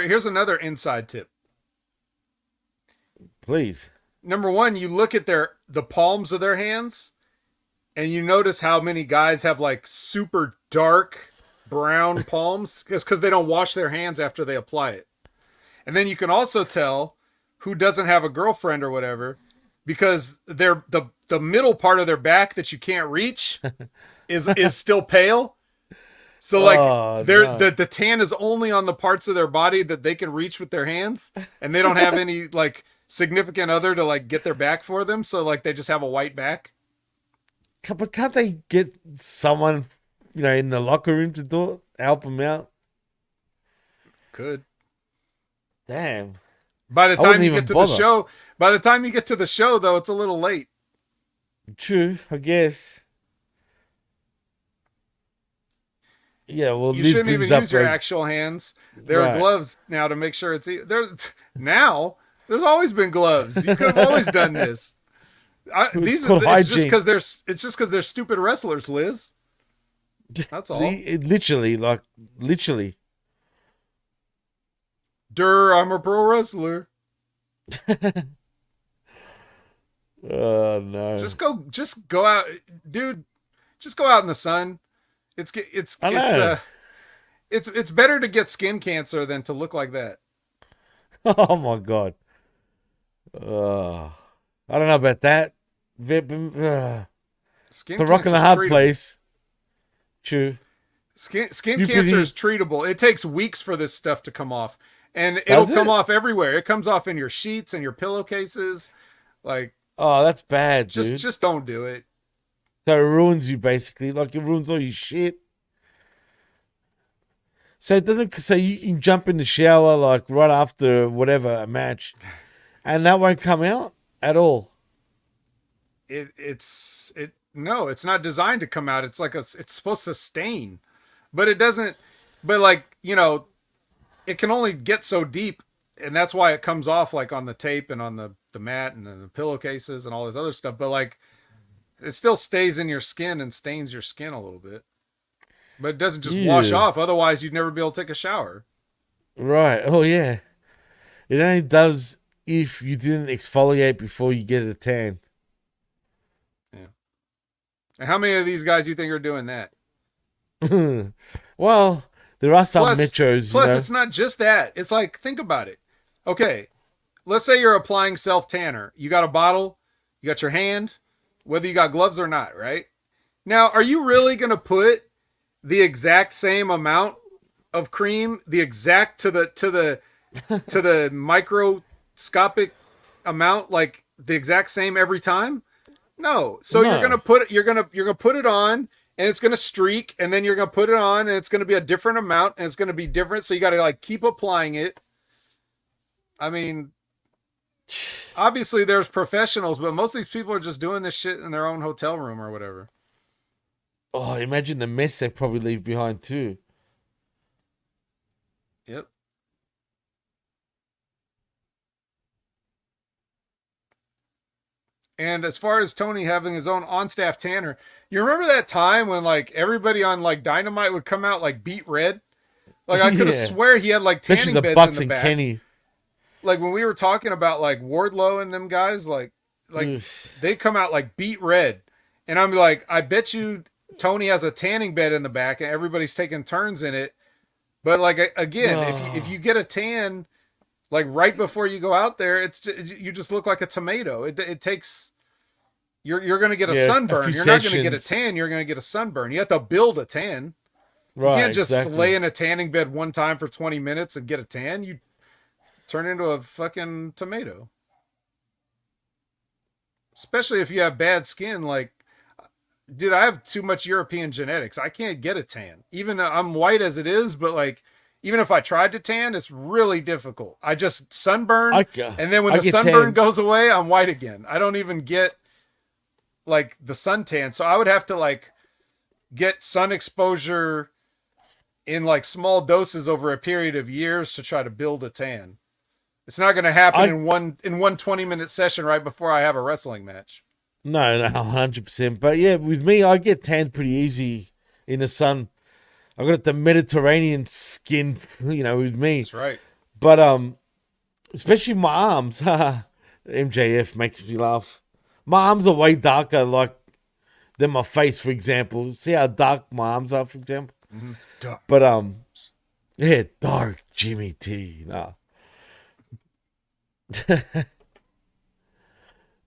inside tip. Please. Number one, you look at the palms of their hands, and you notice how many guys have like super dark brown palms, because they don't wash their hands after they apply it. And then you can also tell who doesn't have a girlfriend or whatever, because the middle part of their back that you can't reach is still pale. So like the tan is only on the parts of their body that they can reach with their hands, and they don't have any like significant other to like get their back for them, so like they just have a white back. But can't they get someone, in the locker room to do it, help them out? Could. Damn. By the time you get to the show, though, it's a little late. True, I guess. Yeah, well, you shouldn't even use your actual hands. There are gloves now to make sure it's now. There's always been gloves. You could have always done this. It's just because they're stupid wrestlers, Liz. That's all. Literally. I'm a pro wrestler. Oh no! Just go out, dude. Just go out in the sun. It's better to get skin cancer than to look like that. Oh my god! I don't know about that. Skin the rock in the hard place. True. Skin cancer is treatable. It takes weeks for this stuff to come off, and it'll come off everywhere. It comes off in your sheets and your pillowcases. Like, oh, that's bad, dude. Just don't do it. So it ruins you, basically. Like, it ruins all your shit. So it doesn't. So you can jump in the shower like right after whatever a match, and that won't come out at all. No, it's not designed to come out. It's like it's supposed to stain, but it doesn't. But like, it can only get so deep, and that's why it comes off like on the tape and on the mat and the pillowcases and all this other stuff. But like, it still stays in your skin and stains your skin a little bit. But it doesn't just wash off. Otherwise, you'd never be able to take a shower. Right. Oh, yeah. It only does if you didn't exfoliate before you get a tan. Yeah. And how many of these guys do you think are doing that? Well, there are some metros. Plus, it's not just that. It's like, think about it. Okay, let's say you're applying self tanner. You got a bottle, you got your hand, whether you got gloves or not, right? Now, are you really gonna put the exact same amount of cream, the exact to the microscopic amount, like the exact same every time? No. So No. you're gonna put it on, and it's gonna streak, and then you're gonna put it on, and it's gonna be a different amount, and it's gonna be different. So you got to like keep applying it. I mean, obviously there's professionals, but most of these people are just doing this shit in their own hotel room or whatever. Oh, imagine the mess they probably leave behind too. Yep. And as far as Tony having his own on-staff tanner, you remember that time when like everybody on like Dynamite would come out like beat red? Like I could have swear he had like tanning Especially the beds Bucks in the and back. Kenny. Like when we were talking about like Wardlow and them guys, like they come out like beat red, and I'm like, I bet you Tony has a tanning bed in the back, and everybody's taking turns in it. But like again, if you get a tan like right before you go out there, you just look like a tomato. It takes you're gonna get a sunburn. You're not gonna get a tan. You're gonna get a sunburn. You have to build a tan. Right, you can't just lay in a tanning bed one time for 20 minutes and get a tan. You turn into a fucking tomato. Especially if you have bad skin. Like, dude, I have too much European genetics. I can't get a tan. Even though I'm white as it is, but like, even if I tried to tan, it's really difficult. I just sunburn, and then when the sunburn goes away, I'm white again. I don't even get like the suntan. So I would have to like get sun exposure in like small doses over a period of years to try to build a tan. It's not going to happen in one 20-minute session right before I have a wrestling match. No, 100%. But yeah, with me, I get tanned pretty easy in the sun. I got the Mediterranean skin, with me. That's right. But especially my arms. MJF makes me laugh. My arms are way darker, like than my face, for example. See how dark my arms are, for example. Mm-hmm. Dark. But yeah, dark Jimmy T. Nah.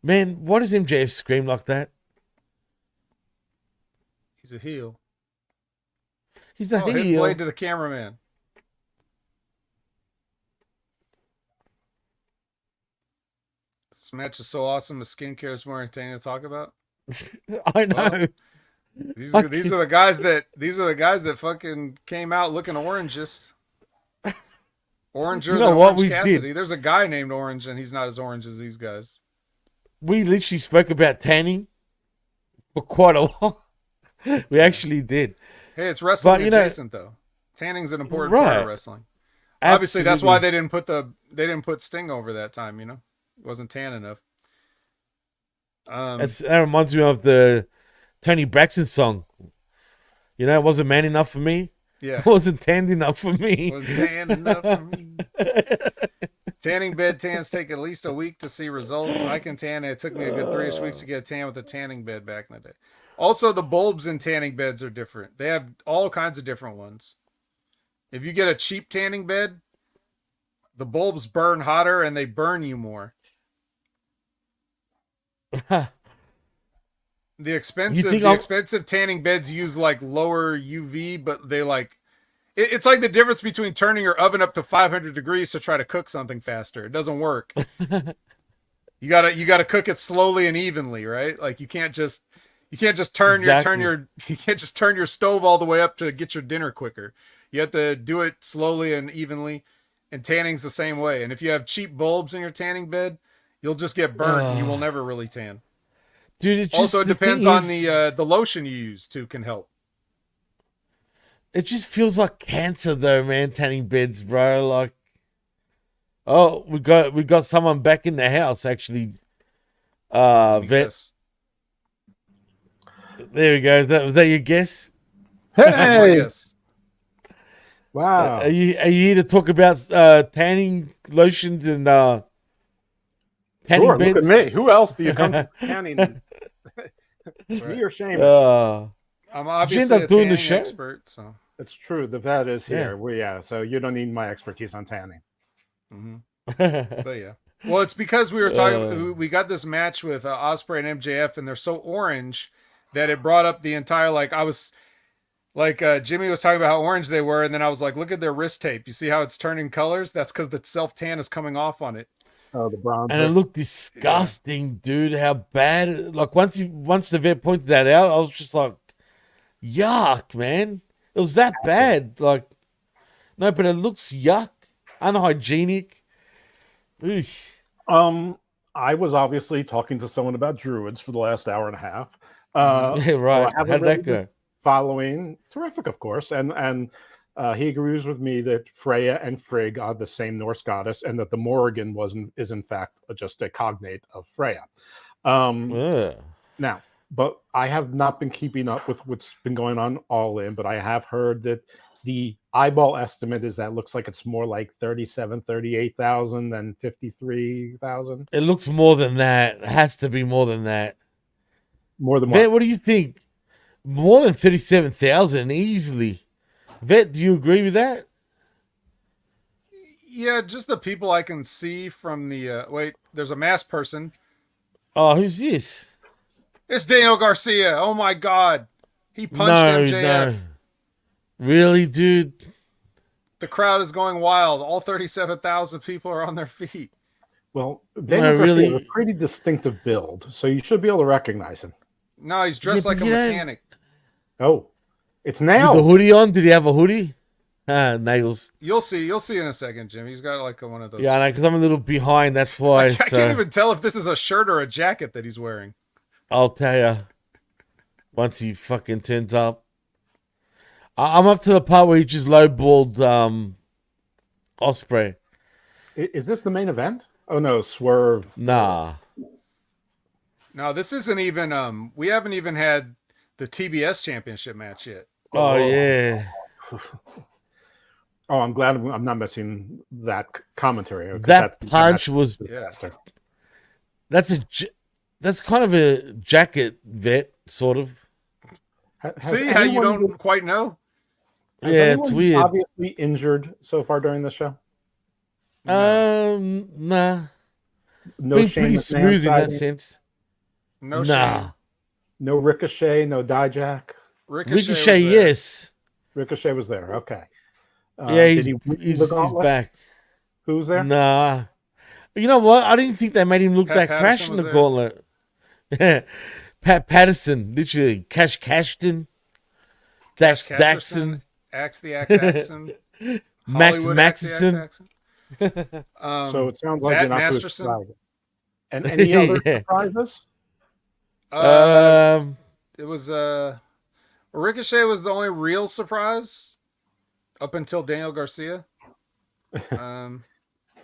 Man, why does MJF scream like that? He's a heel. He's a heel. Hit blade to the cameraman. This match is so awesome. The skincare is more entertaining to talk about. I know. Well, these are the guys that fucking came out looking orangest. Oranger than Orange Cassidy. There's a guy named Orange, and he's not as orange as these guys. We literally spoke about tanning for quite a while. We actually did. Hey, it's wrestling adjacent though. Tanning's an important part of wrestling. Absolutely. Obviously, that's why they didn't put Sting over that time. It wasn't tan enough. That reminds me of the Tony Braxton song. It wasn't man enough for me. Yeah. It wasn't tanned enough for me. Wasn't tan enough for me. Tanning bed tans take at least a week to see results. I can tan. It took me a good 3-ish weeks to get a tan with a tanning bed back in the day. Also, the bulbs in tanning beds are different. They have all kinds of different ones. If you get a cheap tanning bed, the bulbs burn hotter and they burn you more. The expensive tanning beds use like lower UV, but they like it's like the difference between turning your oven up to 500 degrees to try to cook something faster. It doesn't work. You gotta cook it slowly and evenly, right? Like you can't just turn your stove all the way up to get your dinner quicker. You have to do it slowly and evenly. And tanning's the same way. And if you have cheap bulbs in your tanning bed, you'll just get burnt and you will never really tan. Dude, it depends on the lotion you use too can help. It just feels like cancer though, man, tanning beds, bro. Like, oh, we got someone back in the house actually. Yes. There we go. Was that your guess? Hey! Yes. Wow. Are you here to talk about tanning lotions and tanning sure, beds? look at me. Who else do you come to tanning? It's Right. me or Seamus. I'm Did you end obviously up a doing the tanning show? expert, so. It's true. The vet is Yeah. here. So you don't need my expertise on tanning. Mm-hmm. But yeah. Well, it's because we were talking. We got this match with Osprey and MJF, and they're so orange that it brought up the entire I was like Jimmy was talking about how orange they were, and then I was like, look at their wrist tape. You see how it's turning colors? That's because the self tan is coming off on it. Oh, the bronzer. And it looked disgusting, dude. How bad! Like once the vet pointed that out, I was just like, yuck, man. It was that bad. Like, no, but it looks yuck, unhygienic. Eesh. I was obviously talking to someone about druids for the last hour and a half. Yeah, right. So How'd that go? Following, terrific, of course, and he agrees with me that Freya and Frigg are the same Norse goddess, and that the Morrigan is in fact just a cognate of Freya. Now, but I have not been keeping up with what's been going on All In, but I have heard that the eyeball estimate is that looks like it's more like 38,000 than 53,000. It looks more than that. It has to be more than that. More than Vet, what do you think? More than 37,000 easily. Vet, do you agree with that? Yeah, just the people I can see from the wait, there's a masked person. Oh, who's this? It's Daniel Garcia. Oh my god. He punched MJF. No. Really, dude? The crowd is going wild. All 37,000 people are on their feet. Well, Daniel Garcia really? has a pretty distinctive build, so you should be able to recognize him. No, he's dressed like a mechanic. Oh, it's nails. With a hoodie on? Did he have a hoodie? Nails. You'll see in a second, Jim. He's got like one of those. Yeah, I know, because I'm a little behind. That's why. I can't even tell if this is a shirt or a jacket that he's wearing. I'll tell you. Once he fucking turns up. I'm up to the part where he just lowballed Osprey. Is this the main event? Oh no, Swerve. Nah. No, this isn't even. We haven't even had the TBS championship match yet. Oh yeah. Oh, I'm glad I'm not missing that commentary. That punch was. Disaster. That's kind of a jacket, Vet, sort of. See how you don't quite know? Yeah, it's weird. Obviously injured so far during the show. Nah. No, been pretty smooth in that sense. No shame. No Ricochet, no Dijak. Ricochet, yes. Ricochet was there. Okay. Yeah, he's back. Who's there? Nah. You know what? I didn't think they made him look that crash in the gauntlet. Pat Patterson, literally. Cashton. Dax Daxon. Axe the Axon. Max Maxson. So it sounds like Matt you're not Masterson. too excited. And any other surprises? It was Ricochet was the only real surprise up until Daniel Garcia.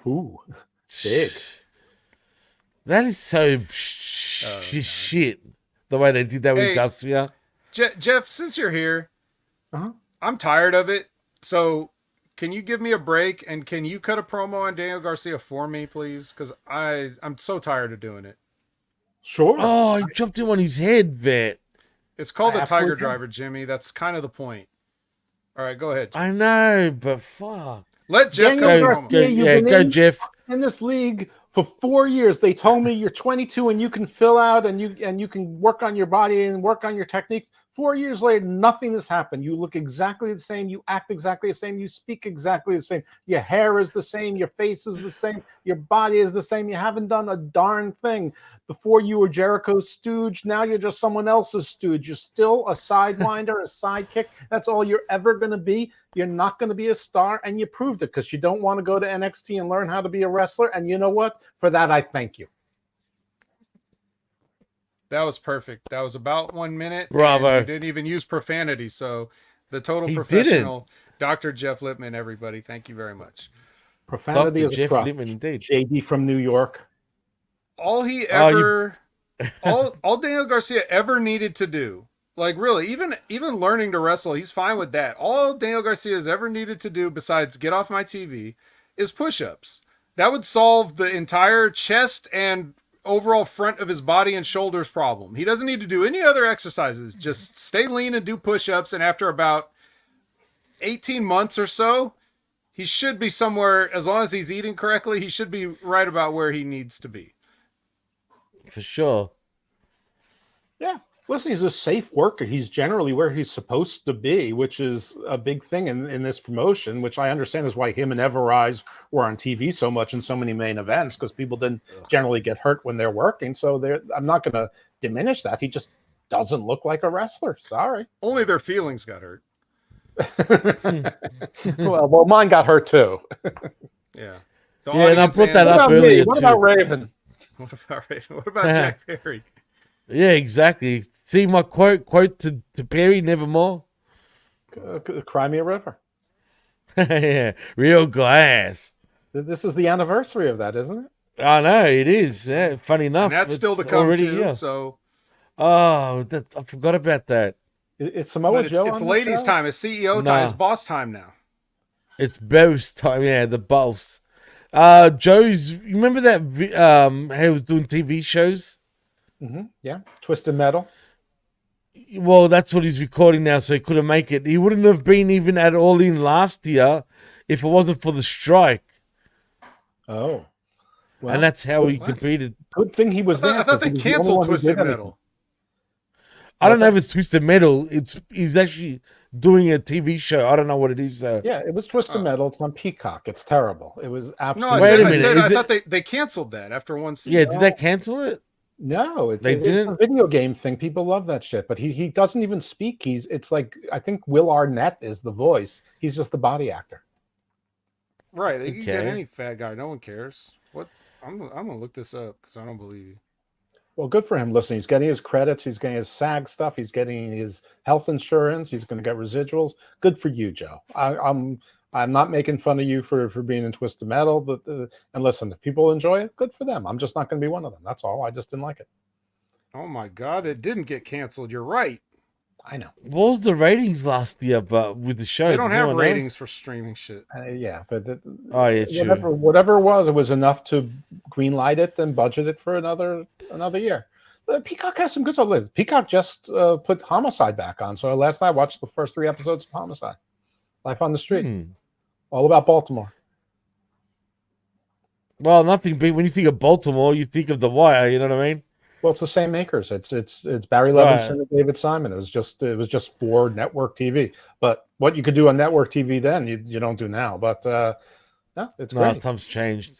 Ooh, big. That is so shit. The way they did that with Garcia. Jeff, since you're here, Uh-huh. I'm tired of it. So can you give me a break and can you cut a promo on Daniel Garcia for me, please? Because I'm so tired of doing it. Sure. Oh, he jumped him on his head, Vet. It's called the Tiger Driver, Jimmy. That's kind of the point. All right, go ahead, Jeff. I know, but fuck. Let Jeff go, Jeff. In this league for 4 years, they told me you're 22 and you can fill out and you can work on your body and work on your techniques. 4 years later, nothing has happened. You look exactly the same. You act exactly the same. You speak exactly the same. Your hair is the same. Your face is the same. Your body is the same. You haven't done a darn thing. Before you were Jericho's stooge. Now you're just someone else's stooge. You're still a sidewinder, a sidekick. That's all you're ever going to be. You're not going to be a star, and you proved it because you don't want to go to NXT and learn how to be a wrestler. And you know what? For that, I thank you. That was perfect. That was about 1 minute. Bravo. You didn't even use profanity. So the total professional, Dr. Jeff Lippman, everybody. Thank you very much. Profanity is Jeff Lippman, indeed. JD from New York. All he ever, all Daniel Garcia ever needed to do, like really, even learning to wrestle, he's fine with that. All Daniel Garcia has ever needed to do besides get off my TV is push-ups. That would solve the entire chest and overall front of his body and shoulders problem. He doesn't need to do any other exercises. Just stay lean and do push-ups. And after about 18 months or so, he should be somewhere, as long as he's eating correctly, he should be right about where he needs to be. For sure. Yeah. Listen, he's a safe worker. He's generally where he's supposed to be, which is a big thing in this promotion, which I understand is why him and Everrise were on TV so much in so many main events, because people didn't generally get hurt when they're working. So I'm not going to diminish that. He just doesn't look like a wrestler. Sorry. Only their feelings got hurt. well, mine got hurt too. Yeah. And I brought that up earlier. What about Raven? What about Raven? What about Jack Perry? Yeah, exactly. See my quote to Perry, nevermore. Cry me a river. Yeah, real glass. This is the anniversary of that, isn't it? I know it is. Yeah, funny enough, And that's still to come already, too. Yeah. So, I forgot about that. It's Samoa Joe. It's ladies' time. It's CEO time. It's boss time now. It's boss time. Yeah, the boss. Joe's. You remember that? How he was doing TV shows. Mm-hmm. Yeah, Twisted Metal. Well, that's what he's recording now, so he couldn't make it. He wouldn't have been even at All In last year if it wasn't for the strike. Oh, well, and that's how he competed. Good thing he was there. I thought they canceled Twisted Metal. I don't know if it's Twisted Metal. He's actually doing a TV show. I don't know what it is. Yeah, it was Twisted Metal. It's on Peacock. It's terrible. It was absolutely. No, Wait a minute. I thought they canceled that after one season. Yeah, did they cancel it? No, it's a video game thing. People love that shit, but he doesn't even speak. It's like, I think Will Arnett is the voice. He's just the body actor. Right. They can get any fat guy. No one cares. What? I'm gonna look this up because I don't believe you. Well, good for him. Listen, he's getting his credits. He's getting his SAG stuff. He's getting his health insurance. He's going to get residuals. Good for you, Joe. I'm not making fun of you for being in Twisted Metal. But and listen, if people enjoy it, good for them. I'm just not going to be one of them. That's all. I just didn't like it. Oh my God! It didn't get canceled. You're right. I know. What was the ratings last year? But with the show, they don't have ratings for streaming shit. Yeah, but whatever it was enough to greenlight it and budget it for another year. Peacock has some good stuff. Peacock just put Homicide back on. So last night I watched the first 3 episodes of Homicide. Life on the Street. All about Baltimore. Well, nothing big. When you think of Baltimore, you think of The Wire. You know what I mean? Well, it's the same makers. It's Barry Levinson and David Simon. It was just for network TV. But what you could do on network TV then, you don't do now. But it's great. No, times changed.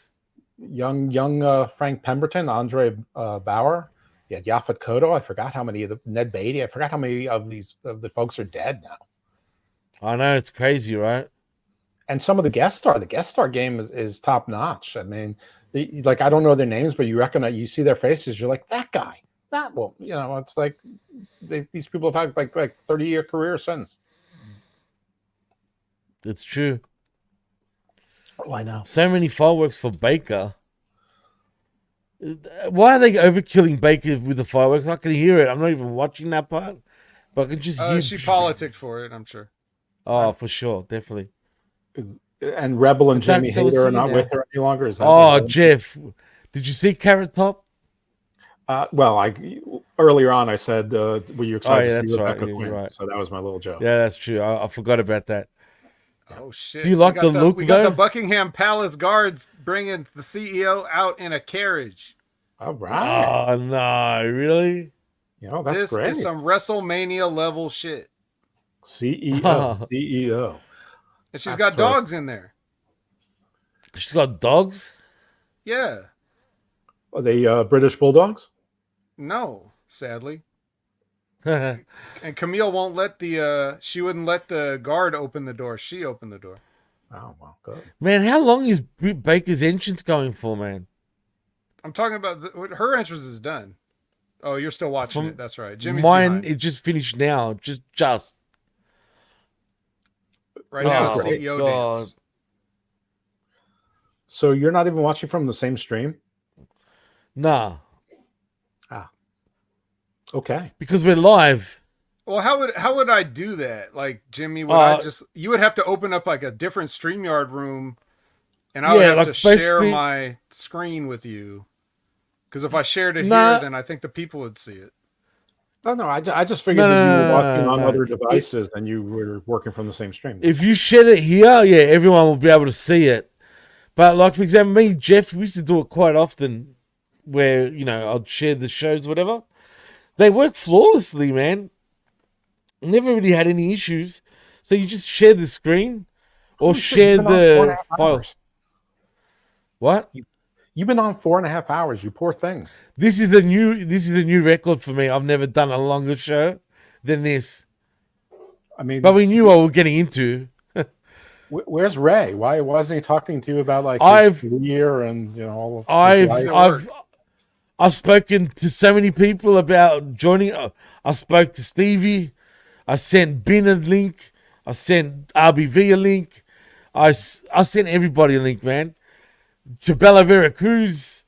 Young Frank Pemberton, Andre Bauer. Yeah, Yaphet Kotto. I forgot how many of Ned Beatty. I forgot how many of the folks are dead now. I know, it's crazy, right? And some of the guest star game is top notch. I mean, I don't know their names, but you recognize, you see their faces. You're like, that guy, that one. You know, it's like these people have had like 30-year career since. It's true. Oh, I know. So many fireworks for Baker. Why are they overkilling Baker with the fireworks? I can hear it. I'm not even watching that part, but I can just hear. She politicked for it, I'm sure. Oh, for sure, definitely. And Rebel and Jamie Hayter are not with her any longer. Is that Jeff, did you see Carrot Top? Well, earlier on I said, were you excited to see Rebecca Quinn? Right. So that was my little joke. Yeah, that's true. I forgot about that. Oh shit! Do you like the look? We got the Buckingham Palace guards bringing the CEO out in a carriage. All right. Oh no, really? You know, that's great. This is some WrestleMania level shit. CEO. And she's got dogs in there. She's got dogs? Yeah. Are they British Bulldogs? No, sadly. And Camille won't let she wouldn't let the guard open the door. She opened the door. Oh, well, good. Man, how long is Baker's entrance going for, man? I'm talking about her entrance is done. Oh, you're still watching it. That's right. Jimmy's mine, behind. it just finished now. Just. Right now, it's CEO dance. So you're not even watching from the same stream? Nah. Okay. Because we're live. Well, how would I do that? Like, Jimmy, you would have to open up like a different StreamYard room, and I would have to share my screen with you. Because if I shared it Nah. here, then I think the people would see it. Oh no, I just figured that you were watching on other devices and you were working from the same stream. If you shared it here, yeah, everyone will be able to see it. But like for example, me and Jeff, we used to do it quite often, where I'd share the shows, whatever. They work flawlessly, man. Never really had any issues. So you just share the screen or share the file. What? You've been on 4.5 hours, you poor things. This is a new record for me. I've never done a longer show than this. I mean, but we knew what we were getting into. Where's Ray? Why wasn't he talking to you about like his career and all of I've spoken to so many people about joining. I spoke to Stevie. I sent Ben a link. I sent RBV a link. I sent everybody a link, man. Chabela Veracruz,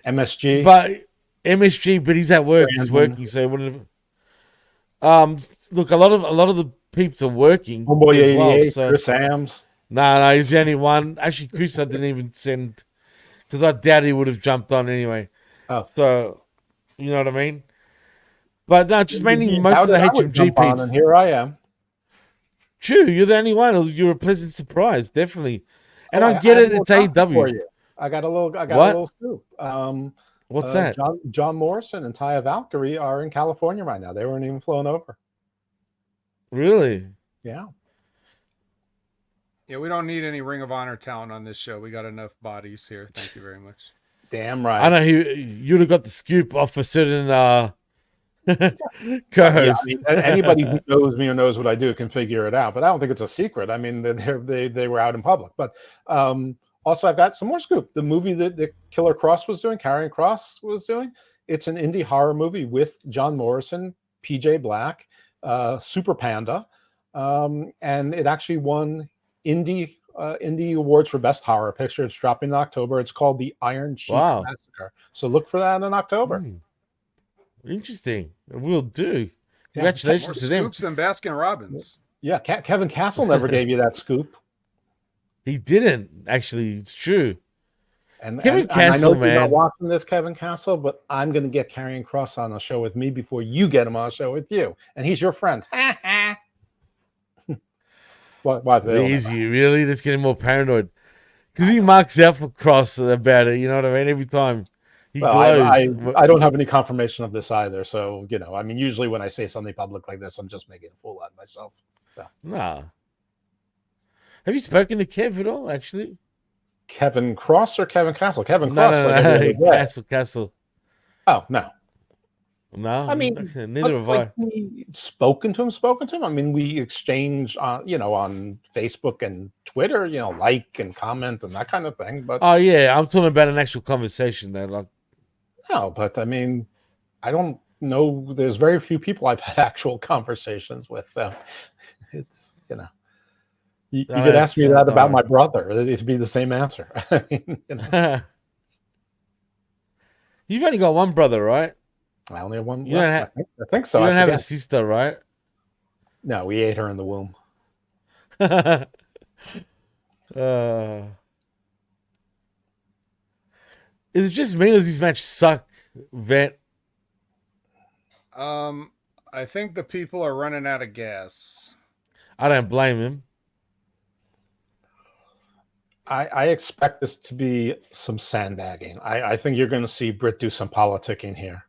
MSG, but he's at work. He's working, so whatever. Look, a lot of the peeps are working. Homeboy as well, so. Chris Sams. No, he's the only one. Actually, Chris, I didn't even send because I doubt he would have jumped on anyway. Oh, so you know what I mean. But no, just mainly most of the HMG peeps. And here I am. True, you're the only one. You're a pleasant surprise, definitely. And I get it. It's AEW. I got a little scoop. What's that? John Morrison and Taya Valkyrie are in California right now. They weren't even flown over. Really? Yeah. Yeah, we don't need any Ring of Honor talent on this show. We got enough bodies here. Thank you very much. Damn right. I know you'd have got the scoop off a certain co-host. Yeah, I mean, anybody who knows me or knows what I do can figure it out. But I don't think it's a secret. I mean, they were out in public. But also, I've got some more scoop. The movie that Killer Cross was doing, Karrion Kross was doing, it's an indie horror movie with John Morrison, PJ Black, Super Panda, and it actually won indie awards for best horror picture. It's dropping in October. It's called The Iron Sheik Massacre. So look for that in October. Interesting. We'll do. Congratulations to them. Scoops and Baskin Robbins. Yeah, Kevin Castle never gave you that scoop. He didn't, actually. It's true. And Kevin Castle, I know man. you're not watching this, Kevin Castle, but I'm going to get Karrion Kross on a show with me before you get him on a show with you. And he's your friend. What easy, really? That's getting more paranoid. Because he marks out for Cross about it, you know what I mean? Every time he glows. I don't have any confirmation of this either. So, I mean, usually when I say something public like this, I'm just making a fool out of myself. So. Nah. Have you spoken to Kev at all, actually? Kevin Kross or Kevin Castle? Kevin Kross. No. Castle. Oh, no. No, I mean, neither have I. Spoken to him. I mean, we exchange, on Facebook and Twitter, like and comment and that kind of thing. But oh yeah, I'm talking about an actual conversation there. Like, no, but I mean, I don't know. There's very few people I've had actual conversations with. So it's you could ask me that about my brother. It'd be the same answer. I mean, You've only got one brother, right? I only have one. I think so. You don't have a sister, right? No, we ate her in the womb. Is it just me or does this match suck, Vet? I think the people are running out of gas. I don't blame him. I expect this to be some sandbagging. I think you're going to see Britt do some politicking here.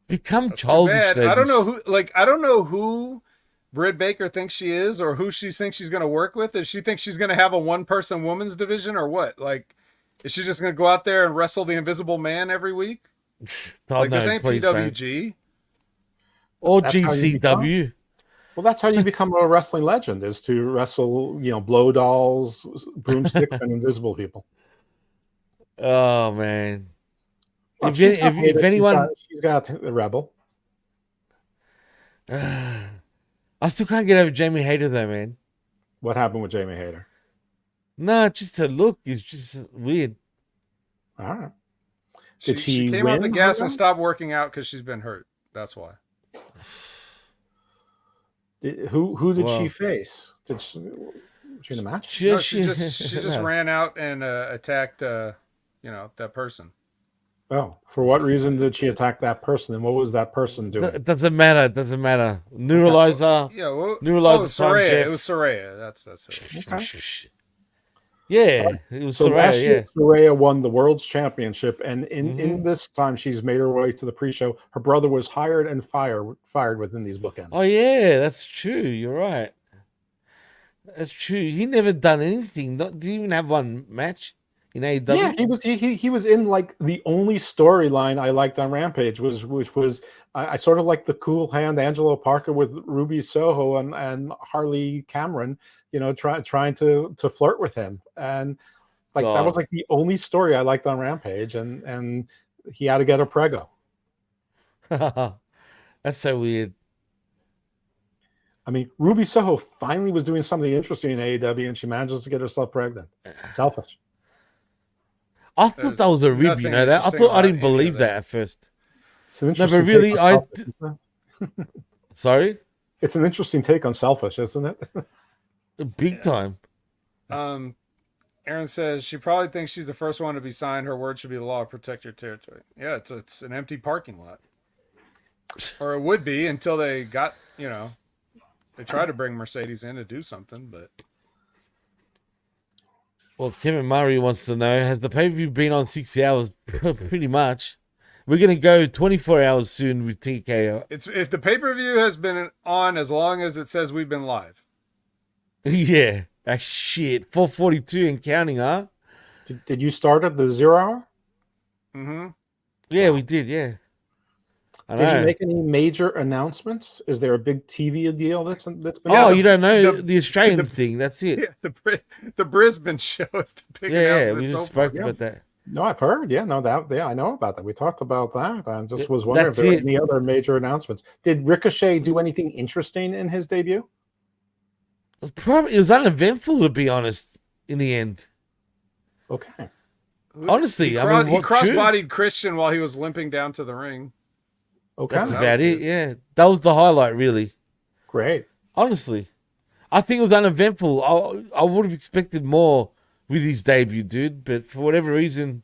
Become childish. I don't know who Britt Baker thinks she is or who she thinks she's going to work with. Does she think she's going to have a one-person women's division or what? Like, is she just going to go out there and wrestle the Invisible Man every week? This ain't PWG. Or GCW. Well, that's how you become a wrestling legend, is to wrestle, blow dolls, broomsticks, and invisible people. Oh, man. Well, if anyone... She's got a Rebel. I still can't get over Jamie Hayter, though, man. What happened with Jamie Hayter? No, just her look is just weird. All right. She came off the gas and stopped working out because she's been hurt. That's why. Who did she face? Did she in a match? She just ran out and attacked that person. Oh, for what reason did she attack that person, and what was that person doing? It doesn't matter. It doesn't matter. Neuralizer. Yeah, well, Neuralizer time, Soraya. Jeff. It was Soraya. That's it. Okay. Yeah, it was So Soraya. last Yeah. year, Soraya won the World's Championship, and in Mhm. this time, she's made her way to the pre-show. Her brother was hired and fired within these bookends. Oh yeah, that's true. You're right. That's true. He never done anything. Did he even have one match in AEW? Yeah, he was in like the only storyline I liked on Rampage which was I sort of like the cool hand Angelo Parker with Ruby Soho and Harley Cameron, trying to flirt with him, and like that was God. like the only story I liked on Rampage, and he had to get a prego. That's so weird. I mean, Ruby Soho finally was doing something interesting in AEW, and she manages to get herself pregnant. Selfish. I thought that was a rib, you know that? I thought I didn't believe that at first. It's an interesting really, take on Selfish, Sorry? It's an interesting take on Selfish, isn't it? Big time. Aaron says she probably thinks she's the first one to be signed. Her word should be the law. Protect your territory. Yeah, it's an empty parking lot. Or it would be until they got, they tried to bring Mercedes in to do something, but... Well, Kevin Murray wants to know, has the pay-per-view been on 60 hours? Pretty much. We're going to go 24 hours soon with TKO. If the pay-per-view has been on as long as it says we've been live. Yeah. Shit. 4:42 and counting, huh? Did you start at the 0 hour? Mm-hmm. Yeah, we did, yeah. Did you make any major announcements? Is there a big TV deal that's been? Oh, you don't know the Australian thing? That's it. Yeah, the Brisbane show is the big announcement. We just spoke about that. No, I've heard. Yeah, no, I know about that. We talked about that. I just was wondering if there were any other major announcements. Did Ricochet do anything interesting in his debut? It was uneventful, to be honest. In the end, okay. Honestly, he he cross-bodied Christian while he was limping down to the ring. Okay, that's about it. Yeah, that was the highlight, really. Great. Honestly, I think it was uneventful. I would have expected more with his debut, dude, but for whatever reason,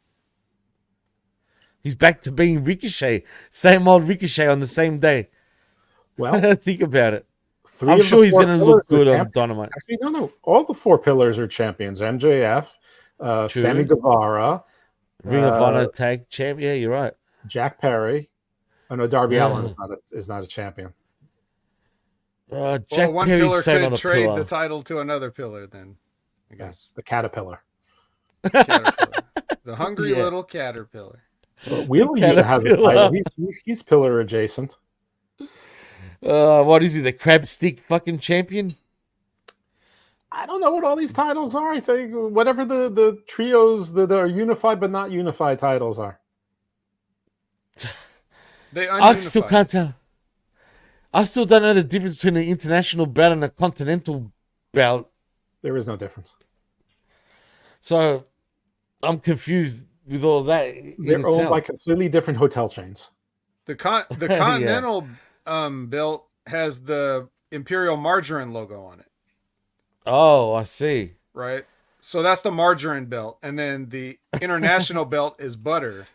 he's back to being Ricochet. Same old Ricochet on the same day. Well, think about it. I'm sure he's going to look good on Dynamite. Actually, no. All the four pillars are champions. MJF, Sammy Guevara, Ring of Honor tag champ. Yeah, you're right. Jack Perry. Oh no, Darby Allin is not a champion. Jack one Perry's pillar could trade the title to another pillar. Then I guess the Caterpillar. The hungry little caterpillar. Well, Wheeler has a title. He's pillar adjacent. What is he? The crab stick fucking champion? I don't know what all these titles are. I think whatever the trios that are unified but not unified titles are. I still can't tell. I still don't know the difference between an international belt and a continental belt. There is no difference. So I'm confused with all that. They're owned by completely different hotel chains. The continental belt has the Imperial Margarine logo on it. Oh, I see. Right. So that's the margarine belt, and then the international belt is butter.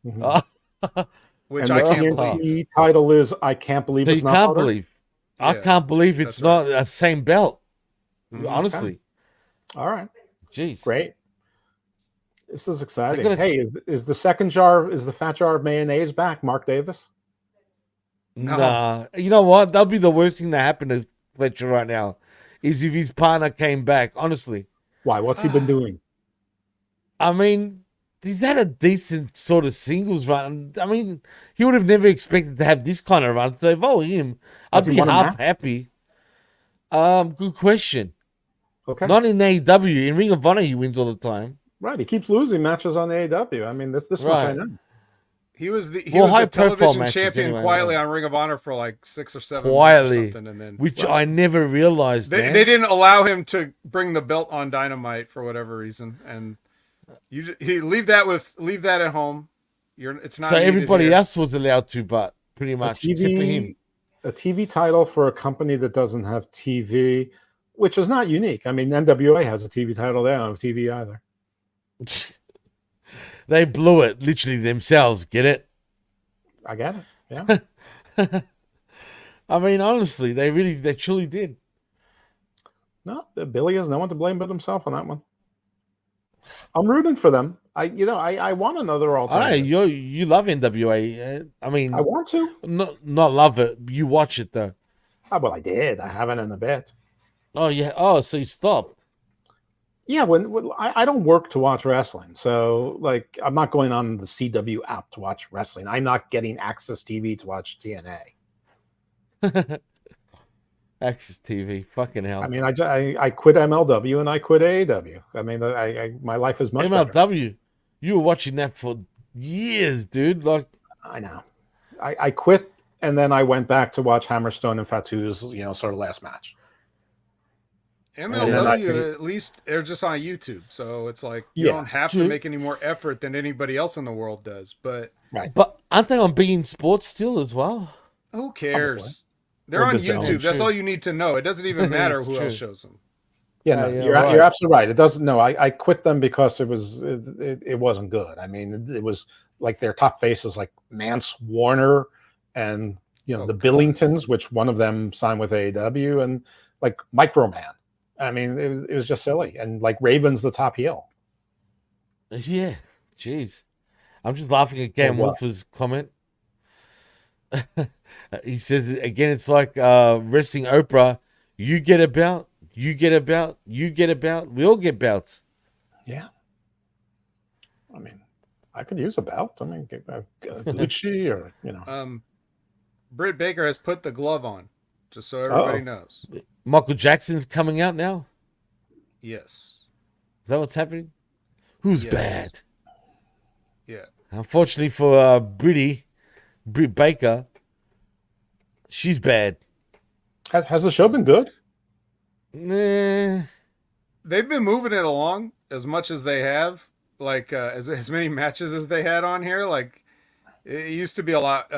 Mm-hmm. Which I can't believe. The title is I can't believe it's not can't butter. believe. I can't believe it's not the same belt. Honestly. Okay. All right. Jeez. Great. This is exciting. Hey, is the second jar, is the fat jar of mayonnaise back, Mark Davis? No. Nah. You know what? That'll be the worst thing that happened to Fletcher right now, is if his partner came back, honestly. Why? What's he been doing? I mean, he's had a decent sort of singles run. I mean, he would have never expected to have this kind of run. So if I were him, I'd be half happy. Good question. Okay. Not in AEW. In Ring of Honor, he wins all the time. Right. He keeps losing matches on AEW. I mean, this much I know. He was the television champion quietly on Ring of Honor for like 6 or 7 months or something, and then which I never realized. They didn't allow him to bring the belt on Dynamite for whatever reason, and you leave that at home. It's not. So everybody else was allowed to, but pretty much except for him. A TV title for a company that doesn't have TV, which is not unique. I mean, NWA has a TV title. They don't have TV either. They blew it literally themselves. Get it? I get it. Yeah. I mean, honestly, they truly did. No, Billy has no one to blame but himself on that one. I'm rooting for them. I want another I know alternative. you love NWA. I mean, I want to. not love it. You watch it though. Oh, well, I did. I haven't in a bit. Oh yeah. Oh, so you stopped. Yeah, when I don't work to watch wrestling, so like I'm not going on the CW app to watch wrestling. I'm not getting Access TV to watch TNA. Access TV. Fucking hell. I mean, I quit MLW and I quit AEW. I mean, my life is much better. MLW. You were watching that for years, dude. Like I know. I quit and then I went back to watch Hammerstone and Fatu's, sort of last match. MLW, at least they're just on YouTube, so it's like you don't have to make any more effort than anybody else in the world does. But but aren't they on Being Sports still as well? Who cares? They're on YouTube. That's all you need to know. It doesn't even matter who else shows them. Yeah, you're absolutely right. It doesn't. No, I quit them because it wasn't good. I mean, it was like their top faces like Mance Warner and the Billingtons, which one of them signed with AEW, and like Microman. I mean, it was just silly, and like Raven's the top heel. Yeah, jeez, I'm just laughing at Game Wolfer's comment. He says again, it's like wrestling Oprah. You get a belt, you get a belt, you get a belt. We all get belts. Yeah. I mean, I could use a belt. I mean, Gucci or Britt Baker has put the glove on, just so everybody knows. Michael Jackson's coming out now. Yes. Is that what's happening? Who's bad? Yeah. Unfortunately for Britt Baker, she's bad. Has the show been good? Nah. They've been moving it along as much as they have. Like as many matches as they had on here. Like it used to be a lot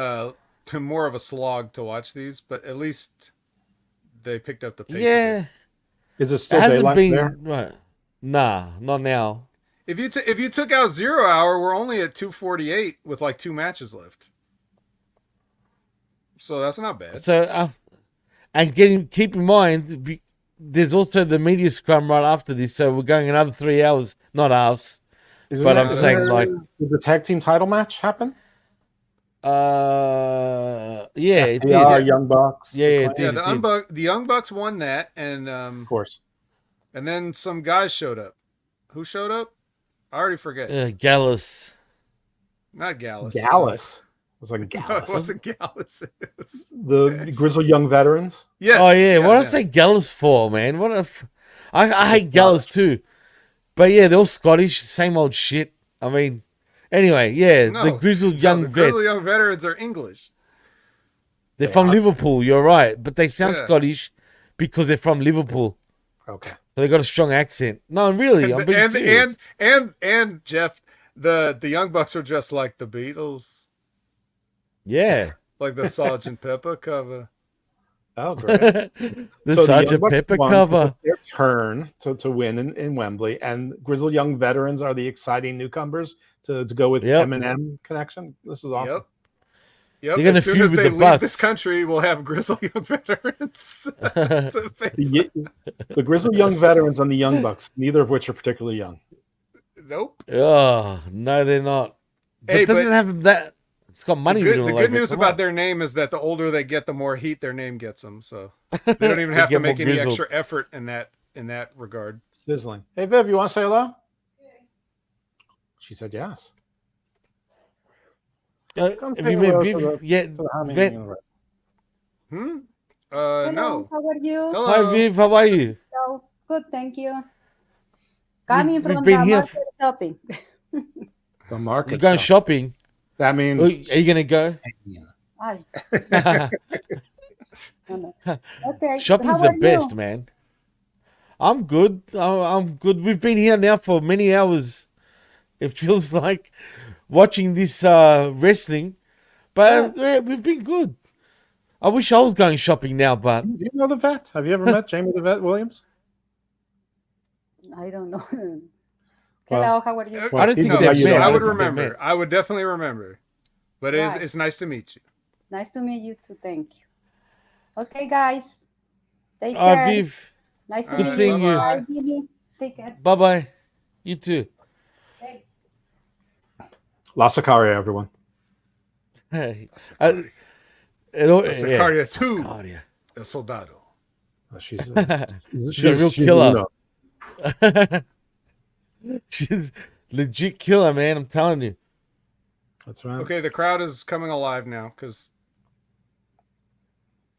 more of a slog to watch these, but at least they picked up the pace. Yeah. Is it still daylight there? Right. Nah, not now. If you took out 0 Hour, we're only at 248 with like 2 matches left. So that's not bad. So and keep in mind, there's also the media scrum right after this, so we're going another 3 hours. Not us, but I'm saying like, did the tag team title match happen? Yeah, it did. Young Bucks. Yeah, it did. The Young Bucks won that, and of course. And then some guys showed up. Who showed up? I already forget. Gallus. Not Gallus. Gallus. It was like Gallus. No, it wasn't Gallus. It was the Grizzled Young Veterans. Yes. Oh yeah. What did I say Gallus for, man? I hate Gallus too. But yeah, they're all Scottish, same old shit. I mean, anyway, the Grizzled Young Vets. Grizzled Young Veterans are English. They're from Liverpool, you're right. But they sound Scottish because they're from Liverpool. Okay. So they got a strong accent. No, really, I'm being serious. And Jeff, the Young Bucks are just like the Beatles. Yeah. Like the Sgt. Pepper cover. Oh, great. the Sgt. Pepper cover. Their turn to win in Wembley, and Grizzled Young Veterans are the exciting newcomers to go with Eminem connection. This is awesome. Yep. As soon as they leave this country, we'll have Grizzled Young Veterans. The Grizzled Young Veterans and the Young Bucks, neither of which are particularly young. Nope. Oh, no, they're not. But doesn't have that. It's got money. The good news about their name is that the older they get, the more heat their name gets them. So they don't even have to make any extra effort in that regard. Sizzling. Hey, Viv, you want to say hello? She said yes. Have you met Viv yet? Hello, no. How are you? Hello. Hi, Viv. How are you? Hello. Good, thank you. Coming from the market shopping. The market. You're going shopping? That means... Are you going to go? Okay. Shopping's the best, man. I'm good. I'm good. We've been here now for many hours. It feels like watching this wrestling, but we've been good. I wish I was going shopping now, but... Do you know the vet? Have you ever met Jamie the Vet Williams? I don't know. Hello, how are you? I don't think no, they're you met. don't I don't would think they're remember. met. I would definitely remember. But Right. it's nice to meet you. Nice to meet you too. Thank you. Okay, guys. Take All right, care. Viv. Nice to All Good meet right, seeing you. you. bye-bye. Bye, Jimmy. Take care. Bye bye. You too. Hey. La Sicaria, everyone. Hey. Sicaria. Sicaria 2. Sicaria. El Soldado. She's She's a real killer. She's legit killer, man. I'm telling you. That's right. Okay, the crowd is coming alive now because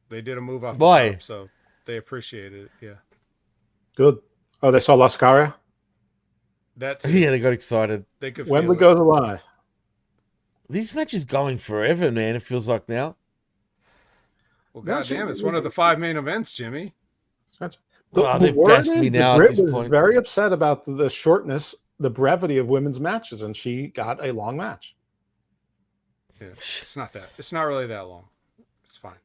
they did a move off the Why? top, so they appreciated it. Yeah. Good. Oh, they saw La Sicaria? That's Yeah, they got excited. They could Wembley feel it. goes alive. These matches going forever, man. It feels like now. Well, No, goddamn, it's one of the 5 main events, Jimmy. Well, they've word gassed me is now the at Brit this was point. very upset about the shortness, the brevity of women's matches, and she got a long match. Yeah, it's not that. It's not really that long. It's fine.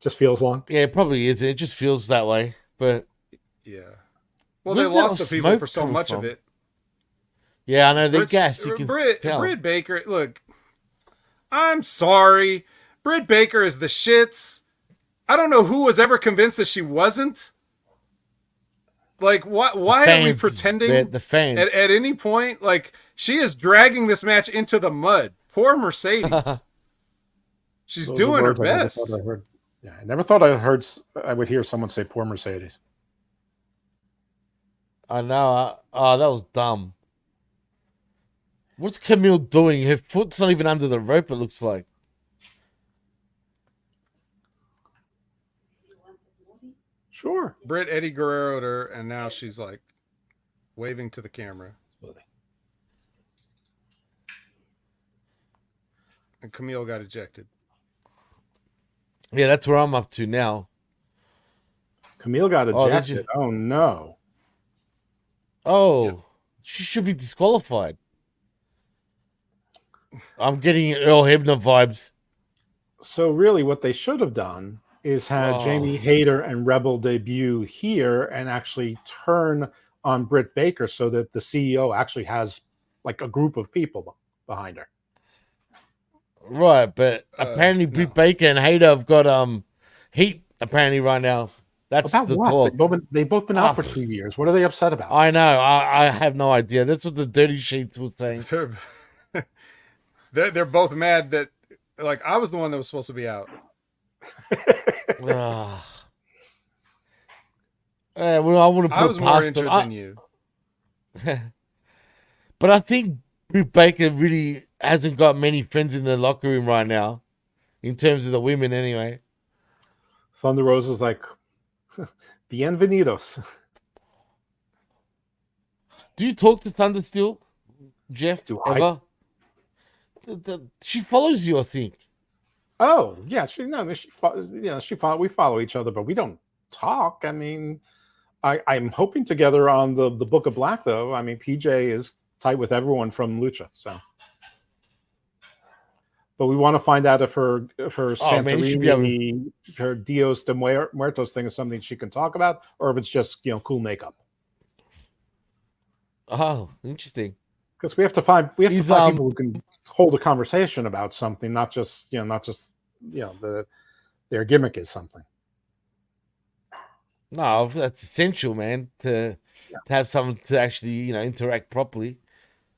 Just feels long. Yeah, it probably is. It just feels that way. But Yeah. Well, Where's they that lost the people smoke for so coming much from? of it. yeah, I know they Britt- gassed. You can tell. Britt Baker, look, I'm sorry. Britt Baker is the shits. I don't know who was ever convinced that she wasn't. Like, why are we Fans, pretending the fans. at any point? Like, she is dragging this match into the mud. Poor Mercedes. She's Those are doing her words I never best. thought I heard. Yeah, I never thought I would hear someone say "poor Mercedes." I know. Oh, that was dumb. What's Camille doing? Her foot's not even under the rope, it looks like. Sure. Britt Eddie Guerrero'd her, and now she's like waving to the camera. And Camille got ejected. Yeah, that's where I'm up to now. Camille got Oh, this ejected. Oh no. Oh, Yep. she should be disqualified. I'm getting Earl Hebner vibes. So really, what they should have done is had Oh. Jamie Hayter and Rebel debut here and actually turn on Britt Baker so that the CEO actually has like a group of people behind her. Right, but apparently no. Britt Baker and Hayter have got heat apparently right now. That's About the what? talk. They've both been out for Ah. 2 years. What are they upset about? I know. I have no idea. That's what the dirty sheets were saying. They're both mad that, like, I was the one that was supposed to be out. Ugh. Well, I wouldn't put I it was more past injured them. than you. But I think Britt Baker really hasn't got many friends in the locker room right now, in terms of the women anyway. Thunder Rose is like, bienvenidos. Do you talk to Thunder still, Jeff? Do I? Ever? She follows you, I think. Oh, yeah. We follow each other, but we don't talk. I mean, I'm hoping to get her on the Book of Black, though. I mean, PJ is tight with everyone from Lucha, so. But we want to find out if her Man, you should be able to- Santorini, her Dios de Muertos thing is something she can talk about, or if it's just cool makeup. Oh, interesting. Because we have to find He's, people who can hold a conversation about something, not just their gimmick is something. No, that's essential, man, to have someone to actually, interact properly.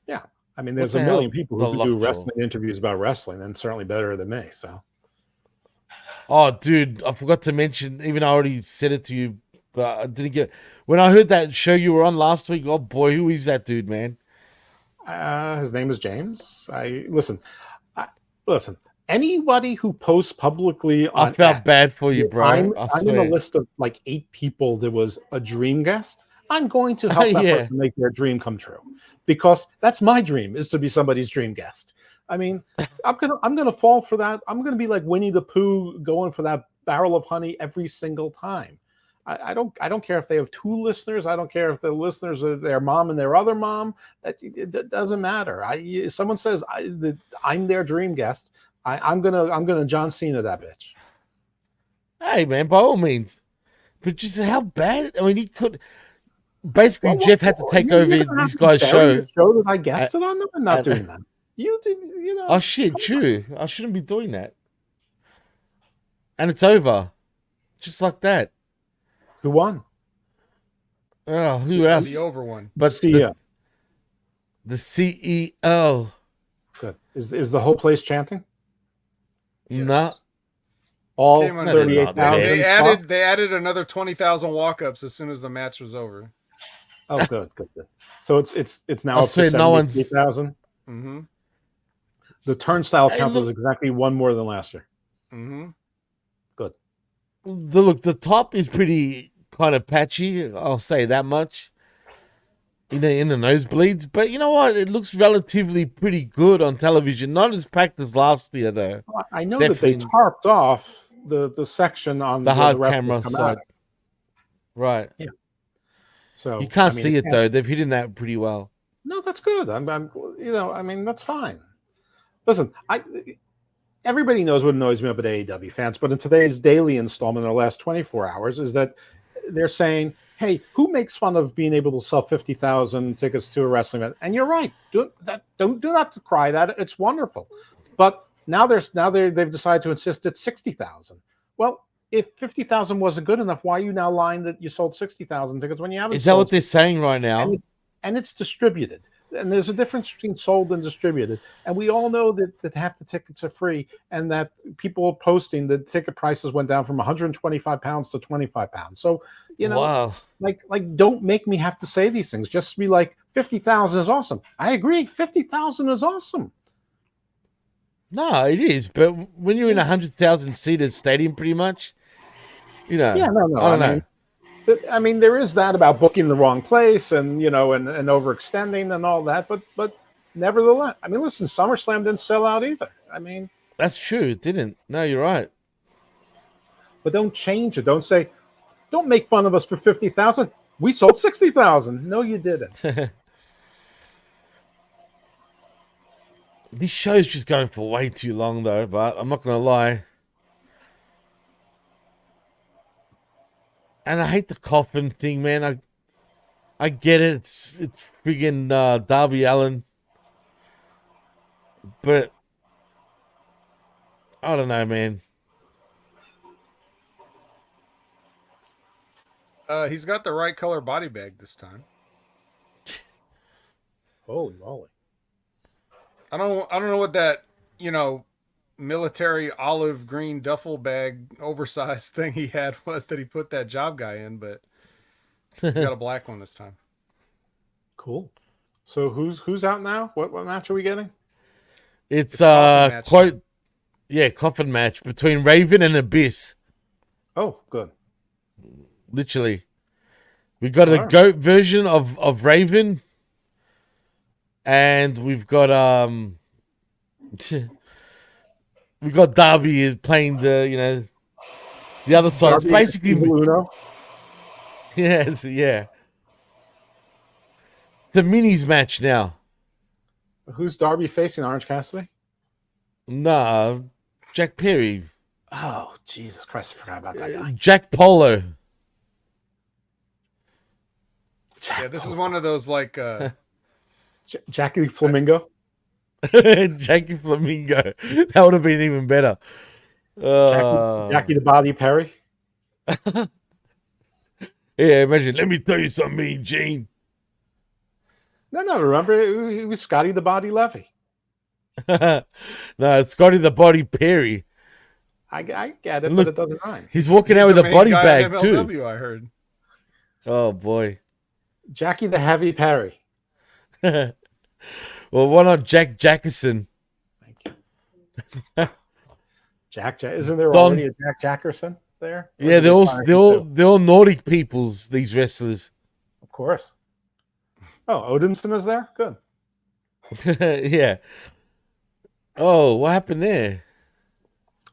Yeah. I mean, there's What a the hell? million people who The can do Lockjaw. wrestling interviews about wrestling, and certainly better than me. So Oh, dude, I forgot to mention, even I already said it to you, but I didn't get. When I heard that show you were on last week, oh boy, who is that dude, man? his name is James. Listen. Anybody who posts publicly on I felt X, bad for you, bro. I'm I in a swear. list of like 8 people that was a dream guest. I'm going to help that Yeah. person make their dream come true, because that's my dream, is to be somebody's dream guest. I mean, I'm gonna fall for that. I'm gonna be like Winnie the Pooh going for that barrel of honey every single time. I don't care if they have 2 listeners. I don't care if the listeners are their mom and their other mom. It doesn't matter. Someone says I'm their dream guest. I'm gonna John Cena that bitch. Hey, man, by all means. But just how bad? I mean, he could. basically Jeff had to take over this guy's show. Show that I guessed it on them and not doing that. You did, Oh shit, true. I shouldn't be doing that. And it's over, just like that. Who won? Oh, who else? The over one. But CEO. The CEO. Good. Is the whole place chanting? Yes. No. All Came under- 38,000. They added another 20,000 walk-ups as soon as the match was over. Oh, good. So it's now I'll up to say no one's- 73,000. Mm-hmm. The turnstile Hey, count look- is exactly one more than last year. Mm-hmm. Good. The top is pretty kind of patchy. I'll say that much. In the nosebleeds, but you know what? It looks relatively pretty good on television. Not as packed as last year, though. Well, I know that they Definitely. tarped off the section on The where hard wrestlers camera come side, out. right? So You can't I mean, see it can't- though. They've hidden that pretty well. No, that's good. I'm that's fine. Listen, everybody knows what annoys me about AEW fans, but in today's daily installment, in the last 24 hours, is that they're saying, "Hey, who makes fun of being able to sell 50,000 tickets to a wrestling event?" And you're right. Do not decry that. It's wonderful, but now they've decided to insist it's 60,000. Well, if 50,000 wasn't good enough, why are you now lying that you sold 60,000 tickets when you haven't? Is that what they're saying right now? And it's distributed. And there's a difference between sold and distributed. And we all know that half the tickets are free, and that people are posting that ticket prices went down from 125 pounds to 25 pounds. So, Wow. like don't make me have to say these things. Just be like, 50,000 is awesome. I agree. 50,000 is awesome. No, it is. But when you're in a 100,000 seated stadium, pretty much, Yeah, no. I don't know. I mean, there is that about booking the wrong place and and overextending and all that. But nevertheless, I mean, listen, SummerSlam didn't sell out either. I mean, That's true. It didn't. No, you're right. but don't change it. Don't make fun of us for 50,000. We sold 60,000. No, you didn't. This show's just going for way too long, though. But I'm not gonna lie. And I hate the coffin thing, man. I get it. It's friggin' Darby Allin. But I don't know, man. He's got the right color body bag this time. Holy moly! I don't know what that military olive green duffel bag oversized thing he had was that he put that job guy in, but he's got a black one this time. Cool. So who's out now? What match are we getting? It's coffin match. coffin match between Raven and Abyss. Oh, good. Literally. We got a Alright. goat version of Raven. And we've got we got Darby playing the other side. It's Darby basically and Uno. yes, yeah. The minis match now. Who's Darby facing? Orange Cassidy? Nah, Jack Perry. Oh, Jesus Christ! I forgot about that guy. Jack Polo. Yeah, this is one of those like Jackie Flamingo. Jackie Flamingo. That would have been even better. Jackie the Body Perry. Yeah, imagine. Let me tell you something, Mean Gene. No. Remember, he was Scotty the Body Levy. No, it's Scotty the Body Perry. I get it, Look, but it doesn't rhyme. He's walking out with the a main body guy bag in too. MLW, I heard. Oh boy. Jackie the Heavy Perry. Well, why not Jack Jackerson? Thank you. Jack. Isn't there Don- already a Jack Jackerson there? Or Yeah, did they find him too? they're all Nordic peoples. These wrestlers. Of course. Oh, Odinson is there? Good. Yeah. Oh, what happened there?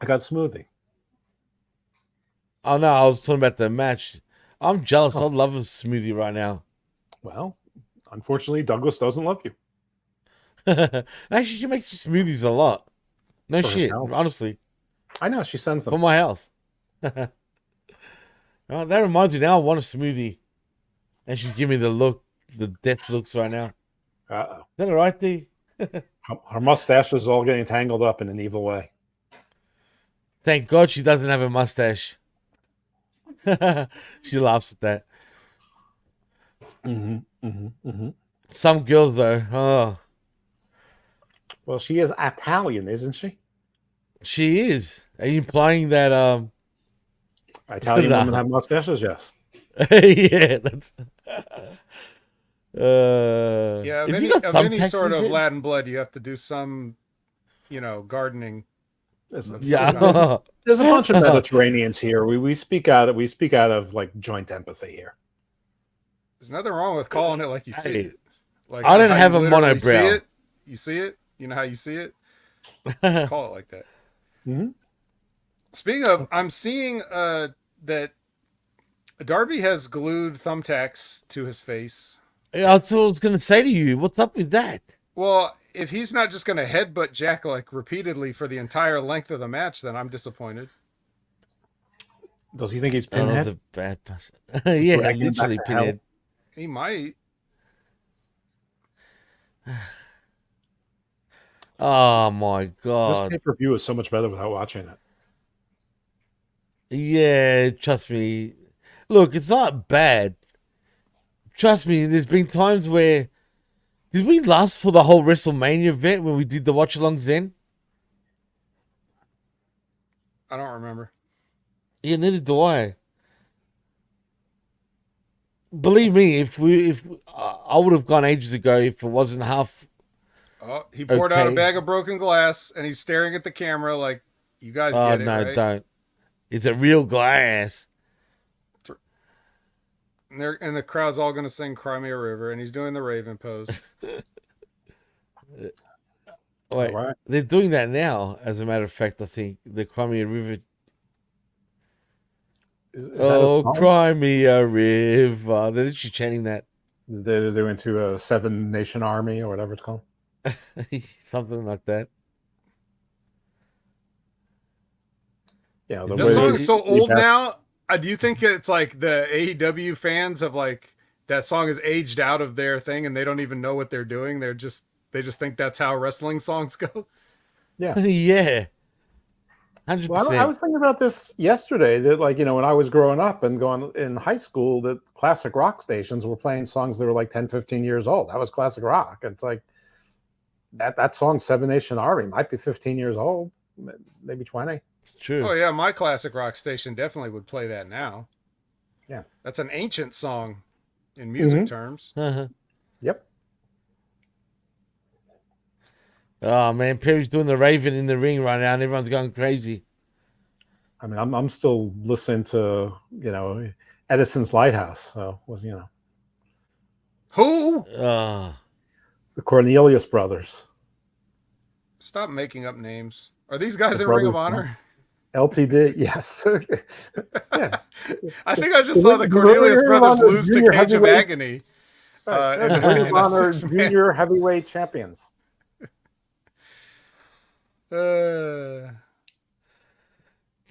I got smoothie. Oh no, I was talking about the match. I'm jealous. Oh. I'd love a smoothie right now. Well, unfortunately, Douglas doesn't love you. Actually, she makes smoothies a lot. No For shit, herself. honestly, I know, she sends for them. my health. Oh, that reminds me. Now I want a smoothie. And she's giving me the look, the death looks right now. Uh-oh. Is that all right, D? Her mustache is all getting tangled up in an evil way. Thank God she doesn't have a mustache. She laughs at that. Some girls, though, oh. Well, she is Italian, isn't she? She is. Are you implying that, Italian No. women have mustaches, yes. yeah, that's... Yeah, has of he any, got of any thumbtacks sort in of his head? Latin blood, you have to do some, gardening. Yeah. There's a bunch of Mediterraneans here. We speak out of like joint empathy here. There's nothing wrong with calling it like you see Hey, it. Like I don't how have you a literally see monobrow. it. You see it. You know how you see it. Just call it like that. Mm-hmm. Speaking of, I'm seeing that Darby has glued thumbtacks to his face. That's what I was going to say to you. What's up with that? Well, if he's not just going to headbutt Jack like repeatedly for the entire length of the match, then I'm disappointed. Does he think he's Oh, that was Pinhead? a bad pass. Yeah, dragging him back literally to Pinhead. He might. Oh, my This God. pay-per-view is so much better without watching it. Yeah, trust me. Look, it's not bad. Trust me, there's been times where... Did we last for the whole WrestleMania event when we did the watch-alongs then? I don't remember. Yeah, neither do I. Believe me, if I would have gone ages ago if it wasn't half. Oh, he poured out a Okay. bag of broken glass and he's staring at the camera like, you guys Oh get it, no, right? don't. It's a real glass. And the crowd's all going to sing Cry Me a River, and he's doing the Raven pose. Wait, All right. they're doing that now. As a matter of fact, I think the Cry Me a River. Is that Oh, a song? cry me a river. They're literally chanting that. They're into a 7-nation army or whatever it's called. Something like that. Yeah, The This way song they- is so old now. Do you think it's like the AEW fans have like that song is aged out of their thing and they don't even know what they're doing? They just think that's how wrestling songs go. Yeah. Yeah. 100%. Well, I was thinking about this yesterday. That, like, when I was growing up and going in high school, that classic rock stations were playing songs that were like 10, 15 years old. That was classic rock. It's like that song, 7-Nation Army, might be 15 years old, maybe 20. It's true. Oh yeah, my classic rock station definitely would play that now. Yeah. That's an ancient song in music terms. Uh-huh. Yep. Oh man, Perry's doing the Raven in the ring right now, and everyone's going crazy. I mean, I'm still listening to Edison's Lighthouse. So Who? Oh, the Cornelius brothers, Stop making up names. Are these guys The in Ring of brothers, Honor? LTD. Yes. Yeah. I think I just saw the Cornelius Ring of brothers Honor lose to junior Cage of heavyweight- Agony. Right. in a- Ring in of a Honor six-man. junior heavyweight champions.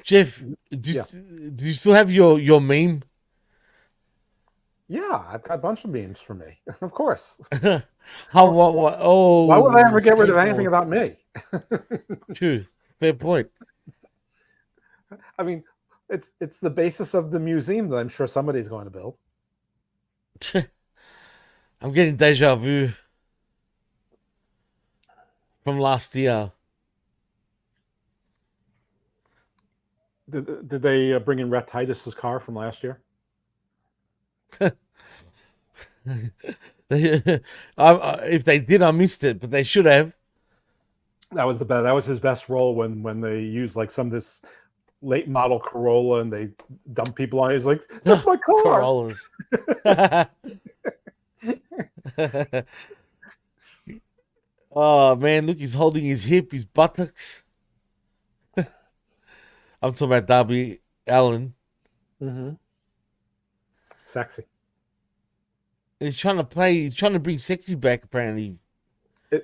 Jeff, do you still have your meme? Yeah, I've got a bunch of memes for me. Of course. How what? Oh, Why would I ever get rid of anything skateboard. about me? True, fair point. I mean, it's the basis of the museum that I'm sure somebody's going to build. I'm getting deja vu from last year. Did they bring in Rhett Titus's car from last year? If they did, I missed it, but they should have. That was that was his best role when they used like some of this late model Corolla and they dump people on it. He's like, that's my car. Corollas. Oh man, look, he's holding his hip, his buttocks. I'm talking about Darby Allin. Mm-hmm. Sexy. He's trying to bring sexy back, apparently.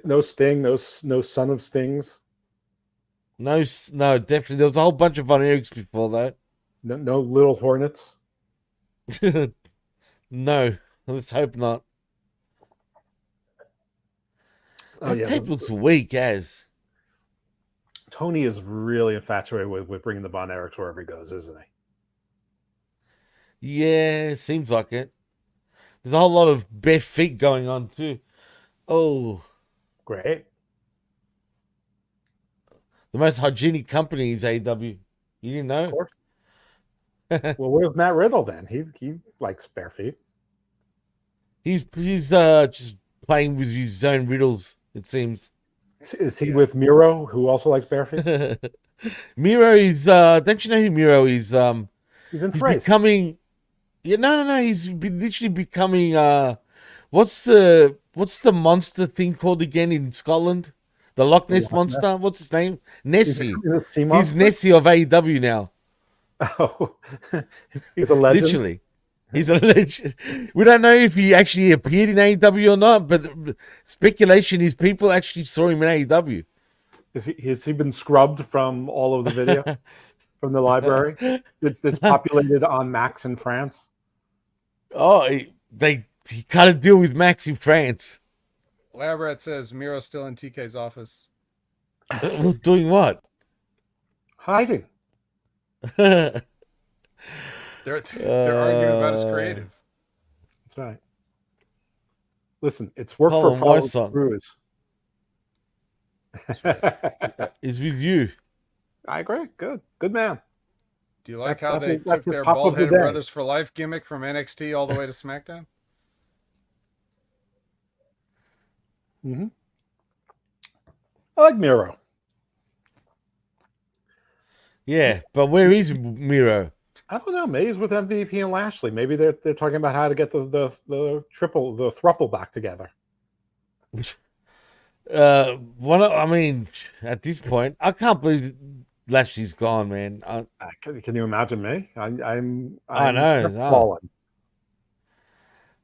No Sting, no Son of Stings. No, definitely. There was a whole bunch of Von Erichs before that. No Little Hornets. No. Let's hope not. Oh, That yeah. tape looks weak as. Tony is really infatuated with bringing the Von Erichs wherever he goes, isn't he? Yeah, seems like it. There's a whole lot of bare feet going on too. Oh, Great. the most hygienic company is AEW. You didn't know? Of course. Well, where's Matt Riddle then? He likes bare feet. He's just playing with his own riddles, it seems. Is he with Miro, who also likes bare feet? Miro is don't you know who Miro is? He's in He's Thrace. becoming no, he's literally becoming what's the monster thing called again in Scotland? The Loch Ness monster? What's his name? Nessie. He's Nessie of AEW now. Oh, he's a legend. Literally. He's a legend. We don't know if he actually appeared in AEW or not, but speculation is people actually saw him in AEW. Has he been scrubbed from all of the video from the library? It's populated on Max in France. Oh, he cut a deal with Max in France. Labrat says Miro's still in TK's office. Doing what? Hiding. They're arguing about his creative. That's right. Listen, it's work Hold for on, Apollo my son. Crews. Is with you. I agree. Good man. Do you like That's- how they that's took his their pop of the bald-headed day. brothers for life gimmick from NXT all the way to SmackDown? Mm-hmm. I like Miro. Yeah, but where is Miro? I don't know. Maybe he's with MVP and Lashley. Maybe they're talking about how to get the thruple back together. I mean, at this point, I can't believe Lashley's gone, man. Can you imagine me? I'm I know, crestfallen.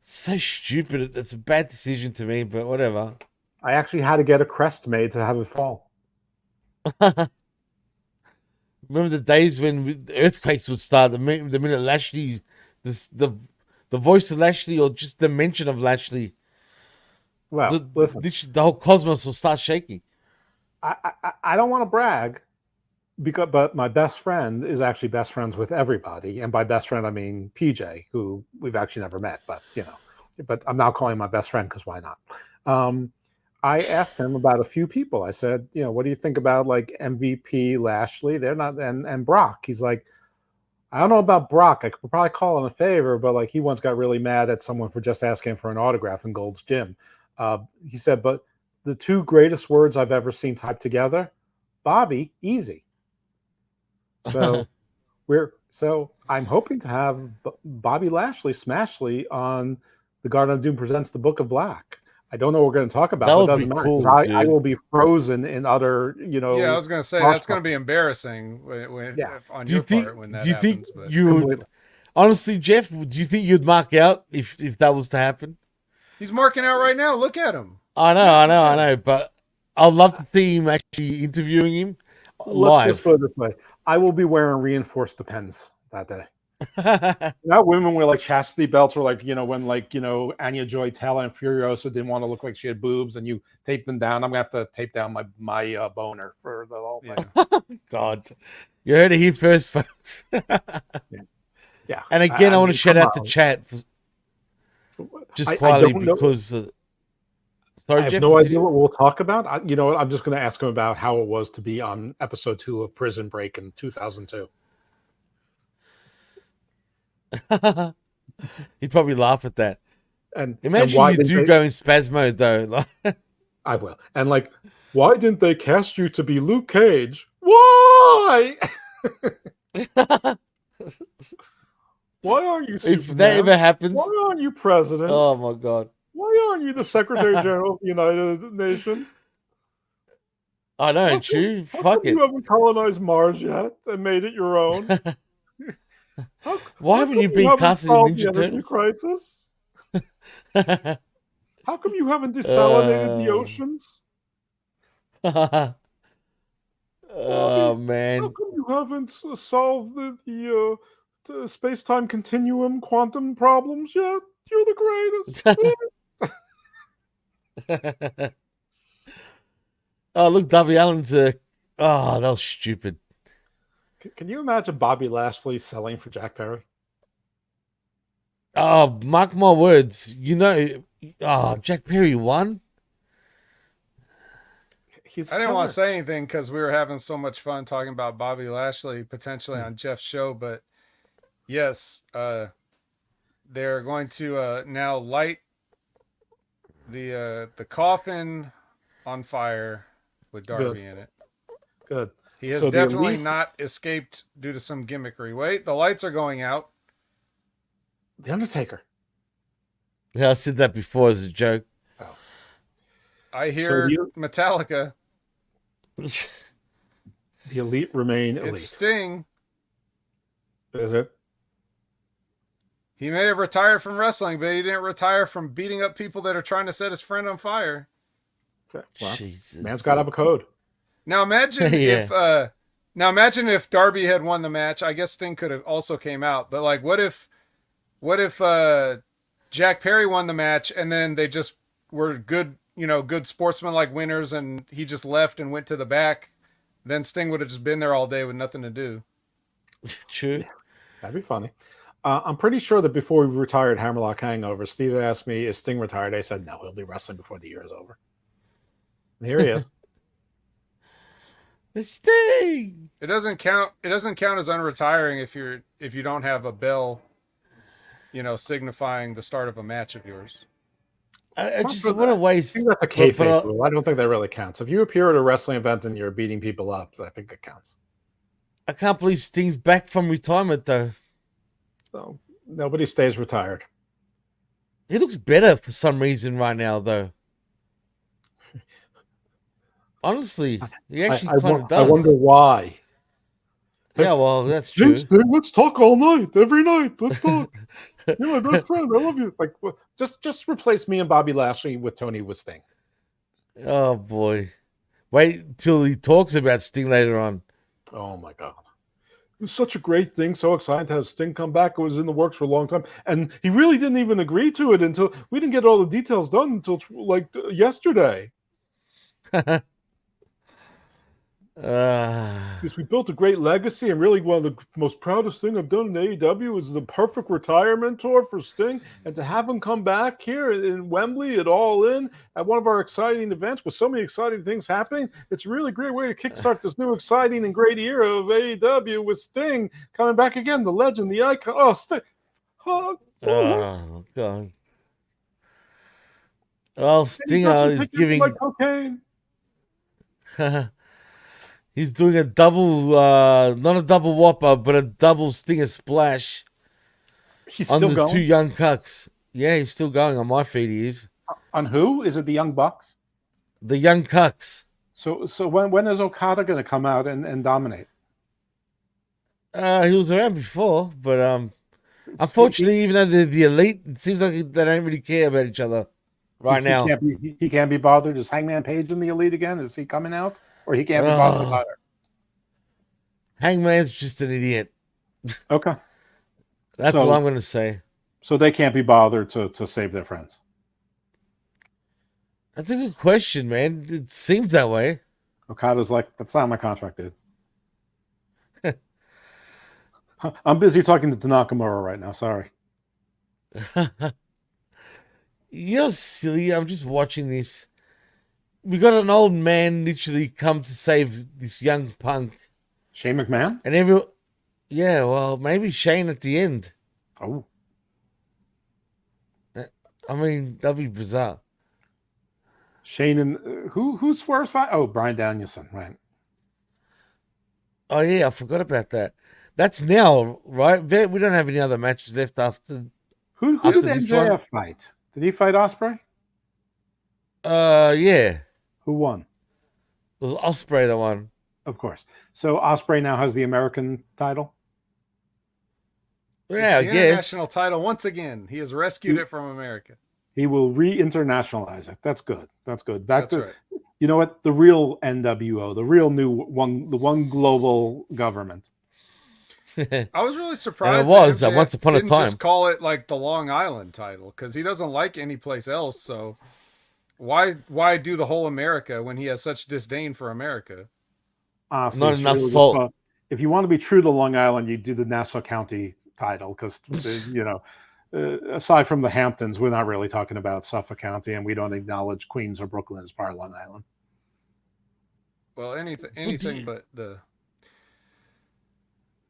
So stupid. It's a bad decision to me, but whatever. I actually had to get a crest made to have it fall. Remember the days when the earthquakes would start? The minute Lashley, the voice of Lashley, or just the mention of Lashley, Well, listen, the whole cosmos will start shaking. I don't want to brag, but my best friend is actually best friends with everybody, and by best friend I mean PJ, who we've actually never met, but but I'm now calling him my best friend because why not? I asked him about a few people. I said, what do you think about like MVP, Lashley? They're not, and Brock. He's like, I don't know about Brock. I could probably call him a favor, but like he once got really mad at someone for just asking for an autograph in Gold's Gym. He said, but the two greatest words I've ever seen typed together, Bobby, easy. So I'm hoping to have Bobby Lashley, Smashly on the Garden of Doom Presents the Book of Black. I don't know what we're going to talk about, but it doesn't matter. Cool, I will be frozen in utter, Yeah, I was going to say that's going to be embarrassing on your part when that happens. Do you think you would, honestly, Jeff? Do you think you'd mark out if that was to happen? He's marking out right now. Look at him. I know. But I'd love to see him actually interviewing him live. Let's just put it this way: I will be wearing reinforced Depends that day. Not women wear like chastity belts, or like when Anya Joy Tella and Furiosa didn't want to look like she had boobs, and you tape them down. I'm gonna have to tape down my boner for the whole thing. God, you heard it here first, folks. Yeah. And again, I want to shout out the chat, just quietly because. Sorry, I have Jeff, no idea what we'll talk about. You know what? I'm just going to ask him about how it was to be on episode 2 of Prison Break in 2002. He'd probably laugh at that. And imagine and you do go in spaz mode though. I will. And like, why didn't they cast you to be Luke Cage? Why? Why aren't you Superman? If that ever happens, why aren't you president? Oh my God! Why aren't you the Secretary General of the United Nations? I know, true. Fuck it. You haven't colonized Mars yet and made it your own. Why haven't you been casting Ninja Turtles? Crisis? How come you haven't desalinated the oceans? Oh man! How come you haven't solved the space-time continuum quantum problems yet? You're the greatest. Oh, look, Darby Allin's oh, that was stupid. Can you imagine Bobby Lashley selling for Jack Perry? Oh, mark my words. You know, oh, Jack Perry won. I didn't want to say anything because we were having so much fun talking about Bobby Lashley potentially on Jeff's show, but yes, they're going to now light the coffin on fire with Darby in it. Good. He has definitely not escaped due to some gimmickry. Wait, the lights are going out. The Undertaker. Yeah, I said that before as a joke. Oh. I hear Metallica. The Elite remain elite. It's Sting. Is it? He may have retired from wrestling, but he didn't retire from beating up people that are trying to set his friend on fire. Okay. Well, man's got to have a code. Now imagine if Darby had won the match. I guess Sting could have also came out, but like, what if Jack Perry won the match and then they just were good sportsmanlike winners, and he just left and went to the back? Then Sting would have just been there all day with nothing to do. True. Yeah, that'd be funny. I'm pretty sure that before we retired Hammerlock Hangover, Steve asked me, is Sting retired? I said, no, he'll be wrestling before the year is over. And here he is. It's Sting. It doesn't count as unretiring if you don't have a bell, signifying the start of a match of yours. I just want to waste. I think that's a kayfabe rule. I don't think that really counts. If you appear at a wrestling event and you're beating people up, I think it counts. I can't believe Sting's back from retirement, though. So nobody stays retired. He looks better for some reason right now, though. Honestly, he actually kind of does. I wonder why. Yeah, well, that's true. Let's talk all night, every night. Let's talk. You're my best friend. I love you. Like, just replace me and Bobby Lashley with Tony with Sting. Oh boy! Wait till he talks about Sting later on. Oh my God! It was such a great thing. So excited to have Sting come back. It was in the works for a long time, and he really didn't even agree to it until we didn't get all the details done until like yesterday. Because we built a great legacy, and really one of the most proudest thing I've done in AEW is the perfect retirement tour for Sting, and to have him come back here in Wembley at All In at one of our exciting events with so many exciting things happening, it's a really great way to kickstart this new exciting and great era of AEW with Sting coming back again, the legend, the icon. Oh, Sting! Oh God! Oh, Sting is giving like cocaine. He's doing a double, not a double whopper, but a double Stinger splash. He's still on the going? two young cucks. Yeah, he's still going on my feed. He is. On who? Is it the Young Bucks? The young cucks. So when is Okada going to come out and dominate? He was around before, but unfortunately, even though they're the elite, it seems like they don't really care about each other now. He can't be bothered. Is Hangman Page in the elite again? Is he coming out? Or he can't be bothered either? Hangman's just an idiot. Okay. That's all I'm going to say. So they can't be bothered to save their friends? That's a good question, man. It seems that way. Okada's like, that's not my contract, dude. I'm busy talking to Nakamura right now. Sorry. You're silly. I'm just watching this. We got an old man literally come to save this young punk. Shane McMahon? And yeah, well, maybe Shane at the end. Oh. I mean, that'd be bizarre. Shane and who's first fight? Oh, Bryan Danielson, right. Oh, yeah, I forgot about that. That's now, right? We don't have any other matches left after. Who did MJF fight? Did he fight Ospreay? Yeah. Who won? It was Ospreay that won. Of course. So Ospreay now has the American title? Yeah, I guess. International title once again. He has rescued it from America. He will re-internationalize it. That's good. That's good. That's right. You know what? The real NWO, the real the one global government. I was really surprised. And it was that MJF once upon a didn't time. just call it like the Long Island title because he doesn't like any place else. So why do the whole America when he has such disdain for America? Honestly, Not it's enough really salt. just, if you want to be true to Long Island, you do the Nassau County title because aside from the Hamptons, we're not really talking about Suffolk County, and we don't acknowledge Queens or Brooklyn as part of Long Island. Well, anything but the.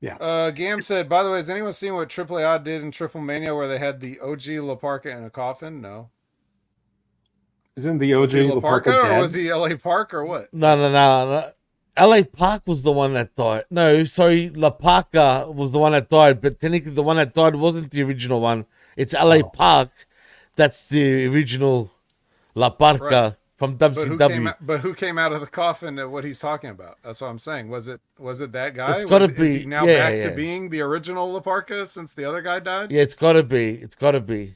Yeah. Gam said, by the way, has anyone seen what Triple A did in Triple Mania where they had the OG La Parka in a coffin? No. Isn't the OG Was he La La Parka Parka or dead? was he LA Park or what? No. LA Park was the one that died. No, sorry, La Parka was the one that died, but technically the one that died wasn't the original one. It's LA Park. That's the original La Parka Right. from WCW. But who came out of the coffin at what he's talking about? That's what I'm saying. Was it that guy? It's gotta Is be- he now yeah, back yeah. to being the original La Parka since the other guy died? Yeah, it's gotta be. It's gotta be.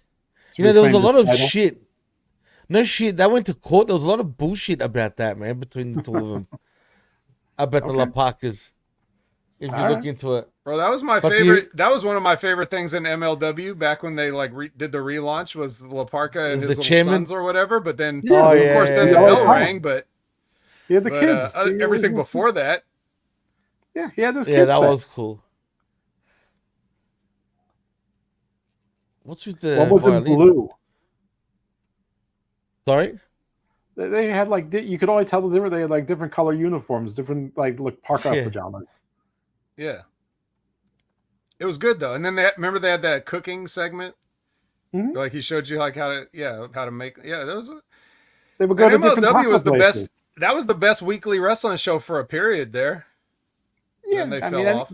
It's You know, there was a reclaimed lot of the title. shit. No shit. That went to court. There was a lot of bullshit about that, man, between the two of them. About the La Parkas. If you All look right. into it. Bro, that was my But favorite. That was one of my favorite things in MLW back when they did the relaunch was La Parka and The his little chairman? sons or whatever. But then, Yeah, of yeah, course, then yeah, the yeah. bell rang. But He had the kids. The everything original- before that, Yeah, he had his Yeah, kids. that there. was cool. What's with the What was in violin? blue? Sorry? They had you could always tell the difference. They had like different color uniforms, different look parka Yeah. pajamas. yeah, it was good though. And then remember they had that cooking segment. Mhm. Like he showed you like how to make. Yeah, that was. They would go to And different MLW taco was the places. best. That was the best weekly wrestling show for a period there. Yeah, Then they I fell mean, off.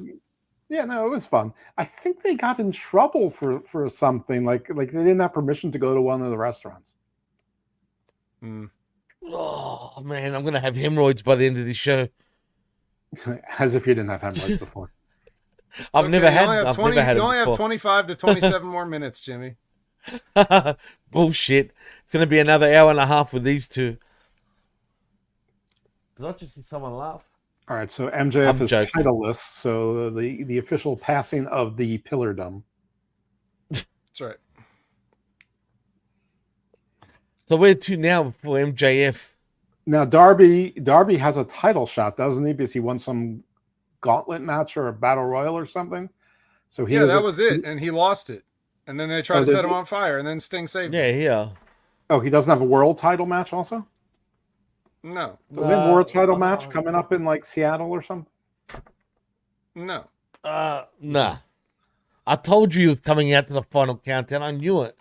Yeah, no, it was fun. I think they got in trouble for something like they didn't have permission to go to one of the restaurants. Mm. Oh, man, I'm going to have hemorrhoids by the end of this show. As if you didn't have hemorrhoids before. I've Okay, never you had only have I've 20 never had You it only have before. 25 to 27 more minutes, Jimmy. Bullshit. It's going to be another hour and a half with these two. Did I just see someone laugh? All right, so MJF I'm is joking. titleless, so the official passing of the Pillardom. That's right. So where to now before MJF? Now Darby has a title shot, doesn't he? Because he won some gauntlet match or a battle royal or something. So he Yeah, is that was it, and he lost it. And then they tried Oh, to did set him they? on fire, and then Sting saved him. Yeah, here. Oh, he doesn't have a world title match also? No, Does he have a world title match coming up in Seattle or something? no. Nah. I told you he was coming out to the final countdown. I knew it.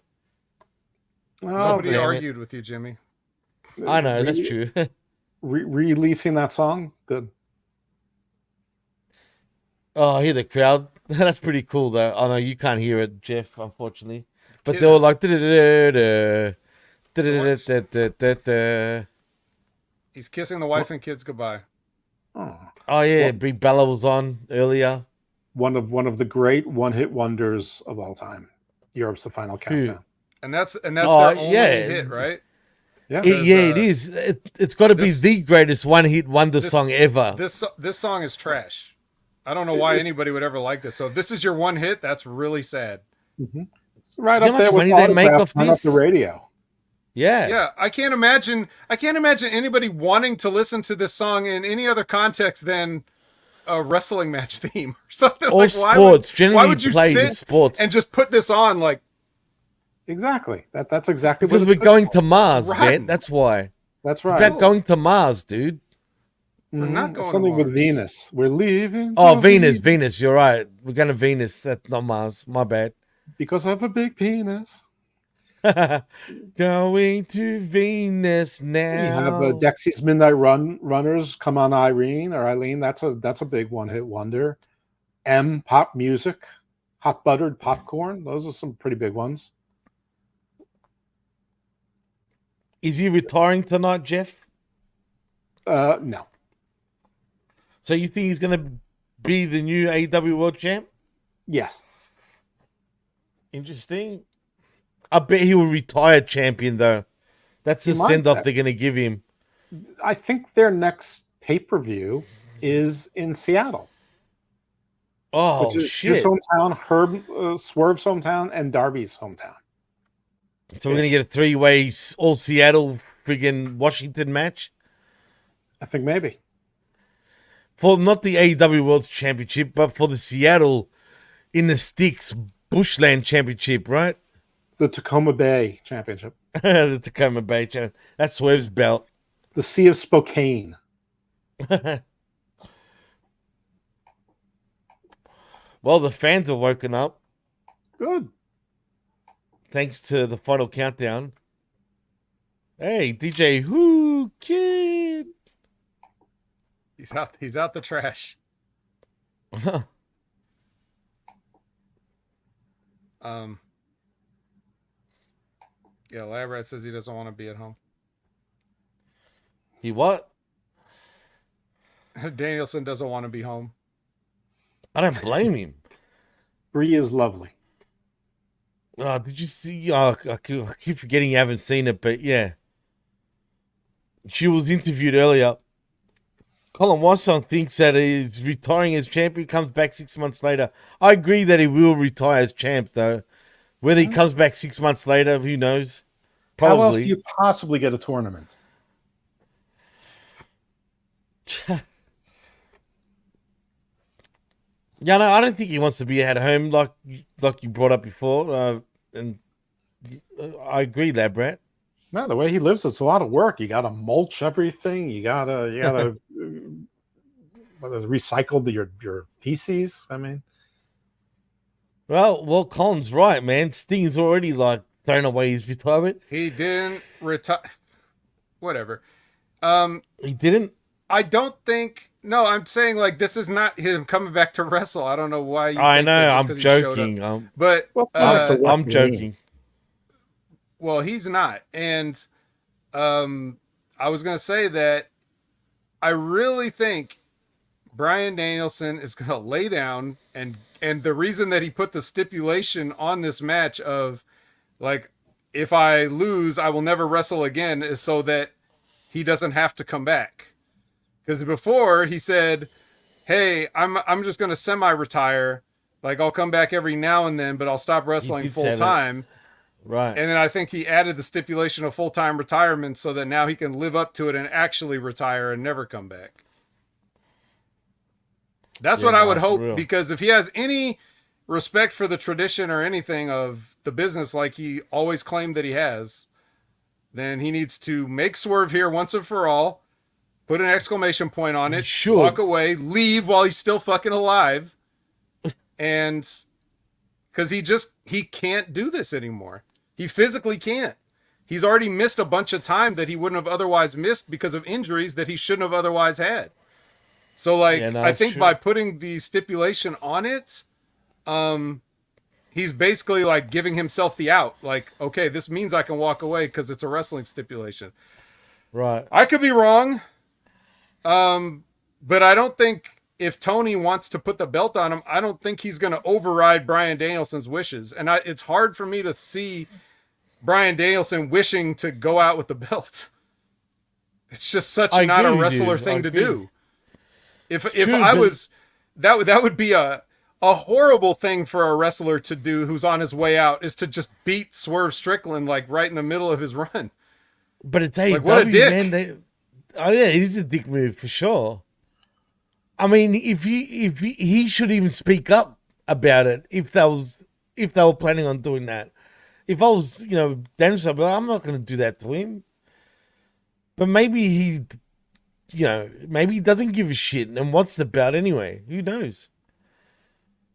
Oh, Nobody damn it. argued with you, Jimmy. I know, that's true. Releasing that song? Good. Oh, I hear the crowd. That's pretty cool, though. I know you can't hear it, Jeff, unfortunately. But Kid they were is- like... da-da-da-da, He's kissing the wife and kids goodbye. Oh. oh, yeah, Well- Brie Bella was on earlier. One of the great one-hit wonders of all time. Europe's The Final Countdown. And that's Oh, their only yeah. hit, right? Yeah. It is. It's got to be this- the greatest one-hit wonder song ever. This song is trash. I don't know why anybody would ever like this. So if this is your one hit, that's really sad. It's right Do you know up there how much with money they make Autograph off on up this? the radio. Yeah. Yeah, I can't imagine anybody wanting to listen to this song in any other context than a wrestling match theme or something. Or like, sports. why Generally would you played in sit sports. and just put this on like Exactly. That's exactly Because what we're it's going for. to Mars, rotten. man. That's why. That's It's right. about going to Mars, dude. We're not going to something with Mars. Venus. We're leaving. Oh, to Venus. You're right. We're going to Venus. That's not Mars. My bad. Because I have a big penis. Going to Venus now. You have Dexy's Midnight Runners, Come On Irene or Eileen. That's a big one-hit wonder. Pop music, Hot Buttered Popcorn. Those are some pretty big ones. Is he retiring tonight, Jeff? No. So you think he's going to be the new AEW World Champ? Yes. Interesting. I bet he will retire champion, though. That's the He might, send-off they're going to give him. I think their next pay-per-view is in Seattle. Oh which is shit! his hometown, Swerve's hometown, and Darby's hometown. So we're gonna get a 3-way all Seattle friggin' Washington match I think maybe. for not the AEW World Championship, but for the Seattle in the Sticks Bushland Championship, right? The Tacoma Bay Championship. The Tacoma Bay Championship. That's Swerve's belt. The Sea of Spokane. Well, the fans are woken up Good. thanks to the final countdown. Hey, DJ, who kid? He's out the trash. Yeah, Labrat says he doesn't want to be at home. He what? Danielson doesn't want to be home. I don't blame him. Brie is lovely. Did you see? I keep forgetting you haven't seen it, but yeah. She was interviewed earlier. Colin Watson thinks that he's retiring as champion, comes back 6 months later. I agree that he will retire as champ, though. Whether he comes back 6 months later, who knows? Probably. How else do you possibly get a tournament? Yeah, no, I don't think he wants to be at home like you brought up before. And I agree, Labrat. No, the way he lives, it's a lot of work. You got to mulch everything. You gotta recycle your feces. I mean, Well, Colin's right, man. Sting's already like thrown away his retirement. He didn't retire. Whatever. He didn't. I don't think. No, I'm saying like this is not him coming back to wrestle. I don't know why. I think know. that I'm just 'cause he showed joking. up. But I'm joking. well, he's not. And I was gonna say that I really think Bryan Danielson is gonna lay down, and the reason that he put the stipulation on this match of like, if I lose, I will never wrestle again, is so that he doesn't have to come back. Because before he said, hey, I'm just going to semi-retire. Like, I'll come back every now and then, but I'll stop wrestling full-time. Right. And then I think he added the stipulation of full-time retirement so that now he can live up to it and actually retire and never come back. That's what I would hope, because if he has any respect for the tradition or anything of the business like he always claimed that he has, then he needs to make Swerve here once and for all. Put an exclamation point on it. Walk away. Leave while he's still fucking alive. And because he can't do this anymore. He physically can't. He's already missed a bunch of time that he wouldn't have otherwise missed because of injuries that he shouldn't have otherwise had. So like, I think by putting the stipulation on it, he's basically like giving himself the out. Like, okay, this means I can walk away because it's a wrestling stipulation. Right. I could be wrong. But I don't think if Tony wants to put the belt on him, I don't think he's going to override Bryan Danielson's wishes. And it's hard for me to see Bryan Danielson wishing to go out with the belt. It's just such not a wrestler thing to do. If I was, that would be a horrible thing for a wrestler to do who's on his way out, is to just beat Swerve Strickland like right in the middle of his run. But it's AEW, like, what a dick. Man. Oh yeah, it is a dick move for sure. I mean, if he should even speak up about it if they were planning on doing that. If I was, Danielson, I'm not going to do that to him. But maybe he doesn't give a shit and wants the belt anyway. Who knows?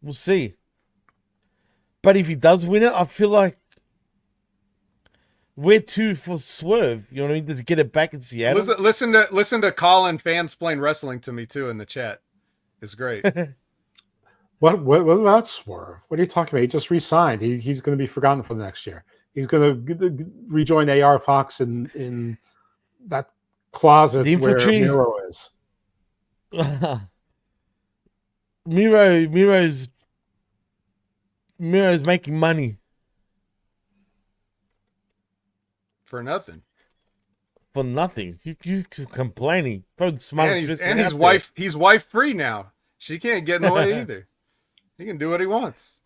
We'll see. But if he does win it, I feel like where to for Swerve? You know what I mean? To get it back in Seattle. Listen to Colin fansplain wrestling to me too in the chat. It's great. What about Swerve? What are you talking about? He just re-signed. He's going to be forgotten for the next year. He's going to rejoin AR Fox in that closet where Miro is. Miro's making money. For nothing. For nothing. You complaining. Probably the smartest. And he's wife free now. She can't get in the way either. He can do what he wants.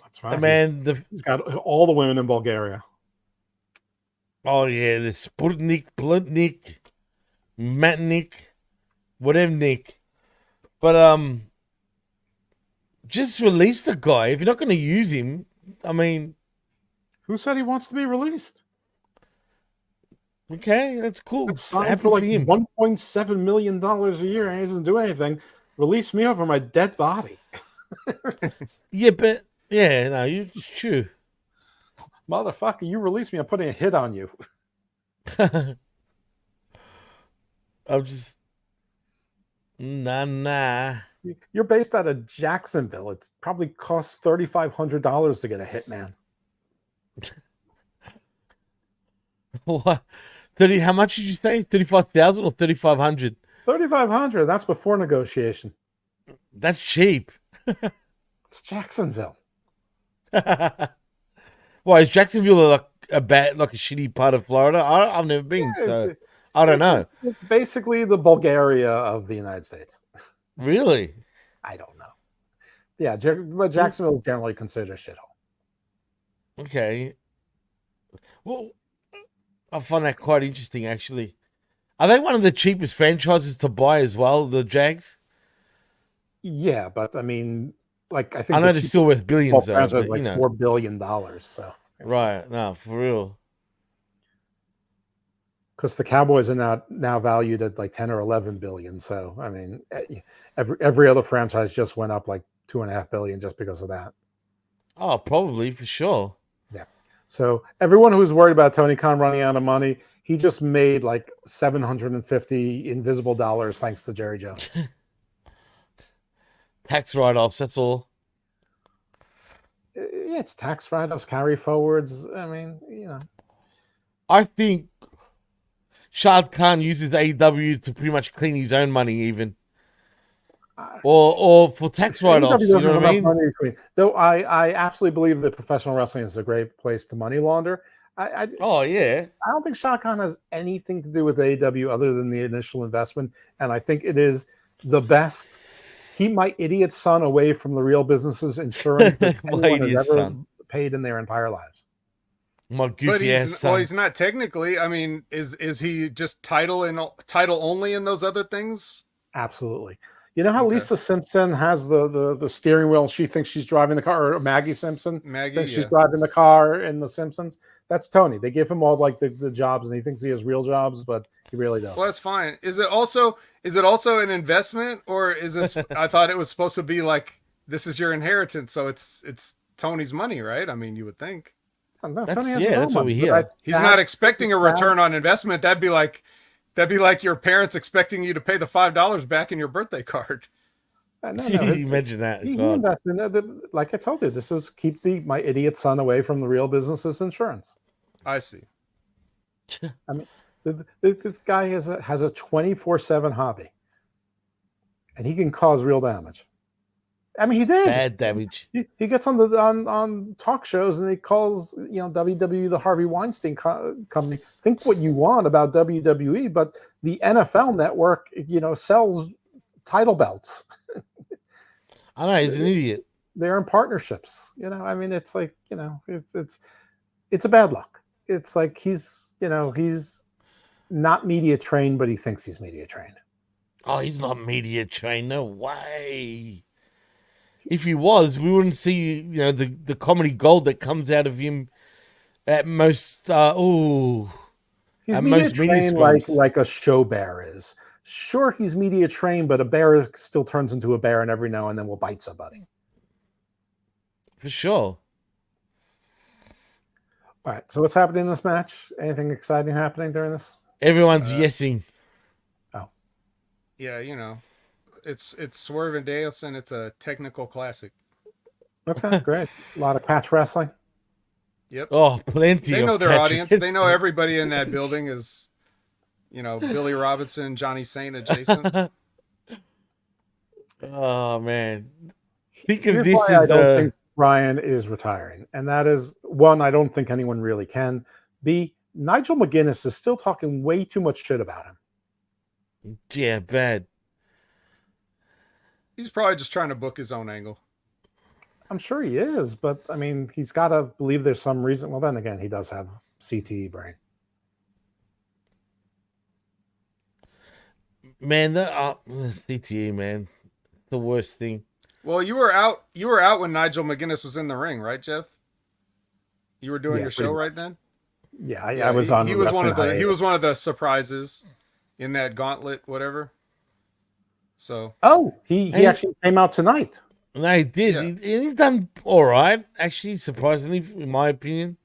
That's right. Man, He's got all the women in Bulgaria. oh yeah, the Sputnik, Blutnik, Matnik, whatever Nick. But just release the guy. If you're not going to use him, I mean, Who said he wants to be released? okay, that's cool. It's signed Happy for like him. $1.7 million a year and he doesn't do anything. Release me over my dead body. Yeah, but yeah, no, you true. Motherfucker, you release me, I'm putting a hit on you. I'm just nah. You're based out of Jacksonville. It probably costs $3,500 to get a hitman. What? 30? How much did you say? 35,000 or 3,500? 3,500. That's before negotiation. That's cheap. It's Jacksonville. Why is Jacksonville like a shitty part of Florida? I've never been, so I don't know. It's basically the Bulgaria of the United States. Really? I don't know. Yeah, but Jacksonville is generally considered a shithole. Okay. Well, I find that quite interesting, actually. Are they one of the cheapest franchises to buy as well, the Jags? Yeah, but I mean, like I think I know they're still worth billions, though. franchise But, like you know. $4 billion. So Right. No, for real. because the Cowboys are now valued at like 10 or 11 billion. So I mean, every other franchise just went up like 2.5 billion just because of that. Oh, probably, for sure. Yeah. So everyone who's worried about Tony Khan running out of money, he just made like 750 invisible dollars thanks to Jerry Jones. Tax write-offs, that's all. Yeah, it's tax write-offs, carry forwards. I mean, you know. I think Shad Khan uses AEW to pretty much clean his own money, even. Or for tax write-offs, you know what I mean? Though I absolutely believe that professional wrestling is a great place to money launder. Oh, yeah. I don't think Shad Khan has anything to do with AEW other than the initial investment. And I think it is the best. Keep my idiot son away from the real business insurance that anyone has ever paid in their entire lives. My goofy ass son. Well, he's not technically. I mean, is he just title only in those other things? Absolutely. You know how Lisa Simpson has the steering wheel? She thinks she's driving the car, or Maggie Simpson thinks she's driving the car in The Simpsons. That's Tony. They give him all like the jobs, and he thinks he has real jobs, but he really doesn't. Well, that's fine. Is it also an investment, or is it? I thought it was supposed to be like this is your inheritance, so it's Tony's money, right? I mean, you would think. No, that's what we hear. He's not expecting a return on investment. That'd be like your parents expecting you to pay the $5 back in your birthday card. You mentioned that. He invested in like I told you, this is keep my idiot son away from the real business's insurance. I see. I mean, this guy has a 24/7 hobby, and he can cause real damage. I mean, he did bad damage. He gets on talk shows and he calls WWE the Harvey Weinstein company. Think what you want about WWE, but the NFL Network sells title belts. I know he's an idiot. They're in partnerships. I mean, it's like it's a bad luck. It's like he's not media trained, but he thinks he's media trained. Oh, he's not media trained. No way. If he was, we wouldn't see, the comedy gold that comes out of him at most. He's media trained like a show bear is. Sure, he's media trained, but a bear still turns into a bear, and every now and then will bite somebody. For sure. All right. So what's happening in this match? Anything exciting happening during this? Everyone's yesing. Oh. Yeah, It's Swerve and Danielson. It's a technical classic. Okay, great. A lot of catch wrestling. Yep. Oh, plenty. They know their audience. They know everybody in that building is, Billy Robinson, Johnny Saint adjacent. Oh man, think of Here's this why as I don't think Ryan is retiring, and that is one. I don't think anyone really can. B. Nigel McGuinness is still talking way too much shit about him. Yeah, bad. He's probably just trying to book his own angle. I'm sure he is, but I mean, he's got to believe there's some reason. Well, then again, he does have CTE brain. Man, the CTE, man, the worst thing. Well, you were out when Nigel McGuinness was in the ring, right, Jeff? You were doing your show right then? Yeah, I was on. He was one of the surprises in that gauntlet, whatever. So he actually came out tonight. No, he did. Yeah. He's done all right, actually, surprisingly, in my opinion.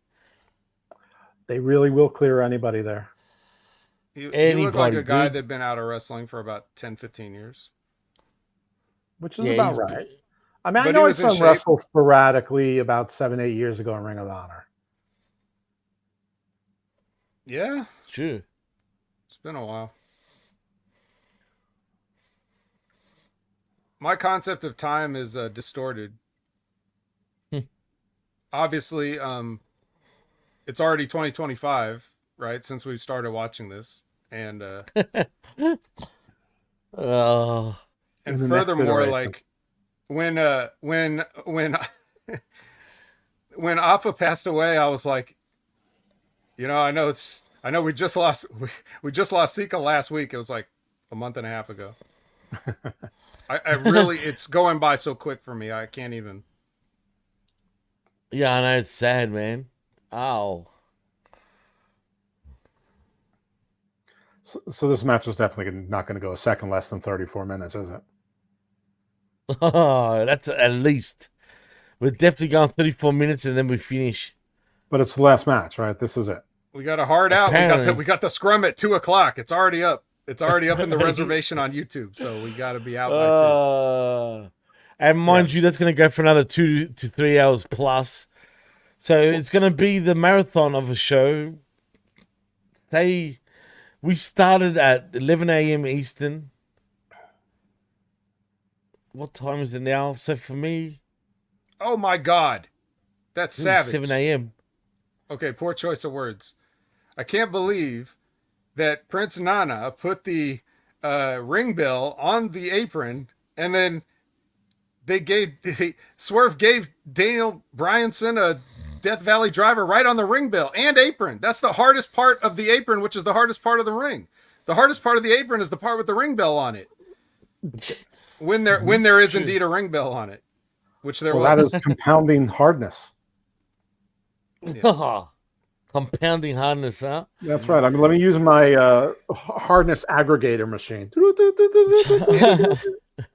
They really will clear anybody there. He looked like a guy that'd been out of wrestling for about 10, 15 years. Which is about right. I mean, I But know he I was in saw shape. wrestle sporadically about 7-8 years ago in Ring of Honor. Yeah, Sure. it's been a while. My concept of time is distorted. Obviously, it's already 2025, right? Since we started watching this, and Oh, and In the next furthermore, iteration. like when Alpha passed away, I was like, I know we just lost Sika last week. It was like a month and a half ago. I really, it's going by so quick for me. I can't even. yeah, I know, it's sad, man. Ow. So this match is definitely not going to go a second less than 34 minutes, is it? Oh, that's at least. We're definitely going 34 minutes and then we finish. But it's the last match, right? This is it. We got a hard out. Apparently. We got the scrum at 2:00. It's already up. It's already up in the reservation on YouTube. So we got to be out by 2. And mind you, that's going to go for another 2 to 3 hours plus. So it's going to be the marathon of a show. We started at 11 a.m. Eastern. What time is it now? So for me, Oh my God, that's savage. 7 a.m. Okay, poor choice of words. I can't believe that Prince Nana put the ring bell on the apron, and then Swerve gave Daniel Bryanson a Death Valley driver right on the ring bell and apron. That's the hardest part of the apron, which is the hardest part of the ring. The hardest part of the apron is the part with the ring bell on it. When there is indeed a ring bell on it, which there was. That is compounding hardness. Compounding hardness, huh? That's right. I mean, let me use my hardness aggregator machine.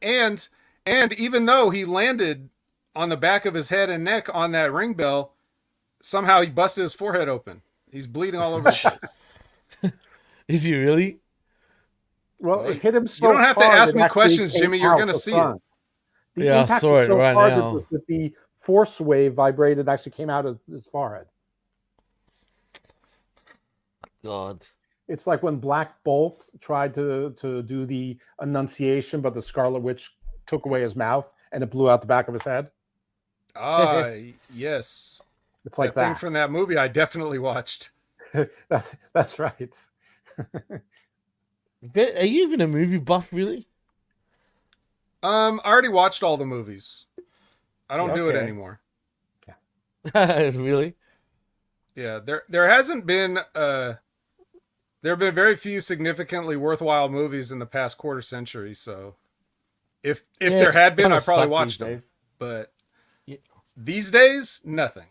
And even though he landed on the back of his head and neck on that ring bell, somehow he busted his forehead open. He's bleeding all over the place. Is he really? Well, it hit him so You don't have to hard ask it me actually questions, came Jimmy. You're out going to the see front. it. The Yeah, I impact saw was it so right hard now. that the force wave vibrated actually came out of his forehead. God. It's like when Black Bolt tried to do the Annunciation, but the Scarlet Witch took away his mouth and it blew out the back of his head. Yes. It's like thing that. from that movie I definitely watched. That's right. Are you even a movie buff, really? I already watched all the movies. I don't do it Okay. anymore. Really? Yeah, there hasn't been there have been very few significantly worthwhile movies in the past quarter century, so if there had been, I probably watched them. But these days, nothing.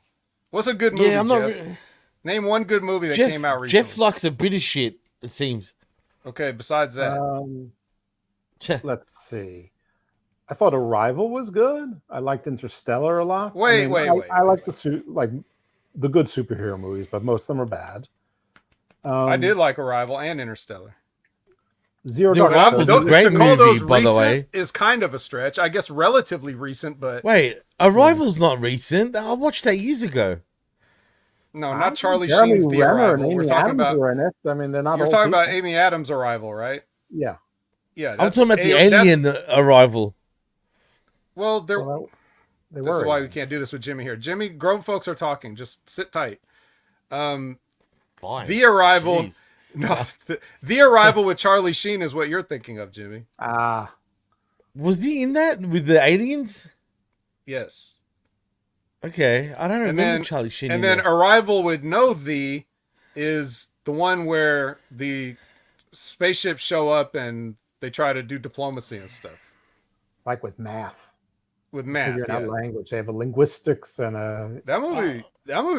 What's a good movie, Yeah, I'm not. Jeff? Name one good movie that Jeff, came out recently. Jeff likes a bit of shit, it seems. Okay, besides that. Let's see. I thought Arrival was good. I liked Interstellar a lot. Wait. I like the good superhero movies, but most of them are bad. I did like Arrival and Interstellar. Zero The Dark Arrival's Thirty. a great To call those movie, by the way. recent is kind of a stretch. I guess relatively recent, but Wait, Arrival's not recent. I watched that years ago. no, not Charlie Jeremy Sheen's The Renner and Arrival. We're Amy talking Adams about were in it. I mean, they're not. you're old talking about people. Amy Adams' Arrival, right? Yeah. Yeah, I'm talking about the Alien Arrival. Well, there. Well, they This is were. why we can't do this with Jimmy here. Jimmy, grown folks are talking. Just sit tight. Fine. The Arrival. Jeez. No, the Arrival with Charlie Sheen is what you're thinking of, Jimmy. Ah, Was he in that with the aliens? Yes. Okay, I don't And remember then Charlie Sheen. and then Arrival with No Thee is the one where the spaceships show up and they try to do diplomacy and stuff Like with math, with math. figuring out Yeah. language. They have a linguistics and a. That movie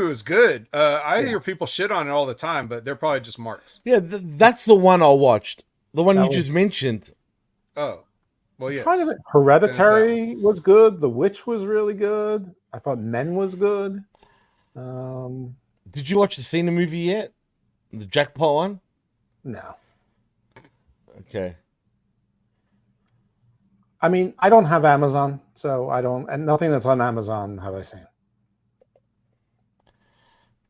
was good. I hear people shit on it all the time, but they're probably just marks. Yeah, that's the one I watched. The one That you was- just mentioned. Oh, well, yes. Kind of Hereditary was good. The Witch was really good. I thought Men was good. Did you watch the Cena movie yet? The jackpot one? No. Okay. I mean, I don't have Amazon, so I don't, and nothing that's on Amazon have I seen.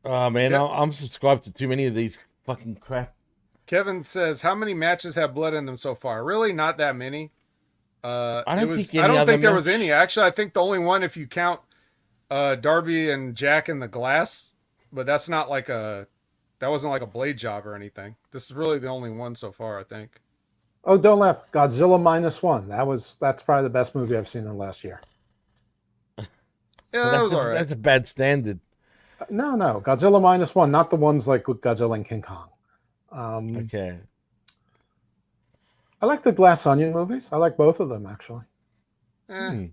Oh man, Yeah. I'm subscribed to too many of these fucking crap. Kevin says, "How many matches have blood in them so far? Really, not that many. I I don't think any don't other think there was match- any. Actually, I think the only one, if you count Darby and Jack in the glass, but that's not like that wasn't like a blade job or anything. This is really the only one so far, I think. Oh, don't laugh. Godzilla -1. That's probably the best movie I've seen in the last year. Yeah, Well, that was all right. That's a bad standard. No, Godzilla -1, not the ones like with Godzilla and King Kong. Okay. I like the Glass Onion movies. I like both of them actually. Eh, Hmm.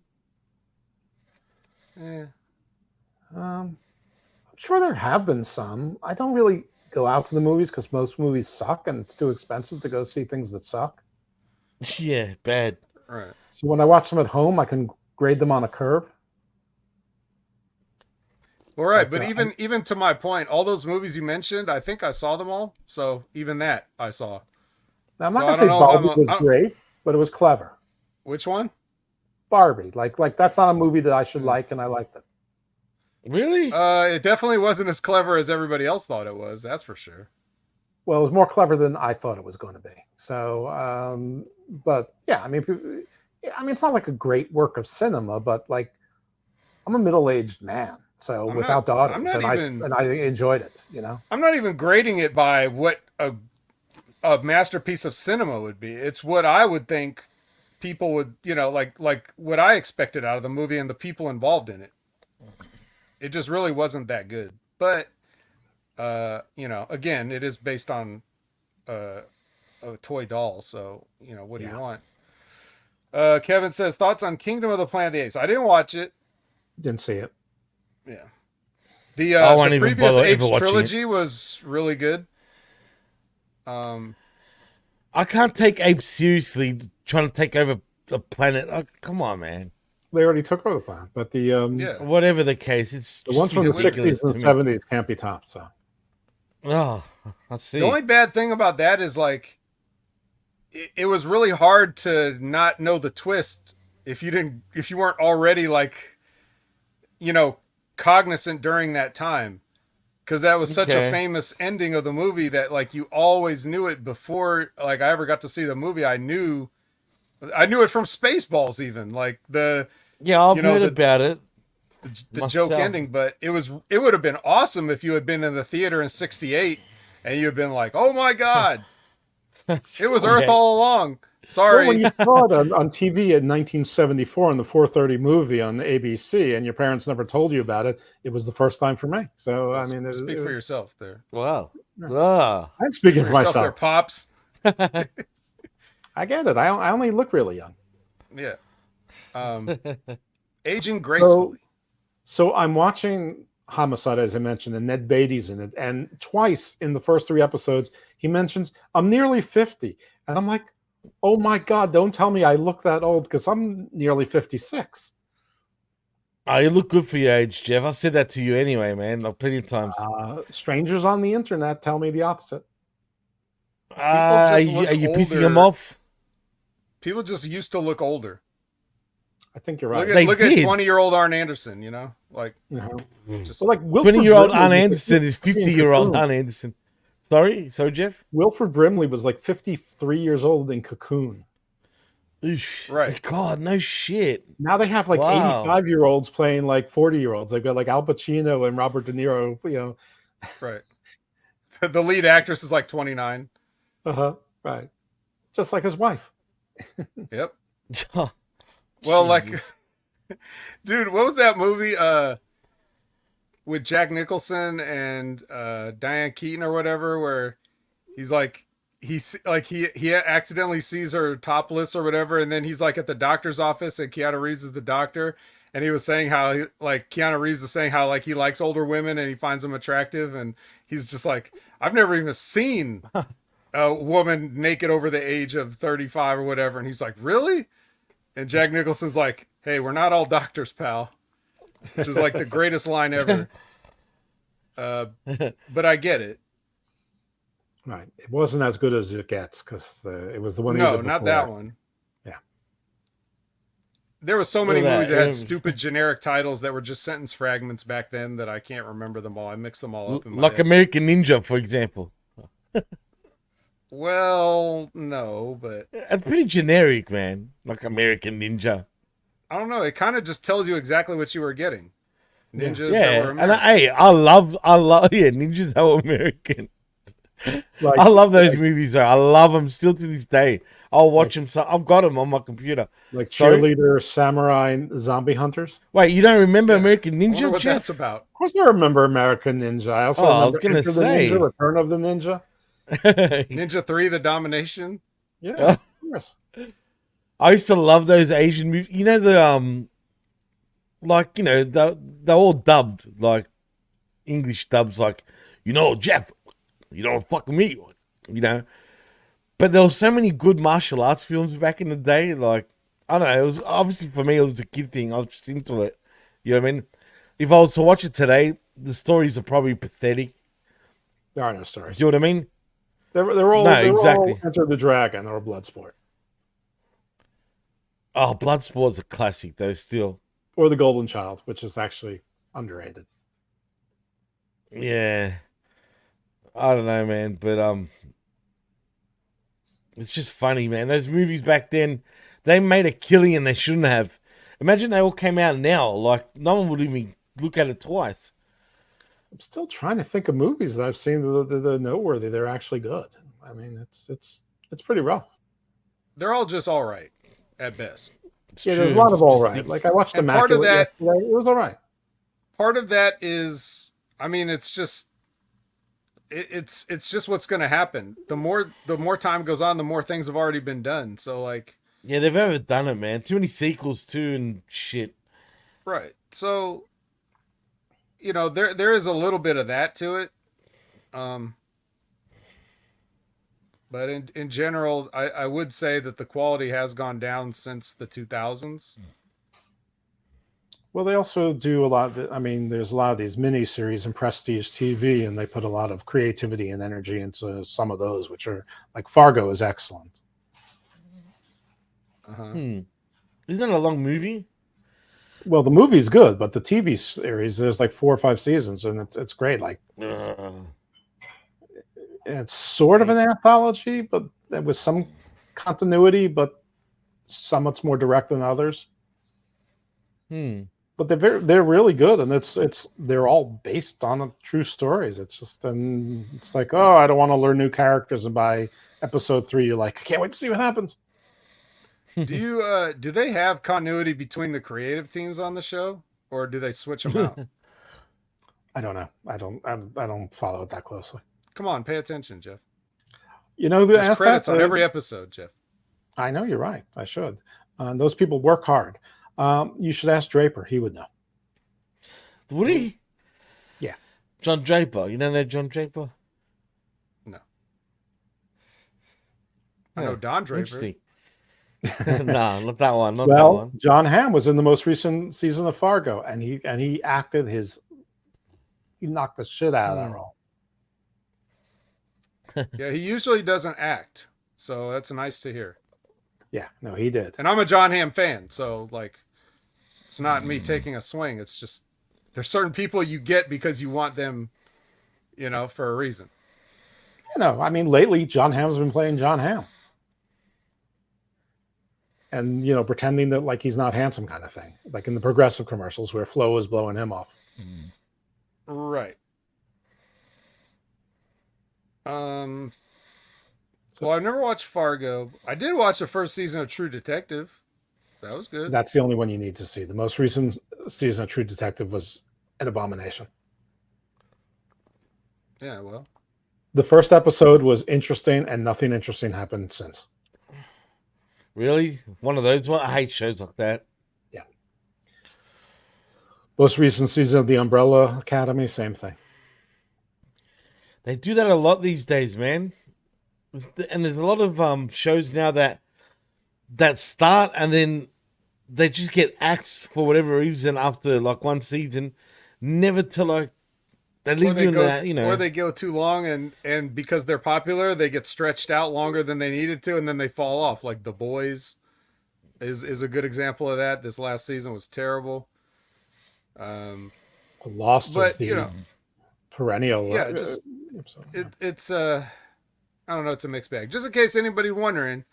eh. I'm sure there have been some. I don't really go out to the movies because most movies suck and it's too expensive to go see things that suck. Yeah, bad. Right. So when I watch them at home, I can grade them on a curve. All right, But, but even to my point, all those movies you mentioned, I think I saw them all. So even that I saw. Now, I'm So not I going to say don't know if Barbie was I don't- great, but it was clever. Which one? Barbie, like that's not a movie that I should like, and I liked it. Really? It definitely wasn't as clever as everybody else thought it was. That's for sure. Well, it was more clever than I thought it was going to be. So, but yeah, I mean, it's not like a great work of cinema, but like, I'm a middle-aged man, so I'm without not- daughters, I'm not and I enjoyed it. You know, I'm not even grading it by what a masterpiece of cinema would be. It's what I would think people would, like what I expected out of the movie and the people involved in it. It just really wasn't that good. But again, it is based on a toy doll, so what do you want? Kevin says, thoughts on Kingdom of the Planet of the Apes. I didn't watch it. didn't see it. Yeah. I won't The even previous bother Apes ever watching trilogy was really good. I can't take apes seriously trying to take over the planet. Oh, come on, man. They already took over the planet, but the Yeah. Whatever the case, it's the ones from the ridiculous 60s and to me. 70s can't be topped. So Oh, I see. The only bad thing about that is like it was really hard to not know the twist if you weren't already like cognizant during that time, because that was such a Okay. famous ending of the movie that like you always knew it before like I ever got to see the movie. I knew it from Spaceballs, even like Yeah, I've heard the- about it. the joke Myself. ending, but it would have been awesome if you had been in the theater in '68 and you had been like, "Oh my god, it was Earth all along." Sorry. Well, when you saw it on TV in 1974 in the 4:30 movie on ABC, and your parents never told you about it, it was the first time for me. So I mean, Speak for yourself there. Wow. Yeah. Ah. I'm speaking For for yourself there, myself. pops. I get it. I only look really young. Yeah. Aging gracefully. So I'm watching Homicide, as I mentioned, and Ned Beatty's in it. And twice in the first 3 episodes, he mentions, I'm nearly 50. And I'm like, oh my God, don't tell me I look that old because I'm nearly 56. Oh, you look good for your age, Jeff. I said that to you anyway, man. Like plenty of times. Strangers on the internet tell me the opposite. Are just look you pissing older. them off? People just used to look older. I think you're right. They Look at did. 20-year-old Arn Anderson, like just Well, like Wilford 20-year-old Brimley Arn was Anderson is 50 in 50-year-old Cocoon. Arn Anderson. Sorry, Jeff? Wilford Brimley was like 53 years old in Cocoon. Oosh. Right. God, no shit. Now they have like Wow. 85-year-olds playing like 40-year-olds. They've got like Al Pacino and Robert De Niro, right. The lead actress is like 29. right. Just like his wife. Yep. Well, like, dude, what was that movie? with Jack Nicholson and Diane Keaton or whatever, where he's like he accidentally sees her topless or whatever, and then he's like at the doctor's office and Keanu Reeves is the doctor, and he was saying how Keanu Reeves is saying how like he likes older women and he finds them attractive, and he's just like, I've never even seen a woman naked over the age of 35 or whatever, and he's like, really? And Jack Nicholson's like, hey, we're not all doctors, pal, which is like the greatest line ever. But I get it. Right. It wasn't as good as it gets because it was the one. No, not that one. Yeah. There were so many movies that had stupid generic titles that were just sentence fragments back then that I can't remember them all. I mixed them all up in my like head. American Ninja, for example. Well, no, but It's pretty generic, man. Like American Ninja. I don't know. It kind of just tells you exactly what you were getting. Ninjas that Yeah, were and American. I love, yeah, Ninjas are American. Like, I love those movies, though. I love them still to this day. I'll watch them. So I've got them on my computer. like Sorry? cheerleader, samurai, zombie hunters. Wait, you don't remember Yeah. American I wonder Ninja, what Jeff? that's about. Of course, I remember American Ninja. I also Oh, I remember was gonna Enter the say. Ninja, Return of the Ninja. Ninja 3, The Domination. Yeah, Oh. of course. I used to love those Asian movies. You know the like they're all dubbed like English dubs, like Jeff, you don't fuck me, But there were so many good martial arts films back in the day. Like I don't know, it was obviously for me it was a kid thing. I was just into it. You know what I mean? If I was to watch it today, the stories are probably pathetic. There are no stories. Do you know what I mean? They're all No, they're exactly. all Enter the Dragon or Bloodsport Oh, Bloodsport's a classic though. Still, or The Golden Child, which is actually underrated. yeah. I don't know, man, but it's just funny, man. Those movies back then, they made a killing and they shouldn't have. Imagine they all came out now, like no one would even look at it twice. I'm still trying to think of movies that I've seen that are noteworthy. They're actually good. I mean, it's pretty rough. They're all just all right at best. It's Yeah, there's a true. lot of all Just right. Like I watched And part of Immaculate that- yesterday. It was all right. Part of that is, I mean, it's just it's just what's going to happen. The more time goes on, the more things have already been done. So like, yeah, they've ever done it, man. Too many sequels too and shit. right. So there is a little bit of that to it. But in general, I would say that the quality has gone down since the 2000s. Well, they also do a lot. I mean, there's a lot of these mini series and prestige TV, and they put a lot of creativity and energy into some of those, which are like Fargo is excellent. Uh-huh. Isn't that a long movie? Well, the movie's good, but the TV series there's like 4 or 5 seasons, and it's great. Like it's sort of an anthology, but with some continuity, but some it's more direct than others. But they're really good, and they're all based on true stories. It's just it's like, oh, I don't want to learn new characters, and by episode 3, you're like, I can't wait to see what happens. Do they have continuity between the creative teams on the show, or do they switch them out? I don't know. I don't follow it that closely. Come on, pay attention, Jeff. There's Credits on every episode, Jeff. I know you're right. I should. Those people work hard. You should ask Draper. He would know. Would he? Yeah. John Draper. You know that John Draper? No. I know Don Draper. Interesting. No, not that one. Not that Well, one. John Hamm was in the most recent season of Fargo, and he acted he knocked the shit out of that role. Yeah, he usually doesn't act, so that's nice to hear. Yeah, no, he did. And I'm a John Hamm fan, so like, it's not me taking a swing. It's just there's certain people you get because you want them, for a reason. I mean, lately John Hamm's been playing John Hamm, and pretending that like he's not handsome, kind of thing, like in the Progressive commercials where Flo was blowing him off. Right. Well, I've never watched Fargo. I did watch the first season of True Detective. That was good. That's the only one you need to see. The most recent season of True Detective was an abomination. Yeah, well, The first episode was interesting, and nothing interesting happened since. Really? One of those? I hate shows like that. Most recent season of The Umbrella Academy, same thing. They do that a lot these days, man. And there's a lot of shows now that start and then they just get axed for whatever reason after like one season, never to like they leave you in that, you know. Or they go too long and because they're popular, they get stretched out longer than they needed to, and then they fall off. Like The Boys is a good example of that. This last season was terrible. Lost but is the you know, perennial. yeah, just it's I don't know, it's a mixed bag. Just in case anybody's wondering,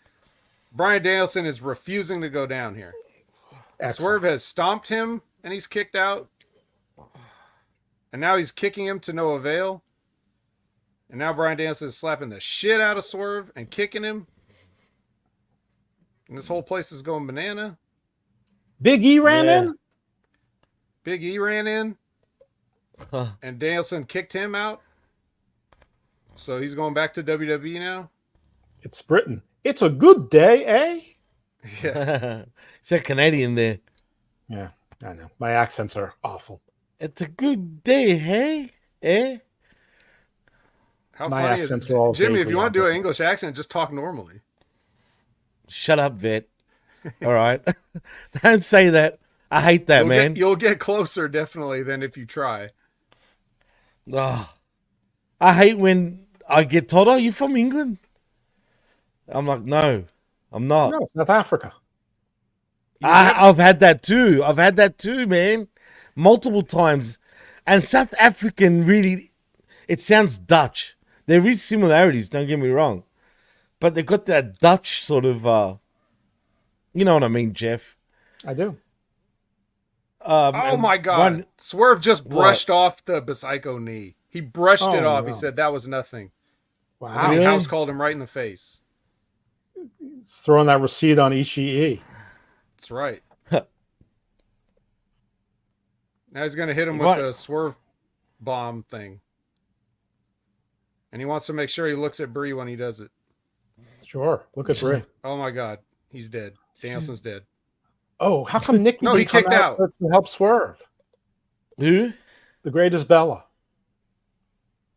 Bryan Danielson is refusing to go down here. Excellent. Swerve has stomped him and he's kicked out. And now he's kicking him to no avail. And now Bryan Danielson is slapping the shit out of Swerve and kicking him. And this whole place is going banana. Big E ran in. Big E ran in. And Danielson kicked him out. So he's going back to WWE now. It's Britain. It's a good day, eh? Yeah. Is that Canadian there? Yeah, I know. My accents are awful. It's a good day, hey? Eh? How My funny accents is are all Jimmy, if vaguely you want to do an English. English accent, just talk normally. Shut up, vet. All right. Don't say that. I hate that, man. You'll get closer definitely than if you try. Oh, I hate when I get told, "Oh, you from England?" I'm like, "No, I'm not." No, South Africa. I've had that too. I've had that too, man, multiple times. And South African really, it sounds Dutch. There is similarities. Don't get me wrong, but they've got that Dutch sort of, you know what I mean, Jeff. I do. Oh my God. Swerve just brushed off the Psycho knee. He brushed it off. No. He said that was nothing. Wow. And then Really? he house called him right in the face. He's throwing that receipt on Ishii. That's right. Now he's going to hit him with the Swerve bomb thing. And he wants to make sure he looks at Bree when he does it. Sure. Look at Bray. Oh my God. He's dead. Danielson's dead. Oh, how come Nikki No, he didn't come kicked out. to help Swerve? Who? The greatest Bella.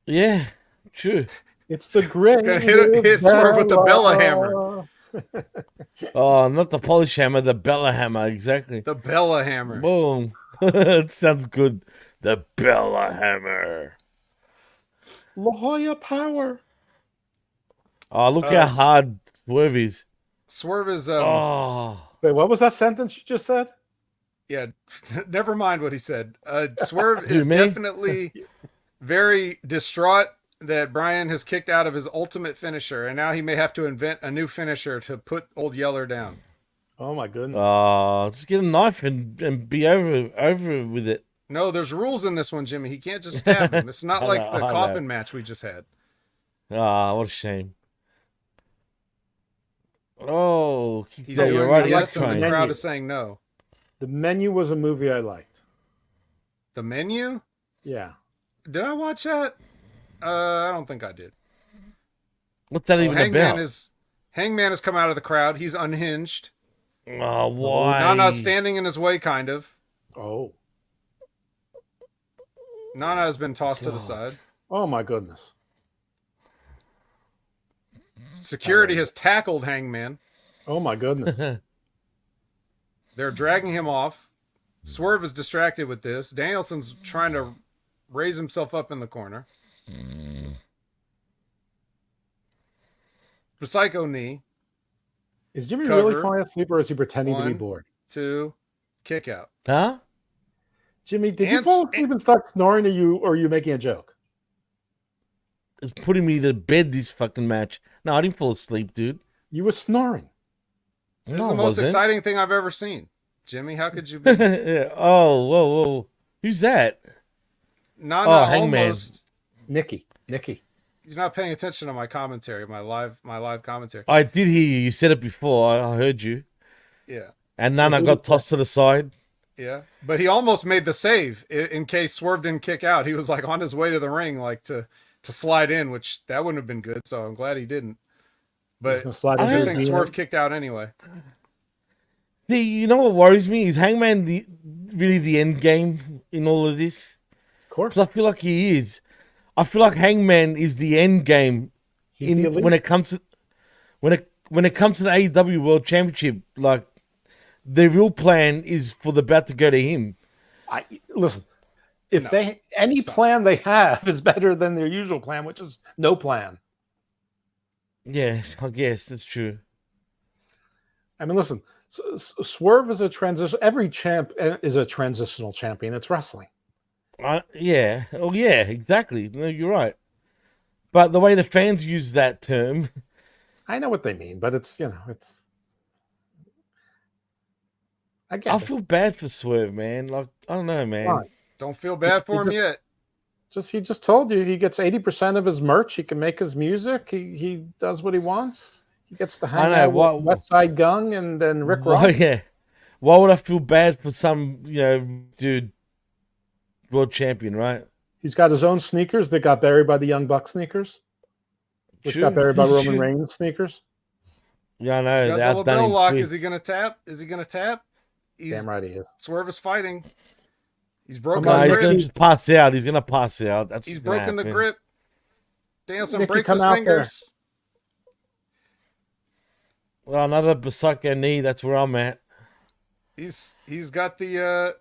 Yeah, true. It's the greatest. He's gonna hit Swerve with the Bella hammer. Oh, not the polish hammer, the Bella hammer. Exactly. The Bella hammer. Boom. It sounds good. The Bella hammer. La Jolla power. Oh, look how hard Swerve is. Swerve is Oh. Wait, what was that sentence you just said? yeah, never mind what he said. Swerve is me? definitely very distraught that Bryan has kicked out of his ultimate finisher, and now he may have to invent a new finisher to put Old Yeller down. Oh my goodness. Just get a knife and be over with it. No, there's rules in this one, Jimmy. He can't just stab him. It's not I like know, the I coffin know. match we just had. What a shame. Oh, He's yeah, doing you're right. the He's yes, and the trying. crowd is saying no. The Menu was a movie I liked. The Menu? Yeah. Did I watch that? I don't think I did. What's that even about? Hangman has come out of the crowd. He's unhinged. Oh, why? Nana's standing in his way, kind of. Oh. Nana has been tossed to the God. side. Oh my goodness. Security has tackled Hangman. Oh my goodness. They're dragging him off. Swerve is distracted with this. Danielson's trying to raise himself up in the corner. Psycho knee. Is Jimmy Cover. really falling asleep or is he pretending to be 1, bored? 2, kick out. Huh? Jimmy, did you Ants- fall asleep and start snoring or are you making a joke? It's putting me to bed, this fucking match. No, I didn't fall asleep, dude. You were snoring. This No, is I the most wasn't. exciting thing I've ever seen. Jimmy, how could you be? Yeah. Oh, whoa. Who's that? Nana Hangman. almost. Nikki. He's not paying attention to my commentary, my live commentary. I did hear you. You said it before. I heard you. Yeah. And Nana got tossed to the side. Yeah, but he almost made the save in case Swerve didn't kick out. He was like on his way to the ring, like to to slide in, which that wouldn't have been good. So I'm glad he didn't. But Gonna slide I into I don't the think DM. Swerve kicked out anyway. See, you know what worries me is Hangman really the end game in all of this? Of course. Because I feel like he is. I feel like Hangman is the end game He's the elite. when it comes to when it comes to the AEW World Championship. Like the real plan is for the belt to go to him. Listen, if No, any stop. plan they have is better than their usual plan, which is no plan. Yeah, I guess that's true. I mean, listen, Swerve is a transition. Every champ is a transitional champion. It's wrestling. Yeah. Oh, yeah. Exactly. No, you're right. But the way the fans use that term, I know what they mean, but it's it's. I get I it. feel bad for Swerve, man. Like I don't know, man. Fine. Don't feel bad for him yet. He just told you he gets 80% of his merch. He can make his music. He does what he wants. He gets to hang out with West Side Gung and then Rick Ross. Yeah. Why would I feel bad for some, dude, world champion, right? He's got his own sneakers that got buried by the Young Buck sneakers, which got buried by Roman Reigns sneakers. Yeah, I He's know. got They the outdone LaBelle him lock. quick. Is he gonna tap? Is he gonna tap? Damn right he is. Swerve is fighting. He's broken No, the he's grip. gonna just pass out. He's gonna pass out. That's He's what's gonna broken the happen. grip. Danielson Nicky, breaks come his out fingers. Well, another Basaka knee. That's where I'm at. He's got the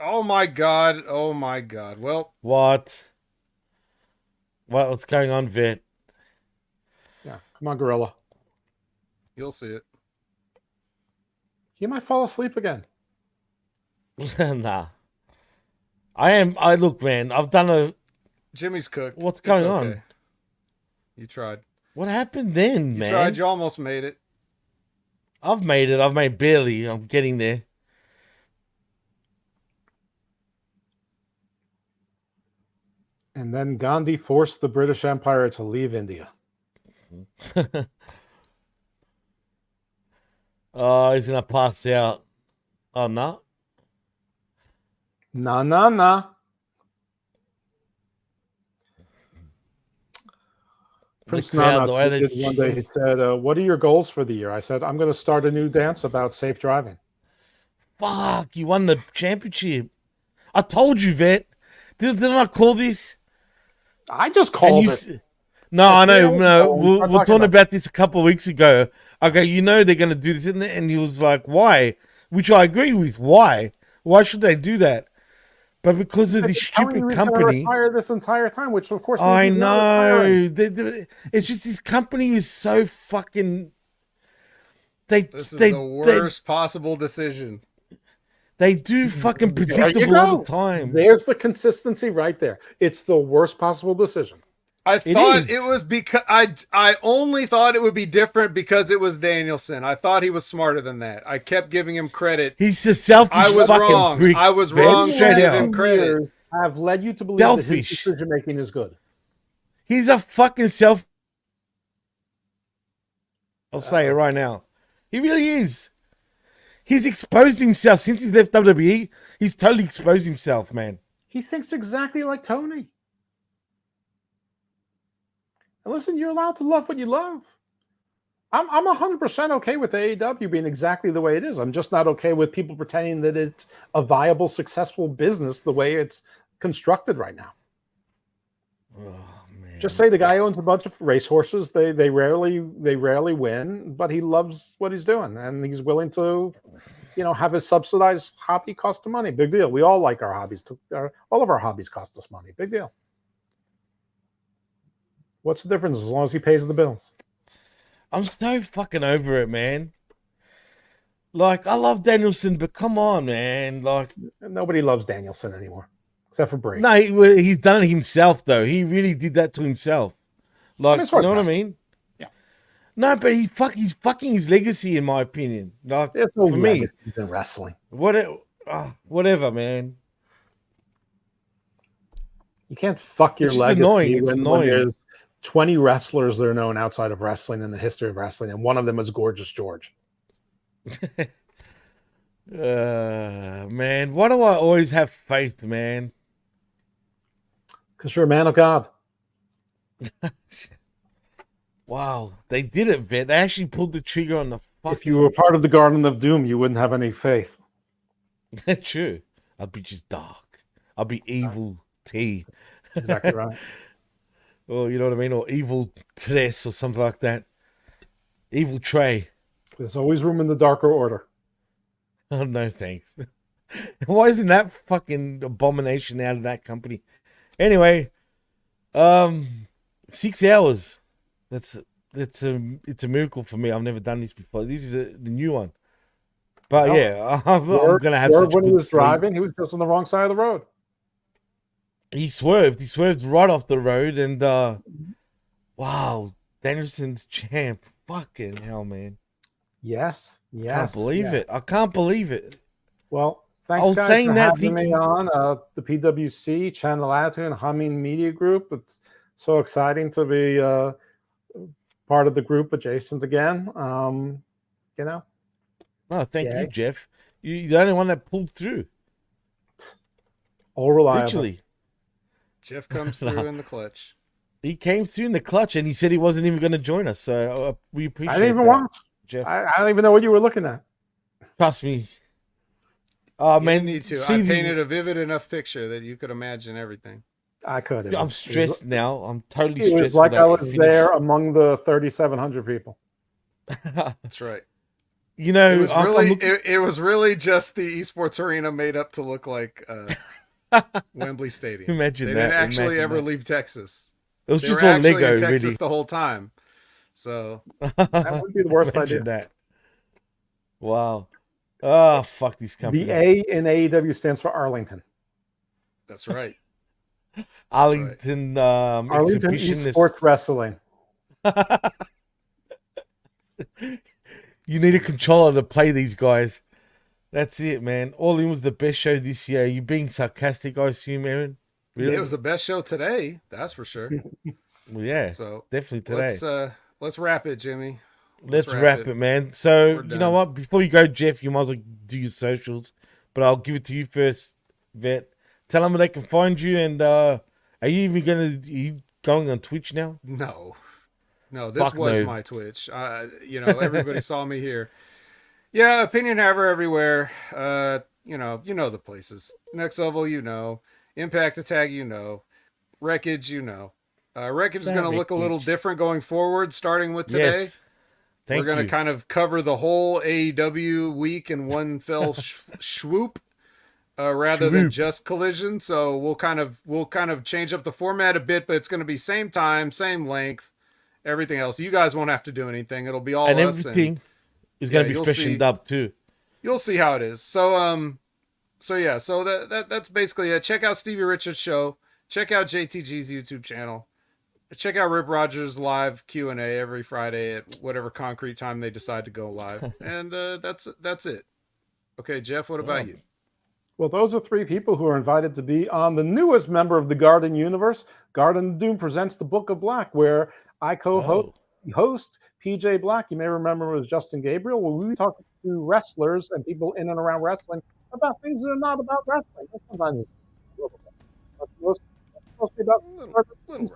oh my god. Well, What? What's going on, Vet? Yeah, come on, Gorilla. you'll see it. He might fall asleep again. Nah. I look, man. I've done a. Jimmy's cooked. What's It's going okay. on? You tried. What happened then, You man? tried. You almost made it. I've made it. I've made barely. I'm getting there. And then Gandhi forced the British Empire to leave India. Oh, he's gonna pass out. Oh no. Nah. Prince crowd, Nana the way they tweeted one day, he said, what are your goals for the year? I said, I'm going to start a new dance about safe driving. Fuck, you won the championship. I told you, Vet. Did I not call this? I just called it. No, I know. Yeah, No, we're we're talking talking about about this a couple of weeks ago. Okay, they're going to do this, isn't it? And he was like, why? Which I agree with. Why? Why should they do that? But because of this stupid company. Retire this entire time, which of course means I he's not retiring. know. It's just this company is so fucking. This is the worst possible decision. They do fucking There you predictable all go. the time. There's the consistency right there. It's the worst possible decision. I thought is. it was because I only thought it would be different because it was Danielson. I thought he was smarter than that. I kept giving him credit. He's a selfish I was fucking wrong. prick. I was man. wrong. Straight Give out. him credit. Years have led you to believe that his Selfish. decision making is good. He's a fucking self. I'll say it right now. He really is. He's exposed himself since he's left WWE. He's totally exposed himself, man. He thinks exactly like Tony. And listen, you're allowed to love what you love. I'm 100% okay with AEW being exactly the way it is. I'm just not okay with people pretending that it's a viable, successful business the way it's constructed right now. Oh, man. Just say the guy owns a bunch of racehorses. They rarely win, but he loves what he's doing, and he's willing to, have his subsidized hobby cost him money. Big deal. We all like our hobbies. All of our hobbies cost us money. Big deal. What's the difference as long as he pays the bills? I'm so fucking over it, man. Like, I love Danielson, but come on, man. Like, Nobody loves Danielson anymore, except for Bray. no, he's done it himself, though. He really did that to himself. Like, you know what I mean? Yeah. No, but he's fucking his legacy, in my opinion. Like, There's no for me, legacy in wrestling. whatever, man. You can't fuck your It's just legacy annoying. It's when annoying. there's 20 wrestlers that are known outside of wrestling in the history of wrestling, and one of them is Gorgeous George. Man, why do I always have faith, man? Because you're a man of God. Wow, they did it, Vet. They actually pulled the trigger on the fucking. If you were part of the Garden of Doom, you wouldn't have any faith. True. I'll be just dark. I'll be evil T. That's exactly right. Or you know what I mean? Or evil Tres or something like that. Evil Trey. There's always room in the darker order. Oh no, thanks. Why isn't that fucking abomination out of that company? Anyway, 6 hours. It's a miracle for me. I've never done this before. This is the new one. But yeah, I'm gonna have such when good he was sleep. driving, he was just on the wrong side of the road. He swerved. He swerved right off the road, and wow, Danielson's champ. Fucking hell, man! Yes. Can't believe it. I can't believe it. Well, I thanks, was guys, saying for that having me thinking- on the PWC Channel Attitude and Hamin Media Group. It's so exciting to be part of the group adjacent again. You know, Oh, thank Yay. you, Jeff. You're the only one that pulled through. all reliable. Literally, Jeff comes through in the clutch. he came through in the clutch, and he said he wasn't even going to join us. So we appreciate. I didn't even that, watch. Jeff. I don't even know what you were looking at. Trust me. Oh You man, need to. see I the- painted a vivid enough picture that you could imagine everything. I could. I'm stressed now. I'm totally It stressed. was like for I that was finish. there among the 3,700 people. That's right. You know, It was I'm really looking- it was really just the esports arena made up to look like Wembley Stadium. Imagine they that, didn't actually imagine ever that. leave Texas. it was They just were all actually Lego, in Texas really. the whole time. So That would be the worst Imagine idea. that. Wow. Oh, fuck these companies. The A in AEW stands for Arlington. that's right. Arlington Arlington exhibitionist. Esports Wrestling. You need a controller to play these guys. That's it, man. All In was the best show this year. You being sarcastic, I assume, Aaron? Really? It was the best show today, that's for sure. Well, yeah, So definitely today. let's wrap it, Jimmy. Let's wrap it, man. So, We're you know done. what? Before you go, Jeff, you might as well do your socials, but I'll give it to you first, Vet. Tell them where they can find you, and are you even going on Twitch now? No, this Fuck was no. my Twitch. Everybody saw me here. Yeah, Opinion Haver everywhere. You know the places. Next Level, Impact Attack, Wreckage, Wreckage is That going to look a little Wreckage. different going forward, starting with today. Yes. Thank We're going to you. kind of cover the whole AEW week in one fell swoop, rather than Swoop. just Collision. So we'll kind of change up the format a bit, but it's going to be same time, same length, everything else. You guys won't have to do anything. It'll be all And us. everything is going to you'll be freshened see. up, too. You'll see how it is. So that's basically it. Check out Stevie Richards' show. Check out JTG's YouTube channel. Check out Rip Rogers' live Q&A every Friday at whatever concrete time they decide to go live. And that's it. Okay, Jeff, what about you? Well, those are three people who are invited to be on the newest member of the Garden universe. Garden of Doom presents the Book of Black, where I co-host PJ Black. You may remember it was Justin Gabriel, where we talk to wrestlers and people in and around wrestling about things that are not about wrestling. Sometimes it's a little bit, but mostly about Little wrestling.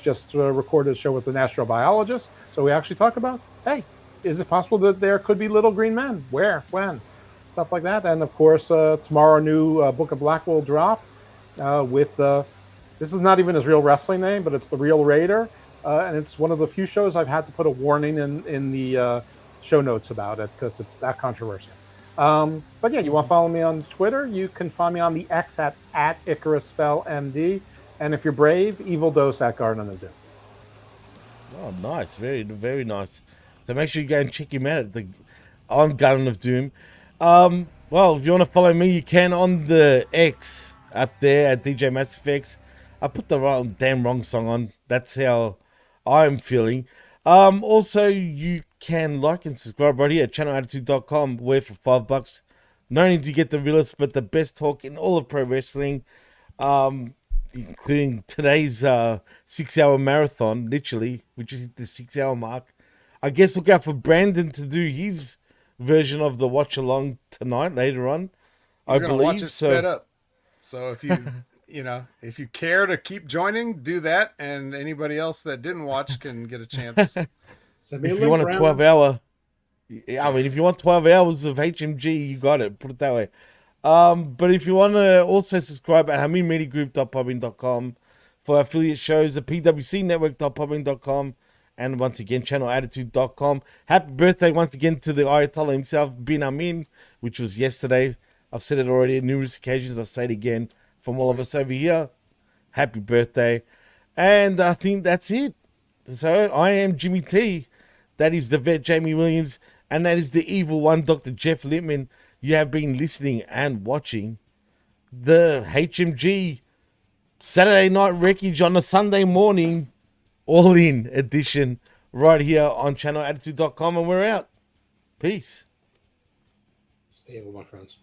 Just recorded a show with an astrobiologist, so we actually talk about, hey, is it possible that there could be little green men? Where? When? Stuff like that. And of course, tomorrow, a new Book of Black will drop with this is not even his real wrestling name, but it's the Real Raider, and it's one of the few shows I've had to put a warning in the show notes about it because it's that controversial. But yeah, you want to follow me on Twitter? You can find me on the X at IcarusFellMD. And if you're brave, Evil Dose at Garden of Doom. Oh, nice. Very, very nice. So make sure you go and check him out on Garden of Doom. Well, if you want to follow me, you can on the X up there at DJ Massive X. I put the wrong song on. That's how I'm feeling. Also, you can like and subscribe right here at channelattitude.com, where for $5, not only do you get the realest, but the best talk in all of pro wrestling, including today's 6-hour marathon, literally, which is the 6-hour mark. I guess look out for Brandon to do his version of the watch along tonight later on. He's I gonna believe watch it so. sped up. So if you if you care to keep joining, do that, and anybody else that didn't watch can get a chance. Send me If a you link, want a Brandon. 12-hour, I mean, if you want 12 hours of HMG, you got it. Put it that way. But if you want to also subscribe at HaminMediaGroup.podbean.com for affiliate shows, the PWCNetwork.podbean.com, and once again, ChannelAttitude.com. Happy birthday once again to the Ayatollah himself, Bin Hamin, which was yesterday. I've said it already on numerous occasions. I'll say it again from all of us over here. Happy birthday. And I think that's it. So I am Jimmy T. That is the vet, Jamie Williams. And that is the evil one, Dr. Jeff Littman. You have been listening and watching the HMG Saturday Night Wreckage on a Sunday morning, All In edition, right here on ChannelAttitude.com. And we're out. Peace. Stay able, my friends.